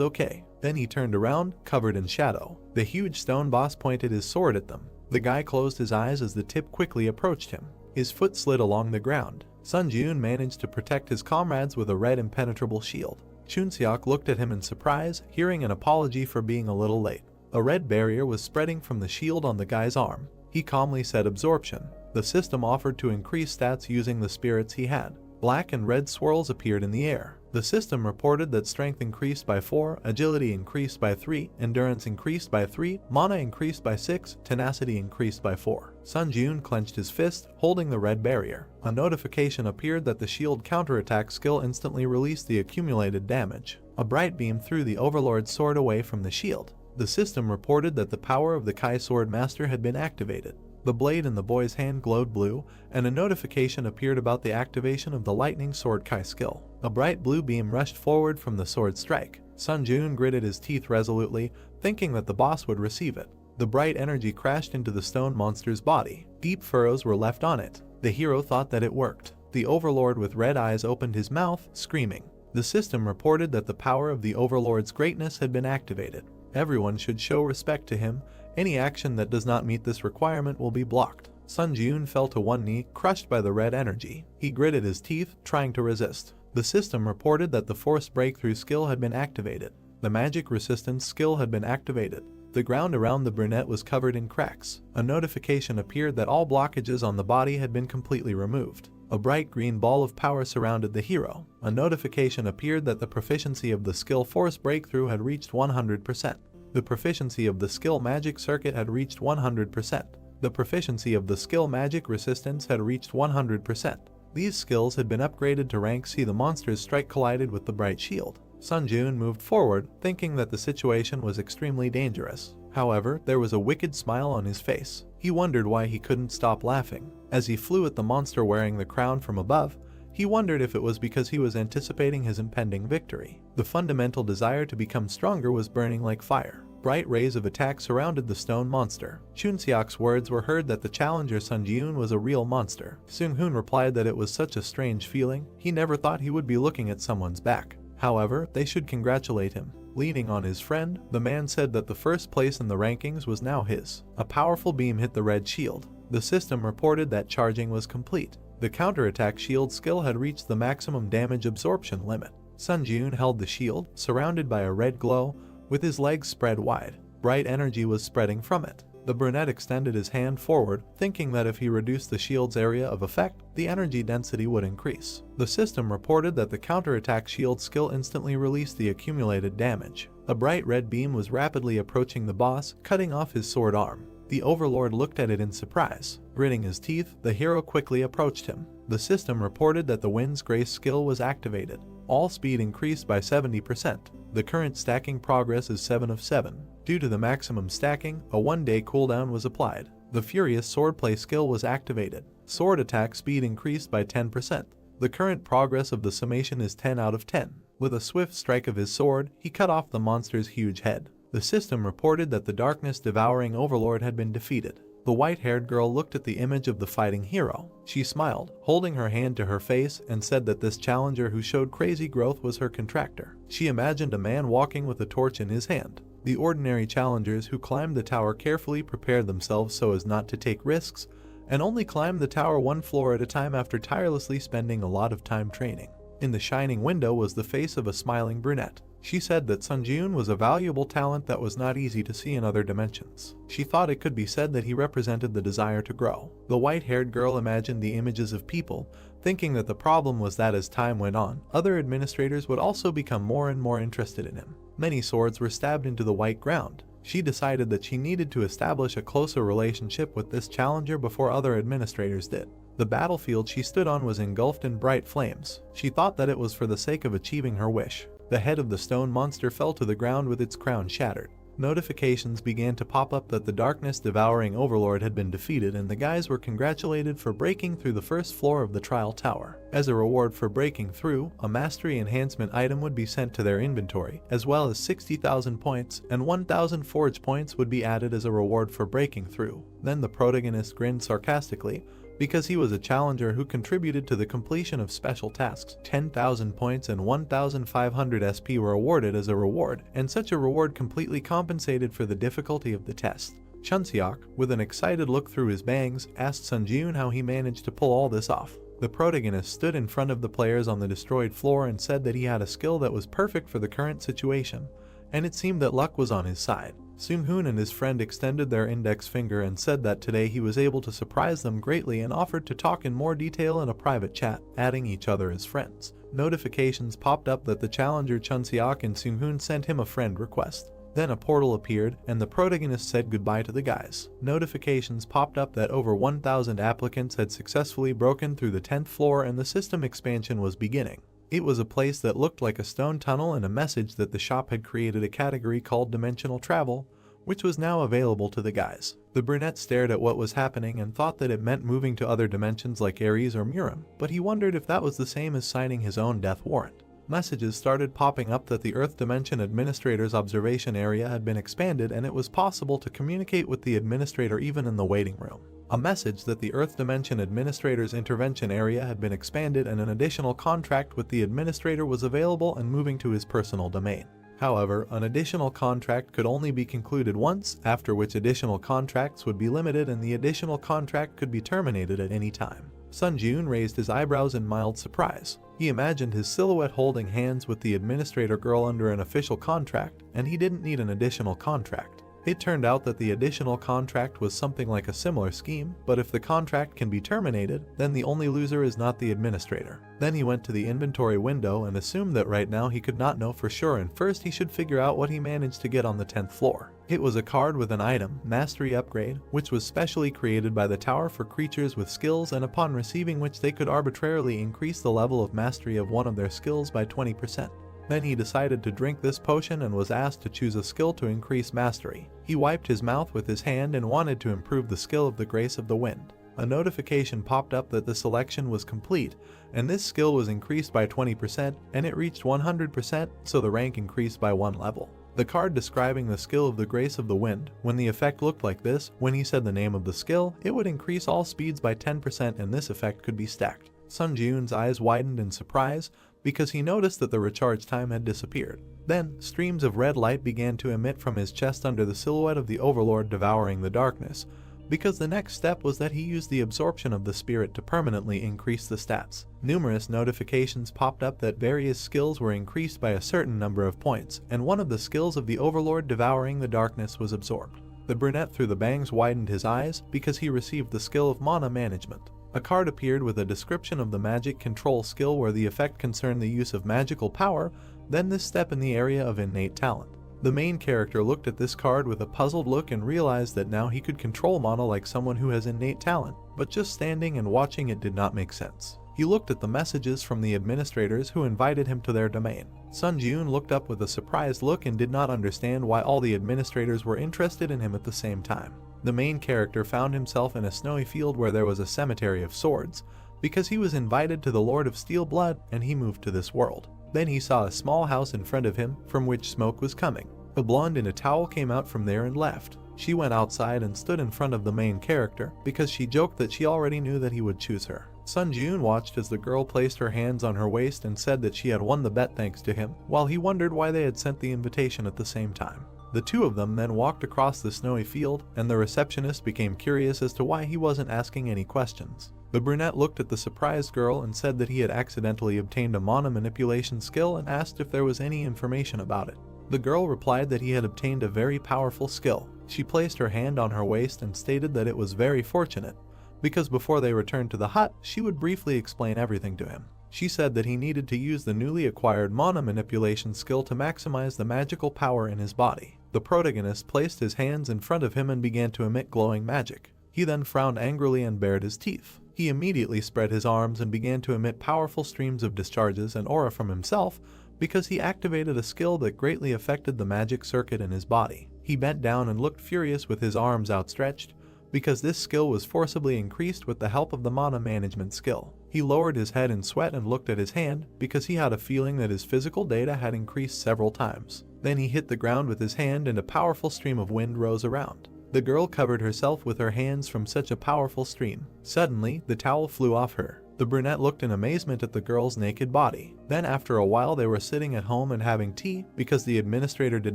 okay. Then he turned around, covered in shadow. The huge stone boss pointed his sword at them. The guy closed his eyes as the tip quickly approached him. His foot slid along the ground. Sun Jun managed to protect his comrades with a red impenetrable shield. Chunseok looked at him in surprise, hearing an apology for being a little late. A red barrier was spreading from the shield on the guy's arm. He calmly said absorption. The system offered to increase stats using the spirits he had. Black and red swirls appeared in the air. The system reported that strength increased by 4, agility increased by 3, endurance increased by 3, mana increased by 6, tenacity increased by 4. Sun Jun clenched his fist, holding the red barrier. A notification appeared that the shield counterattack skill instantly released the accumulated damage. A bright beam threw the overlord's sword away from the shield. The system reported that the power of the Kai Sword Master had been activated. The blade in the boy's hand glowed blue, and a notification appeared about the activation of the Lightning Sword Kai skill. A bright blue beam rushed forward from the sword strike. Sun Jun gritted his teeth resolutely, thinking that the boss would receive it. The bright energy crashed into the stone monster's body. Deep furrows were left on it. The hero thought that it worked. The overlord with red eyes opened his mouth, screaming. The system reported that the power of the overlord's greatness had been activated. Everyone should show respect to him. Any action that does not meet this requirement will be blocked. Sun Jun fell to one knee, crushed by the red energy. He gritted his teeth, trying to resist. The system reported that the force breakthrough skill had been activated. The magic resistance skill had been activated. The ground around the brunette was covered in cracks. A notification appeared that all blockages on the body had been completely removed. A bright green ball of power surrounded the hero. A notification appeared that the proficiency of the skill force breakthrough had reached 100%. The proficiency of the skill magic circuit had reached 100%. The proficiency of the skill magic resistance had reached 100%. These skills had been upgraded to rank C. The monster's strike collided with the bright shield. Sun Jun moved forward, thinking that the situation was extremely dangerous. However, there was a wicked smile on his face. He wondered why he couldn't stop laughing. As he flew at the monster wearing the crown from above, he wondered if it was because he was anticipating his impending victory. The fundamental desire to become stronger was burning like fire. Bright rays of attack surrounded the stone monster. Chunseok's words were heard that the challenger Sun Jun was a real monster. Seung-hoon replied that it was such a strange feeling. He never thought he would be looking at someone's back. However, they should congratulate him. Leaning on his friend, the man said that the first place in the rankings was now his. A powerful beam hit the red shield. The system reported that charging was complete. The counterattack shield skill had reached the maximum damage absorption limit. Sun Jun held the shield, surrounded by a red glow, with his legs spread wide. Bright energy was spreading from it. The brunette extended his hand forward, thinking that if he reduced the shield's area of effect, the energy density would increase. The system reported that the counterattack shield skill instantly released the accumulated damage. A bright red beam was rapidly approaching the boss, cutting off his sword arm. The overlord looked at it in surprise. Gritting his teeth, the hero quickly approached him. The system reported that the Wind's Grace skill was activated. All speed increased by 70%. The current stacking progress is 7 of 7. Due to the maximum stacking, a 1-day cooldown was applied. The Furious Swordplay skill was activated. Sword attack speed increased by 10%. The current progress of the summation is 10 out of 10. With a swift strike of his sword, he cut off the monster's huge head. The system reported that the darkness-devouring overlord had been defeated. The white-haired girl looked at the image of the fighting hero. She smiled, holding her hand to her face, and said that this challenger who showed crazy growth was her contractor. She imagined a man walking with a torch in his hand. The ordinary challengers who climbed the tower carefully prepared themselves so as not to take risks, and only climbed the tower one floor at a time after tirelessly spending a lot of time training. In the shining window was the face of a smiling brunette. She said that Sun Jun was a valuable talent that was not easy to see in other dimensions. She thought it could be said that he represented the desire to grow. The white-haired girl imagined the images of people, thinking that the problem was that as time went on, other administrators would also become more and more interested in him. Many swords were stabbed into the white ground. She decided that she needed to establish a closer relationship with this challenger before other administrators did. The battlefield she stood on was engulfed in bright flames. She thought that it was for the sake of achieving her wish. The head of the stone monster fell to the ground with its crown shattered. Notifications began to pop up that the darkness-devouring overlord had been defeated, and the guys were congratulated for breaking through the first floor of the trial tower. As a reward for breaking through, a mastery enhancement item would be sent to their inventory, as well as 60,000 points, and 1,000 forge points would be added as a reward for breaking through. Then the protagonist grinned sarcastically, because he was a challenger who contributed to the completion of special tasks. 10,000 points and 1,500 SP were awarded as a reward, and such a reward completely compensated for the difficulty of the test. Chunseok, with an excited look through his bangs, asked Sun Jun how he managed to pull all this off. The protagonist stood in front of the players on the destroyed floor and said that he had a skill that was perfect for the current situation, and it seemed that luck was on his side. Seung-hoon and his friend extended their index finger and said that today he was able to surprise them greatly and offered to talk in more detail in a private chat, adding each other as friends. Notifications popped up that the challenger Chunseok and Seung-hoon sent him a friend request. Then a portal appeared, and the protagonist said goodbye to the guys. Notifications popped up that over 1,000 applicants had successfully broken through the 10th floor and the system expansion was beginning. It was a place that looked like a stone tunnel, and a message that the shop had created a category called Dimensional Travel, which was now available to the guys. The brunette stared at what was happening and thought that it meant moving to other dimensions like Ares or Murim, but he wondered if that was the same as signing his own death warrant. Messages started popping up that the Earth Dimension Administrator's observation area had been expanded and it was possible to communicate with the administrator even in the waiting room. A message that the Earth Dimension Administrator's intervention area had been expanded and an additional contract with the administrator was available and moving to his personal domain. However, an additional contract could only be concluded once, after which additional contracts would be limited and the additional contract could be terminated at any time. Sun Jun raised his eyebrows in mild surprise. He imagined his silhouette holding hands with the administrator girl under an official contract, and he didn't need an additional contract. It turned out that the additional contract was something like a similar scheme, but if the contract can be terminated, then the only loser is not the administrator. Then he went to the inventory window and assumed that right now he could not know for sure and first he should figure out what he managed to get on the 10th floor. It was a card with an item, Mastery Upgrade, which was specially created by the tower for creatures with skills and upon receiving which they could arbitrarily increase the level of mastery of one of their skills by 20%. Then he decided to drink this potion and was asked to choose a skill to increase mastery. He wiped his mouth with his hand and wanted to improve the skill of the Grace of the Wind. A notification popped up that the selection was complete, and this skill was increased by 20% and it reached 100%, so the rank increased by 1 level. The card describing the skill of the Grace of the Wind, when the effect looked like this, when he said the name of the skill, it would increase all speeds by 10% and this effect could be stacked. Sun Jun's eyes widened in surprise, because he noticed that the recharge time had disappeared. Then, streams of red light began to emit from his chest under the silhouette of the Overlord devouring the darkness, because the next step was that he used the absorption of the spirit to permanently increase the stats. Numerous notifications popped up that various skills were increased by a certain number of points, and one of the skills of the Overlord devouring the darkness was absorbed. The brunette through the bangs widened his eyes because he received the skill of mana management. A card appeared with a description of the magic control skill where the effect concerned the use of magical power, then this step in the area of innate talent. The main character looked at this card with a puzzled look and realized that now he could control mana like someone who has innate talent, but just standing and watching it did not make sense. He looked at the messages from the administrators who invited him to their domain. Sun Jun looked up with a surprised look and did not understand why all the administrators were interested in him at the same time. The main character found himself in a snowy field where there was a cemetery of swords, because he was invited to the Lord of Steel Blood and he moved to this world. Then he saw a small house in front of him from which smoke was coming. A blonde in a towel came out from there and left. She went outside and stood in front of the main character because she joked that she already knew that he would choose her. Sun Jun watched as the girl placed her hands on her waist and said that she had won the bet thanks to him, while he wondered why they had sent the invitation at the same time. The two of them then walked across the snowy field, and the receptionist became curious as to why he wasn't asking any questions. The brunette looked at the surprised girl and said that he had accidentally obtained a mana manipulation skill and asked if there was any information about it. The girl replied that he had obtained a very powerful skill. She placed her hand on her waist and stated that it was very fortunate, because before they returned to the hut, she would briefly explain everything to him. She said that he needed to use the newly acquired mana manipulation skill to maximize the magical power in his body. The protagonist placed his hands in front of him and began to emit glowing magic. He then frowned angrily and bared his teeth. He immediately spread his arms and began to emit powerful streams of discharges and aura from himself because he activated a skill that greatly affected the magic circuit in his body. He bent down and looked furious with his arms outstretched because this skill was forcibly increased with the help of the mana management skill. He lowered his head in sweat and looked at his hand because he had a feeling that his physical data had increased several times. Then he hit the ground with his hand and a powerful stream of wind rose around. The girl covered herself with her hands from such a powerful stream. Suddenly, the towel flew off her. The brunette looked in amazement at the girl's naked body. Then after a while they were sitting at home and having tea because the administrator did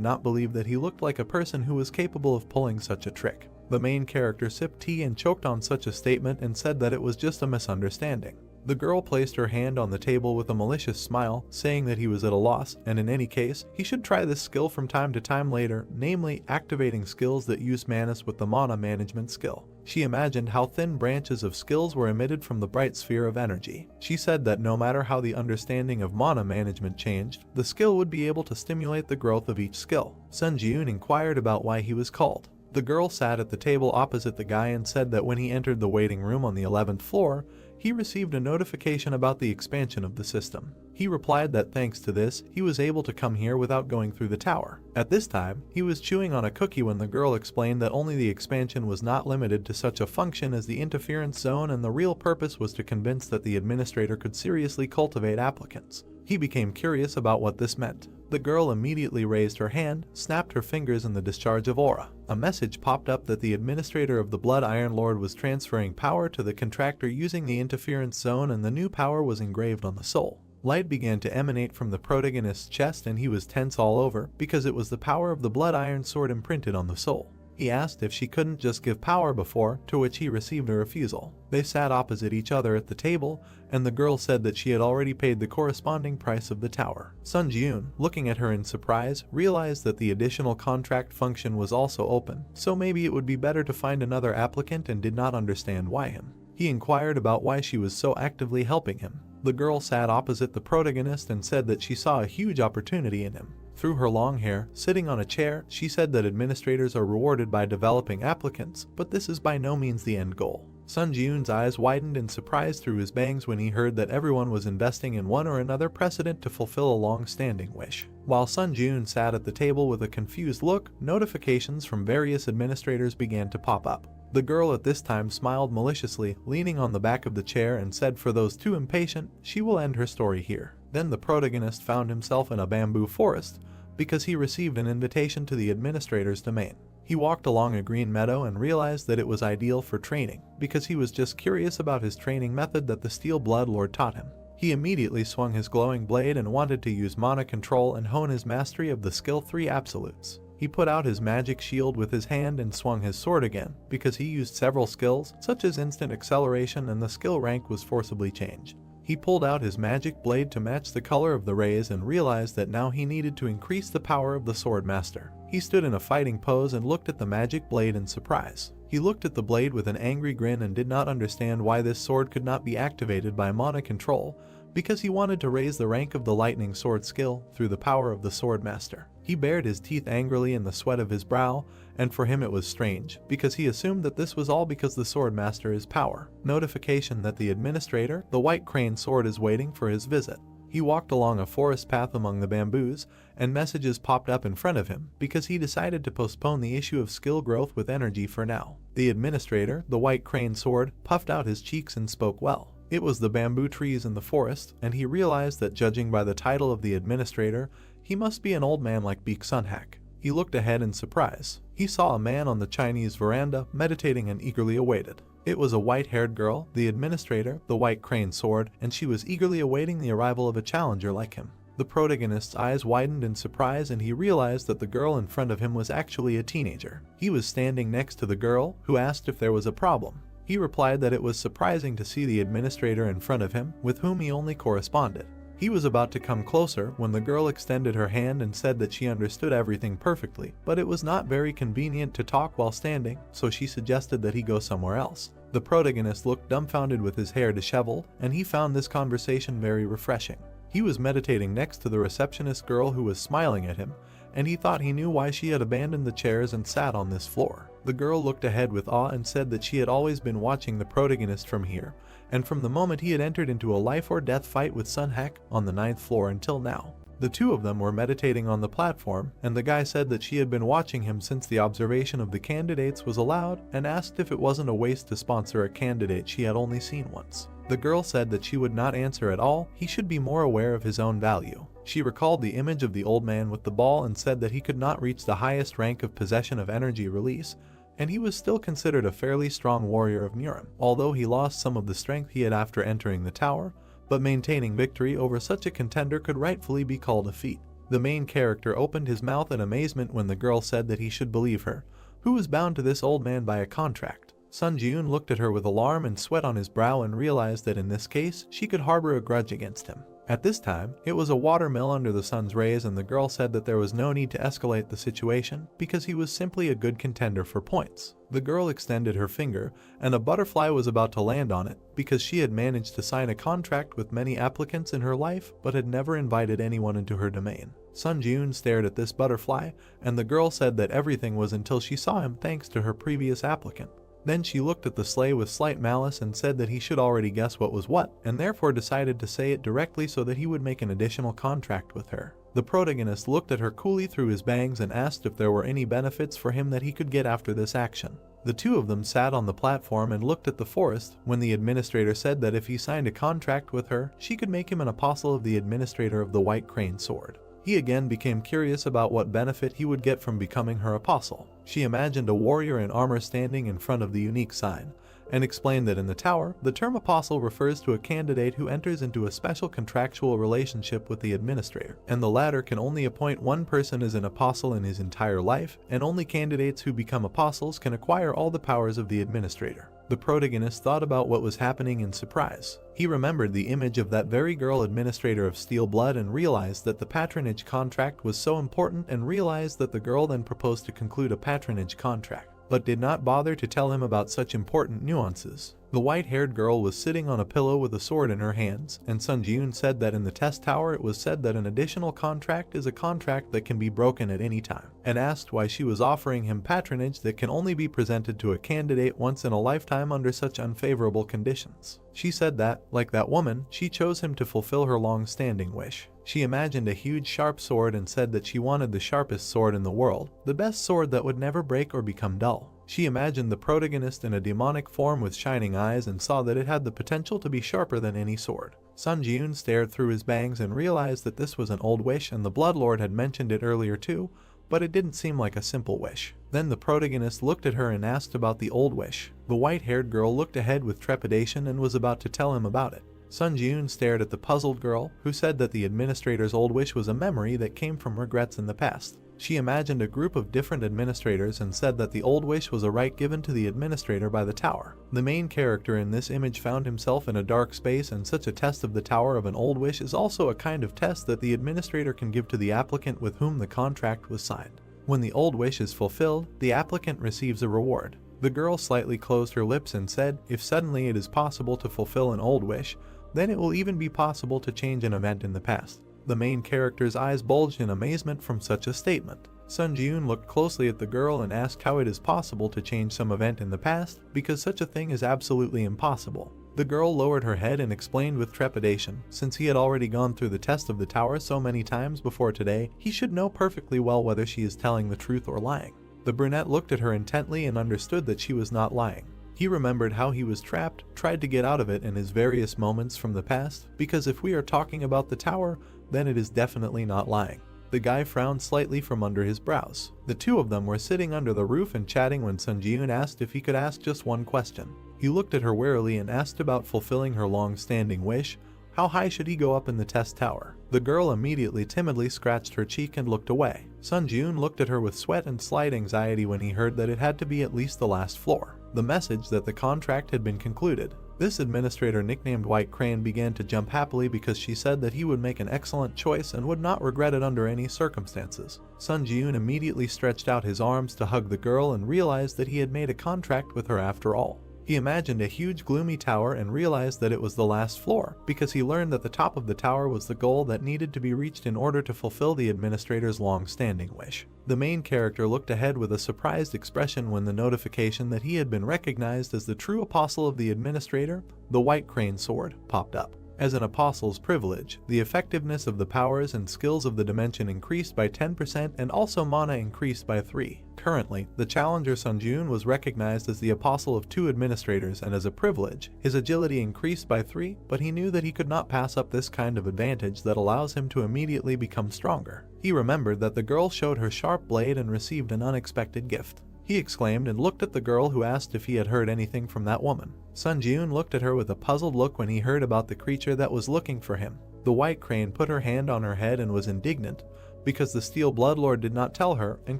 not believe that he looked like a person who was capable of pulling such a trick. The main character sipped tea and choked on such a statement and said that it was just a misunderstanding. The girl placed her hand on the table with a malicious smile, saying that he was at a loss, and in any case, he should try this skill from time to time later, namely activating skills that use manas with the mana management skill. She imagined how thin branches of skills were emitted from the bright sphere of energy. She said that no matter how the understanding of mana management changed, the skill would be able to stimulate the growth of each skill. Sun Jun inquired about why he was called. The girl sat at the table opposite the guy and said that when he entered the waiting room on the 11th floor, he received a notification about the expansion of the system. He replied that thanks to this, he was able to come here without going through the tower. At this time, he was chewing on a cookie when the girl explained that only the expansion was not limited to such a function as the interference zone, and the real purpose was to convince that the administrator could seriously cultivate applicants. He became curious about what this meant. The girl immediately raised her hand, snapped her fingers in the discharge of aura. A message popped up that the administrator of the Blood Iron Lord was transferring power to the contractor using the interference zone, and the new power was engraved on the soul. Light began to emanate from the protagonist's chest, and he was tense all over because it was the power of the Blood Iron Sword imprinted on the soul. He asked if she couldn't just give power before, to which he received a refusal. They sat opposite each other at the table, and the girl said that she had already paid the corresponding price of the tower. Sun Jiun, looking at her in surprise, realized that the additional contract function was also open, so maybe it would be better to find another applicant, and did not understand why him. He inquired about why she was so actively helping him. The girl sat opposite the protagonist and said that she saw a huge opportunity in him. Through her long hair, sitting on a chair, she said that administrators are rewarded by developing applicants, but this is by no means the end goal. Sun Jiun's eyes widened in surprise through his bangs when he heard that everyone was investing in one or another precedent to fulfill a long-standing wish. While Sun Jiun sat at the table with a confused look, notifications from various administrators began to pop up. The girl at this time smiled maliciously, leaning on the back of the chair, and said for those too impatient, she will end her story here. Then the protagonist found himself in a bamboo forest because he received an invitation to the administrator's domain. He walked along a green meadow and realized that it was ideal for training because he was just curious about his training method that the Steel Blood Lord taught him. He immediately swung his glowing blade and wanted to use mana control and hone his mastery of the skill 3 absolutes. He put out his magic shield with his hand and swung his sword again because he used several skills such as instant acceleration, and the skill rank was forcibly changed. He pulled out his magic blade to match the color of the rays and realized that now he needed to increase the power of the sword master. He stood in a fighting pose and looked at the magic blade in surprise. He looked at the blade with an angry grin and did not understand why this sword could not be activated by mana control, because he wanted to raise the rank of the lightning sword skill through the power of the sword master. He bared his teeth angrily in the sweat of his brow, and for him it was strange, because he assumed that this was all because the sword master is power. Notification that the administrator, the White Crane Sword, is waiting for his visit. He walked along a forest path among the bamboos, and messages popped up in front of him because he decided to postpone the issue of skill growth with energy for now. The administrator, the White Crane Sword, puffed out his cheeks and spoke well. It was the bamboo trees in the forest, and he realized that judging by the title of the administrator, he must be an old man like Beek Sunhak. He looked ahead in surprise. He saw a man on the Chinese veranda, meditating and eagerly awaited. It was a white-haired girl, the administrator, the White Crane Sword, and she was eagerly awaiting the arrival of a challenger like him. The protagonist's eyes widened in surprise, and he realized that the girl in front of him was actually a teenager. He was standing next to the girl, who asked if there was a problem. He replied that it was surprising to see the administrator in front of him, with whom he only corresponded. He was about to come closer when the girl extended her hand and said that she understood everything perfectly, but it was not very convenient to talk while standing, so she suggested that he go somewhere else. The protagonist looked dumbfounded with his hair disheveled, and he found this conversation very refreshing. He was meditating next to the receptionist girl who was smiling at him, and he thought he knew why she had abandoned the chairs and sat on this floor. The girl looked ahead with awe and said that she had always been watching the protagonist from here, and from the moment he had entered into a life or death fight with Sunhak on the 9th floor until now. The two of them were meditating on the platform, and the guy said that she had been watching him since the observation of the candidates was allowed, and asked if it wasn't a waste to sponsor a candidate she had only seen once. The girl said that she would not answer at all, he should be more aware of his own value. She recalled the image of the old man with the ball and said that he could not reach the highest rank of possession of energy release, and he was still considered a fairly strong warrior of Murim, although he lost some of the strength he had after entering the tower, but maintaining victory over such a contender could rightfully be called a feat. The main character opened his mouth in amazement when the girl said that he should believe her, who was bound to this old man by a contract. Sun Jiun looked at her with alarm and sweat on his brow and realized that in this case, she could harbor a grudge against him. At this time, it was a watermill under the sun's rays, and the girl said that there was no need to escalate the situation because he was simply a good contender for points. The girl extended her finger, and a butterfly was about to land on it because she had managed to sign a contract with many applicants in her life but had never invited anyone into her domain. Sun Jiun stared at this butterfly, and the girl said that everything was until she saw him thanks to her previous applicant. Then she looked at the sleigh with slight malice and said that he should already guess what was what, and therefore decided to say it directly so that he would make an additional contract with her. The protagonist looked at her coolly through his bangs and asked if there were any benefits for him that he could get after this action. The two of them sat on the platform and looked at the forest when the administrator said that if he signed a contract with her, she could make him an apostle of the administrator of the White Crane Sword. He again became curious about what benefit he would get from becoming her apostle. She imagined a warrior in armor standing in front of the unique sign, and explained that in the tower, the term apostle refers to a candidate who enters into a special contractual relationship with the administrator, and the latter can only appoint one person as an apostle in his entire life, and only candidates who become apostles can acquire all the powers of the administrator. The protagonist thought about what was happening in surprise. He remembered the image of that very girl administrator of Steel Blood and realized that the patronage contract was so important, and realized that the girl then proposed to conclude a patronage contract, but did not bother to tell him about such important nuances. The white-haired girl was sitting on a pillow with a sword in her hands, and Sun Ji-yoon said that in the test tower it was said that an additional contract is a contract that can be broken at any time, and asked why she was offering him patronage that can only be presented to a candidate once in a lifetime under such unfavorable conditions. She said that, like that woman, she chose him to fulfill her long-standing wish. She imagined a huge sharp sword and said that she wanted the sharpest sword in the world, the best sword that would never break or become dull. She imagined the protagonist in a demonic form with shining eyes and saw that it had the potential to be sharper than any sword. Sun Ji-yoon stared through his bangs and realized that this was an old wish, and the Bloodlord had mentioned it earlier too, but it didn't seem like a simple wish. Then the protagonist looked at her and asked about the old wish. The white-haired girl looked ahead with trepidation and was about to tell him about it. Sun Ji-yoon stared at the puzzled girl, who said that the administrator's old wish was a memory that came from regrets in the past. She imagined a group of different administrators and said that the old wish was a right given to the administrator by the tower. The main character in this image found himself in a dark space, and such a test of the tower of an old wish is also a kind of test that the administrator can give to the applicant with whom the contract was signed. When the old wish is fulfilled, the applicant receives a reward. The girl slightly closed her lips and said, if suddenly it is possible to fulfill an old wish, then it will even be possible to change an event in the past. The main character's eyes bulged in amazement from such a statement. Sun Ji-yoon looked closely at the girl and asked how it is possible to change some event in the past, because such a thing is absolutely impossible. The girl lowered her head and explained with trepidation, since he had already gone through the test of the tower so many times before today, he should know perfectly well whether she is telling the truth or lying. The brunette looked at her intently and understood that she was not lying. He remembered how he was trapped, tried to get out of it in his various moments from the past, because if we are talking about the tower, then it is definitely not lying. The guy frowned slightly from under his brows. The two of them were sitting under the roof and chatting when Sun Ji-yoon asked if he could ask just one question. He looked at her warily and asked about fulfilling her long-standing wish. How high should he go up in the test tower? The girl immediately timidly scratched her cheek and looked away. Sun Ji-yoon looked at her with sweat and slight anxiety when he heard that it had to be at least the last floor. The message that the contract had been concluded. This administrator, nicknamed White Crane, began to jump happily because she said that he would make an excellent choice and would not regret it under any circumstances. Sun Ji-yoon immediately stretched out his arms to hug the girl and realized that he had made a contract with her after all. He imagined a huge gloomy tower and realized that it was the last floor, because he learned that the top of the tower was the goal that needed to be reached in order to fulfill the administrator's long-standing wish. The main character looked ahead with a surprised expression when the notification that he had been recognized as the true apostle of the administrator, the White Crane Sword, popped up. As an apostle's privilege, the effectiveness of the powers and skills of the dimension increased by 10% and also mana increased by 3. Currently, the challenger Sun Ji-yoon was recognized as the apostle of 2 administrators, and as a privilege, his agility increased by 3, but he knew that he could not pass up this kind of advantage that allows him to immediately become stronger. He remembered that the girl showed her sharp blade and received an unexpected gift. He exclaimed and looked at the girl, who asked if he had heard anything from that woman. Sun Ji-yoon looked at her with a puzzled look when he heard about the creature that was looking for him. The White Crane put her hand on her head and was indignant, because the Steel Bloodlord did not tell her and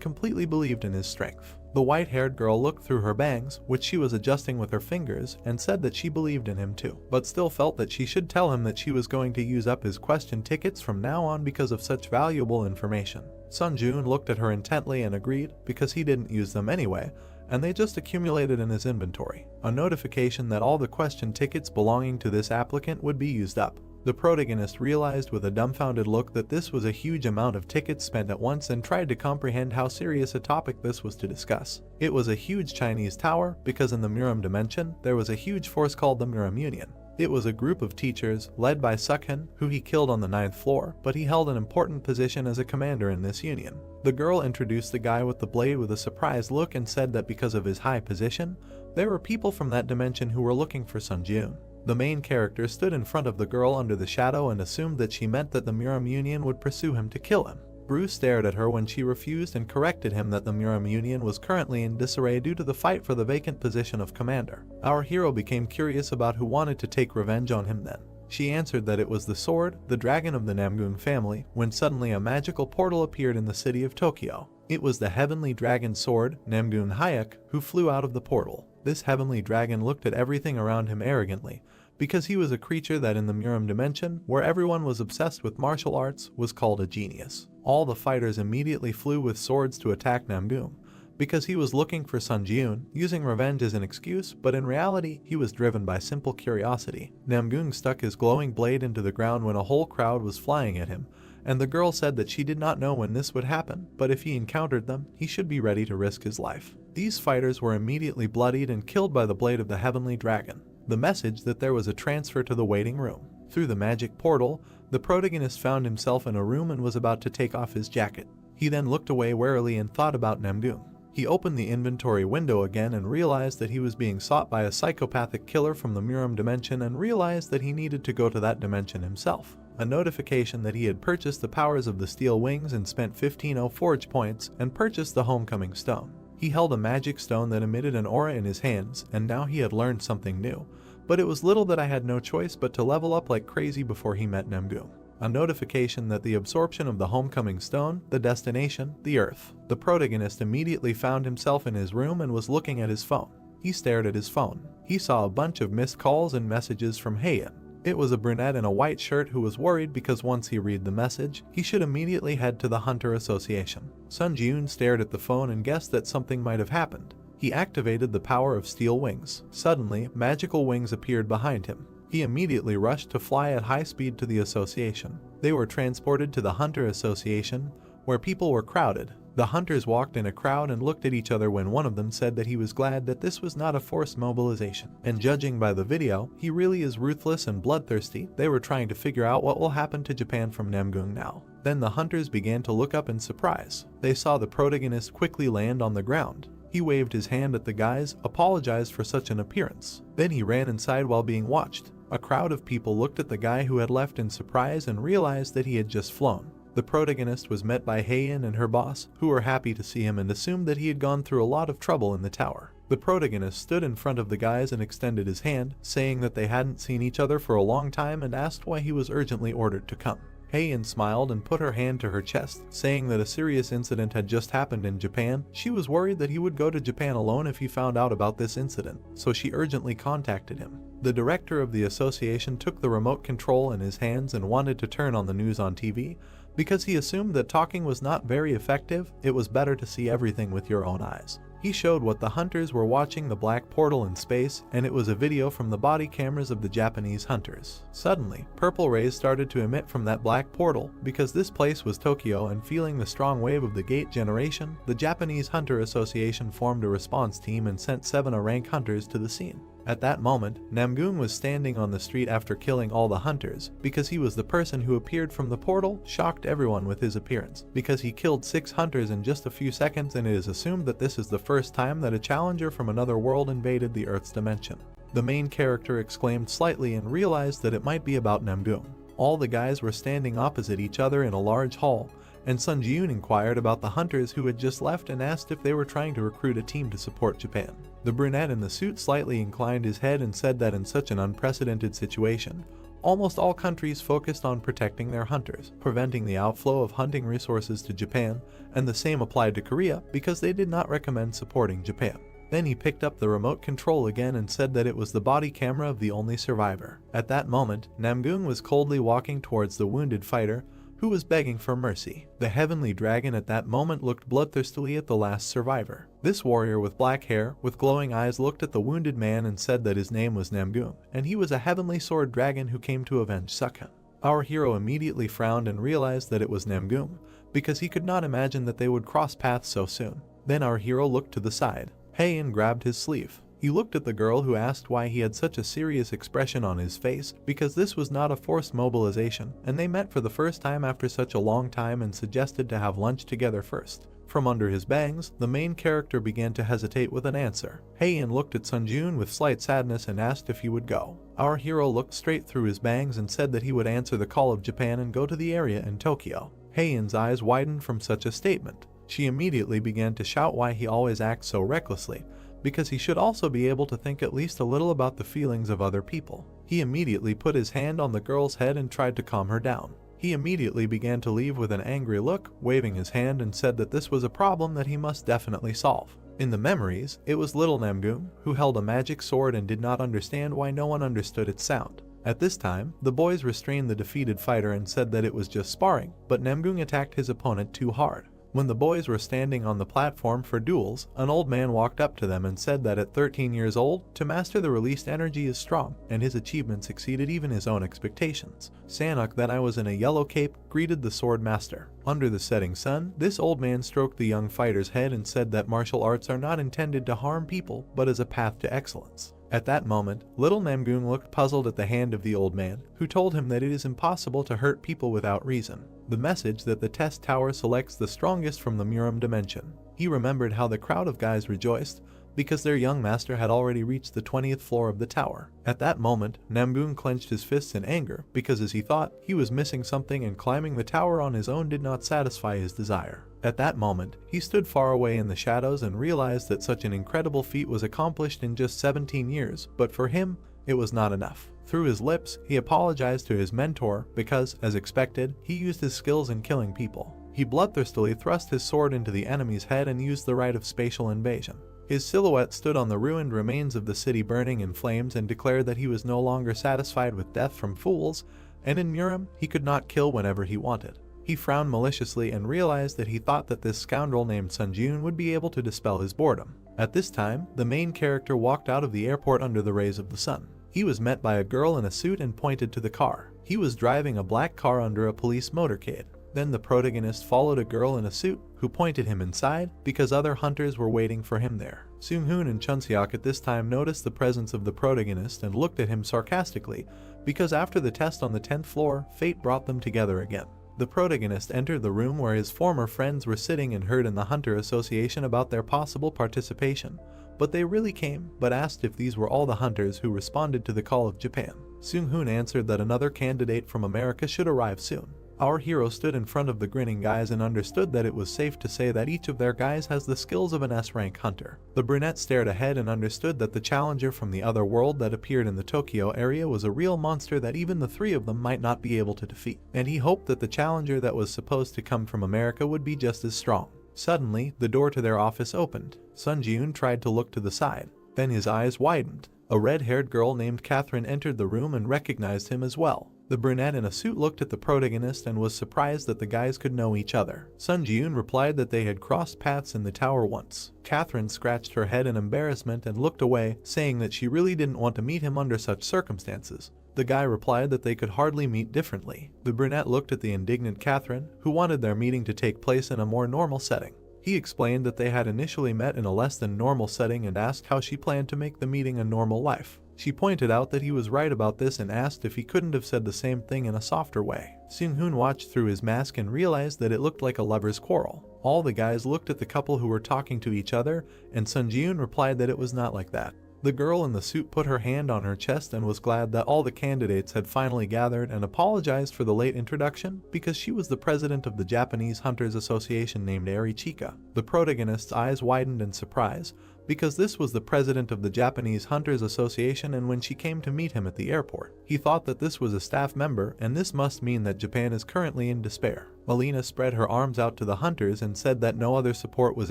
completely believed in his strength. The white-haired girl looked through her bangs, which she was adjusting with her fingers, and said that she believed in him too, but still felt that she should tell him that she was going to use up his question tickets from now on because of such valuable information. Sun Ji-yoon looked at her intently and agreed, because he didn't use them anyway, and they just accumulated in his inventory. A notification that all the question tickets belonging to this applicant would be used up. The protagonist realized with a dumbfounded look that this was a huge amount of tickets spent at once and tried to comprehend how serious a topic this was to discuss. It was a huge Chinese tower because in the Muram dimension there was a huge force called the Muram Union. It was a group of teachers led by Sukhan, who he killed on the 9th floor, but he held an important position as a commander in this union. The girl introduced the guy with the blade with a surprised look and said that because of his high position, there were people from that dimension who were looking for Sun Jun. The main character stood in front of the girl under the shadow and assumed that she meant that the Muram Union would pursue him to kill him. Bruce stared at her when she refused and corrected him that the Muram Union was currently in disarray due to the fight for the vacant position of commander. Our hero became curious about who wanted to take revenge on him then. She answered that it was the sword, the dragon of the Namong family, when suddenly a magical portal appeared in the city of Tokyo. It was the heavenly dragon sword, Namong Hayek, who flew out of the portal. This heavenly dragon looked at everything around him arrogantly, because he was a creature that in the Muram dimension, where everyone was obsessed with martial arts, was called a genius. All the fighters immediately flew with swords to attack Namong, because he was looking for Sun Jun, using revenge as an excuse, but in reality, he was driven by simple curiosity. Namong stuck his glowing blade into the ground when a whole crowd was flying at him, and the girl said that she did not know when this would happen, but if he encountered them, he should be ready to risk his life. These fighters were immediately bloodied and killed by the blade of the heavenly dragon. The message that there was a transfer to the waiting room. Through the magic portal, the protagonist found himself in a room and was about to take off his jacket. He then looked away warily and thought about Namong. He opened the inventory window again and realized that he was being sought by a psychopathic killer from the Muram dimension and realized that he needed to go to that dimension himself. A notification that he had purchased the powers of the steel wings and spent 15 forge points and purchased the homecoming stone. He held a magic stone that emitted an aura in his hands, and now he had learned something new. But it was little that I had no choice but to level up like crazy before he met Namong. A notification that the absorption of the homecoming stone, the destination, the Earth. The protagonist immediately found himself in his room and was looking at his phone. He stared at his phone. He saw a bunch of missed calls and messages from Heian. It was a brunette in a white shirt who was worried because once he read the message, he should immediately head to the Hunter Association. Sun Jun stared at the phone and guessed that something might have happened. He activated the power of steel wings. Suddenly, magical wings appeared behind him. He immediately rushed to fly at high speed to the association. They were transported to the Hunter Association, where people were crowded. The hunters walked in a crowd and looked at each other when one of them said that he was glad that this was not a forced mobilization. And judging by the video, he really is ruthless and bloodthirsty. They were trying to figure out what will happen to Japan from Namong now. Then the hunters began to look up in surprise. They saw the protagonist quickly land on the ground. He waved his hand at the guys, apologized for such an appearance. Then he ran inside while being watched. A crowd of people looked at the guy who had left in surprise and realized that he had just flown. The protagonist was met by Heian and her boss, who were happy to see him and assumed that he had gone through a lot of trouble in the tower. The protagonist stood in front of the guys and extended his hand, saying that they hadn't seen each other for a long time and asked why he was urgently ordered to come. Heian smiled and put her hand to her chest, saying that a serious incident had just happened in Japan. She was worried that he would go to Japan alone if he found out about this incident, so she urgently contacted him. The director of the association took the remote control in his hands and wanted to turn on the news on TV. Because he assumed that talking was not very effective, it was better to see everything with your own eyes. He showed what the hunters were watching, the black portal in space, and it was a video from the body cameras of the Japanese hunters. Suddenly, purple rays started to emit from that black portal. Because this place was Tokyo and feeling the strong wave of the gate generation, the Japanese Hunter Association formed a response team and sent 7 rank hunters to the scene. At that moment, Namong was standing on the street after killing all the hunters. Because he was the person who appeared from the portal, shocked everyone with his appearance. Because he killed 6 hunters in just a few seconds, and it is assumed that this is the first time that a challenger from another world invaded the Earth's dimension. The main character exclaimed slightly and realized that it might be about Namong. All the guys were standing opposite each other in a large hall, and Sun Jun inquired about the hunters who had just left and asked if they were trying to recruit a team to support Japan. The brunette in the suit slightly inclined his head and said that in such an unprecedented situation, almost all countries focused on protecting their hunters, preventing the outflow of hunting resources to Japan, and the same applied to Korea because they did not recommend supporting Japan. Then he picked up the remote control again and said that it was the body camera of the only survivor. At that moment, Namong was coldly walking towards the wounded fighter, who was begging for mercy. The heavenly dragon at that moment looked bloodthirstily at the last survivor. This warrior with black hair, with glowing eyes, looked at the wounded man and said that his name was Namgung, and he was a heavenly sword dragon who came to avenge Sukhan. Our hero immediately frowned and realized that it was Namgung, because he could not imagine that they would cross paths so soon. Then our hero looked to the side. Heian grabbed his sleeve. He looked at the girl who asked why he had such a serious expression on his face, because this was not a forced mobilization, and they met for the first time after such a long time and suggested to have lunch together first. From under his bangs, the main character began to hesitate with an answer. Heian looked at Sunjun with slight sadness and asked if he would go. Our hero looked straight through his bangs and said that he would answer the call of Japan and go to the area in Tokyo. Heian's eyes widened from such a statement. She immediately began to shout why he always acts so recklessly, because he should also be able to think at least a little about the feelings of other people. He immediately put his hand on the girl's head and tried to calm her down. He immediately began to leave with an angry look, waving his hand, and said that this was a problem that he must definitely solve. In the memories, it was little Namgung, who held a magic sword and did not understand why no one understood its sound. At this time, the boys restrained the defeated fighter and said that it was just sparring, but Namgung attacked his opponent too hard. When the boys were standing on the platform for duels, an old man walked up to them and said that at 13 years old, to master the released energy is strong, and his achievements exceeded even his own expectations. Sanok, that I was in a yellow cape, greeted the sword master. Under the setting sun, this old man stroked the young fighter's head and said that martial arts are not intended to harm people, but as a path to excellence. At that moment, little Namgung looked puzzled at the hand of the old man, who told him that it is impossible to hurt people without reason. The message that the test tower selects the strongest from the Muram dimension. He remembered how the crowd of guys rejoiced, because their young master had already reached the 20th floor of the tower. At that moment, Namgung clenched his fists in anger, because as he thought, he was missing something and climbing the tower on his own did not satisfy his desire. At that moment, he stood far away in the shadows and realized that such an incredible feat was accomplished in just 17 years, but for him, it was not enough. Through his lips, he apologized to his mentor because, as expected, he used his skills in killing people. He bloodthirstily thrust his sword into the enemy's head and used the rite of spatial invasion. His silhouette stood on the ruined remains of the city burning in flames and declared that he was no longer satisfied with death from fools, and in Muram, he could not kill whenever he wanted. He frowned maliciously and realized that he thought that this scoundrel named Sunjun would be able to dispel his boredom. At this time, the main character walked out of the airport under the rays of the sun. He was met by a girl in a suit and pointed to the car. He was driving a black car under a police motorcade. Then the protagonist followed a girl in a suit who pointed him inside because other hunters were waiting for him there. Seung-hoon and Chunseok at this time noticed the presence of the protagonist and looked at him sarcastically because after the test on the 10th floor, fate brought them together again. The protagonist entered the room where his former friends were sitting and heard in the Hunter Association about their possible participation, but they really came, but asked if these were all the hunters who responded to the call of Japan. Seung-hoon answered that another candidate from America should arrive soon. Our hero stood in front of the grinning guys and understood that it was safe to say that each of their guys has the skills of an S-rank hunter. The brunette stared ahead and understood that the challenger from the other world that appeared in the Tokyo area was a real monster that even the three of them might not be able to defeat, and he hoped that the challenger that was supposed to come from America would be just as strong. Suddenly, the door to their office opened. Sun Ji-yoon tried to look to the side. Then his eyes widened. A red-haired girl named Catherine entered the room and recognized him as well. The brunette in a suit looked at the protagonist and was surprised that the guys could know each other. Sun Ji-yoon replied that they had crossed paths in the tower once. Catherine scratched her head in embarrassment and looked away, saying that she really didn't want to meet him under such circumstances. The guy replied that they could hardly meet differently. The brunette looked at the indignant Catherine, who wanted their meeting to take place in a more normal setting. He explained that they had initially met in a less than normal setting and asked how she planned to make the meeting a normal life. She pointed out that he was right about this and asked if he couldn't have said the same thing in a softer way. Seung-hoon watched through his mask and realized that it looked like a lover's quarrel. All the guys looked at the couple who were talking to each other, and Sun Ji-yoon replied that it was not like that. The girl in the suit put her hand on her chest and was glad that all the candidates had finally gathered and apologized for the late introduction because she was the president of the Japanese Hunters Association named Arichika. The protagonist's eyes widened in surprise because this was the president of the Japanese Hunters Association, and when she came to meet him at the airport, he thought that this was a staff member and this must mean that Japan is currently in despair. Melina spread her arms out to the hunters and said that no other support was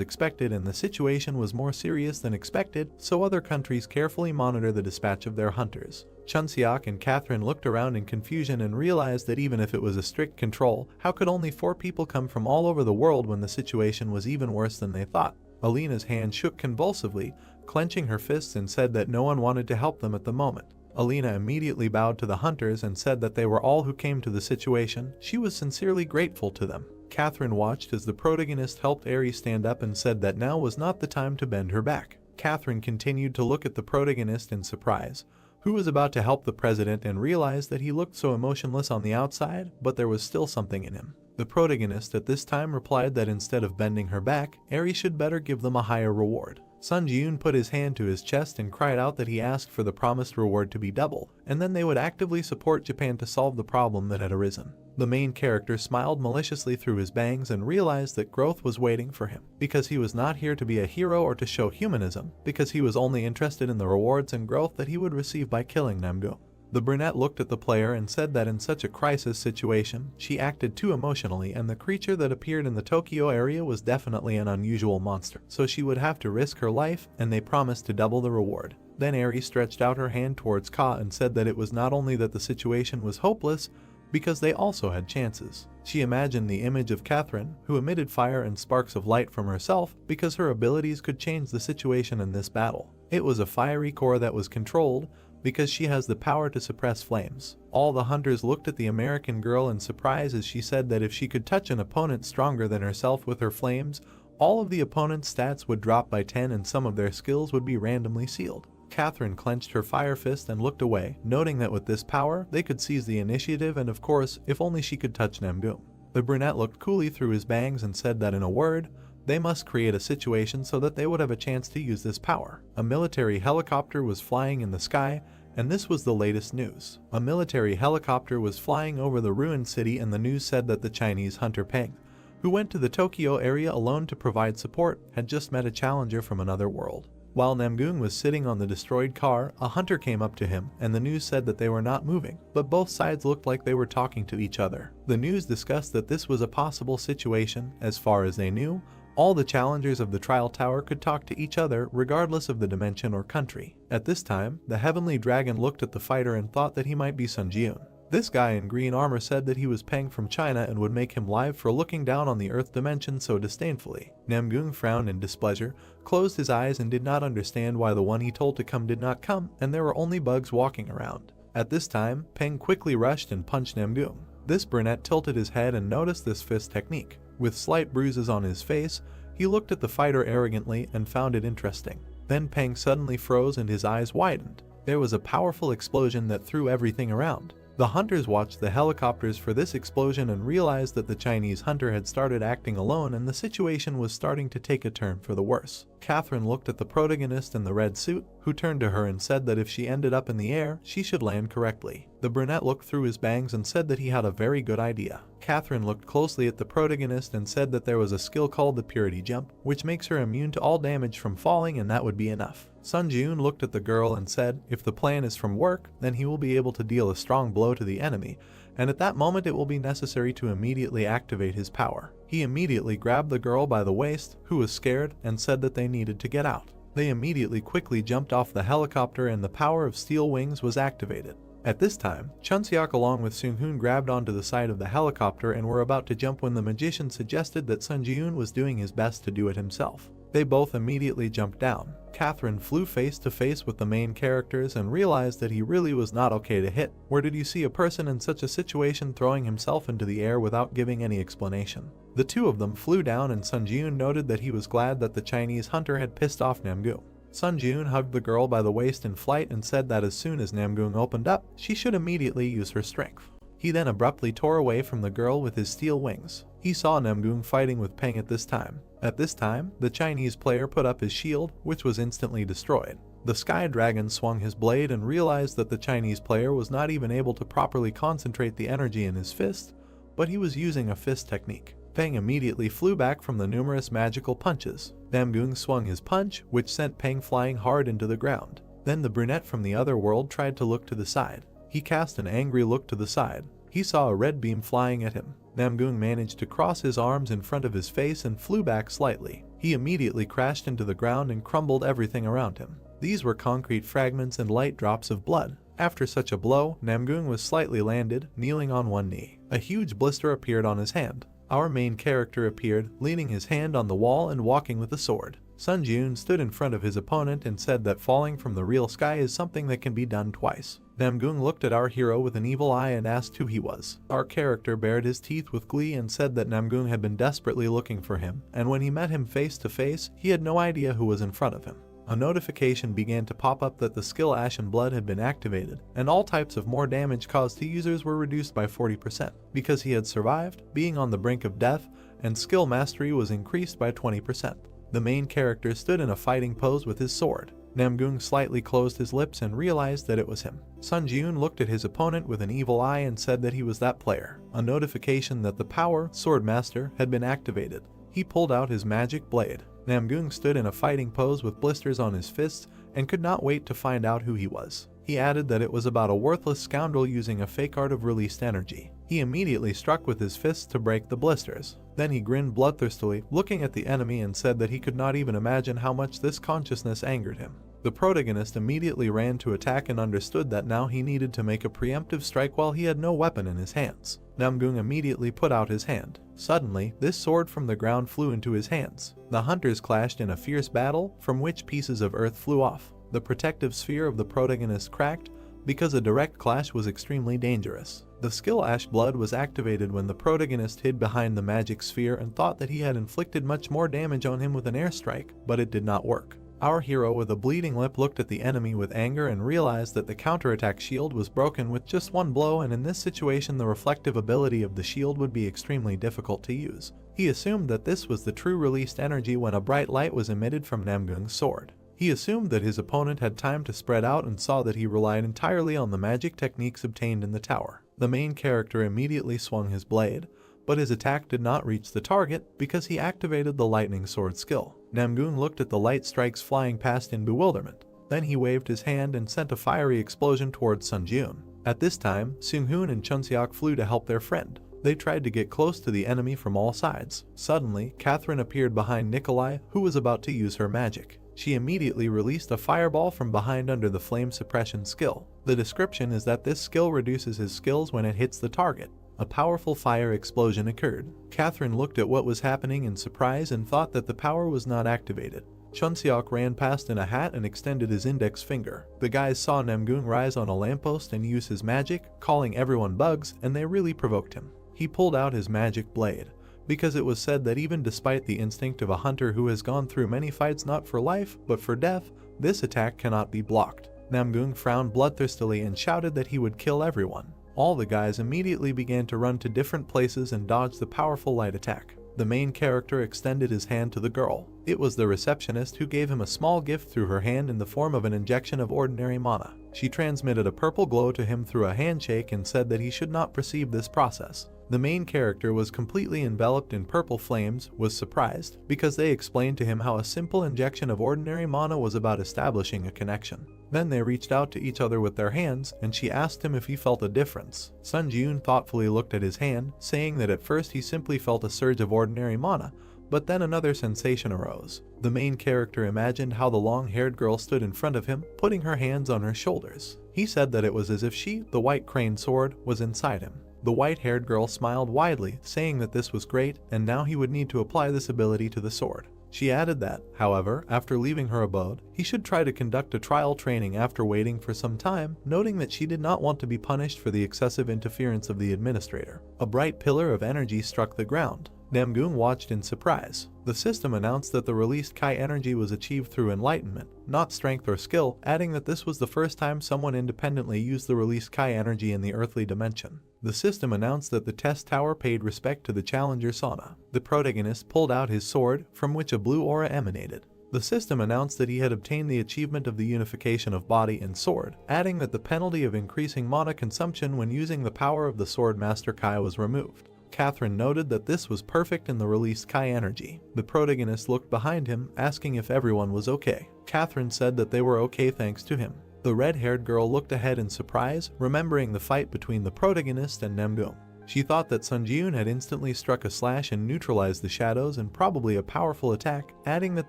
expected and the situation was more serious than expected, so other countries carefully monitor the dispatch of their hunters. Chunseok and Catherine looked around in confusion and realized that even if it was a strict control, how could only 4 people come from all over the world when the situation was even worse than they thought? Alina's hand shook convulsively, clenching her fists, and said that no one wanted to help them at the moment. Alina immediately bowed to the hunters and said that they were all who came to the situation. She was sincerely grateful to them. Catherine watched as the protagonist helped Eri stand up and said that now was not the time to bend her back. Catherine continued to look at the protagonist in surprise, who was about to help the president, and realized that he looked so emotionless on the outside, but there was still something in him. The protagonist at this time replied that instead of bending her back, Eri should better give them a higher reward. Sun Ji-yoon put his hand to his chest and cried out that he asked for the promised reward to be double, and then they would actively support Japan to solve the problem that had arisen. The main character smiled maliciously through his bangs and realized that growth was waiting for him, because he was not here to be a hero or to show humanism, because he was only interested in the rewards and growth that he would receive by killing Namgung. The brunette looked at the player and said that in such a crisis situation, she acted too emotionally, and the creature that appeared in the Tokyo area was definitely an unusual monster, so she would have to risk her life, and they promised to double the reward. Then Eri stretched out her hand towards Ka and said that it was not only that the situation was hopeless, because they also had chances. She imagined the image of Catherine, who emitted fire and sparks of light from herself, because her abilities could change the situation in this battle. It was a fiery core that was controlled, because she has the power to suppress flames. All the hunters looked at the American girl in surprise as she said that if she could touch an opponent stronger than herself with her flames, all of the opponent's stats would drop by 10 and some of their skills would be randomly sealed. Catherine clenched her fire fist and looked away, noting that with this power, they could seize the initiative, and of course, if only she could touch Namgung. The brunette looked coolly through his bangs and said that in a word, they must create a situation so that they would have a chance to use this power. A military helicopter was flying in the sky, and this was the latest news. A military helicopter was flying over the ruined city, and the news said that the Chinese hunter Peng, who went to the Tokyo area alone to provide support, had just met a challenger from another world. While Namgung was sitting on the destroyed car, a hunter came up to him, and the news said that they were not moving, but both sides looked like they were talking to each other. The news discussed that this was a possible situation. As far as they knew, all the challengers of the trial tower could talk to each other regardless of the dimension or country. At this time, the heavenly dragon looked at the fighter and thought that he might be Sun Ji-yoon. This guy in green armor said that he was Peng from China and would make him live for looking down on the earth dimension so disdainfully. Namgung frowned in displeasure, closed his eyes, and did not understand why the one he told to come did not come, and there were only bugs walking around. At this time, Peng quickly rushed and punched Namgung. This brunette tilted his head and noticed this fist technique. With slight bruises on his face, he looked at the fighter arrogantly and found it interesting. Then Peng suddenly froze and his eyes widened. There was a powerful explosion that threw everything around. The hunters watched the helicopters for this explosion and realized that the Chinese hunter had started acting alone, and the situation was starting to take a turn for the worse. Catherine looked at the protagonist in the red suit, who turned to her and said that if she ended up in the air, she should land correctly. The brunette looked through his bangs and said that he had a very good idea. Catherine looked closely at the protagonist and said that there was a skill called the Purity Jump, which makes her immune to all damage from falling, and that would be enough. Sun Ji-yoon looked at the girl and said, if the plan is from work, then he will be able to deal a strong blow to the enemy, and at that moment it will be necessary to immediately activate his power. He immediately grabbed the girl by the waist, who was scared, and said that they needed to get out. They immediately quickly jumped off the helicopter and the power of steel wings was activated. At this time, Chunseok along with Seung-hoon grabbed onto the side of the helicopter and were about to jump when the magician suggested that Sun Ji-yoon was doing his best to do it himself. They both immediately jumped down. Catherine flew face to face with the main characters and realized that he really was not okay to hit. Where did you see a person in such a situation throwing himself into the air without giving any explanation? The two of them flew down, and Sun Ji-yoon noted that he was glad that the Chinese hunter had pissed off Namgung. Sun Ji-yoon hugged the girl by the waist in flight and said that as soon as Namgung opened up, she should immediately use her strength. He then abruptly tore away from the girl with his steel wings. He saw Namgung fighting with Peng at this time. At this time, the Chinese player put up his shield, which was instantly destroyed. The Sky Dragon swung his blade and realized that the Chinese player was not even able to properly concentrate the energy in his fist, but he was using a fist technique. Peng immediately flew back from the numerous magical punches. Namgung swung his punch, which sent Peng flying hard into the ground. Then the brunette from the other world tried to look to the side. He cast an angry look to the side. He saw a red beam flying at him. Namgung managed to cross his arms in front of his face and flew back slightly. He immediately crashed into the ground and crumbled everything around him. These were concrete fragments and light drops of blood. After such a blow, Namgung was slightly landed, kneeling on one knee. A huge blister appeared on his hand. Our main character appeared, leaning his hand on the wall and walking with a sword. Sun Jun stood in front of his opponent and said that falling from the real sky is something that can be done twice. Namgung looked at our hero with an evil eye and asked who he was. Our character bared his teeth with glee and said that Namgung had been desperately looking for him, and when he met him face to face, he had no idea who was in front of him. A notification began to pop up that the skill Ashen Blood had been activated, and all types of more damage caused to users were reduced by 40%. Because he had survived, being on the brink of death, and skill mastery was increased by 20%. The main character stood in a fighting pose with his sword. Namgung slightly closed his lips and realized that it was him. Sun Jun looked at his opponent with an evil eye and said that he was that player. A notification that the power, Sword Master, had been activated. He pulled out his magic blade. Namgung stood in a fighting pose with blisters on his fists and could not wait to find out who he was. He added that it was about a worthless scoundrel using a fake art of released energy. He immediately struck with his fists to break the blisters. Then he grinned bloodthirstily, looking at the enemy, and said that he could not even imagine how much this consciousness angered him. The protagonist immediately ran to attack and understood that now he needed to make a preemptive strike while he had no weapon in his hands. Namgung immediately put out his hand. Suddenly, this sword from the ground flew into his hands. The hunters clashed in a fierce battle, from which pieces of earth flew off. The protective sphere of the protagonist cracked, because a direct clash was extremely dangerous. The skill Ash Blood was activated when the protagonist hid behind the magic sphere and thought that he had inflicted much more damage on him with an airstrike, but it did not work. Our hero with a bleeding lip looked at the enemy with anger and realized that the counterattack shield was broken with just one blow, and in this situation the reflective ability of the shield would be extremely difficult to use. He assumed that this was the true released energy when a bright light was emitted from Namgung's sword. He assumed that his opponent had time to spread out and saw that he relied entirely on the magic techniques obtained in the tower. The main character immediately swung his blade, but his attack did not reach the target because he activated the lightning sword skill. Namgung looked at the light strikes flying past in bewilderment. Then he waved his hand and sent a fiery explosion towards Sun Jun. At this time, Seung-hoon and Chunseok flew to help their friend. They tried to get close to the enemy from all sides. Suddenly, Catherine appeared behind Nikolai, who was about to use her magic. She immediately released a fireball from behind under the flame suppression skill. The description is that this skill reduces his skills when it hits the target. A powerful fire explosion occurred. Catherine looked at what was happening in surprise and thought that the power was not activated. Chunseok ran past in a hat and extended his index finger. The guys saw Namgung rise on a lamppost and use his magic, calling everyone bugs, and they really provoked him. He pulled out his magic blade, because it was said that even despite the instinct of a hunter who has gone through many fights not for life, but for death, this attack cannot be blocked. Namgung frowned bloodthirstily and shouted that he would kill everyone. All the guys immediately began to run to different places and dodge the powerful light attack. The main character extended his hand to the girl. It was the receptionist who gave him a small gift through her hand in the form of an injection of ordinary mana. She transmitted a purple glow to him through a handshake and said that he should not perceive this process. The main character was completely enveloped in purple flames, was surprised, because they explained to him how a simple injection of ordinary mana was about establishing a connection. Then they reached out to each other with their hands, and she asked him if he felt a difference. Sun Jun thoughtfully looked at his hand, saying that at first he simply felt a surge of ordinary mana, but then another sensation arose. The main character imagined how the long-haired girl stood in front of him, putting her hands on her shoulders. He said that it was as if she, the white crane sword, was inside him. The white-haired girl smiled widely, saying that this was great, and now he would need to apply this ability to the sword. She added that, however, after leaving her abode, he should try to conduct a trial training after waiting for some time, noting that she did not want to be punished for the excessive interference of the administrator. A bright pillar of energy struck the ground. Namgung watched in surprise. The system announced that the released Kai energy was achieved through enlightenment, not strength or skill, adding that this was the first time someone independently used the released Kai energy in the earthly dimension. The system announced that the test tower paid respect to the challenger Sana. The protagonist pulled out his sword, from which a blue aura emanated. The system announced that he had obtained the achievement of the unification of body and sword, adding that the penalty of increasing mana consumption when using the power of the Sword Master Kai was removed. Catherine noted that this was perfect in the released Kai energy. The protagonist looked behind him, asking if everyone was okay. Catherine said that they were okay thanks to him. The red-haired girl looked ahead in surprise, remembering the fight between the protagonist and Namgung. She thought that Sun Ji-yoon had instantly struck a slash and neutralized the shadows and probably a powerful attack, adding that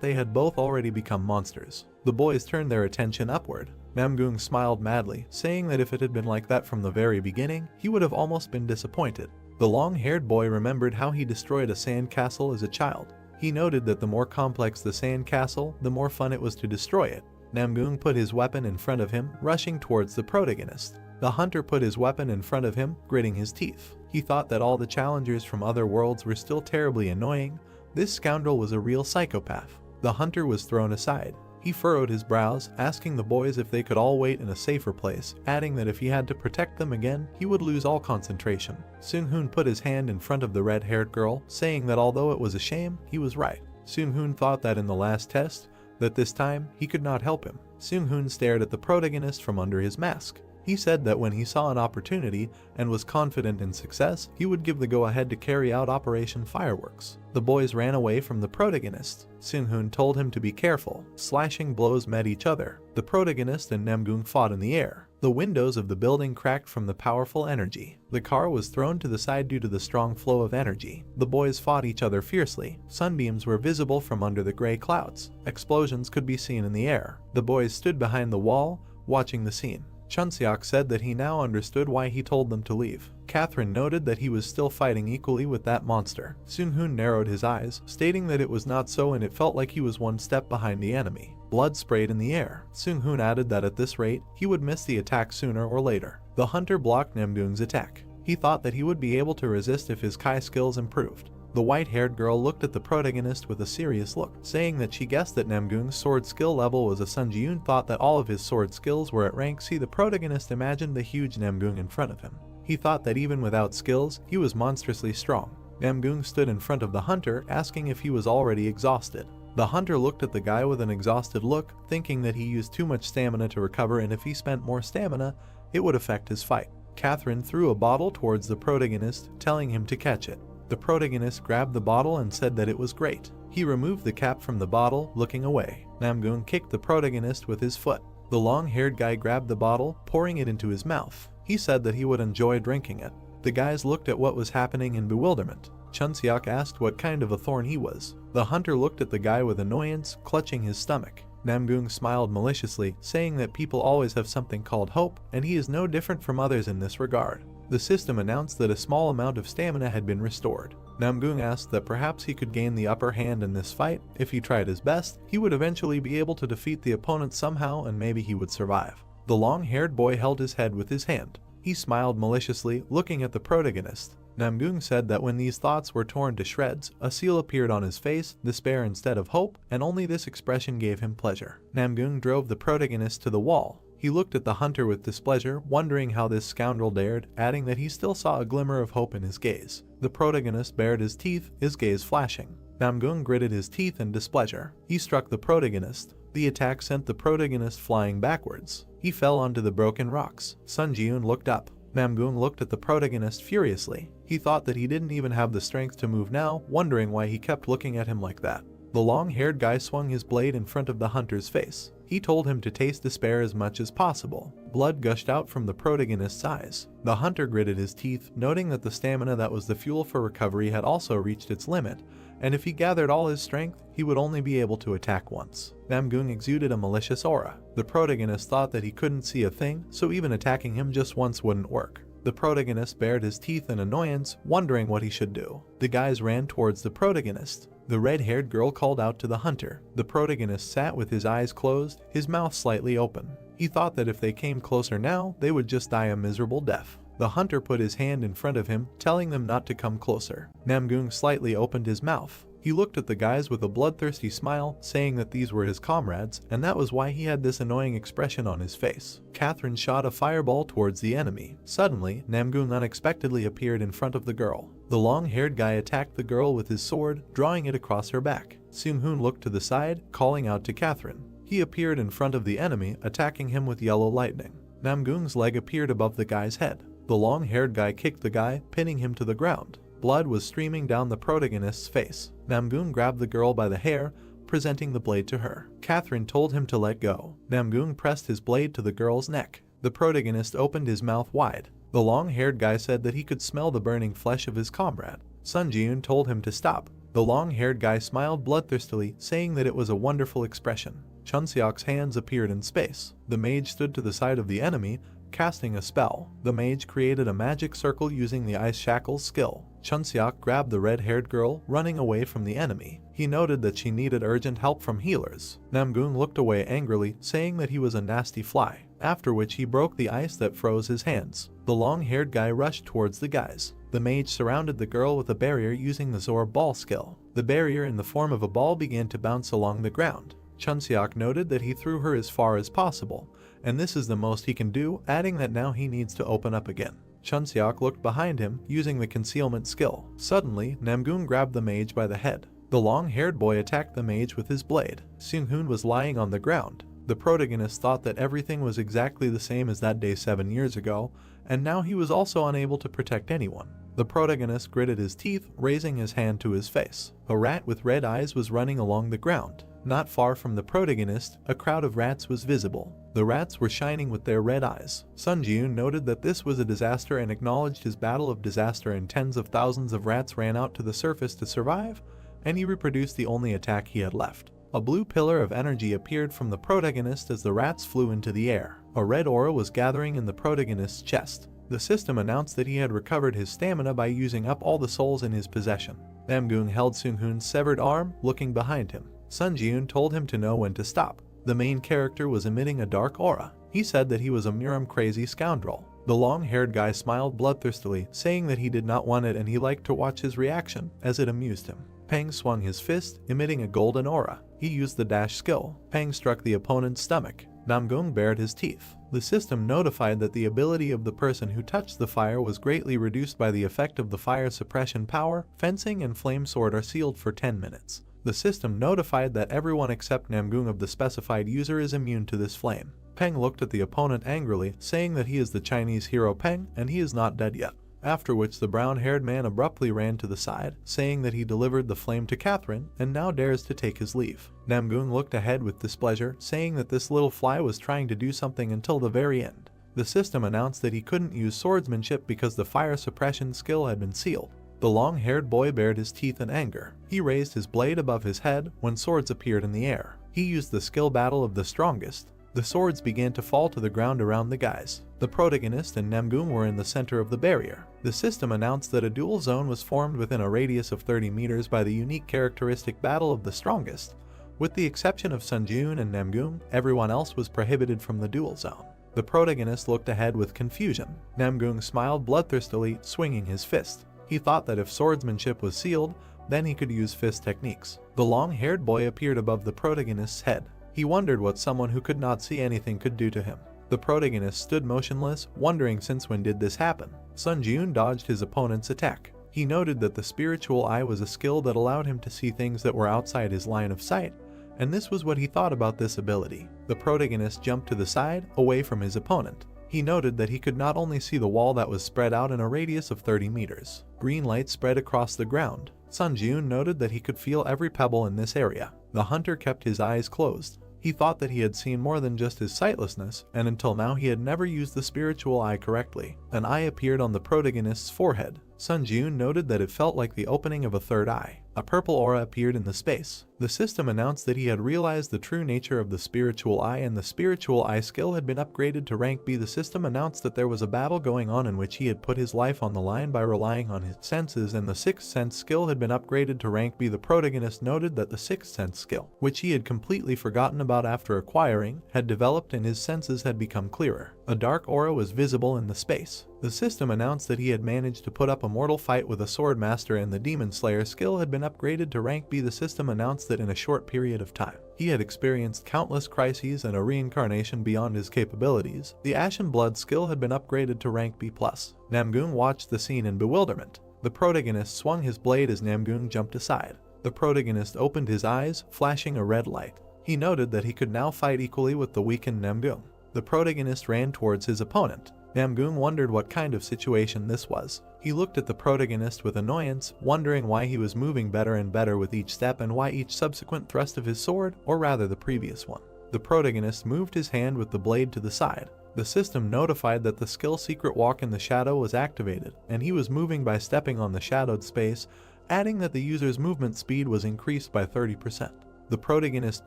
they had both already become monsters. The boys turned their attention upward. Namgung smiled madly, saying that if it had been like that from the very beginning, he would have almost been disappointed. The long-haired boy remembered how he destroyed a sand castle as a child. He noted that the more complex the sand castle, the more fun it was to destroy it. Namgung put his weapon in front of him, rushing towards the protagonist. The hunter put his weapon in front of him, gritting his teeth. He thought that all the challengers from other worlds were still terribly annoying. This scoundrel was a real psychopath. The hunter was thrown aside. He furrowed his brows, asking the boys if they could all wait in a safer place, adding that if he had to protect them again, he would lose all concentration. Seung-hoon put his hand in front of the red-haired girl, saying that although it was a shame, he was right. Seung-hoon thought that in the last test, that this time, he could not help him. Seung-hoon stared at the protagonist from under his mask. He said that when he saw an opportunity and was confident in success, he would give the go-ahead to carry out Operation Fireworks. The boys ran away from the protagonist. Seung-hoon told him to be careful. Slashing blows met each other. The protagonist and Namgung fought in the air. The windows of the building cracked from the powerful energy. The car was thrown to the side due to the strong flow of energy. The boys fought each other fiercely. Sunbeams were visible from under the gray clouds. Explosions could be seen in the air. The boys stood behind the wall, watching the scene. Chunseok said that he now understood why he told them to leave. Catherine noted that he was still fighting equally with that monster. Seung-hoon narrowed his eyes, stating that it was not so and it felt like he was one step behind the enemy. Blood sprayed in the air. Seung-hoon added that at this rate, he would miss the attack sooner or later. The hunter blocked Namgung's attack. He thought that he would be able to resist if his Kai skills improved. The white-haired girl looked at the protagonist with a serious look, saying that she guessed that Namgung's sword skill level was a Sun Ji-yoon thought that all of his sword skills were at rank C. The protagonist imagined the huge Namgung in front of him. He thought that even without skills, he was monstrously strong. Namgung stood in front of the hunter, asking if he was already exhausted. The hunter looked at the guy with an exhausted look, thinking that he used too much stamina to recover and if he spent more stamina, it would affect his fight. Catherine threw a bottle towards the protagonist, telling him to catch it. The protagonist grabbed the bottle and said that it was great. He removed the cap from the bottle, looking away. Namgung kicked the protagonist with his foot. The long-haired guy grabbed the bottle, pouring it into his mouth. He said that he would enjoy drinking it. The guys looked at what was happening in bewilderment. Chunseok asked what kind of a thorn he was. The hunter looked at the guy with annoyance, clutching his stomach. Namgung smiled maliciously, saying that people always have something called hope, and he is no different from others in this regard. The system announced that a small amount of stamina had been restored. Namgung asked that perhaps he could gain the upper hand in this fight. If he tried his best, he would eventually be able to defeat the opponent somehow and maybe he would survive. The long-haired boy held his head with his hand. He smiled maliciously, looking at the protagonist. Namgung said that when these thoughts were torn to shreds, a seal appeared on his face, despair instead of hope, and only this expression gave him pleasure. Namgung drove the protagonist to the wall. He looked at the hunter with displeasure, wondering how this scoundrel dared, adding that he still saw a glimmer of hope in his gaze. The protagonist bared his teeth, his gaze flashing. Namgung gritted his teeth in displeasure. He struck the protagonist. The attack sent the protagonist flying backwards. He fell onto the broken rocks. Sun Ji-yoon looked up. Namgung looked at the protagonist furiously. He thought that he didn't even have the strength to move now, wondering why he kept looking at him like that. The long-haired guy swung his blade in front of the hunter's face. He told him to taste despair as much as possible. Blood gushed out from the protagonist's eyes. The hunter gritted his teeth, noting that the stamina that was the fuel for recovery had also reached its limit, and if he gathered all his strength, he would only be able to attack once. Namgung exuded a malicious aura. The protagonist thought that he couldn't see a thing, so even attacking him just once wouldn't work. The protagonist bared his teeth in annoyance, wondering what he should do. The guys ran towards the protagonist. The red-haired girl called out to the hunter. The protagonist sat with his eyes closed, his mouth slightly open. He thought that if they came closer now, they would just die a miserable death. The hunter put his hand in front of him, telling them not to come closer. Namgung slightly opened his mouth. He looked at the guys with a bloodthirsty smile, saying that these were his comrades, and that was why he had this annoying expression on his face. Catherine shot a fireball towards the enemy. Suddenly, Namgung unexpectedly appeared in front of the girl. The long-haired guy attacked the girl with his sword, drawing it across her back. Seung-hoon looked to the side, calling out to Catherine. He appeared in front of the enemy, attacking him with yellow lightning. Namgung's leg appeared above the guy's head. The long-haired guy kicked the guy, pinning him to the ground. Blood was streaming down the protagonist's face. Namgung grabbed the girl by the hair, presenting the blade to her. Catherine told him to let go. Namgung pressed his blade to the girl's neck. The protagonist opened his mouth wide. The long-haired guy said that he could smell the burning flesh of his comrade. Sun Ji-yoon told him to stop. The long-haired guy smiled bloodthirstily, saying that it was a wonderful expression. Chunseok's hands appeared in space. The mage stood to the side of the enemy, casting a spell. The mage created a magic circle using the ice shackles skill. Chunseok grabbed the red-haired girl, running away from the enemy. He noted that she needed urgent help from healers. Namgung looked away angrily, saying that he was a nasty fly, after which he broke the ice that froze his hands. The long-haired guy rushed towards the guys. The mage surrounded the girl with a barrier using the Zor ball skill. The barrier in the form of a ball began to bounce along the ground. Chunseok noted that he threw her as far as possible, and this is the most he can do, adding that now he needs to open up again. Chunseok looked behind him, using the concealment skill. Suddenly, Namgung grabbed the mage by the head. The long-haired boy attacked the mage with his blade. Seung-hoon was lying on the ground. The protagonist thought that everything was exactly the same as that day 7 years ago, and now he was also unable to protect anyone. The protagonist gritted his teeth, raising his hand to his face. A rat with red eyes was running along the ground. Not far from the protagonist, a crowd of rats was visible. The rats were shining with their red eyes. Sun Ji-yoon noted that this was a disaster and acknowledged his battle of disaster, and tens of thousands of rats ran out to the surface to survive, and he reproduced the only attack he had left. A blue pillar of energy appeared from the protagonist as the rats flew into the air. A red aura was gathering in the protagonist's chest. The system announced that he had recovered his stamina by using up all the souls in his possession. Namgung held Seung-hoon's severed arm, looking behind him. Sun Ji-yoon told him to know when to stop. The main character was emitting a dark aura. He said that he was a Muram-crazy scoundrel. The long-haired guy smiled bloodthirstily, saying that he did not want it and he liked to watch his reaction, as it amused him. Pang swung his fist, emitting a golden aura. He used the dash skill. Pang struck the opponent's stomach. Namgung bared his teeth. The system notified that the ability of the person who touched the fire was greatly reduced by the effect of the fire suppression power. Fencing and flame sword are sealed for 10 minutes. The system notified that everyone except Namgung of the specified user is immune to this flame. Peng looked at the opponent angrily, saying that he is the Chinese hero Peng and he is not dead yet. After which the brown-haired man abruptly ran to the side, saying that he delivered the flame to Catherine and now dares to take his leave. Namgung looked ahead with displeasure, saying that this little fly was trying to do something until the very end. The system announced that he couldn't use swordsmanship because the fire suppression skill had been sealed. The long-haired boy bared his teeth in anger. He raised his blade above his head when swords appeared in the air. He used the skill battle of the strongest. The swords began to fall to the ground around the guys. The protagonist and Namgung were in the center of the barrier. The system announced that a duel zone was formed within a radius of 30 meters by the unique characteristic battle of the strongest. With the exception of Sun Ji-yoon and Namgung, everyone else was prohibited from the duel zone. The protagonist looked ahead with confusion. Namgung smiled bloodthirstily, swinging his fist. He thought that if swordsmanship was sealed, then he could use fist techniques. The long-haired boy appeared above the protagonist's head. He wondered what someone who could not see anything could do to him. The protagonist stood motionless, wondering since when did this happen. Sun Ji-yoon dodged his opponent's attack. He noted that the spiritual eye was a skill that allowed him to see things that were outside his line of sight, and this was what he thought about this ability. The protagonist jumped to the side, away from his opponent. He noted that he could not only see the wall that was spread out in a radius of 30 meters. Green light spread across the ground. Sun Ji-yoon noted that he could feel every pebble in this area. The hunter kept his eyes closed. He thought that he had seen more than just his sightlessness, and until now he had never used the spiritual eye correctly. An eye appeared on the protagonist's forehead. Sun Ji-yoon noted that it felt like the opening of a third eye. A purple aura appeared in the space. The system announced that he had realized the true nature of the spiritual eye, and the spiritual eye skill had been upgraded to rank B. The system announced that there was a battle going on in which he had put his life on the line by relying on his senses, and the sixth sense skill had been upgraded to rank B. The protagonist noted that the sixth sense skill, which he had completely forgotten about after acquiring, had developed and his senses had become clearer. A dark aura was visible in the space. The system announced that he had managed to put up a mortal fight with a sword master, and the demon slayer skill had been upgraded to rank B. The system announced that in a short period of time, he had experienced countless crises and a reincarnation beyond his capabilities. The ashen blood skill had been upgraded to rank B+. Namgung watched the scene in bewilderment. The protagonist swung his blade as Namgung jumped aside. The protagonist opened his eyes, flashing a red light. He noted that he could now fight equally with the weakened Namgung. The protagonist ran towards his opponent. Namgung wondered what kind of situation this was. He looked at the protagonist with annoyance, wondering why he was moving better and better with each step and why each subsequent thrust of his sword, or rather the previous one. The protagonist moved his hand with the blade to the side. The system notified that the skill Secret Walk in the Shadow was activated, and he was moving by stepping on the shadowed space, adding that the user's movement speed was increased by 30%. The protagonist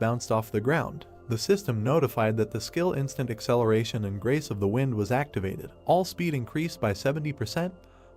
bounced off the ground. The system notified that the skill Instant Acceleration and Grace of the Wind was activated. All speed increased by 70%.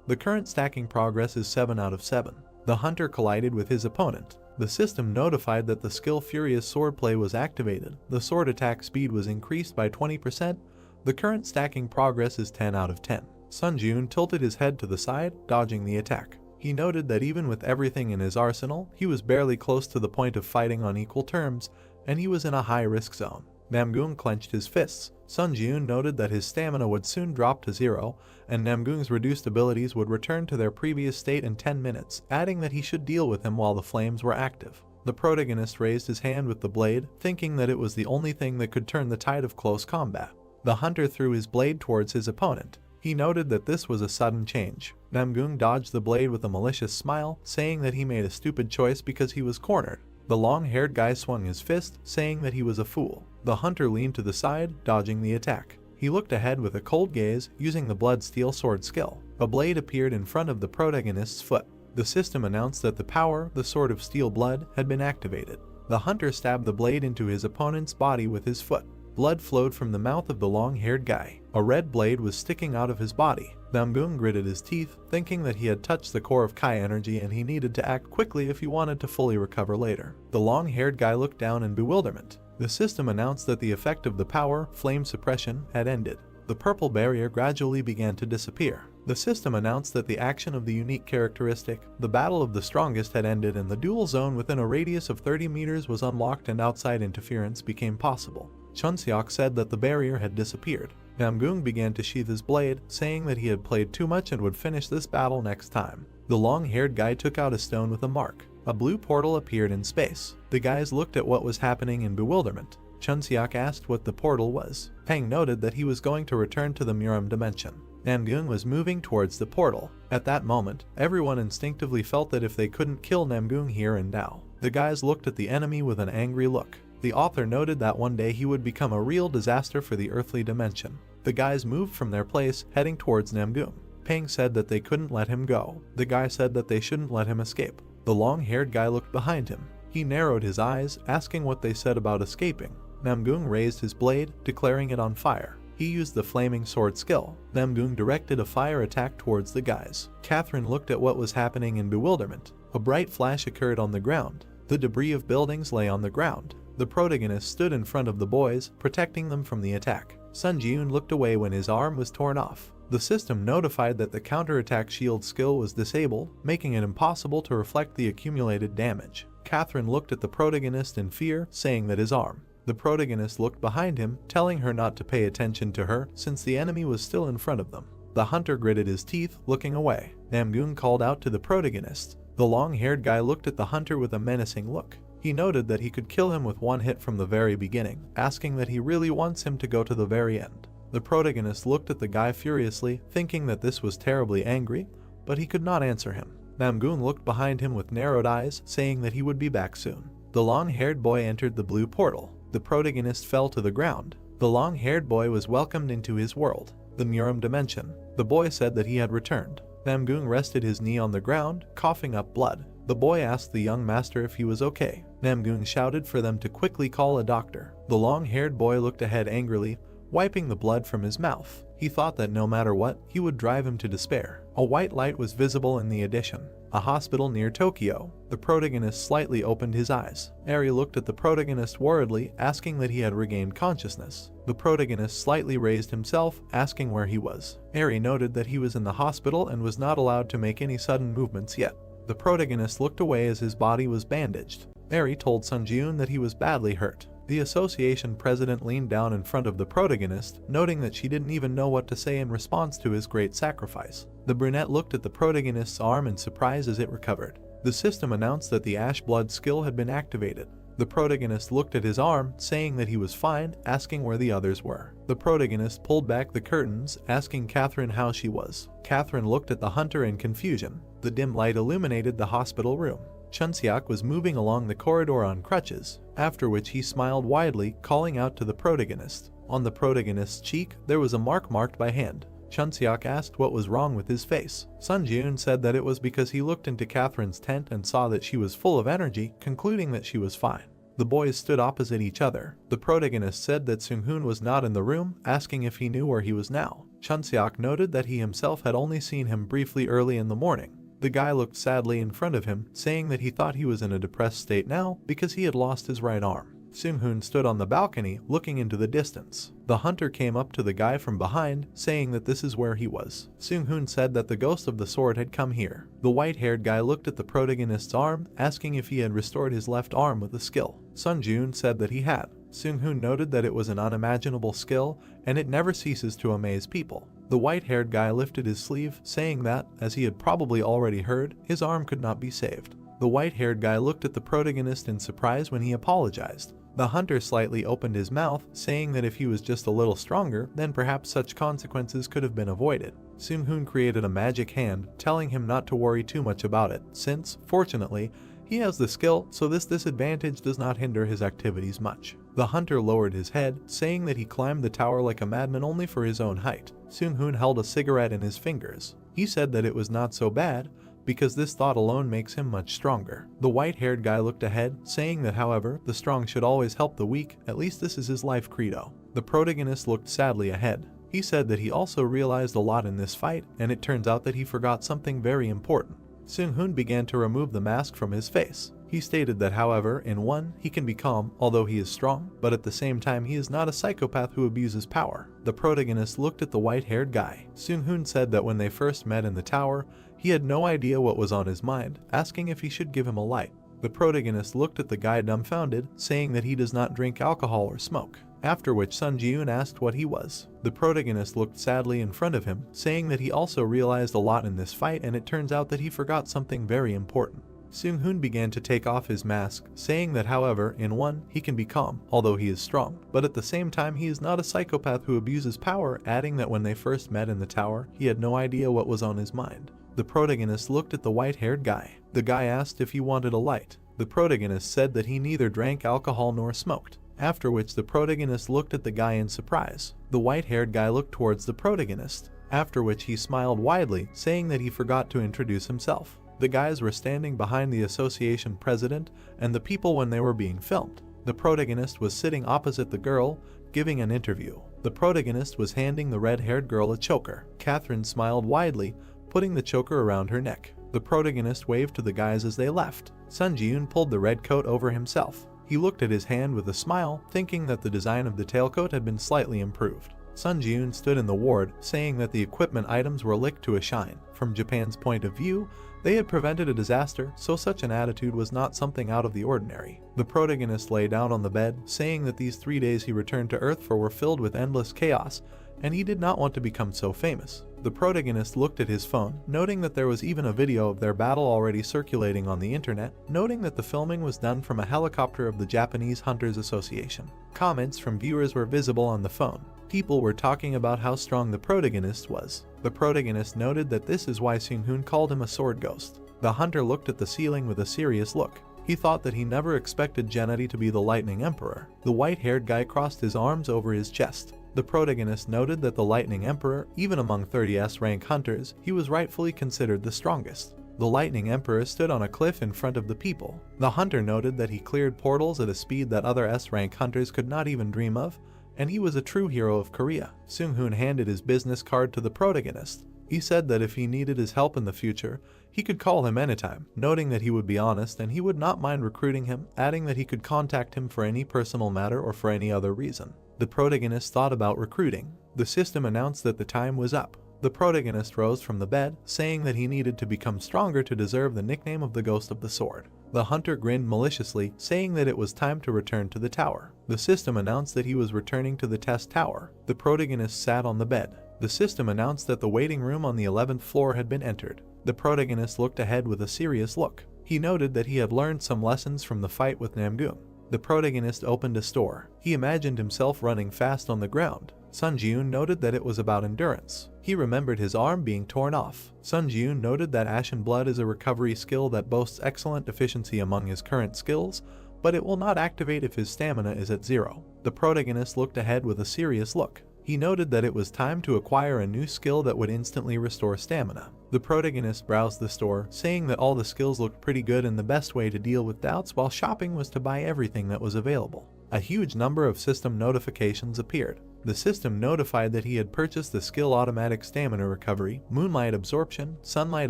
The current stacking progress is 7 out of 7. The hunter collided with his opponent. The system notified that the skill Furious Swordplay was activated. The sword attack speed was increased by 20%. The current stacking progress is 10 out of 10. Sun Jun tilted his head to the side, dodging the attack. He noted that even with everything in his arsenal, he was barely close to the point of fighting on equal terms, and he was in a high-risk zone. Namgung clenched his fists. Sun Jun noted that his stamina would soon drop to 0, and Namgung's reduced abilities would return to their previous state in 10 minutes, adding that he should deal with him while the flames were active. The protagonist raised his hand with the blade, thinking that it was the only thing that could turn the tide of close combat. The hunter threw his blade towards his opponent. He noted that this was a sudden change. Namgung dodged the blade with a malicious smile, saying that he made a stupid choice because he was cornered. The long-haired guy swung his fist, saying that he was a fool. The hunter leaned to the side, dodging the attack. He looked ahead with a cold gaze, using the blood steel sword skill. A blade appeared in front of the protagonist's foot. The system announced that the power, the Sword of Steel Blood, had been activated. The hunter stabbed the blade into his opponent's body with his foot. Blood flowed from the mouth of the long-haired guy. A red blade was sticking out of his body. Namgung gritted his teeth, thinking that he had touched the core of Kai energy and he needed to act quickly if he wanted to fully recover later. The long-haired guy looked down in bewilderment. The system announced that the effect of the power, flame suppression, had ended. The purple barrier gradually began to disappear. The system announced that the action of the unique characteristic, the Battle of the Strongest, had ended and the duel zone within a radius of 30 meters was unlocked and outside interference became possible. Chunseok said that the barrier had disappeared. Namgung began to sheath his blade, saying that he had played too much and would finish this battle next time. The long-haired guy took out a stone with a mark. A blue portal appeared in space. The guys looked at what was happening in bewilderment. Chunseok asked what the portal was. Pang noted that he was going to return to the Muram dimension. Namgung was moving towards the portal. At that moment, everyone instinctively felt that if they couldn't kill Namgung here and now. The guys looked at the enemy with an angry look. The author noted that one day he would become a real disaster for the earthly dimension. The guys moved from their place, heading towards Namgung. Pang said that they couldn't let him go. The guy said that they shouldn't let him escape. The long-haired guy looked behind him. He narrowed his eyes, asking what they said about escaping. Namgung raised his blade, declaring it on fire. He used the flaming sword skill. Namgung directed a fire attack towards the guys. Catherine looked at what was happening in bewilderment. A bright flash occurred on the ground. The debris of buildings lay on the ground. The protagonist stood in front of the boys, protecting them from the attack. Sun Jun looked away when his arm was torn off. The system notified that the counterattack shield skill was disabled, making it impossible to reflect the accumulated damage. Catherine looked at the protagonist in fear, saying that his arm. The protagonist looked behind him, telling her not to pay attention to her since the enemy was still in front of them. The hunter gritted his teeth, looking away. Namgung called out to the protagonist. The long-haired guy looked at the hunter with a menacing look. He noted that he could kill him with one hit from the very beginning, asking that he really wants him to go to the very end. The protagonist looked at the guy furiously, thinking that this was terribly angry, but he could not answer him. Namgung looked behind him with narrowed eyes, saying that he would be back soon. The long-haired boy entered the blue portal. The protagonist fell to the ground. The long-haired boy was welcomed into his world, the Muram dimension. The boy said that he had returned. Namgung rested his knee on the ground, coughing up blood. The boy asked the young master if he was okay. Namgung shouted for them to quickly call a doctor. The long-haired boy looked ahead angrily, wiping the blood from his mouth. He thought that no matter what, he would drive him to despair. A white light was visible in the addition. A hospital near Tokyo. The protagonist slightly opened his eyes. Eri looked at the protagonist worriedly, asking that he had regained consciousness. The protagonist slightly raised himself, asking where he was. Eri noted that he was in the hospital and was not allowed to make any sudden movements yet. The protagonist looked away as his body was bandaged. Eri told Sun Jun that he was badly hurt. The association president leaned down in front of the protagonist, noting that she didn't even know what to say in response to his great sacrifice. The brunette looked at the protagonist's arm in surprise as it recovered. The system announced that the Ash Blood skill had been activated. The protagonist looked at his arm, saying that he was fine, asking where the others were. The protagonist pulled back the curtains, asking Catherine how she was. Catherine looked at the hunter in confusion. The dim light illuminated the hospital room. Chunseok was moving along the corridor on crutches, after which he smiled widely, calling out to the protagonist. On the protagonist's cheek, there was a mark marked by hand. Chunseok asked what was wrong with his face. Sun Ji-eun said that it was because he looked into Catherine's tent and saw that she was full of energy, concluding that she was fine. The boys stood opposite each other. The protagonist said that Seung-hoon was not in the room, asking if he knew where he was now. Chunseok noted that he himself had only seen him briefly early in the morning. The guy looked sadly in front of him, saying that he thought he was in a depressed state now because he had lost his right arm. Seung-hoon stood on the balcony, looking into the distance. The hunter came up to the guy from behind, saying that this is where he was. Seung-hoon said that the ghost of the sword had come here. The white-haired guy looked at the protagonist's arm, asking if he had restored his left arm with a skill. Sun Ji-eun said that he had. Seung-hoon noted that it was an unimaginable skill, and it never ceases to amaze people. The white-haired guy lifted his sleeve, saying that, as he had probably already heard, his arm could not be saved. The white-haired guy looked at the protagonist in surprise when he apologized. The hunter slightly opened his mouth, saying that if he was just a little stronger, then perhaps such consequences could have been avoided. Seung-hoon created a magic hand, telling him not to worry too much about it, since, fortunately, he has the skill, so this disadvantage does not hinder his activities much. The hunter lowered his head, saying that he climbed the tower like a madman only for his own height. Seung-hoon held a cigarette in his fingers. He said that it was not so bad, because this thought alone makes him much stronger. The white-haired guy looked ahead, saying that however, the strong should always help the weak, at least this is his life credo. The protagonist looked sadly ahead. He said that he also realized a lot in this fight, and it turns out that he forgot something very important. Seung-hoon began to remove the mask from his face. He stated that however, in one, he can be calm, although he is strong, but at the same time he is not a psychopath who abuses power. The protagonist looked at the white-haired guy. Seung-hoon said that when they first met in the tower, he had no idea what was on his mind, asking if he should give him a light. The protagonist looked at the guy dumbfounded, saying that he does not drink alcohol or smoke. After which Sun Ji-eun asked what he was. The protagonist looked sadly in front of him, saying that he also realized a lot in this fight, and it turns out that he forgot something very important. Seung-hoon began to take off his mask, saying that however, in one, he can be calm, although he is strong, but at the same time he is not a psychopath who abuses power, adding that when they first met in the tower, he had no idea what was on his mind. The protagonist looked at the white-haired guy. The guy asked if he wanted a light. The protagonist said that he neither drank alcohol nor smoked. After which the protagonist looked at the guy in surprise. The white-haired guy looked towards the protagonist, after which he smiled widely, saying that he forgot to introduce himself. The guys were standing behind the association president and the people when they were being filmed. The protagonist was sitting opposite the girl, giving an interview. The protagonist was handing the red-haired girl a choker. Catherine smiled widely, putting the choker around her neck. The protagonist waved to the guys as they left. Sun Ji-eun pulled the red coat over himself. He looked at his hand with a smile, thinking that the design of the tailcoat had been slightly improved. Sun Ji-eun stood in the ward, saying that the equipment items were licked to a shine. From Japan's point of view, they had prevented a disaster, so such an attitude was not something out of the ordinary. The protagonist lay down on the bed, saying that these 3 days he returned to Earth for were filled with endless chaos, and he did not want to become so famous. The protagonist looked at his phone, noting that there was even a video of their battle already circulating on the internet, noting that the filming was done from a helicopter of the Japanese Hunters Association. Comments from viewers were visible on the phone. People were talking about how strong the protagonist was. The protagonist noted that this is why Seung-hoon called him a sword ghost. The hunter looked at the ceiling with a serious look. He thought that he never expected Gennady to be the Lightning Emperor. The white-haired guy crossed his arms over his chest. The protagonist noted that the Lightning Emperor, even among 30s rank hunters, he was rightfully considered the strongest. The Lightning Emperor stood on a cliff in front of the people. The hunter noted that he cleared portals at a speed that other S-rank hunters could not even dream of, and he was a true hero of Korea. Seung-hoon handed his business card to the protagonist. He said that if he needed his help in the future, he could call him anytime, noting that he would be honest and he would not mind recruiting him, adding that he could contact him for any personal matter or for any other reason. The protagonist thought about recruiting. The system announced that the time was up. The protagonist rose from the bed, saying that he needed to become stronger to deserve the nickname of the Ghost of the Sword. The hunter grinned maliciously, saying that it was time to return to the tower. The system announced that he was returning to the test tower. The protagonist sat on the bed. The system announced that the waiting room on the 11th floor had been entered. The protagonist looked ahead with a serious look. He noted that he had learned some lessons from the fight with Namong. The protagonist opened a store. He imagined himself running fast on the ground. Sun Ji-eun noted that it was about endurance. He remembered his arm being torn off. Sun Ji-eun noted that Ashen Blood is a recovery skill that boasts excellent efficiency among his current skills, but it will not activate if his stamina is at 0. The protagonist looked ahead with a serious look. He noted that it was time to acquire a new skill that would instantly restore stamina. The protagonist browsed the store, saying that all the skills looked pretty good and the best way to deal with doubts while shopping was to buy everything that was available. A huge number of system notifications appeared. The system notified that he had purchased the skill Automatic Stamina Recovery, Moonlight Absorption, Sunlight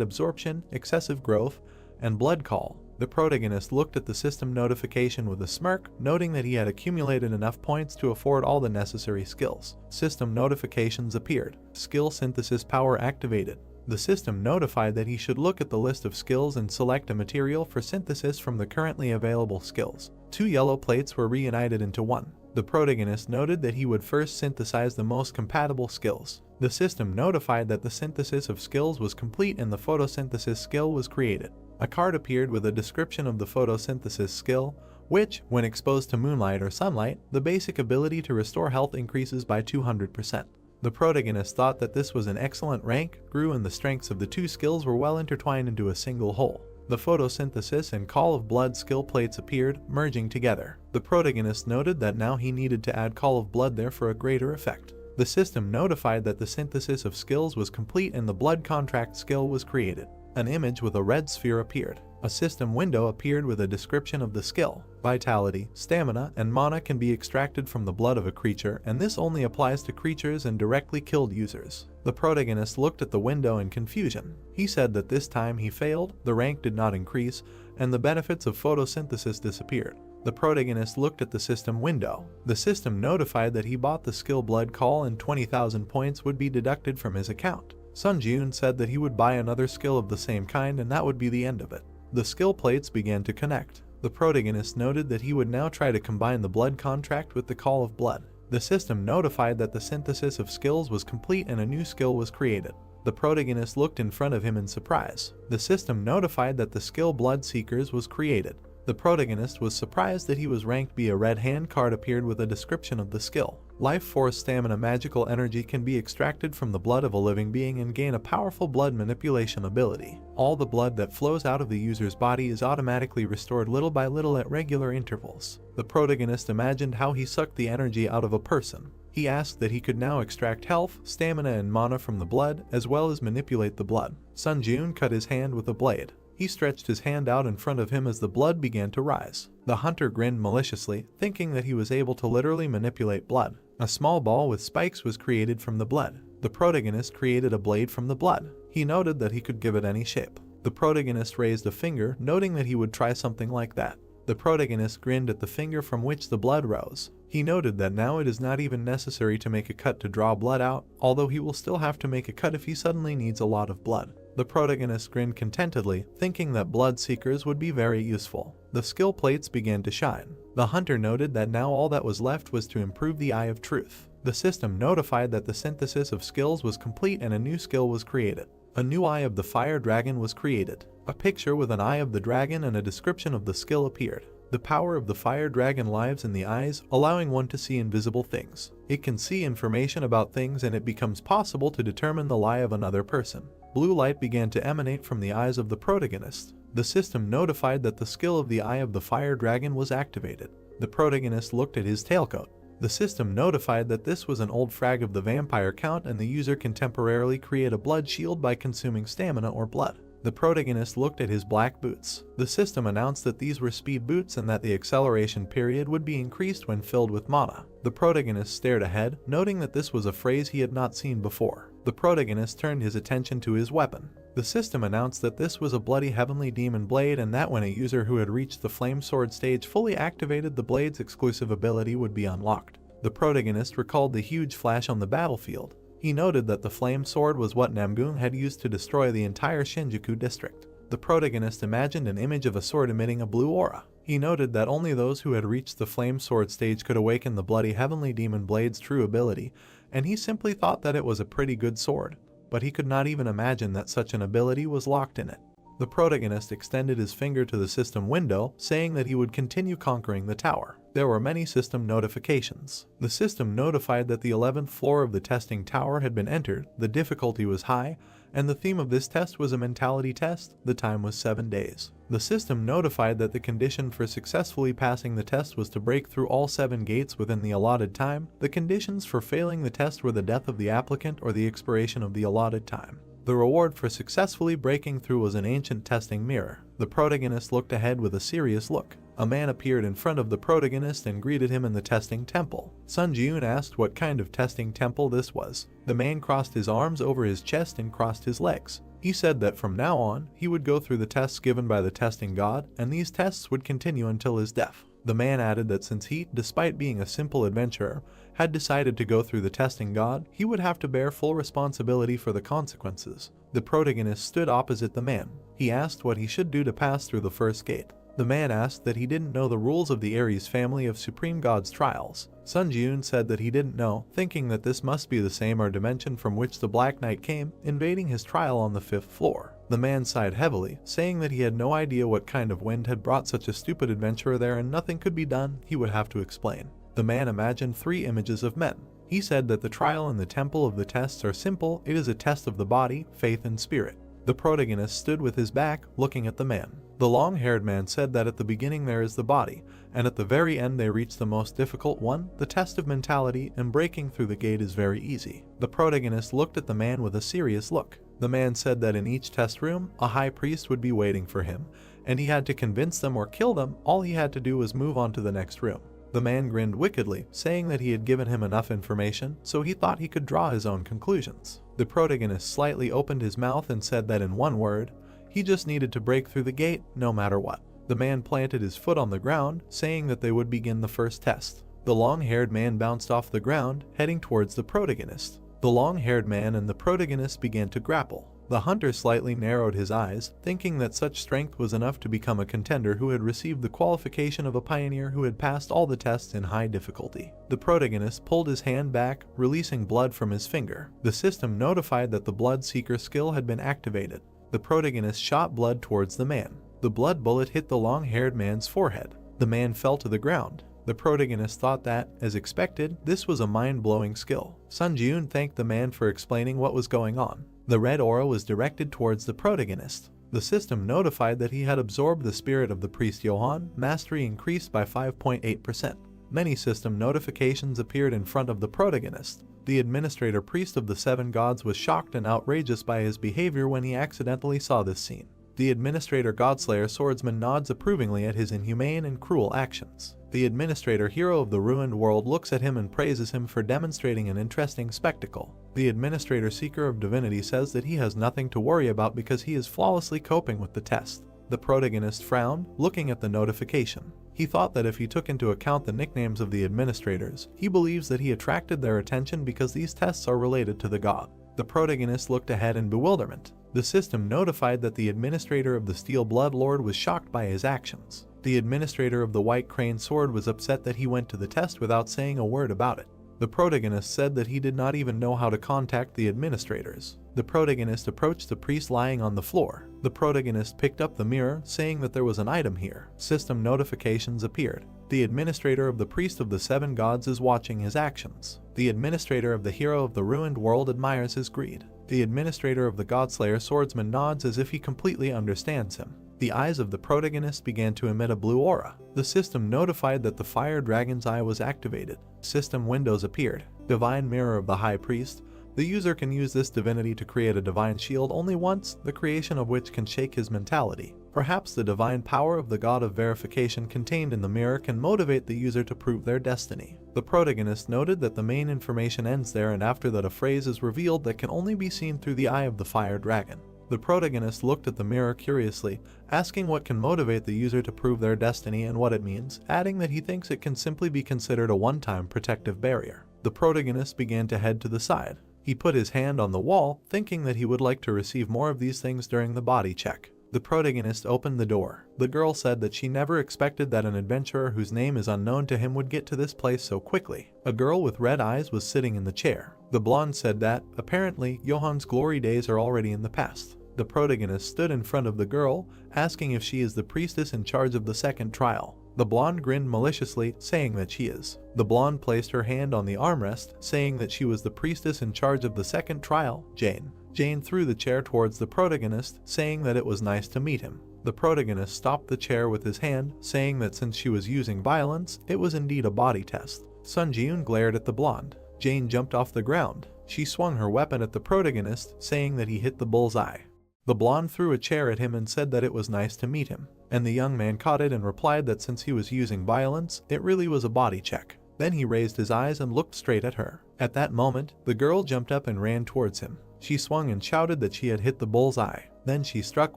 Absorption, Excessive Growth, and Blood Call. The protagonist looked at the system notification with a smirk, noting that he had accumulated enough points to afford all the necessary skills. System notifications appeared. Skill Synthesis Power activated. The system notified that he should look at the list of skills and select a material for synthesis from the currently available skills. 2 yellow plates were reunited into one. The protagonist noted that he would first synthesize the most compatible skills. The system notified that the synthesis of skills was complete and the photosynthesis skill was created. A card appeared with a description of the photosynthesis skill, which, when exposed to moonlight or sunlight, the basic ability to restore health increases by 200%. The protagonist thought that this was an excellent rank, grew, and the strengths of the 2 skills were well intertwined into a single whole. The photosynthesis and Call of Blood skill plates appeared, merging together. The protagonist noted that now he needed to add Call of Blood there for a greater effect. The system notified that the synthesis of skills was complete and the Blood Contract skill was created. An image with a red sphere appeared. A system window appeared with a description of the skill. Vitality, stamina, and mana can be extracted from the blood of a creature, and this only applies to creatures and directly killed users. The protagonist looked at the window in confusion. He said that this time he failed, the rank did not increase, and the benefits of photosynthesis disappeared. The protagonist looked at the system window. The system notified that he bought the skill Blood Call and 20,000 points would be deducted from his account. Sun Jun said that he would buy another skill of the same kind and that would be the end of it. The skill plates began to connect. The protagonist noted that he would now try to combine the Blood Contract with the Call of Blood. The system notified that the synthesis of skills was complete and a new skill was created. The protagonist looked in front of him in surprise. The system notified that the skill Blood Seekers was created. The protagonist was surprised that he was ranked B. A red hand card appeared with a description of the skill. Life Force Stamina magical energy can be extracted from the blood of a living being and gain a powerful blood manipulation ability. All the blood that flows out of the user's body is automatically restored little by little at regular intervals. The protagonist imagined how he sucked the energy out of a person. He asked that he could now extract health, stamina, and mana from the blood, as well as manipulate the blood. Sun Jun cut his hand with a blade. He stretched his hand out in front of him as the blood began to rise. The hunter grinned maliciously, thinking that he was able to literally manipulate blood. A small ball with spikes was created from the blood. The protagonist created a blade from the blood. He noted that he could give it any shape. The protagonist raised a finger, noting that he would try something like that. The protagonist grinned at the finger from which the blood rose. He noted that now it is not even necessary to make a cut to draw blood out, although he will still have to make a cut if he suddenly needs a lot of blood. The protagonist grinned contentedly, thinking that blood seekers would be very useful. The skill plates began to shine. The hunter noted that now all that was left was to improve the Eye of Truth. The system notified that the synthesis of skills was complete and a new skill was created. A new Eye of the Fire Dragon was created. A picture with an eye of the dragon and a description of the skill appeared. The power of the fire dragon lives in the eyes, allowing one to see invisible things. It can see information about things and it becomes possible to determine the lie of another person. Blue light began to emanate from the eyes of the protagonist. The system notified that the skill of the Eye of the Fire Dragon was activated. The protagonist looked at his tailcoat. The system notified that this was an old frag of the vampire count and the user can temporarily create a blood shield by consuming stamina or blood. The protagonist looked at his black boots. The system announced that these were speed boots and that the acceleration period would be increased when filled with mana. The protagonist stared ahead, noting that this was a phrase he had not seen before. The protagonist turned his attention to his weapon. The system announced that this was a bloody heavenly demon blade and that when a user who had reached the flame sword stage fully activated, the blade's exclusive ability would be unlocked. The protagonist recalled the huge flash on the battlefield. He noted that the flame sword was what Namong had used to destroy the entire Shinjuku district. The protagonist imagined an image of a sword emitting a blue aura. He noted that only those who had reached the flame sword stage could awaken the bloody heavenly demon blade's true ability, and he simply thought that it was a pretty good sword, but he could not even imagine that such an ability was locked in it. The protagonist extended his finger to the system window, saying that he would continue conquering the tower. There were many system notifications. The system notified that the 11th floor of the testing tower had been entered, the difficulty was high, and the theme of this test was a mentality test. The time was 7 days. The system notified that the condition for successfully passing the test was to break through all 7 gates within the allotted time. The conditions for failing the test were the death of the applicant or the expiration of the allotted time. The reward for successfully breaking through was an ancient testing mirror. The protagonist looked ahead with a serious look. A man appeared in front of the protagonist and greeted him in the testing temple. Sun Ji-yoon asked what kind of testing temple this was. The man crossed his arms over his chest and crossed his legs. He said that from now on, he would go through the tests given by the testing god, and these tests would continue until his death. The man added that since he, despite being a simple adventurer, had decided to go through the testing god, he would have to bear full responsibility for the consequences. The protagonist stood opposite the man. He asked what he should do to pass through the first gate. The man asked that he didn't know the rules of the Ares family of Supreme God's trials. Sun Ji-yoon said that he didn't know, thinking that this must be the same or dimension from which the Black Knight came, invading his trial on the 5th floor. The man sighed heavily, saying that he had no idea what kind of wind had brought such a stupid adventurer there and nothing could be done. He would have to explain. The man imagined 3 images of men. He said that the trial and the temple of the tests are simple. It is a test of the body, faith, and spirit. The protagonist stood with his back, looking at the man. The long-haired man said that at the beginning there is the body, and at the very end they reach the most difficult one, the test of mentality, and breaking through the gate is very easy. The protagonist looked at the man with a serious look. The man said that in each test room, a high priest would be waiting for him, and he had to convince them or kill them. All he had to do was move on to the next room. The man grinned wickedly, saying that he had given him enough information, so he thought he could draw his own conclusions. The protagonist slightly opened his mouth and said that in one word, he just needed to break through the gate, no matter what. The man planted his foot on the ground, saying that they would begin the first test. The long-haired man bounced off the ground, heading towards the protagonist. The long-haired man and the protagonist began to grapple. The hunter slightly narrowed his eyes, thinking that such strength was enough to become a contender who had received the qualification of a pioneer who had passed all the tests in high difficulty. The protagonist pulled his hand back, releasing blood from his finger. The system notified that the blood seeker skill had been activated. The protagonist shot blood towards the man. The blood bullet hit the long-haired man's forehead. The man fell to the ground. The protagonist thought that, as expected, this was a mind-blowing skill. Sun Ji-yoon thanked the man for explaining what was going on. The red aura was directed towards the protagonist. The system notified that he had absorbed the spirit of the priest Johan, mastery increased by 5.8%. Many system notifications appeared in front of the protagonist. The administrator priest of the 7 gods was shocked and outrageous by his behavior when he accidentally saw this scene. The administrator Godslayer swordsman nods approvingly at his inhumane and cruel actions. The administrator hero of the ruined world looks at him and praises him for demonstrating an interesting spectacle. The administrator seeker of divinity says that he has nothing to worry about because he is flawlessly coping with the test. The protagonist frowned, looking at the notification. He thought that if he took into account the nicknames of the administrators, he believes that he attracted their attention because these tests are related to the god. The protagonist looked ahead in bewilderment. The system notified that the administrator of the Steel Blood Lord was shocked by his actions. The administrator of the White Crane Sword was upset that he went to the test without saying a word about it. The protagonist said that he did not even know how to contact the administrators. The protagonist approached the priest lying on the floor. The protagonist picked up the mirror, saying that there was an item here. System notifications appeared. The administrator of the priest of the 7 gods is watching his actions. The administrator of the hero of the ruined world admires his greed. The administrator of the Godslayer swordsman nods as if he completely understands him. The eyes of the protagonist began to emit a blue aura. The system notified that the fire dragon's eye was activated. System windows appeared. Divine Mirror of the High Priest. The user can use this divinity to create a divine shield only once, the creation of which can shake his mentality. Perhaps the divine power of the god of verification contained in the mirror can motivate the user to prove their destiny. The protagonist noted that the main information ends there, and after that a phrase is revealed that can only be seen through the eye of the fire dragon. The protagonist looked at the mirror curiously, asking what can motivate the user to prove their destiny and what it means, adding that he thinks it can simply be considered a one-time protective barrier. The protagonist began to head to the side. He put his hand on the wall, thinking that he would like to receive more of these things during the body check. The protagonist opened the door. The girl said that she never expected that an adventurer whose name is unknown to him would get to this place so quickly. A girl with red eyes was sitting in the chair. The blonde said that, apparently, Johan's glory days are already in the past. the protagonist stood in front of the girl, asking if she is the priestess in charge of the second trial. The blonde grinned maliciously, saying that she is. The blonde placed her hand on the armrest, saying that she was the priestess in charge of the second trial, Jane. Jane threw the chair towards the protagonist, saying that it was nice to meet him. The protagonist stopped the chair with his hand, saying that since she was using violence, it was indeed a body test. Sun Ji-eun glared at the blonde. Jane jumped off the ground. She swung her weapon at the protagonist, saying that he hit the bullseye. The blonde threw a chair at him and said that it was nice to meet him, and the young man caught it and replied that since he was using violence, it really was a body check. Then he raised his eyes and looked straight at her. At that moment, the girl jumped up and ran towards him. She swung and shouted that she had hit the bullseye. Then she struck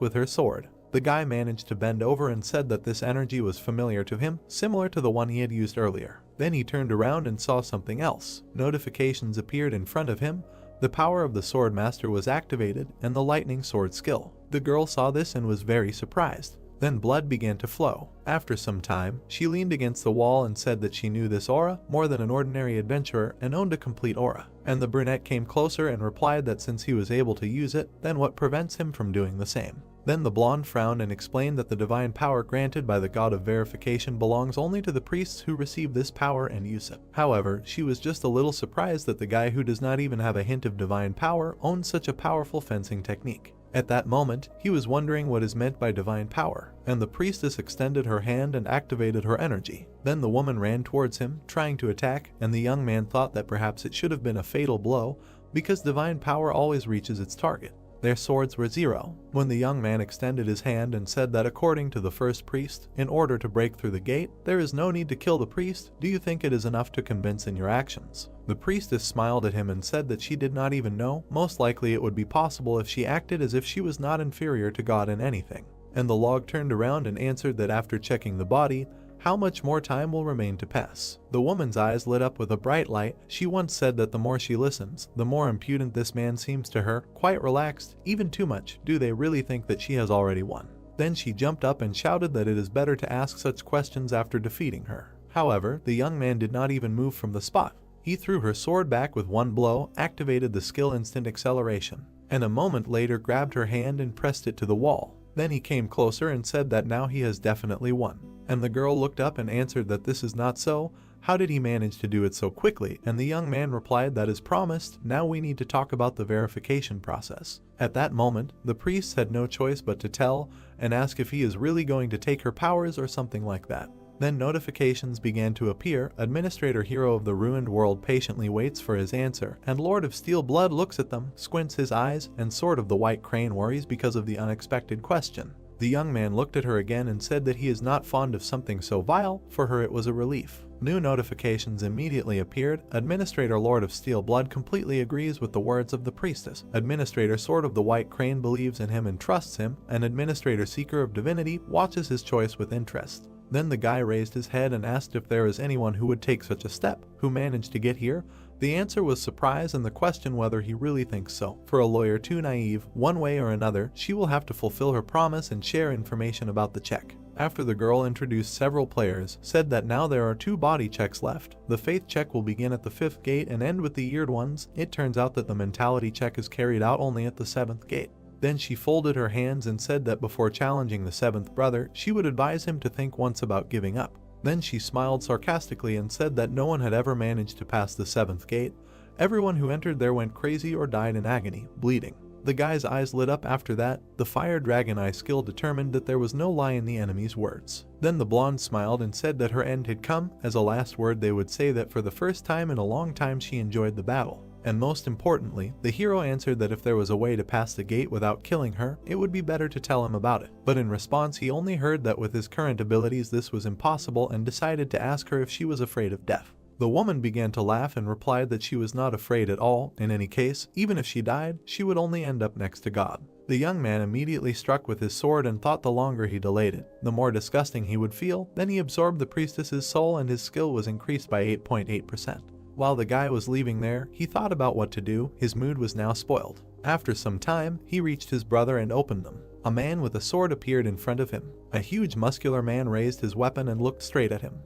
with her sword. The guy managed to bend over and said that this energy was familiar to him, similar to the one he had used earlier. Then he turned around and saw something else. Notifications appeared in front of him. The power of the sword master was activated and the lightning sword skill. The girl saw this and was very surprised. Then blood began to flow. After some time, she leaned against the wall and said that she knew this aura more than an ordinary adventurer and owned a complete aura. And the brunette came closer and replied that since he was able to use it, then what prevents him from doing the same? Then the blonde frowned and explained that the divine power granted by the god of verification belongs only to the priests who receive this power and use it. However, she was just a little surprised that the guy who does not even have a hint of divine power owns such a powerful fencing technique. At that moment, he was wondering what is meant by divine power, and the priestess extended her hand and activated her energy. Then the woman ran towards him, trying to attack, and the young man thought that perhaps it should have been a fatal blow, because divine power always reaches its target. Their swords were 0. When the young man extended his hand and said that according to the first priest, in order to break through the gate, there is no need to kill the priest, do you think it is enough to convince in your actions? The priestess smiled at him and said that she did not even know, most likely it would be possible if she acted as if she was not inferior to God in anything. And the log turned around and answered that after checking the body, how much more time will remain to pass? The woman's eyes lit up with a bright light. She once said that the more she listens, the more impudent this man seems to her, quite relaxed, even too much. Do they really think that she has already won? Then she jumped up and shouted that it is better to ask such questions after defeating her. However, the young man did not even move from the spot. He threw her sword back with one blow, activated the skill instant acceleration, and a moment later grabbed her hand and pressed it to the wall. Then he came closer and said that now he has definitely won. And the girl looked up and answered that this is not so. How did he manage to do it so quickly? And the young man replied that as promised, now we need to talk about the verification process. At that moment, the priest had no choice but to tell and ask if he is really going to take her powers or something like that. Then notifications began to appear. Administrator Hero of the Ruined World patiently waits for his answer, and Lord of Steel Blood looks at them, squints his eyes, and Sword of the White Crane worries because of the unexpected question. The young man looked at her again and said that he is not fond of something so vile. For her it was a relief. New notifications immediately appeared. Administrator Lord of Steel Blood completely agrees with the words of the priestess. Administrator Sword of the White Crane believes in him and trusts him, and Administrator Seeker of Divinity watches his choice with interest. Then the guy raised his head and asked if there is anyone who would take such a step, who managed to get here. The answer was surprise and the question whether he really thinks so. For a lawyer too naive, one way or another, she will have to fulfill her promise and share information about the check. After the girl introduced several players, said that now there are 2 body checks left. The faith check will begin at the 5th gate and end with the eared ones. It turns out that the mentality check is carried out only at the 7th gate. Then she folded her hands and said that before challenging the 7th brother, she would advise him to think once about giving up. Then she smiled sarcastically and said that no one had ever managed to pass the 7th gate. Everyone who entered there went crazy or died in agony, bleeding. The guy's eyes lit up after that. The Fire Dragon Eye skill determined that there was no lie in the enemy's words. Then the blonde smiled and said that her end had come. As a last word they would say that for the first time in a long time she enjoyed the battle. And most importantly, the hero answered that if there was a way to pass the gate without killing her, it would be better to tell him about it. But in response he only heard that with his current abilities this was impossible and decided to ask her if she was afraid of death. The woman began to laugh and replied that she was not afraid at all. In any case, even if she died, she would only end up next to God. The young man immediately struck with his sword and thought the longer he delayed it, the more disgusting he would feel. Then he absorbed the priestess's soul and his skill was increased by 8.8%. While the guy was leaving there, he thought about what to do. His mood was now spoiled. After some time, he reached his brother and opened them. A man with a sword appeared in front of him. A huge muscular man raised his weapon and looked straight at him.